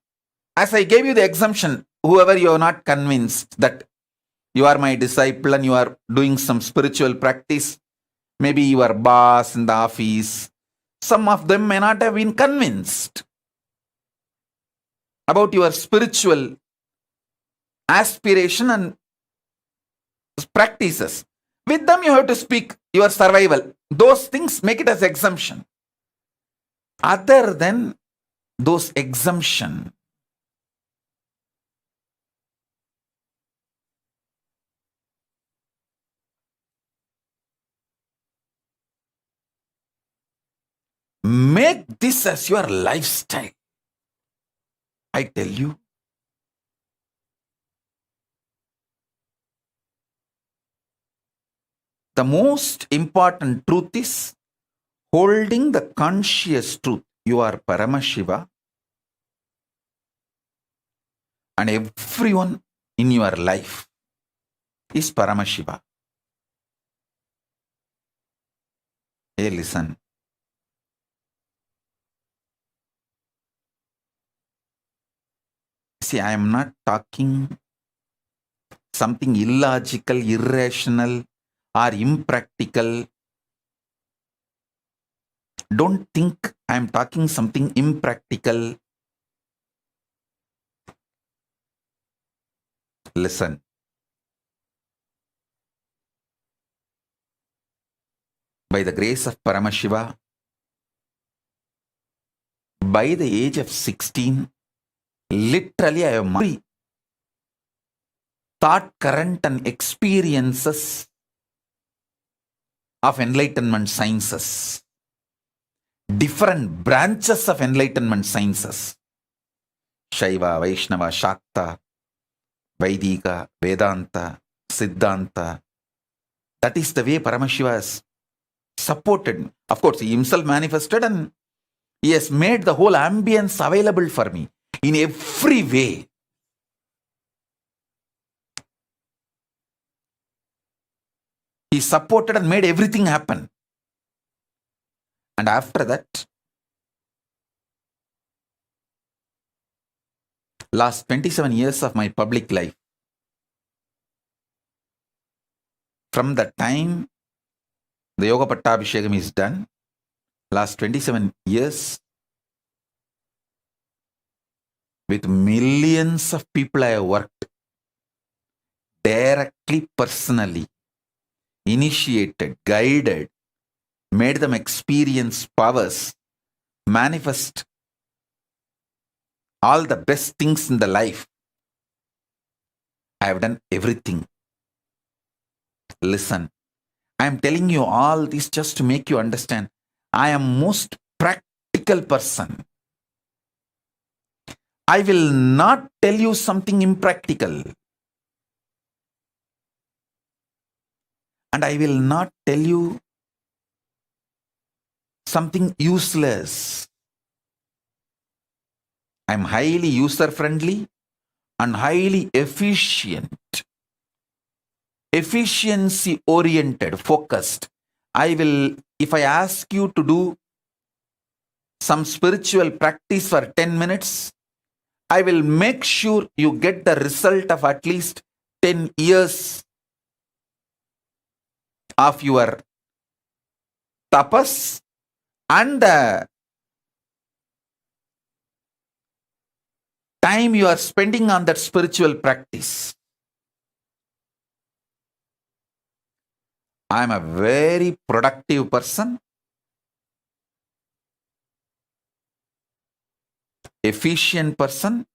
As I gave you the exemption, whoever you are not convinced that you are my disciple and you are doing some spiritual practice, maybe your boss in the office, some of them may not have been convinced about your spiritual aspiration and practices. With them, you have to speak your survival. Those things, make it as exemption. Other than those exemption, make this as your lifestyle. I tell you. The most important truth is holding the conscious truth. You are Paramashiva, and everyone in your life is Paramashiva. Hey, listen. See, I am not talking something illogical, irrational, or impractical. Don't think I am talking something impractical. Listen. By the grace of Paramashiva, by the age of 16, literally I have my thought current and experiences of enlightenment sciences, different branches of enlightenment sciences, Shaiva, Vaishnava, Shakta, Vaidika, Vedanta, Siddhanta. That is the way Paramashiva has supported. Of course, he himself manifested and he has made the whole ambience available for me in every way. He supported and made everything happen. And after that, last 27 years of my public life, from the time the Yoga Pattabhishekam is done, last 27 years, with millions of people I have worked, directly, personally, initiated, guided, made them experience powers, manifest all the best things in the life. I have done everything. Listen, I am telling you all this just to make you understand. I am most practical person. I will not tell you something impractical. And I will not tell you something useless. I am highly user-friendly and highly efficient. Efficiency-oriented, focused. If I ask you to do some spiritual practice for 10 minutes, I will make sure you get the result of at least 10 years of your tapas and the time you are spending on that spiritual practice. I am a very productive person, efficient person.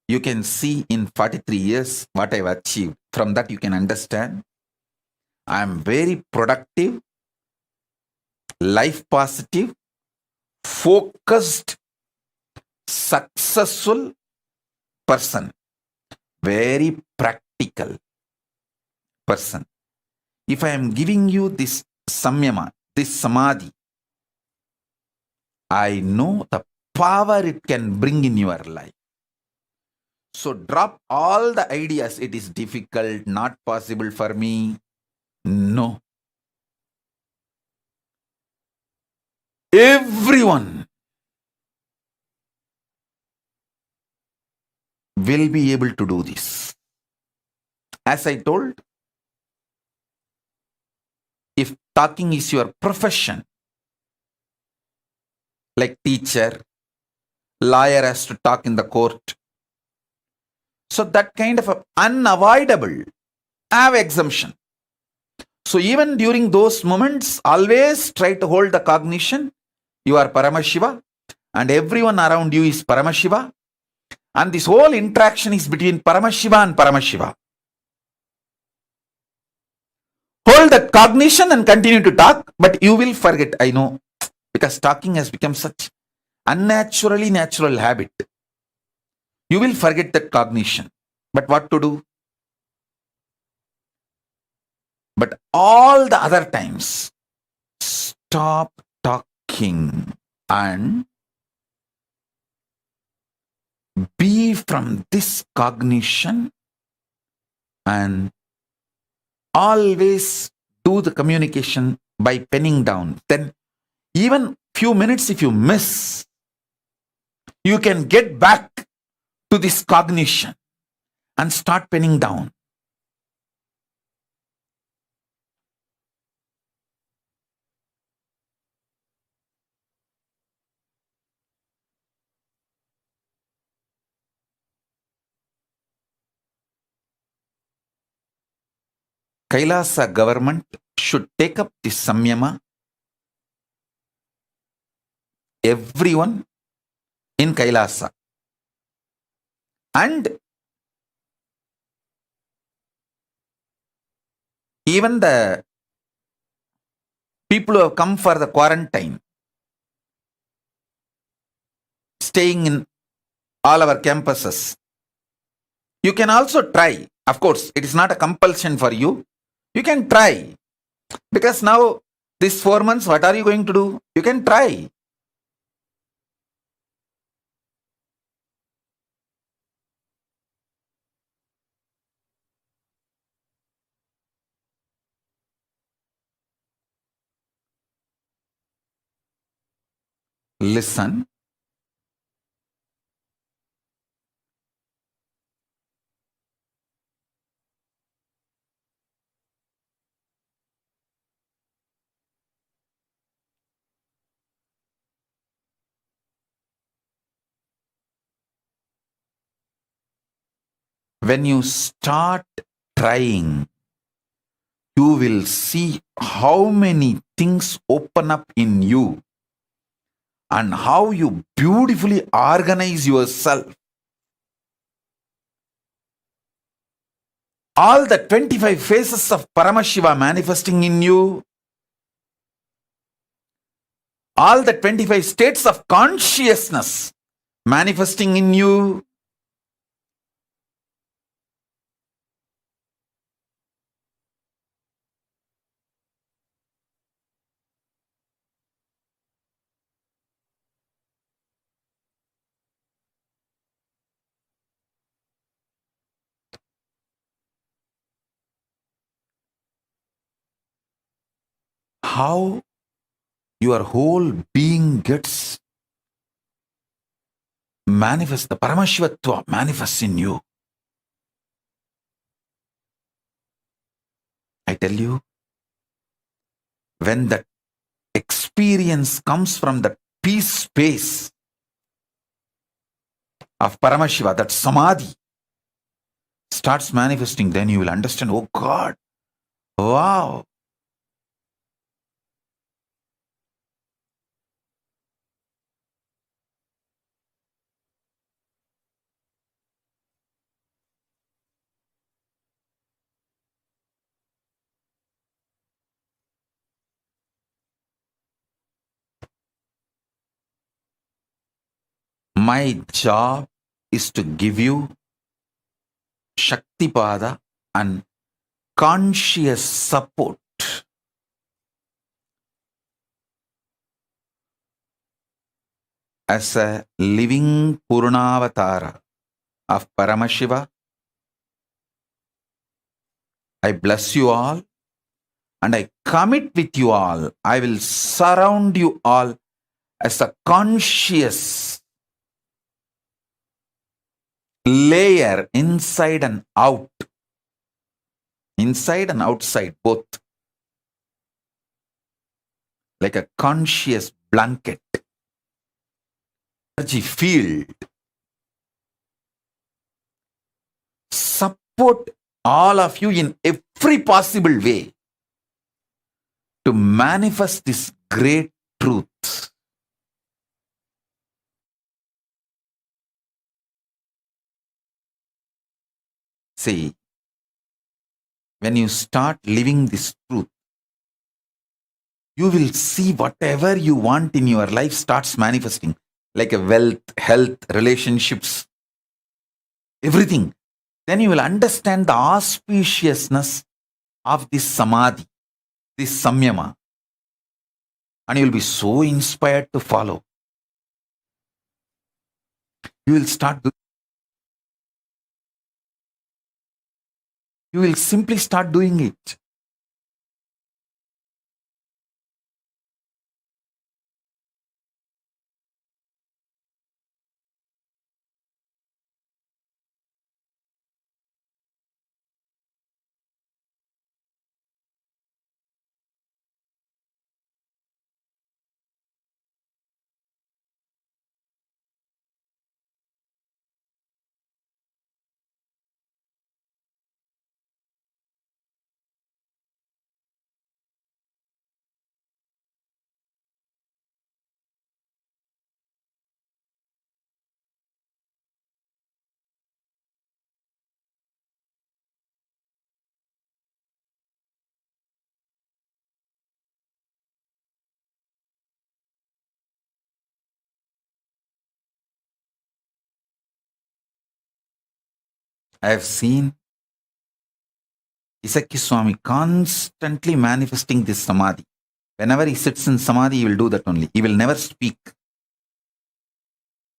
You can see in 43 years what I've achieved. From that you can understand. I am very productive, life positive, focused, successful person. Very practical person. If I am giving you this samyama, this samadhi, I know the power it can bring in your life. So drop all the ideas. It is difficult, not possible for me. No. Everyone will be able to do this. As I told, if talking is your profession, like teacher, lawyer has to talk in the court. So that kind of unavoidable, have exemption. So even during those moments, always try to hold the cognition, you are Paramashiva and everyone around you is Paramashiva. And this whole interaction is between Paramashiva and Paramashiva. Hold the cognition and continue to talk, but you will forget, I know, because talking has become such unnaturally natural habit. You will forget that cognition. But what to do? But all the other times, stop talking and be from this cognition and always do the communication by penning down. Then even few minutes if you miss, you can get back to this cognition and start penning down. Kailasa government should take up this samyama. Everyone in Kailasa. And even the people who have come for the quarantine, staying in all our campuses, you can also try. Of course, it is not a compulsion for you. You can try. Because now, these 4 months, what are you going to do? You can try. Listen. When you start trying, you will see how many things open up in you and how you beautifully organize yourself. All the 25 faces of Paramashiva manifesting in you, all the 25 states of consciousness manifesting in you, how your whole being gets manifest, the Paramashivatva manifests in you. I tell you, when that experience comes from the peace space of Paramashiva, that samadhi starts manifesting, then you will understand, oh God, wow. My job is to give you Shaktipada and conscious support as a living Purnavatara of Paramashiva. I bless you all and I commit with you all. I will surround you all as a conscious layer inside and out. Inside and outside, both. Like a conscious blanket. Energy field. Support all of you in every possible way to manifest this great truth. See, when you start living this truth, you will see whatever you want in your life starts manifesting, like a wealth, health, relationships, everything. Then you will understand the auspiciousness of this samadhi, this samyama, and you will be so inspired to follow. You will you will simply start doing it. I have seen Isaki Swami constantly manifesting this samadhi. Whenever he sits in samadhi, he will do that only. He will never speak.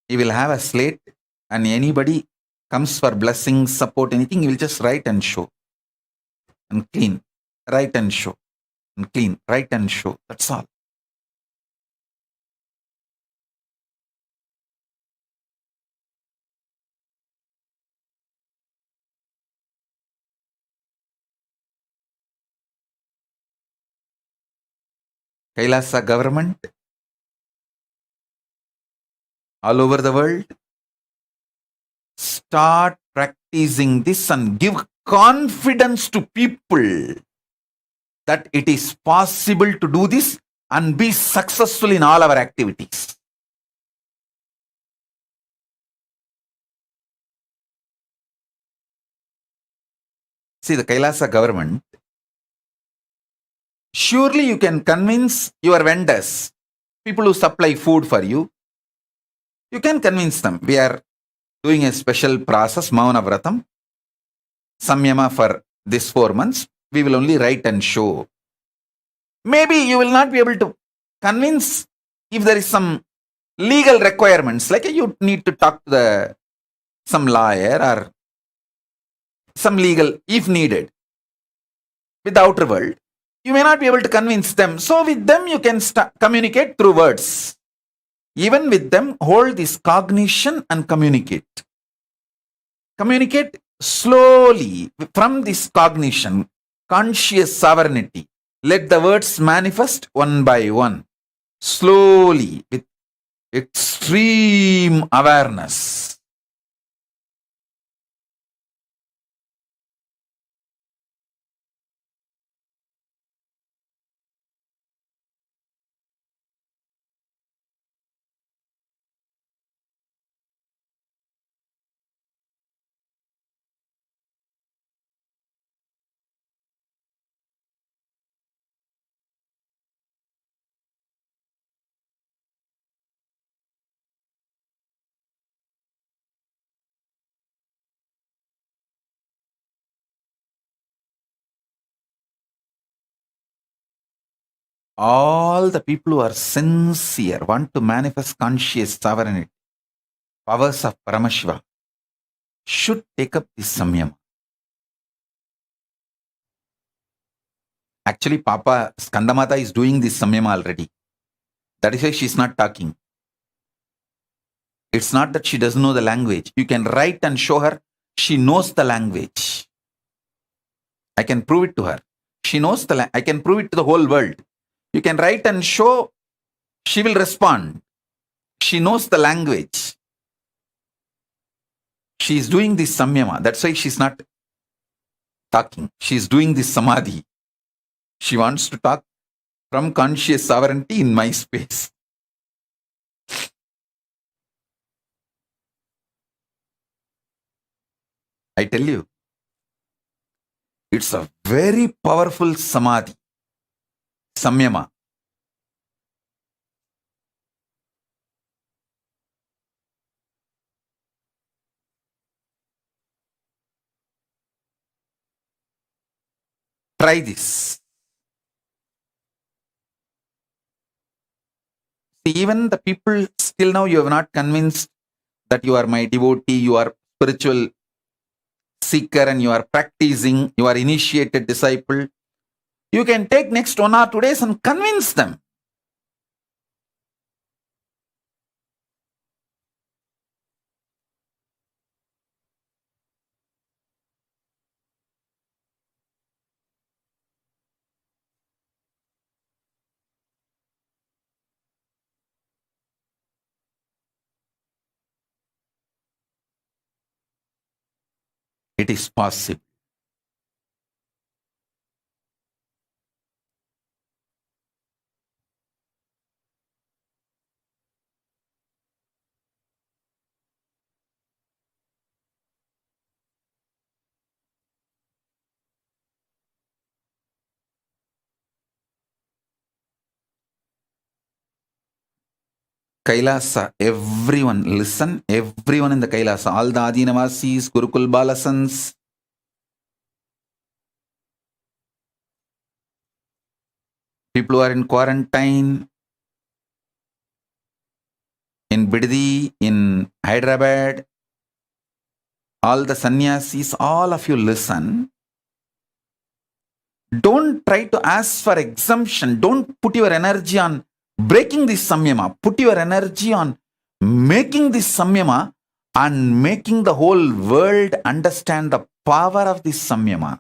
He will have a slate, and anybody comes for blessings, support, anything, he will just write and show and clean. Write and show and clean. Write and show. That's all. Kailasa government all over the world, start practicing this and give confidence to people that it is possible to do this and be successful in all our activities. See, the Kailasa government, surely you can convince your vendors, people who supply food for you, you can convince them. We are doing a special process, Mauna Vratam, Samyama for this 4 months. We will only write and show. Maybe you will not be able to convince if there is some legal requirements, like you need to talk to some lawyer or some legal, if needed, with the outer world. You may not be able to convince them. So with them, you can communicate through words. Even with them, hold this cognition and communicate. Communicate slowly from this cognition, conscious sovereignty. Let the words manifest one by one, slowly, with extreme awareness. All the people who are sincere, want to manifest conscious sovereignty, powers of Paramashiva, should take up this samyama. Actually, Papa Skandamata is doing this samyama already. That is why she is not talking. It's not that she doesn't know the language. You can write and show her. She knows the language. I can prove it to her. She knows the I can prove it to the whole world. You can write and show. She will respond. She knows the language. She is doing this samyama. That's why she's not talking. She is doing this samadhi. She wants to talk from conscious sovereignty in my space. I tell you, it's a very powerful samadhi, samyama. Try this. Even the people, still now you have not convinced that you are my devotee, you are spiritual seeker and you are practicing, you are initiated disciple. You can take next 1 or 2 days and convince them. It is possible. Kailasa, everyone, listen, everyone in the Kailasa, all the Adinavasis, Gurukul Balasans, people who are in quarantine, in Biddi, in Hyderabad, all the sannyasis, all of you listen. Don't try to ask for exemption. Don't put your energy on breaking this samyama. Put your energy on making this samyama and making the whole world understand the power of this samyama.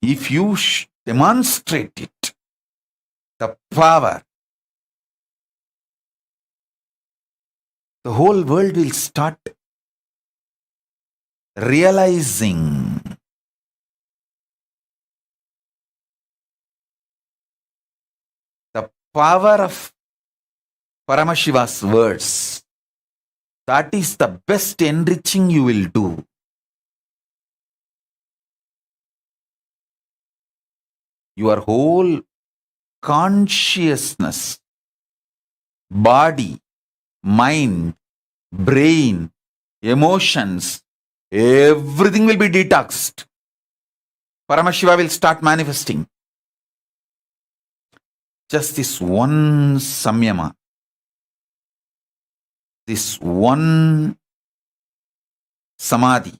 If you demonstrate it, the power, the whole world will start realizing the power of Paramashiva's words. That is the best enriching you will do. Your whole consciousness, body, mind, brain, emotions, everything will be detoxed. Paramashiva will start manifesting. Just this one samyama, this one samadhi.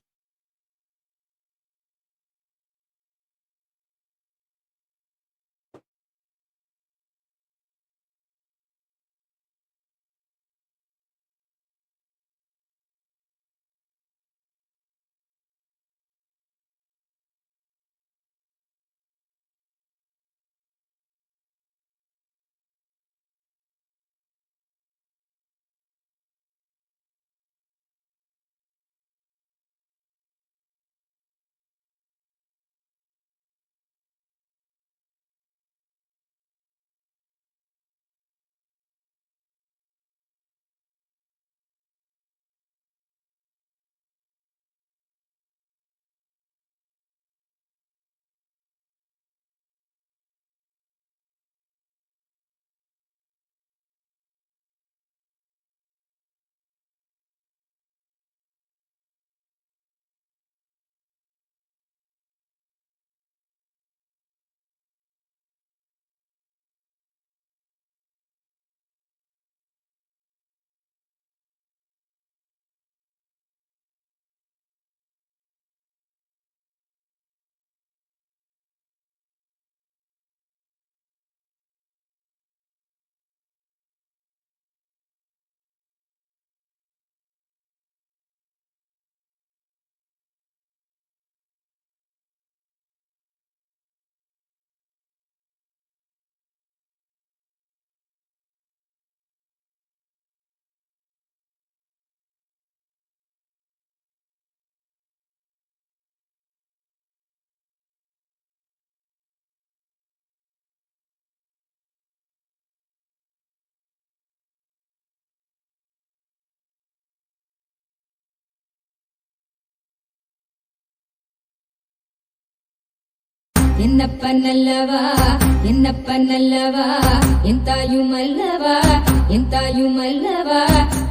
என்னப்பனல்லவா என்னப்பனல்லவா என் தாயுமல்லவா என் தாயுமல்லவா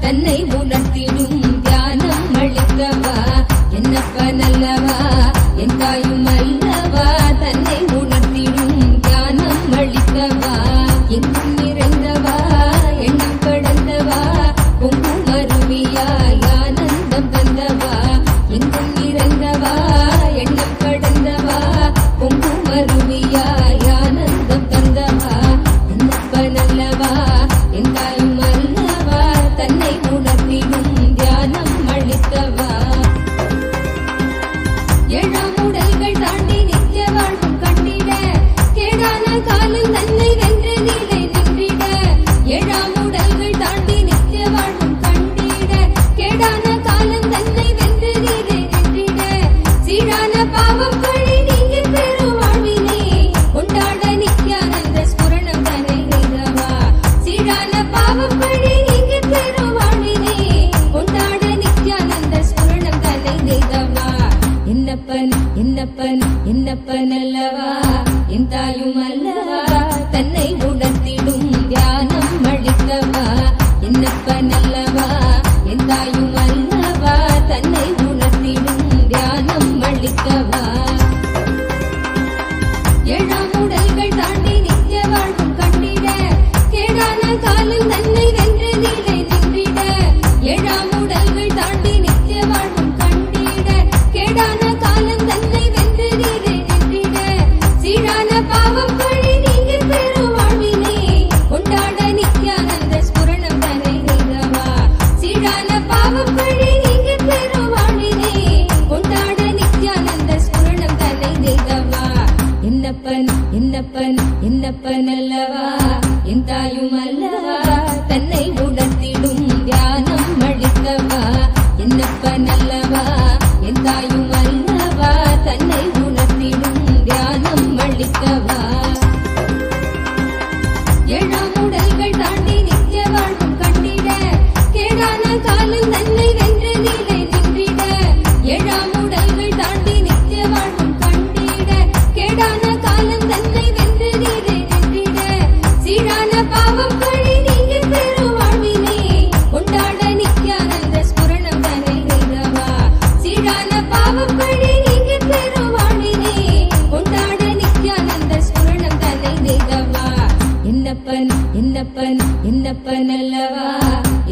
தன்னை உணர்த்திடும் தியானம் அளிக்கவா என்னப்பனல்லவா என் தாயுமல்லவா தன்னை உணர்த்திடும் தியானம் அளிக்கவா எங்கும் நிறைந்தவா எண்ணம் கடந்தவா பொங்கும் அருவியாய் ஆனந்தம் தந்தவா எங்கும் நிறைந்தவா எண்ணம் கடந்தவா பொங்கும் அருவியாய் ஆனந்தம் தந்தவா என்னப்பனல்லவா என் தாயும் அல்லவா தன்னை உணர்த்திடும் தியானம்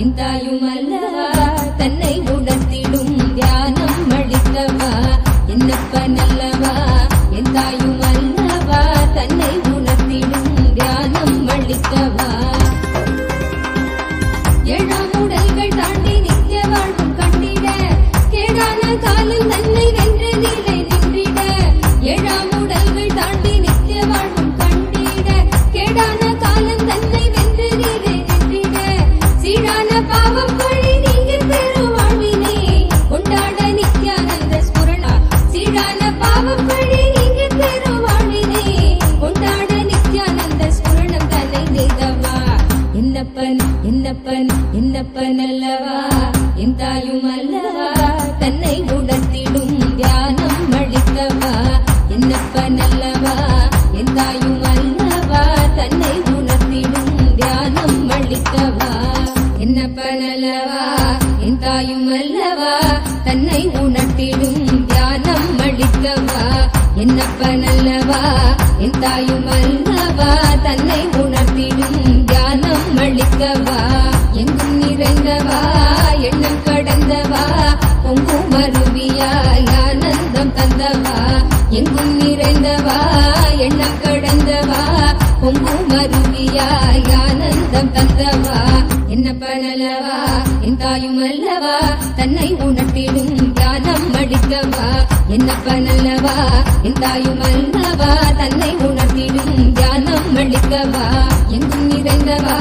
என் தாயும் அல்லவா தன்னை உணர்த்திடும் தியானம் அளித்தவா என்னப்பன் அல்லவா என் தாயும் அல்லவா தன்னை உணர்த்திடும் தியானம் அளித்தவா ஏழாம் உடல்கள் தாண்டி நித்திய வாழ்வும் கண்டிட கேடான காலம் தன்னை வென்ற நிலை நின்றிட ஏழாம் உடல்கள் தாண்டி நித்திய வாழ்வும் கண்டிட கேடான காலம் தன்னை வென்ற நிலை நின்றிட சீரான பாவம் பழி நீங்கி பெறும் வாழ்வினை கொண்டாட நித்யானந்த ஸ்புரணா சீரான பாவம் பழி நீங்கி பெறும் வாழ்வினை கொண்டாட நித்யானந்த ஸ்புரணம் தன்னை நெய்தவா என்னப்பன் என்னப்பன் என்னப்பன் அல்லவா என் தாயும் அல்லவா தன்னை உணர்த்திடும் தியானம் அளித்தவா என்னப்பன் அல்லவா என் தாயும் அல்லவா தன்னை உணர்த்திடும் தியானம் அளித்தவா என்னப்பன் அல்லவா என் தாயும் அல்லவா தன்னை உணர்த்திடும் தியானம் அளித்தவா என்னப்பன் அல்லவா என் தாயும் அல்லவா தன்னை உணர்த்திடும் தியானம் அளிக்கவா எங்கும் நிறைந்தவா எண்ணம் கடந்தவா பொங்கும் அருவியாய் ஆனந்தம் தந்தவா எங்கும் நிறைந்தவா எண்ணம் கடந்தவா பொங்கும் அருவியாய் ஆனந்தம் தந்தவா என்னப்பன் அல்லவா என் தாயும் அல்லவா தன்னை உணர்த்திடும் தியானம் அளிக்கவா என்னப்பன் அல்லவா என் தாயும் அல்லவா தன்னை உணர்த்திடும் தியானம் அளிக்கவா எங்கும் நிறைந்தவா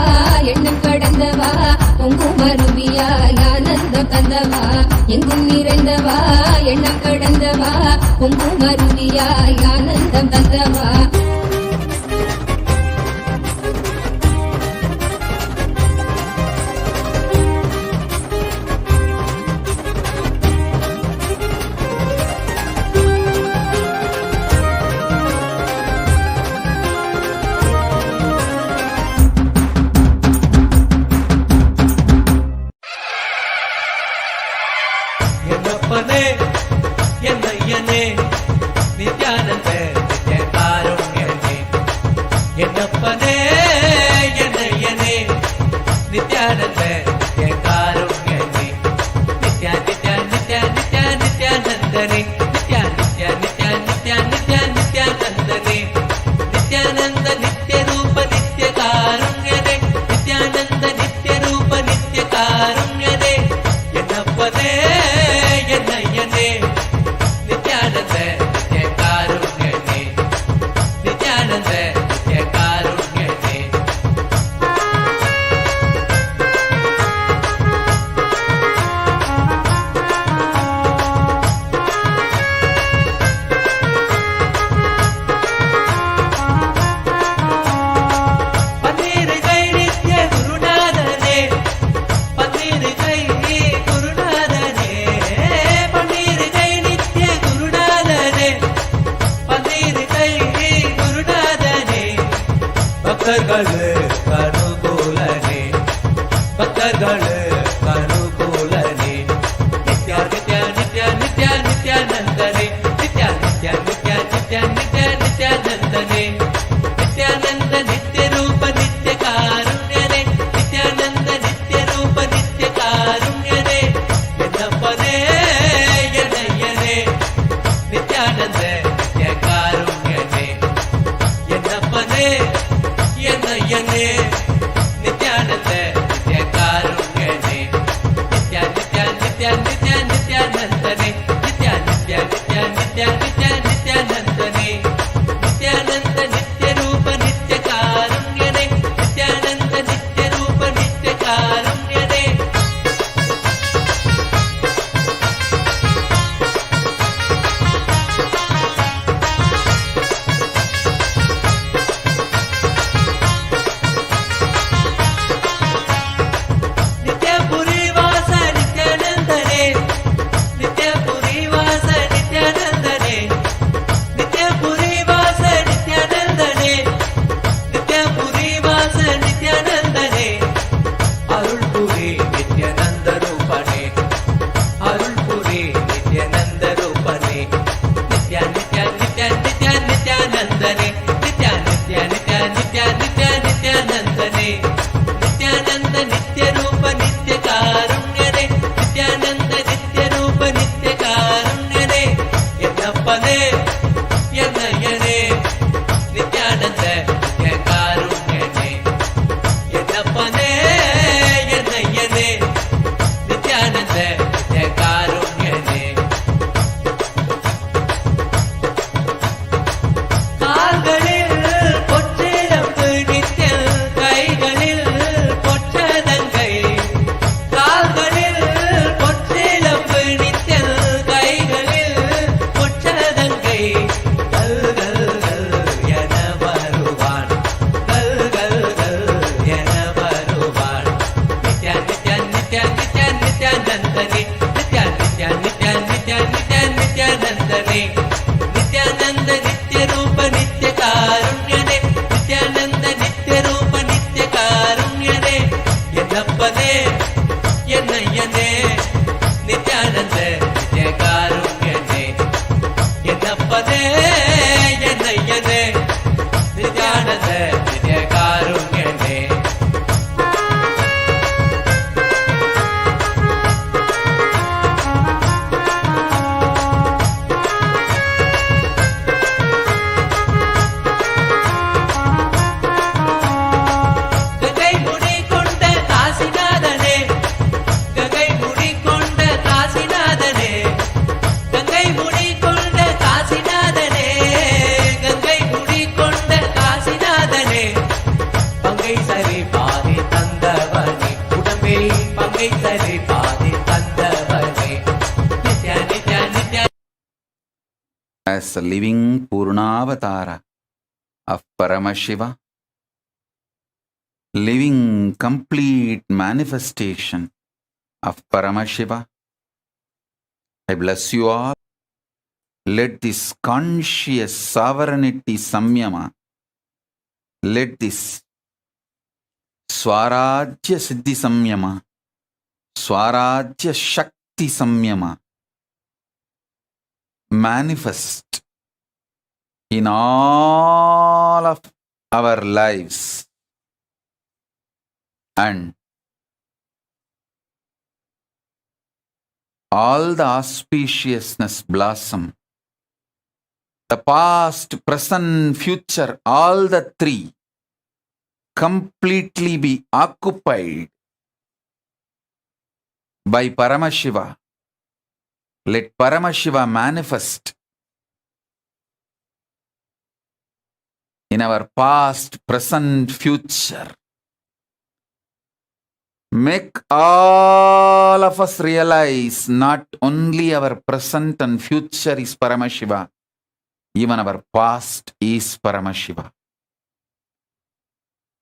எண்ணம் கடந்தவா பொங்கும் அருவியாய் ஆனந்தம் தந்தவா எங்கும் நிறைந்தவா எண்ணம் கடந்தவா பொங்கும் அருவியாய் ஆனந்தம் தந்தவா என்னப்பனே என்னையனே நித்யானந்த நித்ய காருண்யனே என்னப்பனே என்னையனே நித்யானந்த நித்ய காருண்யனே நித்யா நித்யா நித்யா நித்யா நித்யானந்தனே நித்யா நித்யா நித்யா நித்யா நித்யா நித்யானந்தனே நித்யானந்த நித்ய ரூப நித்ய காருண்யனே நித்யானந்த நித்ய ரூப நித்ய காருண்யனே என்னப்பனே என்னையனே நித்யானந்த நித்ய காருண்யனே நித்யானந்த நித்ய காருண்யனே பன்னீர் கை நித்ய குருநாதனே பன்னீர் கை குருநாதனே பன்னீர் கை நித்ய குருநாதனே பன்னீர் கை குருநாதனே பக்தர்கள் கனுகூலனே பக்தர்கள் கனுகூலனே நித்யா நித்யா நித்யா நித்யா நித்யானந்தனே நித்யா நித்யா நித்யா நித்யா நித்யா நித்யானந்தனே நித்யானந்த நித்ய ரூப நித்ய காருண்யனே நித்யானந்த நித்ய ரூப நித்ய காருண்யனே என்னப்பனே என்னையனே நித்யானந்த நித்ய காருண்யனே என்னப்பனே என்னையனே நித்யானந்த நித்ய காருண்யனே என்னையனே நித்யானந்த நித்யகாருண்யனே என்னப்பனே என்னையனே நித்யானந்த நித்யகாருண்யனே கங்கை முடி கொண்ட காசிநாதனே கங்கை முடி கொண்ட காசிநாதனே கங்கை முடி கொண்ட காசிநாதனே கங்கை முடி கொண்ட காசிநாதனே பங்கை சரி பாதி தந்தவனே உடம்பில் பங்கை சரி பாதி தந்தவனே Nithya Nithya Nithya. As a living Purnavatara of Paramashiva, living complete manifestation of Paramashiva, I bless you all. Let this conscious sovereignty samyama, let this Swarajya Siddhi samyama, Swarajya Shakti samyama manifest in all of our lives, and all the auspiciousness blossom. The past, present, future, all the three completely be occupied by Paramashiva. Let Paramashiva manifest in our past, present, future. Make all of us realize not only our present and future is Paramashiva, even our past is Paramashiva.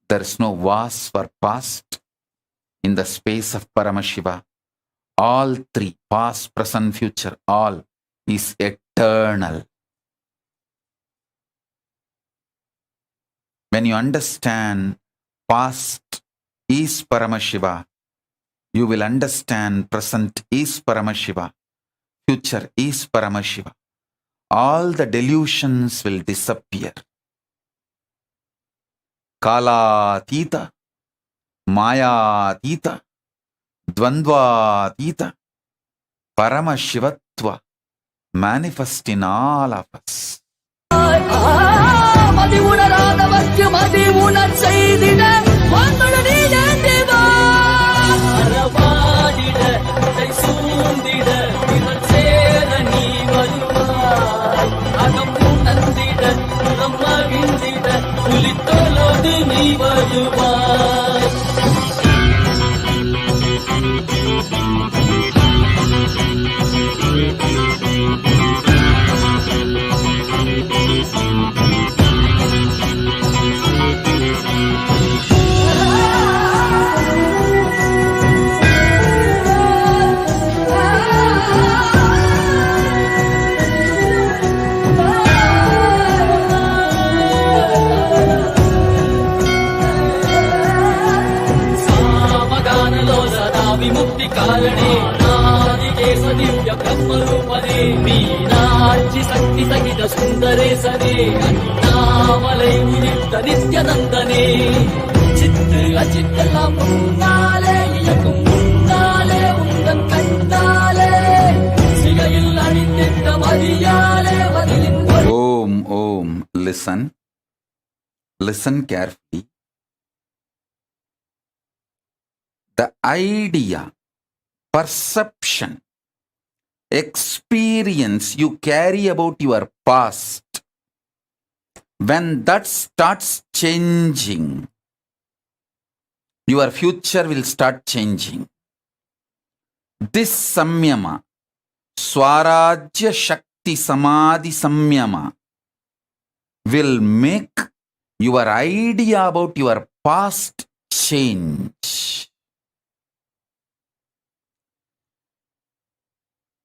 There is no vase for past in the space of Paramashiva. All three, past, present, future, all is eternal. When you understand past is Paramashiva, you will understand present is Paramashiva, future is Paramashiva. All the delusions will disappear. Kalatita, Mayatita, Dvandvatita, Paramashivatva manifest in all of us. மதி உணராதவர்க்கு மதி உணர் செய்திட அறவாடிட சூழ்ந்திட இவன் சேர நீ வருவாய் அகம் உணர்ந்திட புறம் மகிழ்ந்திட புலித்தோலோடு நீ வருவாய். విముక్తి కారణే నాదికేశ దివ్య బ్రహ్మరూపదే మీనాక్షి శక్తి సహిత సుందరేశనే அண்ணாமலை உயிர்த்த நித்யநந்தனே சித்து அச்சித்தெல்லாம் முன்னாலே இயக்கும் முன்னாலே உந்தன் கண்ணாலே சிகையில் அணிந்திட்ட மதியாலே பதிலின் Om. Listen carefully. The idea, perception, experience you carry about your past, when that starts changing, your future will start changing. This samyama, Swarajya Shakti Samadhi Samyama, will make your idea about your past change.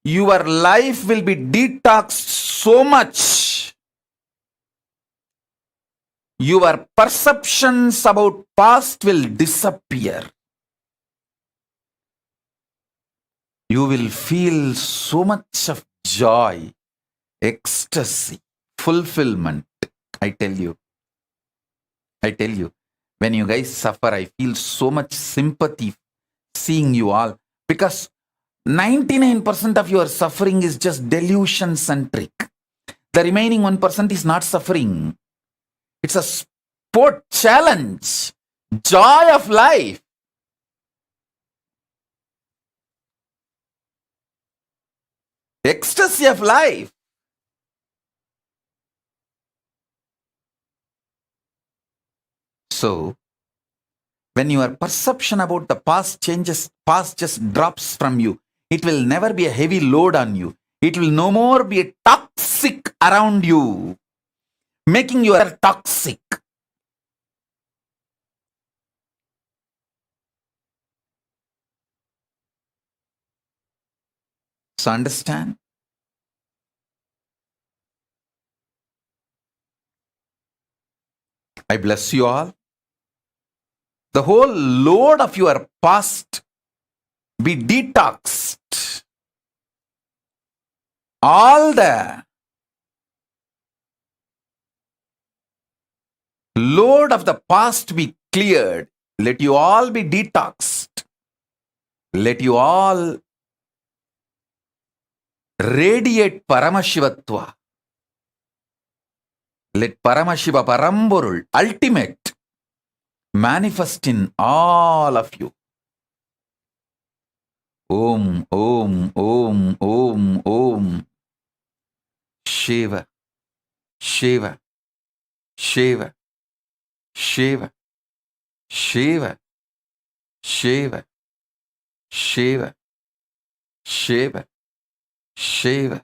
Your life will be detoxed so much. Your perceptions about past will disappear. you will feel so much of joy, ecstasy, fulfillment. I tell you, when you guys suffer, I feel so much sympathy seeing you all, because 99% of your suffering is just delusion centric. The remaining 1% is not suffering. It's a sport challenge, joy of life. Ecstasy of life. So, when your perception about the past changes, past just drops from you, it will never be a heavy load on you. It will no more be a toxic around you, making you toxic. So understand? I bless you all. The whole load of your past be detoxed. All the load of the past be cleared. Let you all be detoxed. Let you all radiate Paramashivatva. Let Paramashiva Paramborul, ultimate, manifest in all of you. Om, Om, Om, Om, Om. Shiva, Shiva, Shiva, Shiva, Shiva, Shiva, Shiva, Shiva, Shiva.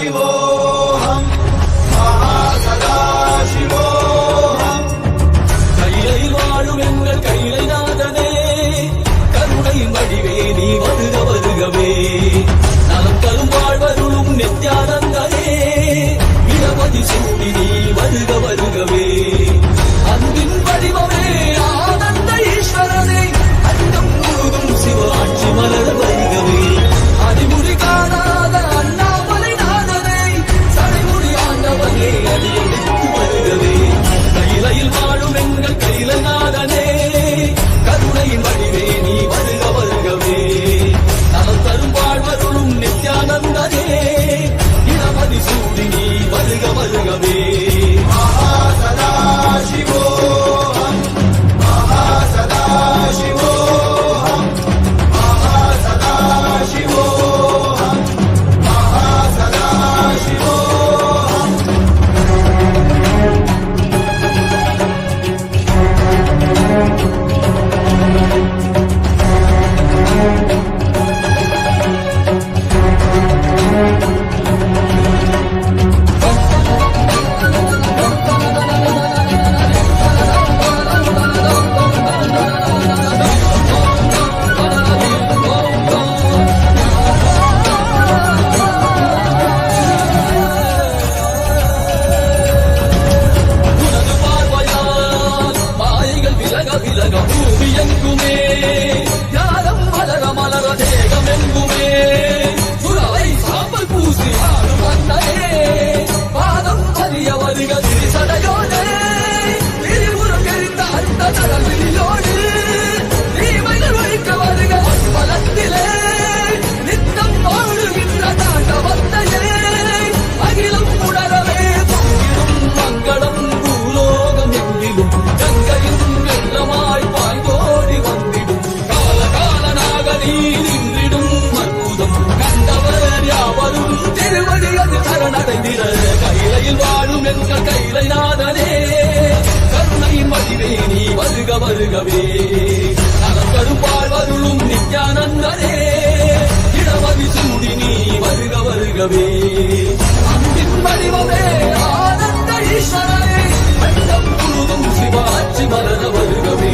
Paramashivoham, Paramashivoham. கைலை வாழும் எங்கள் கைலை நாதனே, கருணையின் வடிவே நீ வருக வருகவே. நலம் தரும் வாழ்வருளும் நித்யானந்தனே, இடபதி சூடி நீ வருக வருகவே. அன்பின் வடிவமே ஆனந்த ஈஸ்வரனே, அண்டம் முழுதும் சிவ ஆட்சி மலர வருகவே. அதிமுடி காணாத அண்ணாமலை நாதனே, நடைந்திட கையிலையில் வாழும் எங்கள் கையிலை நாதனே கருணையின் வடிவே நீ வருக வருகவே நலம் தரும் வாழ்வருளும் நித்யானந்தனே இடமதி சூடி நீ வருக வருகவே அன்பின் வடிவமே ஆனந்த ஈஸ்வரனே அண்டம் முழுதும் சிவாட்சி மலர வருகவே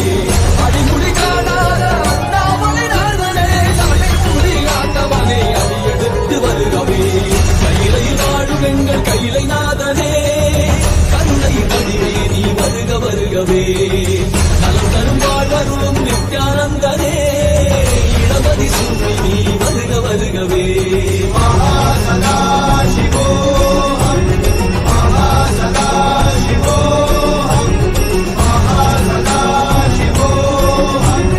அடிமுடி காணாத அண்ணாமலை நாதனே தலைமுடி ஆண்டவனே அடியெடுத்து வருகவே கையிலை வாழும் எங்கள் கையிலை நாதனே கருணை வடிவே நீ வருக வருகவே நலம் தரும் வாழ்வருளும் நித்யானந்தனே இடமதி சூடி நீ வருக வருகவே மகாசதா Shivoham மகாசதா Shivoham மகாசதா Shivoham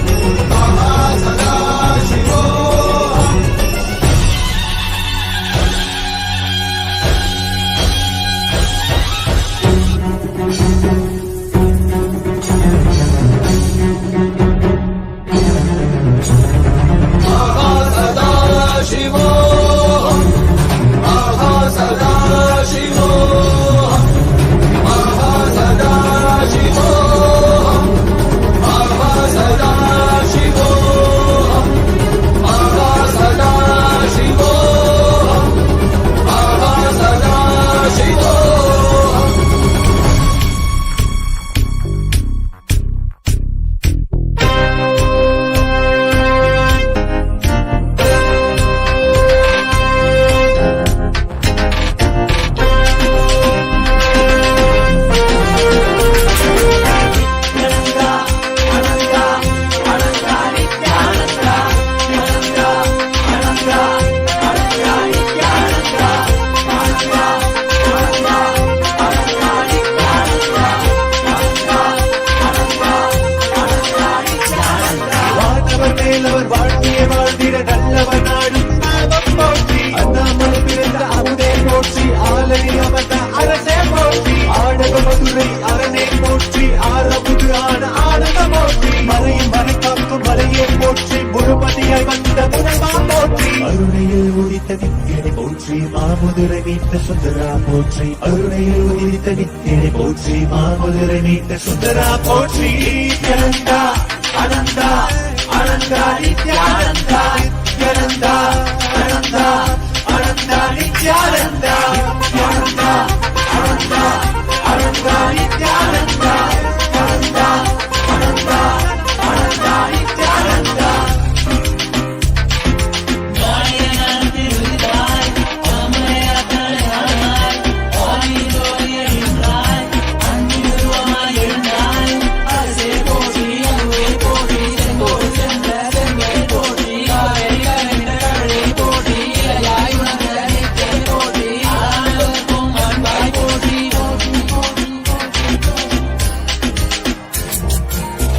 மகாசதா Shivoham Mahasada Shivoham Mahasada Shivoham Mahasada Shivoham Mahasada Shivoham Mahasada Shivoham Mahasada Shivoham வானவர் மேலவர் வாழ்க்கையை வாழ்ந்திட நல்லவர் நாடும் நாமம் போற்றி அண்ணாமலை பிறந்த அமுதே போற்றி ஆலடி அமர்ந்த அரசே போற்றி ஆடக மதுரை அரணே போற்றி ஆரமுது ஆன ஆனந்த போற்றி மறையும் மறை காக்கும் மலையே போற்றி முழுமதியாய் வந்த முதல்வா போற்றி அருணையில் உதித்த நித்தியனை போற்றி மாமுதுரை மீட்ட சுந்தரா போற்றி அருணையில் உதித்த நித்தியனை போற்றி மாமுதுரை மீட்ட சுந்தரா போற்றி நித்யானந்தா அனந்தா அனந்தா நித்யானந்தா நித்யானந்தா அனந்தா அனந்தா நித்யானந்தா நித்யானந்தா அனந்தா அனந்தா நித்யானந்தா அனந்தா அனந்தா அனந்தா நித்யானந்தா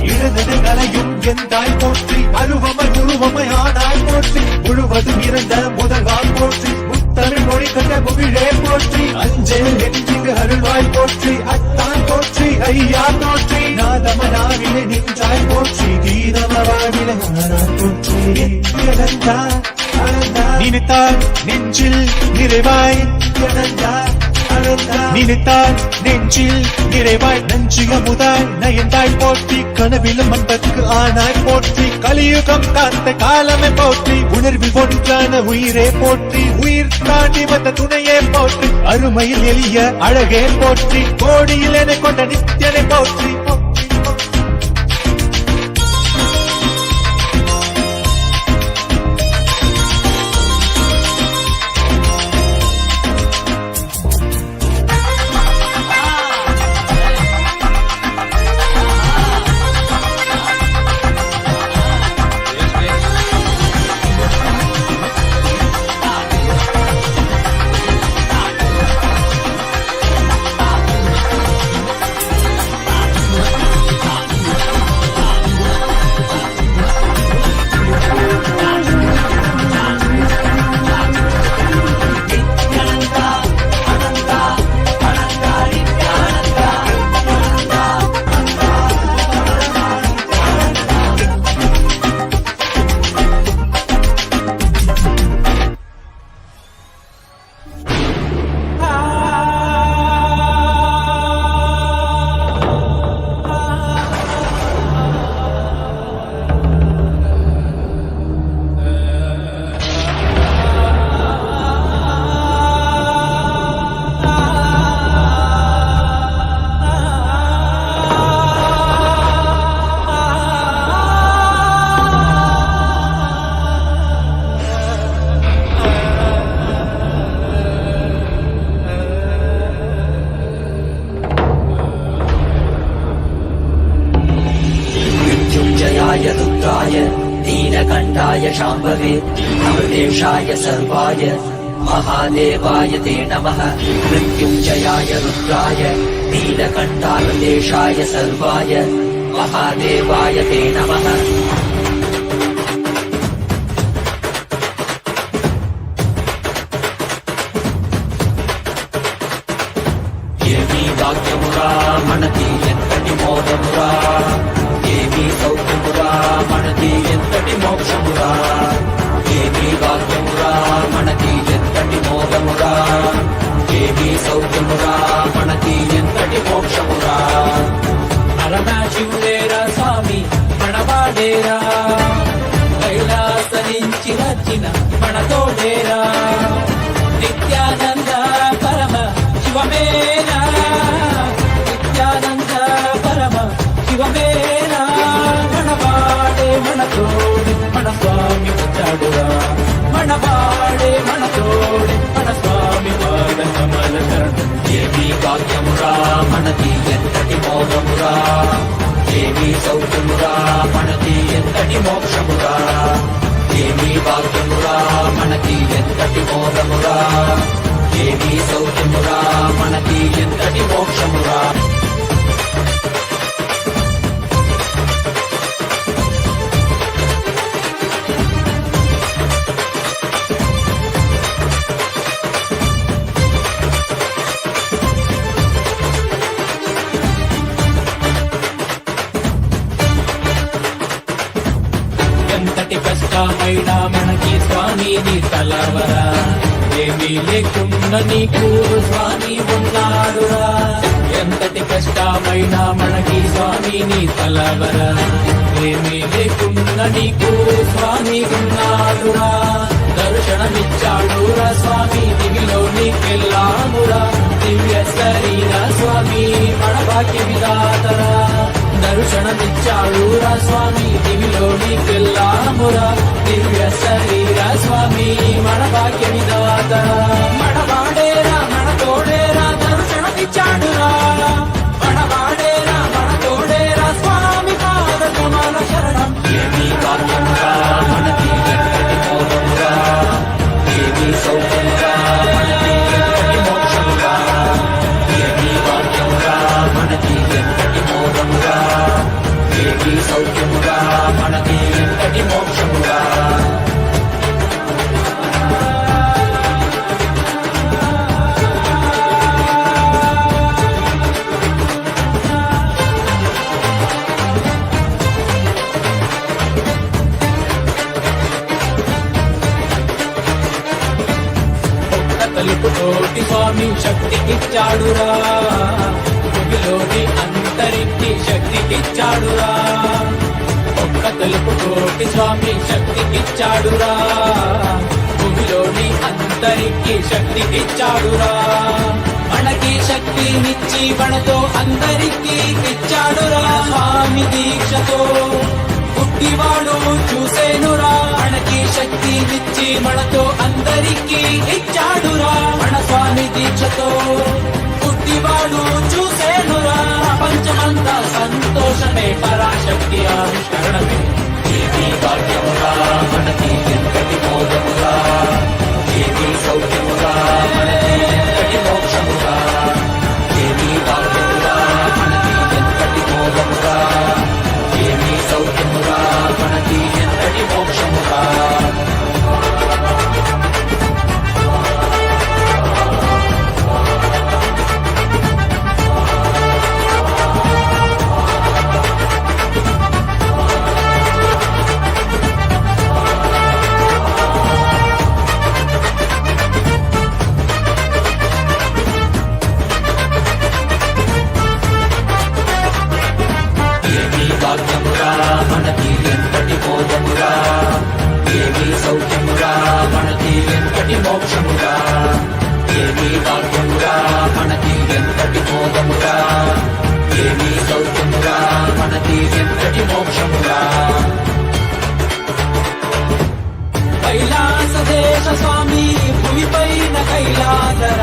இழந்ததுகளையும் எந்தாய் போற்றி அருவமை உருவமை ஆனாய் போற்றி முழுவதும் இறந்த முதல்வாய் போற்றி முத்தமிழ் மொழி கண்ட முகிழே போற்றி அஞ்சல் என்றிங்கு அருள்வாய் போற்றி அத்தான் போற்றி ஐயா போற்றி நாதமனாவிலே நின்றாய் போற்றி தீரமவாவிலே ஆனாய் போற்றி நித்யானந்தா அனந்தா நினைத்தால் நெஞ்சில் நிறைவாய் நித்யானந்தா நினைத்தால் நெஞ்சில் நிறைவாய் நஞ்சிய முதல் நயந்தாய் போற்றி கனவிலும் அன்பற்கு ஆனாய் போற்றி கலியுகம் காத்த காலமே போற்றி உணர்வில் ஒன்றான உயிரே போற்றி உயிர் தாண்டி வந்த துணையே போற்றி அருமையில் எளிய அழகே போற்றி கோடியில் என கொண்ட நித்தியனை போற்றி शाम्भवे अमृतेशाय सर्वाय महादेवाय ते नमः मृत्युञ्जयाय रुद्राय नीलकण्ठामृतेशाय सर्वाय महादेवाय ते नमः ఏమీ భాగ్యమురా మనకి ఎంతటి మోదమురా ఏమీ సౌఖ్యమురా మనకి ఎంతటి మోక్షమురా ఏమీ భాగ్యమురా మనకి ఎంతటి మోదమురా ఏమీ సౌఖ్యమురా మనకి ఎంతటి మోక్షమురా పరమశివుడేరా స్వామి మనవాడేరా కైలాస నుంచి వచ్చిన మనతోడేరా నిత్యానంద పరమ శివమేనా నిత్యానంద పరమ శివమేనా మనవాడే మనతోడి మన స్వామి వచ్చాడురా మనవాడే మనతోడి మన స్వామి వాడ కమల శరణం ఏమీ భాగ్యమురా మనకి ఎంతటి మోదమురా ఏమీ సౌఖ్యమురా మనకి ఎంతటి మోక్షమురా ఏమీ భాగ్యమురా మనకి ఎంతటి మోదమురా ఏమీ సౌఖ్యమురా మనకి ఎంతటి మోక్షమురా ఎంతటి కష్టమైనా మనకి స్వామి నీ తలవరా ఏమీ లేకుండా నీకు స్వామి ఉన్నాడురా ఎంతటి కష్టమైనా మనకి స్వామి నీ తలవరా ఏమీ లేకుండా నీకు స్వామి ఉన్నాడురా దర్శనమిచ్చాడురా స్వామి దివిలో నీకెళ్ళామురా దివ్య శరీర స్వామి మన భాగ్య విధాతరా దర్శనమిచ్చాడురా స్వామి దివిలో నీకెళ్ళామురా దివ్య శరీర స్వామి మన భాగ్య విధాత మనవాడేరా మన తోడేరా దర్శనమిచ్చాడురా మనవాడేరా మన తోడేరా స్వామి పాద కమల శరణం ఏమీ భాగ్యమురా మనకి ఎంతటి మోదమురా ఏమీ సౌఖ్యమురా మనకి ఎంతటి మోక్షమురా ఏమీ భాగ్యమురా మనకి ఎంతటి మోదమురా ఏమీ సౌఖ్యమురా మనకి ఎంతటి మోక్షమురా తలుపుతోటి స్వామి శక్తికిచ్చాడురా భూమిలోని అంతరికి శక్తికిచ్చాడురా ఒక్క తలుపుతోటి స్వామి శక్తికిచ్చాడురా భూమిలోని అంతరికి శక్తికిచ్చాడురా మనకి శక్తినిచ్చి మనతో అందరికీ ఇచ్చాడురా స్వామి దీక్షతో పుట్టివాడు చూసేనురా మనకి శక్తినిచ్చి మనతో అందరికీ ఇచ్చాడురా మన స్వామి దీక్షతో పుట్టివాడు చూసేనురా ప్రపంచమంతా సంతోషమే పరాశక్తి ఆవిష్కరణమే ఏమీ భాగ్యమురా మనకి ఎంతటి మోదమురా ఏమీ సౌఖ్యమురా మనకి ఎంతటి మోక్షమురా ఏమీ భాగ్యమురా మనకి ఎంతటి మోదమురా ఏమీ సౌఖ్యమురా మనకి ఎంతటి మోక్షమురా భాగ్యమురా మనకి ఎంతటి మోదమురా ఏమీ సౌఖ్యమురా మనకి ఎంతటి మోక్షమురా ఏమీ భాగ్యమురా మనకి ఎంతటి మోదమురా ఏమీ సౌఖ్యమురా మనకి ఎంతటి మోక్షమురా కైలాస దేశ స్వామి భూమిపైన కైలాసర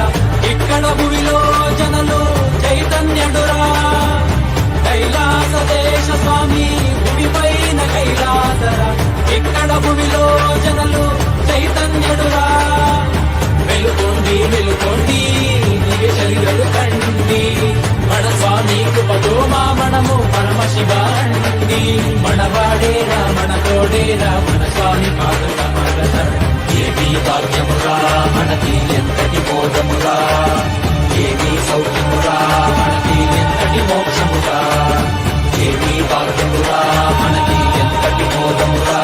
ఇక్కడ భూమిలో జనలు చైతన్యుడురా కైలాస దేశ స్వామి భూమిపైన కైలాసర ఇక్కడ భూమిలో నడువా వెలుగొండి వెలుగొండి నీవే శరీరలు కండి మన స్వామి కృపతో మా మనము పరమశివండి మనవాడేరా మన తోడేరా మన స్వామి పాదుక ఏమీ భాగ్యమురా మనకి ఎంతటి బోధమురా ఏమీ సౌఖ్యమురా మనకి ఎంతటి మోక్షమురా ఏమీ భాగ్యమురా మనకి ఎంతటి బోధమురా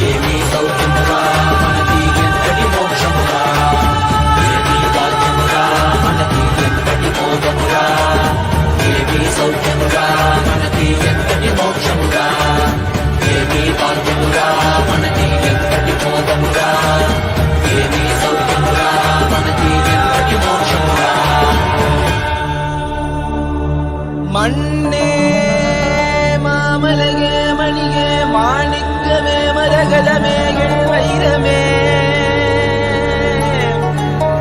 ఏమీ సౌఖ్యమురా మనకి ఎంతటి మోక్షమురా ఏమీ భాగ్యమురా మనకి ఎంతటి బోధమురా ఏమీ సౌఖ్యమురా మనకి ఎంతటి మోక్షమురా ఏమీ భాగ్యమురా మనకి ఎంతటి బోధమురా ఏమీ సౌఖ్యమురా మనకి ఎంతటి మోక్షమురా மண்ணே மாமலகே மணியே மாணிக்கமே மரகதமே வைரமே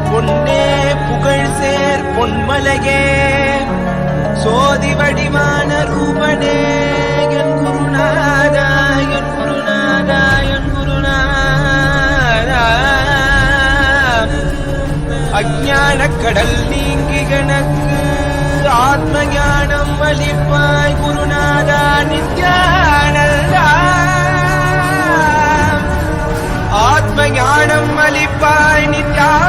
பொன்னே புகழ் சேர் பொன்மலகே சோதி வடிவான ரூபனே என் குருநாதா என் குருநாதா என் குருநாதா அஞ்ஞான கடல் நீங்கி கணக்கு ஆத்ம ஞானம் அளிப்பாய் குருநாதா நித்யானந்தா ஆத்ம ஞானம் அளிப்பாய் நித்யானந்தா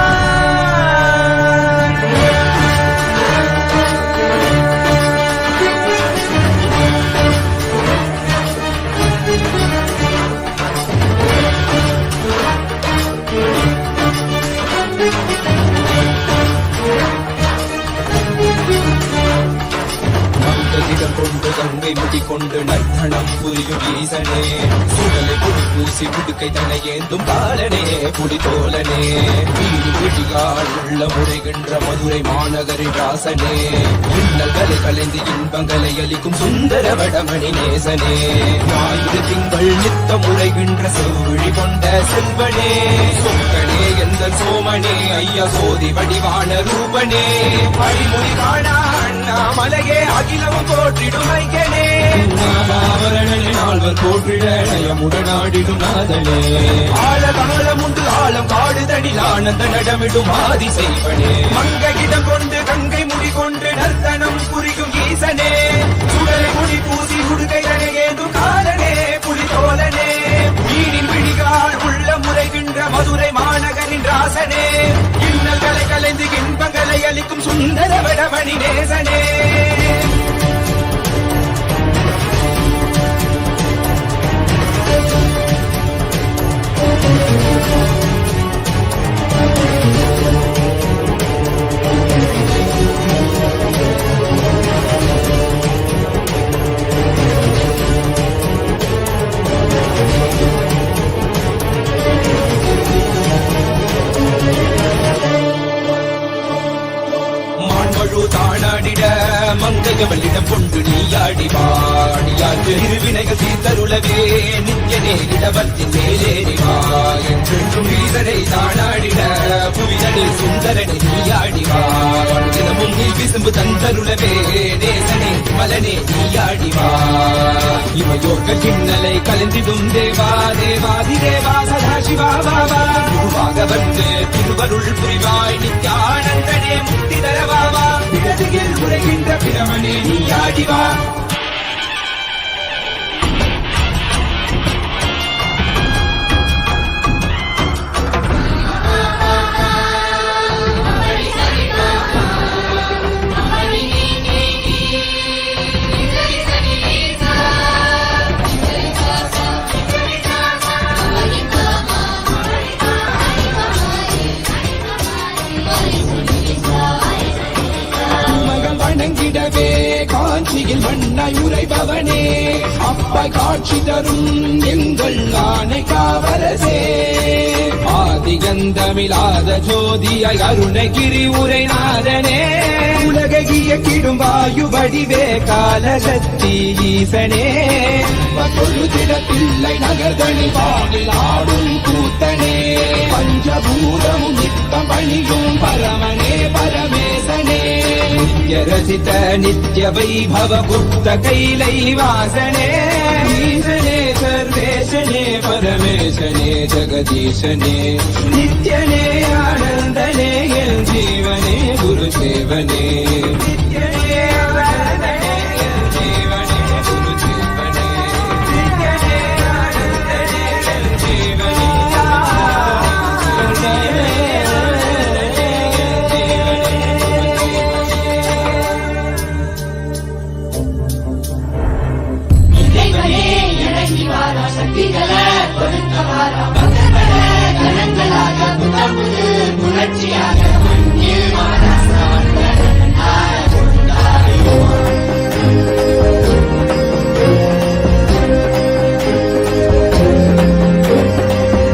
கொண்டு கங்கை முடி கொண்டு நர்த்தனம் புரியும் ஈசனே சுடலை புடி பூசி புடுக்கை தனை ஏந்தும் காலனே புடி தோலனே வீடு விடியால் உள்ள முறைகின்ற மதுரை மாநகரின் ராசனே இன்னல்களை கலைந்து இன்பங்களை அளிக்கும் சுந்தர வடமணி நேசனே ஞாயிறு திங்கள் நித்த முறைகின்ற செவ்விழி கொண்ட செல்வனே சொக்கனே எந்த சோமனே ஐயா சோதி வடிவான ரூபனே அடிமொழி காணா அண்ணாமலையே அகிலமும் போற்றிடும் ஐயனே ஆவரணே ஆழ்வர் போற்றிட நயமுடனாடிடும் நாதனே ஆழ காலம் உண்டு ஆழம் காடுதடில் ஆனந்த நடமிடும் ஆதி செய்வனே மங்கையிடம் கொண்டு கங்கை முடி கொண்டு நர்த்தனம் புரியும் ஈசனே சுடலை முடி பூசி உடுகை தனையேதும் காலனே புலி தோலனே வீணின் விழிகால் உள்ள முறைகின்ற மதுரை மாநகரின் ராசனே இன்னல்களை கலைந்து இன்பங்களை அளிக்கும் சுந்தர வடமணி நேசனே மங்கையவளிடம் கொண்டு நீயாடி பாடியாற்று இருவினைகள் தீர்த்தருளவே நித்யனே இடவத்தின் மேலேறிவா என்றென்றும் ஈசனை தானாடிட புவிதனில் சுந்தரனை நீயாடிவா தினமும் நீ விசும்பு தந்தருளவே நேசனே மலனே நீயாடிவா இமையோர்கள் கிண்ணலை கலந்திடும் தேவா தேவாதி தேவா சதாசிவா பாபா குருவாக வந்து திருவருள் புரிவாய் நித்யானந்தனே முக்தி தரவாவா இடதியில் உரைகின்ற பிரமனே நீயாடிவா வணங்கிடவே காஞ்சியில் மண்ணாய் உரைபவனே அப்பாய் காட்சி தரும் எங்கள் ஆணை காவலசே ஆதிகந்தமிழாத ஜோதியாய் அருணகிரி உரைநாதனே உலகைய கிடும் வாயு வடிவே காலசக்தி ஈசனே தொழுதிடத்தில்லை நகர்தனில் வானில் ஆடும் கூத்தனே பஞ்சபூதமும் நித்தம் பணியும் பரமனே பரமேசனே நித்ய ரசித நித்ய வைபவ புத்த கைலை வாசனே ஈசனே சர்வேசனே ஈசனே பரமேசனே ஜெகதீசனே நித்யனே ஆனந்தனே என் ஜீவனே குருதேவனே நித்யனே ஆனந்தனே என் ஜீவனே குருதேவனே நித்யனே ஆனந்தனே என் ஜீவனே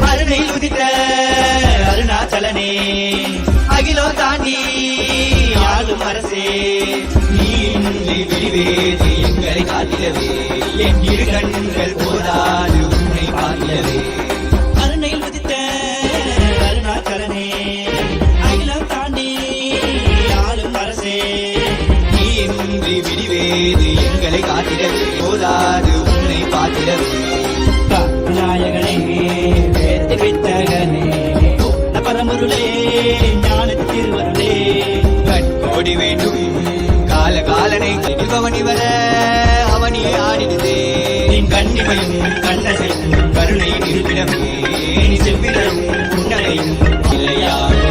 அருணையில் உதித்த அருணாச்சலனே அகிலோ தாண்டி ஆளும் அரசே நீ இன்றி விரிவேது எங்களை காத்திடவே என் இரு கண்கள் போதாது உன்னை பார்க்கவே அருணையில் உதித்த அருணாச்சலனே அகிலம் தாண்டி ஆளும் அரசே நீ இன்றி விரிவேது எங்களை காத்திடவே போதாது உன்னை பார்த்திடவே நாயகனே வேத வித்தகனே பரமருளே ஞான திருவருளே கண்கோடி வேண்டும் கால காலனை திருபவனி வர அவனியே ஆடினதே நின் கண்ணிமையும் கண்ணசையும் கருணை இருப்பிடமே நீ செவ்விடரும் புன்னகையும் இல்லையாகவே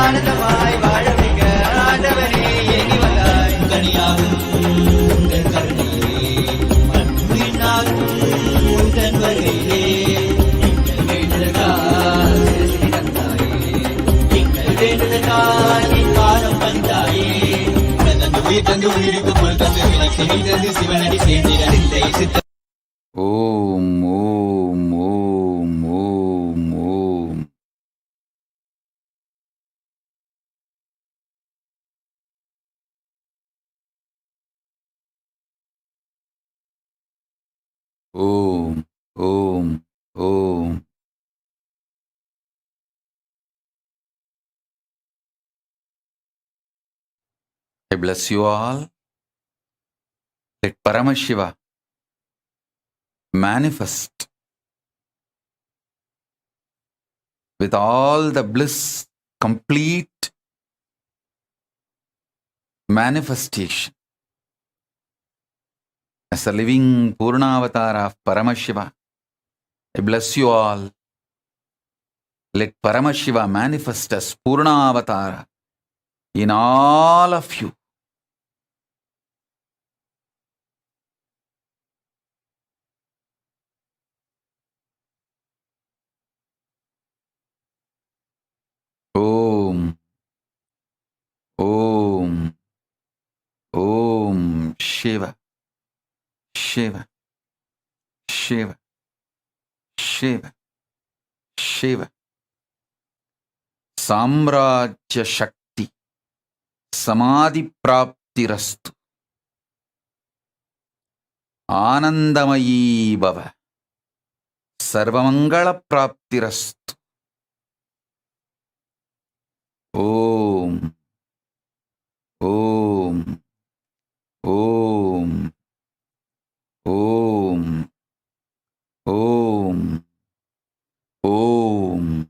ஆனந்தமாய் வாழ வைக்க ஆண்டவனே ஏங்கி வந்தாய் கனியாகும் உங்கள் கருணையிலே அன்பு என்னாகும் உங்கள் வருகையிலே எங்கள் வேண்டுதற்காய் சிறுசிறி தந்தாயே எங்கள் வேண்டுதற்காய் என் பாதம் வந்தாயே தந்து உயிர் தந்து உயிருக்கு பொருள் தந்து விளக்கி நீ தந்து சிவனடி சேர்ந்திட சிந்தை சித்த ஓம் ஓம் ஓம் ஓம் ஓம். Om, Om, Om. I bless you all. Let Paramashiva manifest with all the bliss, complete manifestation as a living Purnavatar of Paramashiva. I bless you all. Let Paramashiva manifest as Purnavatara in all of you. Om, Om, Om Shiva, Shiva, Shiva, Shiva, Shiva. Samrajya Shakti, Samadhi Praptirastu, Anandamayi Bhava, Sarvamangala Praptirastu. Om, Om, Om, Om, Om, Om.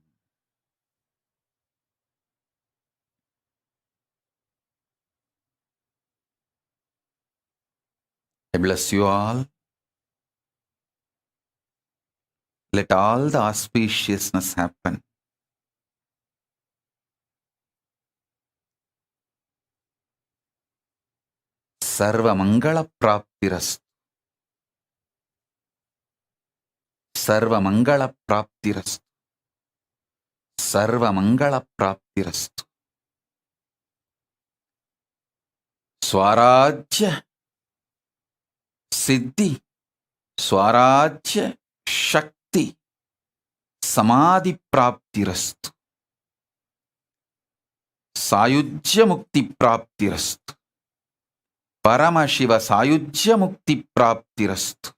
I bless you all. Let all the auspiciousness happen. Sarva Mangala Praptirastu. Sarvamangala praptirastu. Sarvamangala praptirastu. Swarajya Siddhi, Swarajya Shakti, Samadhi praptirastu. Sayujya Mukti praptirastu. Paramashiva Sayujya Mukti praptirastu.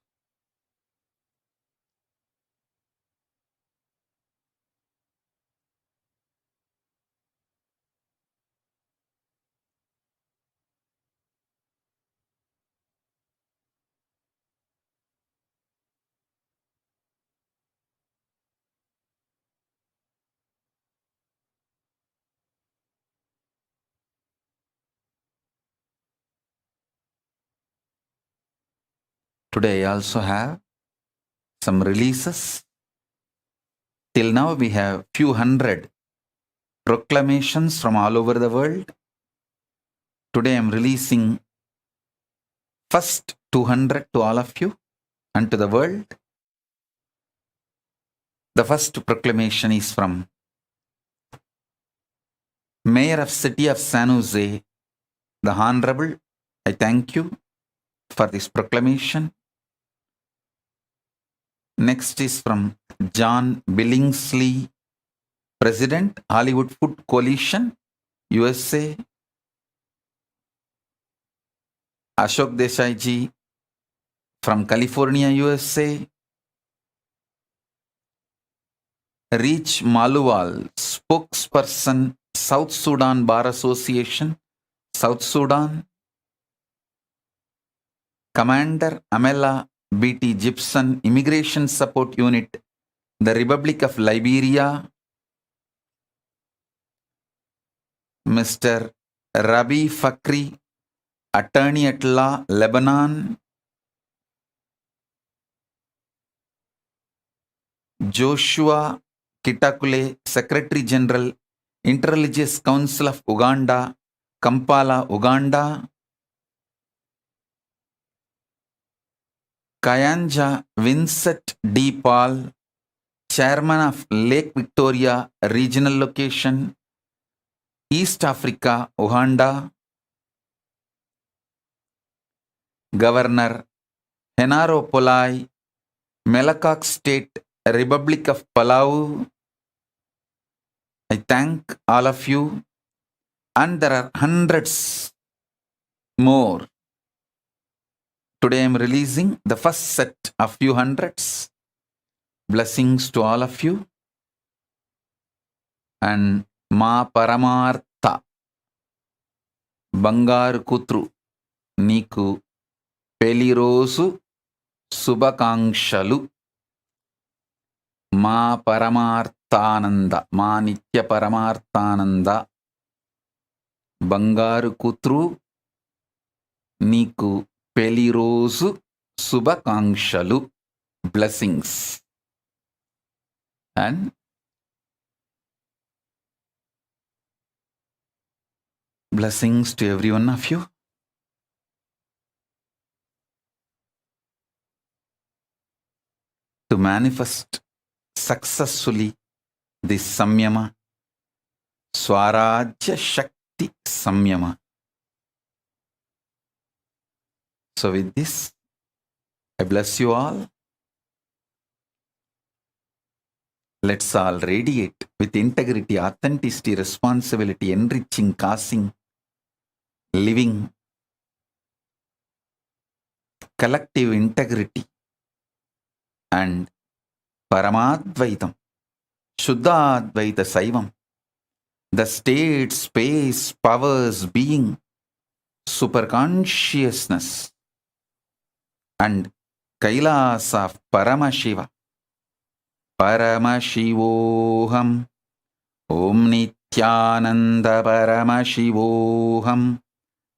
Today I also have some releases. Till now we have few hundred proclamations from all over the world. Today I am releasing first 200 to all of you and to the world. The first proclamation is from Mayor of City of San Jose, the Honorable. I thank you for this proclamation. Next is from John Billingsley, President, Hollywood Food Coalition, USA. Ashok Desai ji from California, USA. Reach Maluwal, spokesperson, South Sudan Bar Association, South Sudan. Commander Amela B.T. Gibson, Immigration Support Unit, the Republic of Liberia. Mr. Rabi Fakri, Attorney at Law, Lebanon. Joshua Kitakule, Secretary General, Interreligious Council of Uganda, Kampala, Uganda. Kayanja Vincent D. Paul, Chairman of Lake Victoria Regional Location, East Africa, Uganda. Governor Henaro Polai, Melakok State, Republic of Palau. I thank all of you, and there are hundreds more. Today I am releasing the first set of few hundreds. Blessings to all of you. And Ma Paramartha Bangaru Kutru Niku Pelirosu Subhakangshalu. Ma Paramarthananda, Ma Nitya Paramarthananda Bangaru Kutru Niku Pelirosu Subhakangshalu. Blessings. And blessings to every one of you. To manifest successfully this Samyama, Swarajya Shakti Samyama. So with this, I bless you all. Let's all radiate with integrity, authenticity, responsibility, enriching, causing, living, collective integrity, and Paramadvaitam, Shuddhadvaita Saivam, the state, space, powers, being, superconsciousness, and Kailasa of Paramashiva. Paramashivoham, Om Nithyananda Paramashivoham,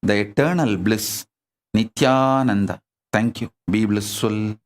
the eternal bliss, Nithyananda. Thank you. Be blissful.